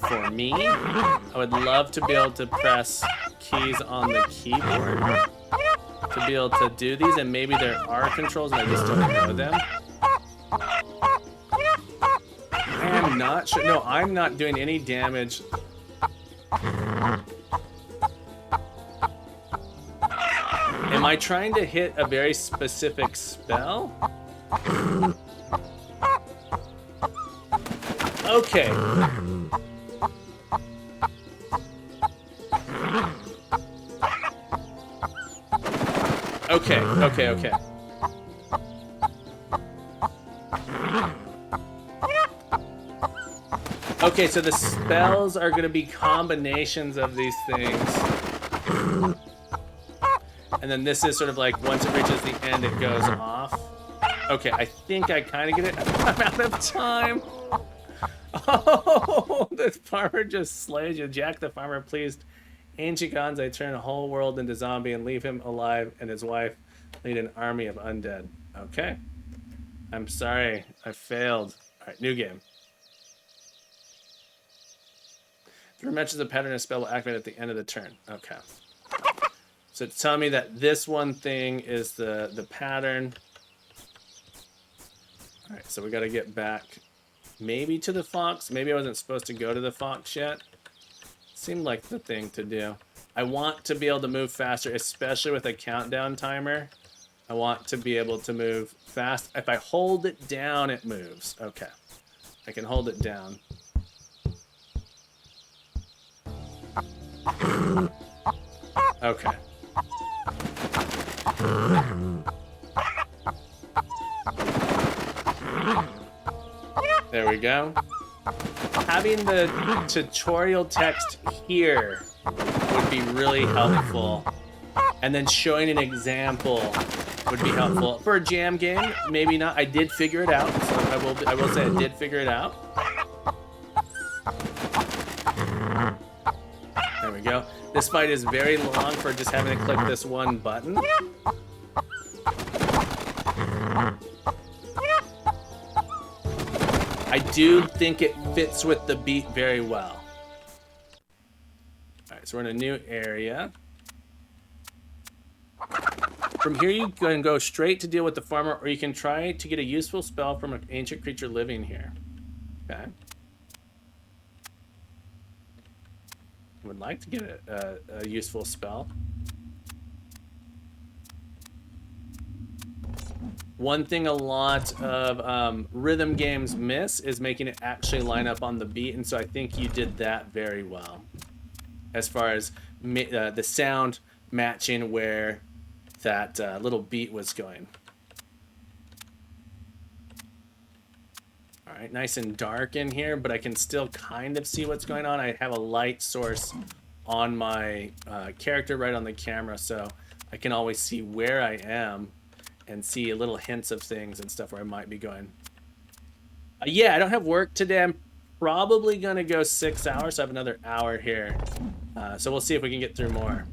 for me. I would love to be able to press keys on the keyboard to be able to do these, and maybe there are controls and I just don't know them. I am not sure. No, I'm not doing any damage. Am I trying to hit a very specific spell? Okay. Okay. Okay, so the spells are going to be combinations of these things. And then this is sort of like once it reaches the end, it goes off. Okay, I think I kind of get it. I'm out of time. Oh, the farmer just slays you. Jack the farmer pleased ancient gods. I turn a whole world into zombie and leave him alive and his wife lead an army of undead. Okay. I'm sorry. I failed. All right, new game. If it matches the pattern, a spell will activate at the end of the turn. Okay. So it's telling me that this one thing is the pattern. All right, so we got to get back Maybe to the fox. Maybe I wasn't supposed to go to the fox yet. Seemed like the thing to do. I want to be able to move faster, especially with a countdown timer. I want to be able to move fast. If I hold it down, it moves. Okay. I can hold it down. Okay. There we go. Having the tutorial text here would be really helpful. And then showing an example would be helpful. For a jam game, maybe not. I did figure it out, so I will say I did figure it out. There we go. This fight is very long for just having to click this one button. I do think it fits with the beat very well. Alright, so we're in a new area. From here you can go straight to deal with the farmer, or you can try to get a useful spell from an ancient creature living here. Okay. Would like to get a useful spell. One thing a lot of rhythm games miss is making it actually line up on the beat, and so I think you did that very well. As far as the sound matching where that little beat was going. All right, nice and dark in here, but I can still kind of see what's going on. I have a light source on my character right on the camera, so I can always see where I am and see little hints of things and stuff where I might be going. Yeah, I don't have work today. I'm probably going to go 6 hours. So I have another hour here. So we'll see if we can get through more.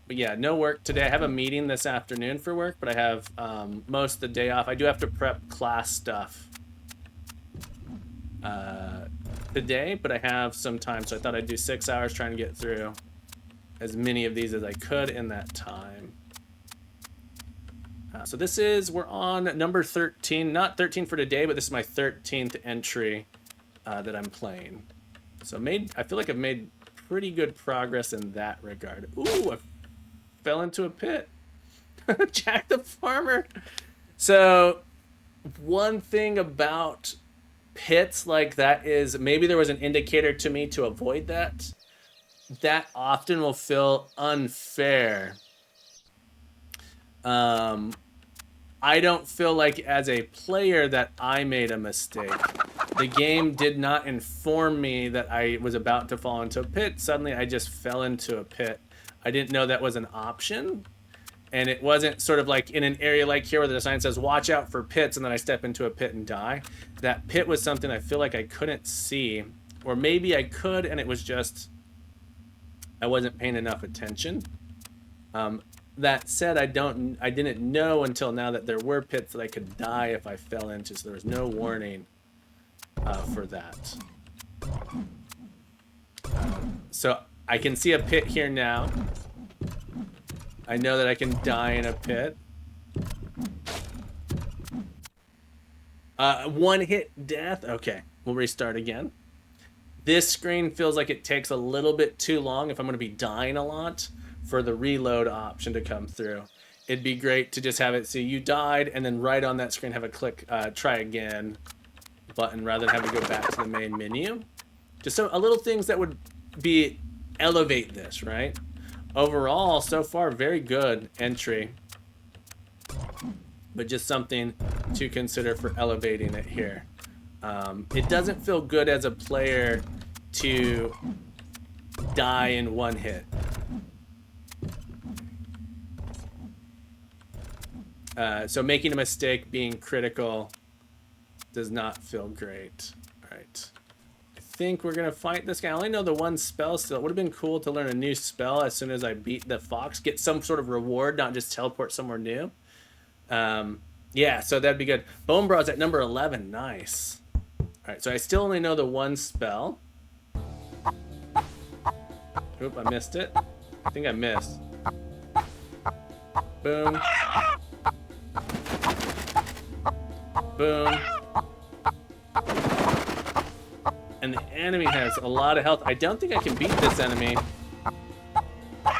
But yeah, no work today. I have a meeting this afternoon for work, but I have most of the day off. I do have to prep class stuff today, but I have some time. So I thought I'd do 6 hours trying to get through as many of these as I could in that time. So we're on number 13, not 13 for today, but this is my 13th entry that I'm playing. So I feel like I've made pretty good progress in that regard. Ooh, I fell into a pit. Jack the Farmer. So one thing about pits like that is maybe there was an indicator to me to avoid that. That often will feel unfair. I don't feel like as a player that I made a mistake. The game did not inform me that I was about to fall into a pit. Suddenly I just fell into a pit. I didn't know that was an option. And it wasn't sort of like in an area like here where the sign says, watch out for pits, and then I step into a pit and die. That pit was something I feel like I couldn't see. Or maybe I could, and it was just, I wasn't paying enough attention. That said, I didn't know until now that there were pits that I could die if I fell into, so there was no warning for that. So I can see a pit here now. I know that I can die in a pit. One hit death. Okay, we'll restart again. This screen feels like it takes a little bit too long if I'm going to be dying a lot for the reload option to come through. It'd be great to just have it see you died and then right on that screen have a click try again button rather than having to go back to the main menu. Just a little things that would be elevate this, right? Overall, so far, very good entry. But just something to consider for elevating it here. It doesn't feel good as a player to die in one hit. So making a mistake, being critical, does not feel great. All right. I think we're going to fight this guy. I only know the one spell still. It would have been cool to learn a new spell as soon as I beat the fox. Get some sort of reward, not just teleport somewhere new. Yeah, so that'd be good. Bone Braw's at number 11. Nice. All right, so I still only know the one spell. Oop, I missed it. I think I missed. Boom. Boom. and the enemy has a lot of health. I don't think I can beat this enemy.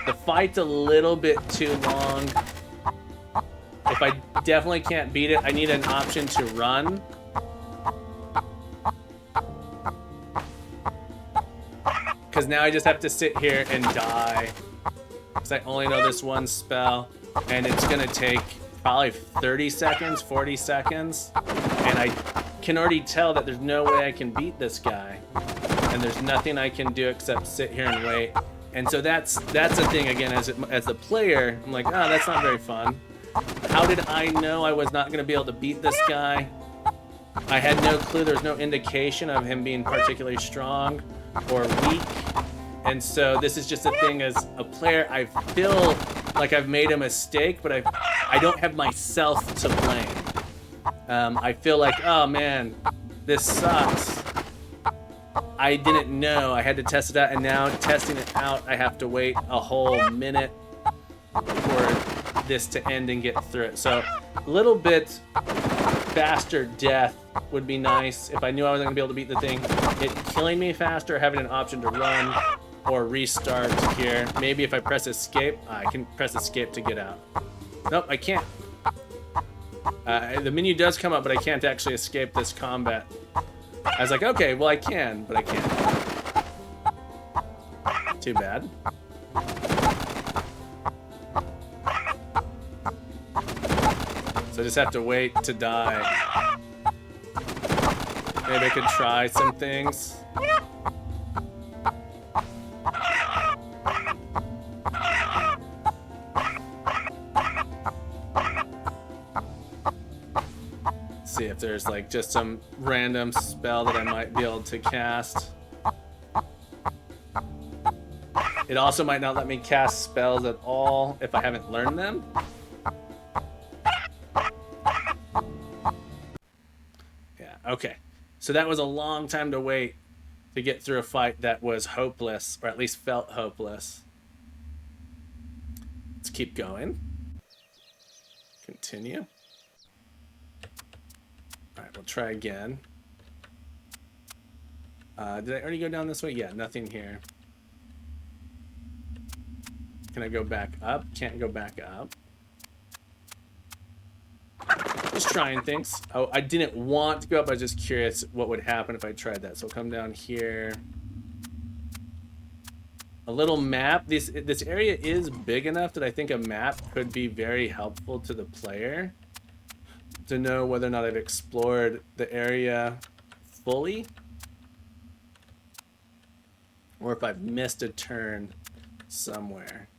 The fight's a little bit too long. If I definitely can't beat it, I need an option to run. Because now I just have to sit here and die. Because I only know this one spell. And it's going to take probably 30 seconds, 40 seconds. And I can already tell that there's no way I can beat this guy. And there's nothing I can do except sit here and wait. And so that's the thing, again, as a player, I'm like, oh, that's not very fun. How did I know I was not going to be able to beat this guy? I had no clue. There was no indication of him being particularly strong or weak. And so this is just a thing as a player, I feel like I've made a mistake, but I don't have myself to blame. I feel like, oh man, this sucks. I didn't know. I had to test it out, and now testing it out, I have to wait a whole minute for this to end and get through it. So a little bit faster death would be nice if I knew I wasn't going to be able to beat the thing. It killing me faster, having an option to run or restart here. Maybe if I press escape, I can press escape to get out. Nope, I can't. The menu does come up, but I can't actually escape this combat. I was like, okay, well I can, but I can't. Too bad. So I just have to wait to die. Maybe I could try some things. See if there's like just some random spell that I might be able to cast. It also might not let me cast spells at all if I haven't learned them. Yeah, okay. So that was a long time to wait to get through a fight that was hopeless, or at least felt hopeless. Let's keep going. Continue. Alright, we'll try again. Did I already go down this way? Yeah, nothing here. Can I go back up? Can't go back up. Just trying things. Oh, I didn't want to go up. I was just curious what would happen if I tried that. So I'll come down here. A little map. This area is big enough that I think a map could be very helpful to the player to know whether or not I've explored the area fully, or if I've missed a turn somewhere.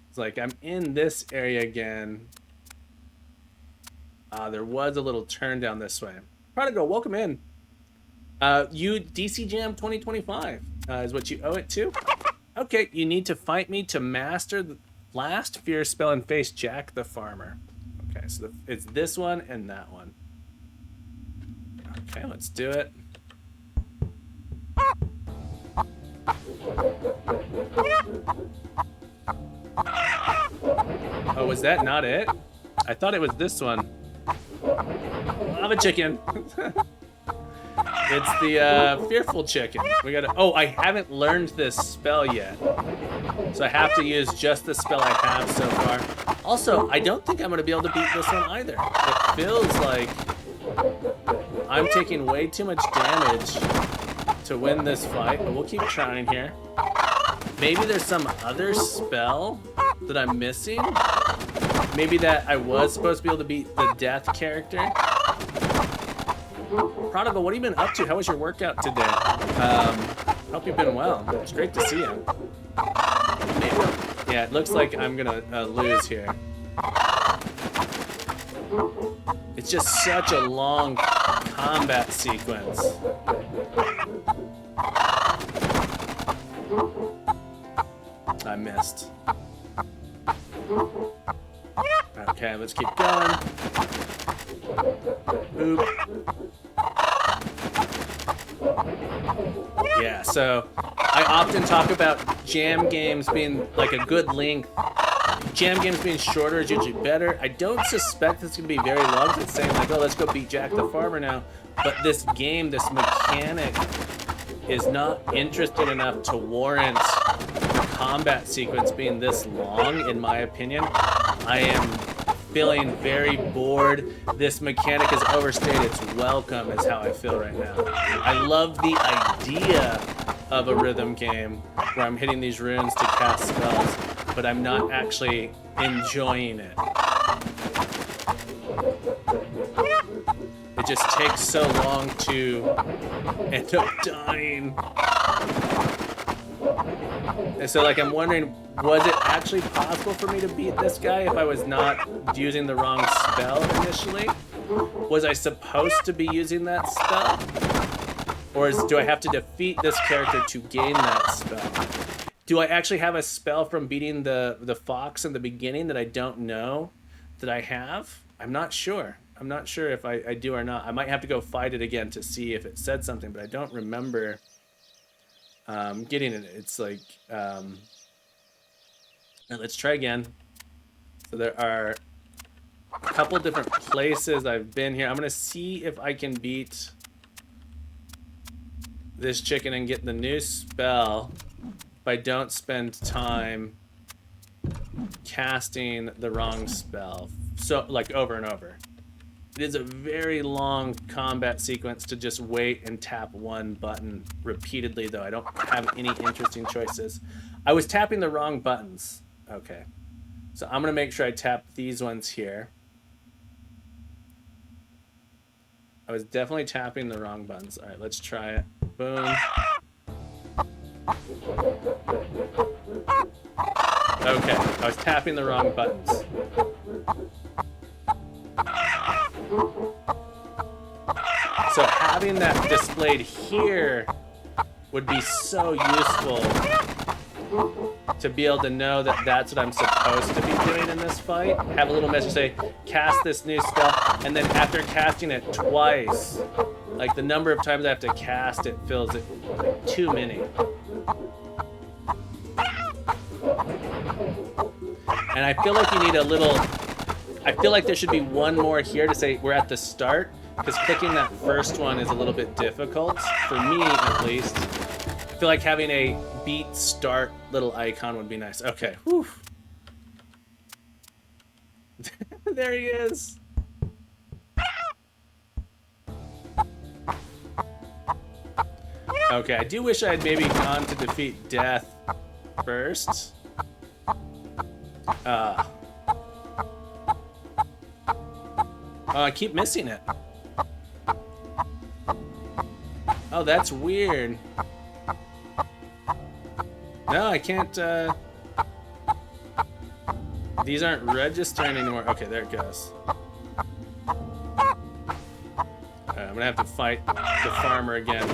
It's like I'm in this area again. There was a little turn down this way. Prodigal, welcome in. You DC Jam 2025 is what you owe it to. Okay, you need to fight me to master the last fear spell and face Jack the Farmer. Okay, so it's this one and that one. Okay, let's do it. Oh, was that not it? I thought it was this one. Lava chicken. It's the fearful chicken. We gotta. Oh, I haven't learned this spell yet, so I have to use just the spell I have so far. Also, I don't think I'm gonna be able to beat this one either. It feels like I'm taking way too much damage to win this fight, but we'll keep trying here. Maybe there's some other spell that I'm missing. Maybe that I was supposed to be able to beat the death character. Prodigal, what have you been up to? How was your workout today? Hope you've been well. It's great to see you. Maybe, yeah, it looks like I'm gonna lose here. It's just such a long combat sequence. I missed. Okay, let's keep going. Boop. Yeah, so I often talk about jam games being like a good length. Jam games being shorter is usually better. I don't suspect it's going to be very long. It's saying like, oh, let's go beat Jack the Farmer now. But this game, this mechanic, is not interesting enough to warrant the combat sequence being this long, in my opinion. I am feeling very bored. This mechanic has overstayed its welcome, is how I feel right now. I love the idea of a rhythm game where I'm hitting these runes to cast spells, but I'm not actually enjoying it. It just takes so long to end up dying. And so, like, I'm wondering, was it actually possible for me to beat this guy if I was not using the wrong spell initially? Was I supposed to be using that spell? Or do I have to defeat this character to gain that spell? Do I actually have a spell from beating the fox in the beginning that I don't know that I have? I'm not sure. I'm not sure if I do or not. I might have to go fight it again to see if it said something, but I don't remember getting it. It's like, let's try again. So there are a couple different places I've been here. I'm gonna see if I can beat this chicken and get the new spell if I don't spend time casting the wrong spell. So, like, over and over. It is a very long combat sequence to just wait and tap one button repeatedly, though. I don't have any interesting choices. I was tapping the wrong buttons. Okay. So I'm going to make sure I tap these ones here. I was definitely tapping the wrong buttons. All right, let's try it. Boom. Okay, I was tapping the wrong buttons. So having that displayed here would be so useful to be able to know that that's what I'm supposed to be doing in this fight. Have a little message say, cast this new spell, and then after casting it twice, like the number of times I have to cast it feels like too many. And I feel like you need a little, I feel like there should be one more here to say we're at the start, because clicking that first one is a little bit difficult, for me at least. I feel like having a beat start little icon would be nice. Okay, whew. There he is. Okay, I do wish I had maybe gone to defeat Death first. Oh, I keep missing it. Oh, that's weird. No, I can't, these aren't registering anymore. Okay, there it goes. I'm gonna have to fight the farmer again.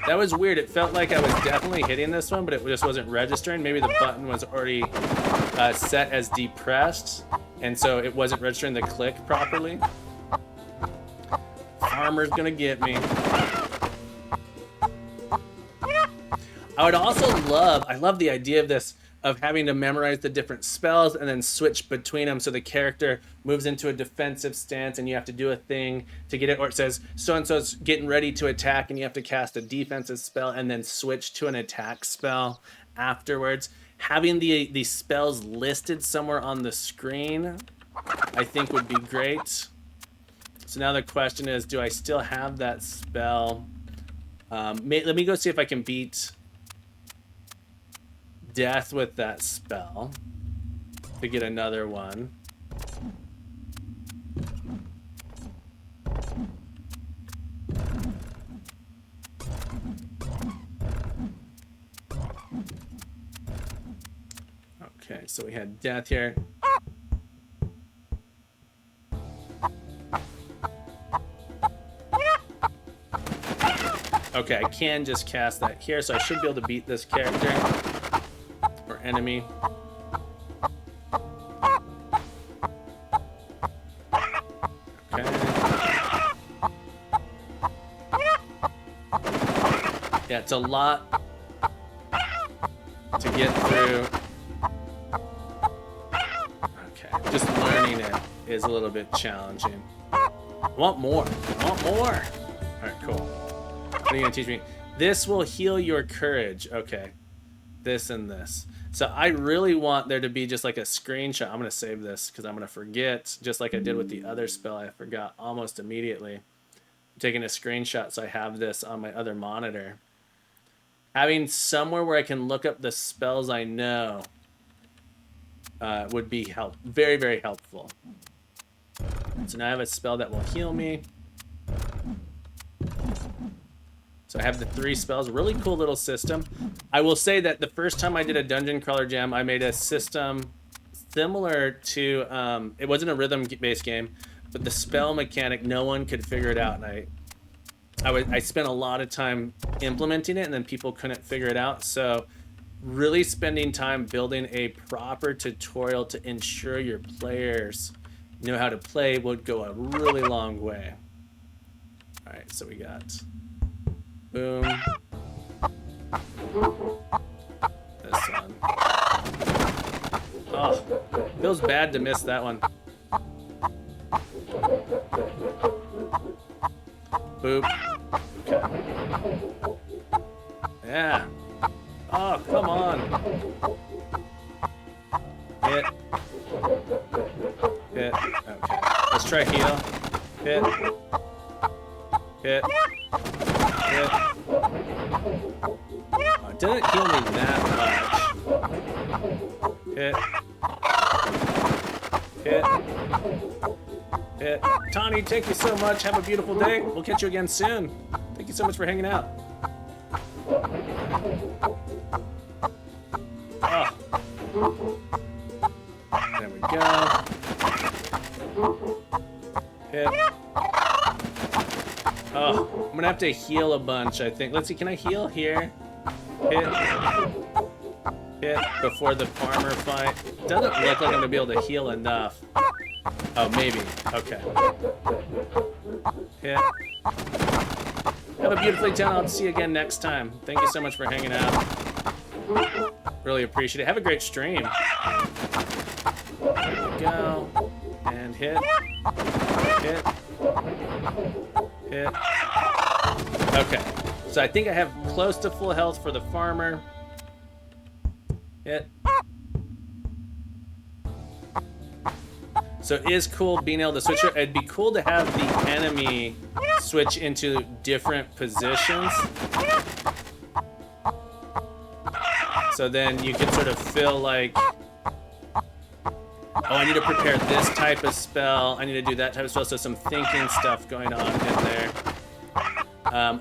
That was weird. It felt like I was definitely hitting this one, but it just wasn't registering. Maybe the button was already set as depressed, and so it wasn't registering the click properly. Farmer's gonna get me. I would also I love the idea of this, of having to memorize the different spells and then switch between them so the character moves into a defensive stance and you have to do a thing to get it, or it says so-and-so's getting ready to attack and you have to cast a defensive spell and then switch to an attack spell afterwards. Having the spells listed somewhere on the screen, I think would be great. So now the question is, do I still have that spell? Let me go see if I can beat Death with that spell to get another one. Okay, so we had Death here. Okay, I can just cast that here, so I should be able to beat this character. Enemy. Okay. Yeah, it's a lot to get through. Okay, just learning it is a little bit challenging. I want more. I want more. All right, cool. What are you gonna teach me? This will heal your courage. Okay, this and this. So I really want there to be just like a screenshot. I'm gonna save this because I'm gonna forget, just like I did with the other spell. I forgot almost immediately. I'm taking a screenshot so I have this on my other monitor. Having somewhere where I can look up the spells I know would be very, very helpful. So now I have a spell that will heal me. So I have the 3 spells. Really cool little system. I will say that the first time I did a Dungeon Crawler Jam, I made a system similar to, it wasn't a rhythm-based game, but the spell mechanic, no one could figure it out. And I spent a lot of time implementing it, and then people couldn't figure it out. So really spending time building a proper tutorial to ensure your players know how to play would go a really long way. All right, so we got boom. This one. Oh, feels bad to miss that one. Boop. Okay. Yeah. Oh, come on. Hit. Hit. Okay. Let's try heal. Hit. Hit. Hit. Oh, it didn't heal me that much. Hit. Hit. Hit. Tawny, thank you so much. Have a beautiful day. We'll catch you again soon. Thank you so much for hanging out. Oh. There we go. Hit. Oh, I'm gonna have to heal a bunch, I think. Let's see, can I heal here? Hit. Hit before the farmer fight. Doesn't look like I'm gonna be able to heal enough. Oh, maybe. Okay. Hit. Have a beautiful day, I'll see you again next time. Thank you so much for hanging out. Really appreciate it. Have a great stream. There we go. And hit. Hit. Hit. Okay. So I think I have close to full health for the farmer. Hit. So it is cool being able to switch it. It'd be cool to have the enemy switch into different positions. So then you can sort of feel like, oh, I need to prepare this type of spell. I need to do that type of spell. So some thinking stuff going on in there.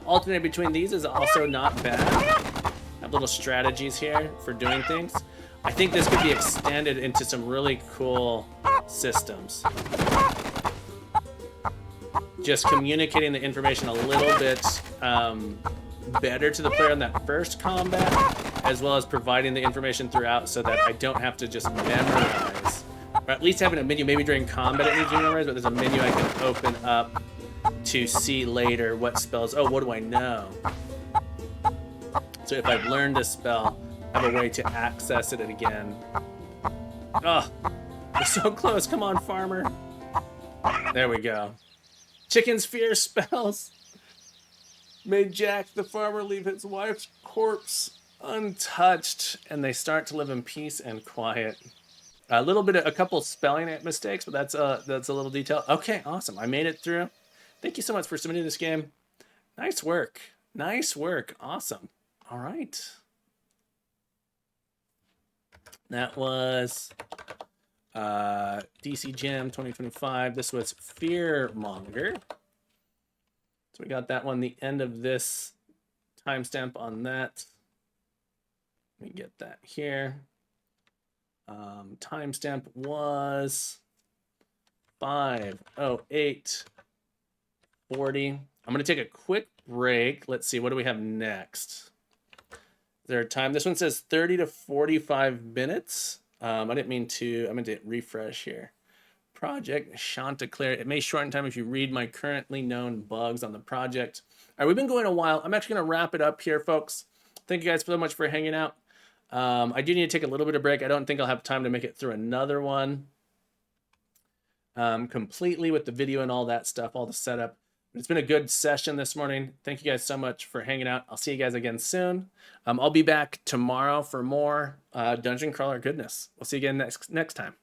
Alternating between these is also not bad. I have little strategies here for doing things. I think this could be extended into some really cool systems. Just communicating the information a little bit better to the player in that first combat, as well as providing the information throughout so that I don't have to just memorize. Or at least having a menu, maybe during combat it needs to be memorized, but there's a menu I can open up to see later what spells, oh, what do I know? So if I've learned a spell, I have a way to access it again. Oh, we're so close. Come on, farmer. There we go. Chicken's fear spells made Jack the farmer leave his wife's corpse untouched, and they start to live in peace and quiet. A little bit of a couple spelling mistakes, but that's a little detail. Okay, awesome. I made it through. Thank you so much for submitting this game. Nice work. Nice work. Awesome. All right. That was DC Jam 2025. This was Fearmonger. So we got that one, the end of this timestamp on that. Let me get that here. Timestamp was 5:08:40. I'm going to take a quick break. Let's see, what do we have next? There time. This one says 30 to 45 minutes. I meant to refresh here. project, Chanticleer. It may shorten time if you read my currently known bugs on the project. All right, we've been going a while. I'm actually going to wrap it up here, folks. Thank you guys so much for hanging out. I do need to take a little bit of break. I don't think I'll have time to make it through another one completely with the video and all that stuff, all the setup. But it's been a good session this morning. Thank you guys so much for hanging out. I'll see you guys again soon. I'll be back tomorrow for more Dungeon Crawler goodness. We'll see you again next time.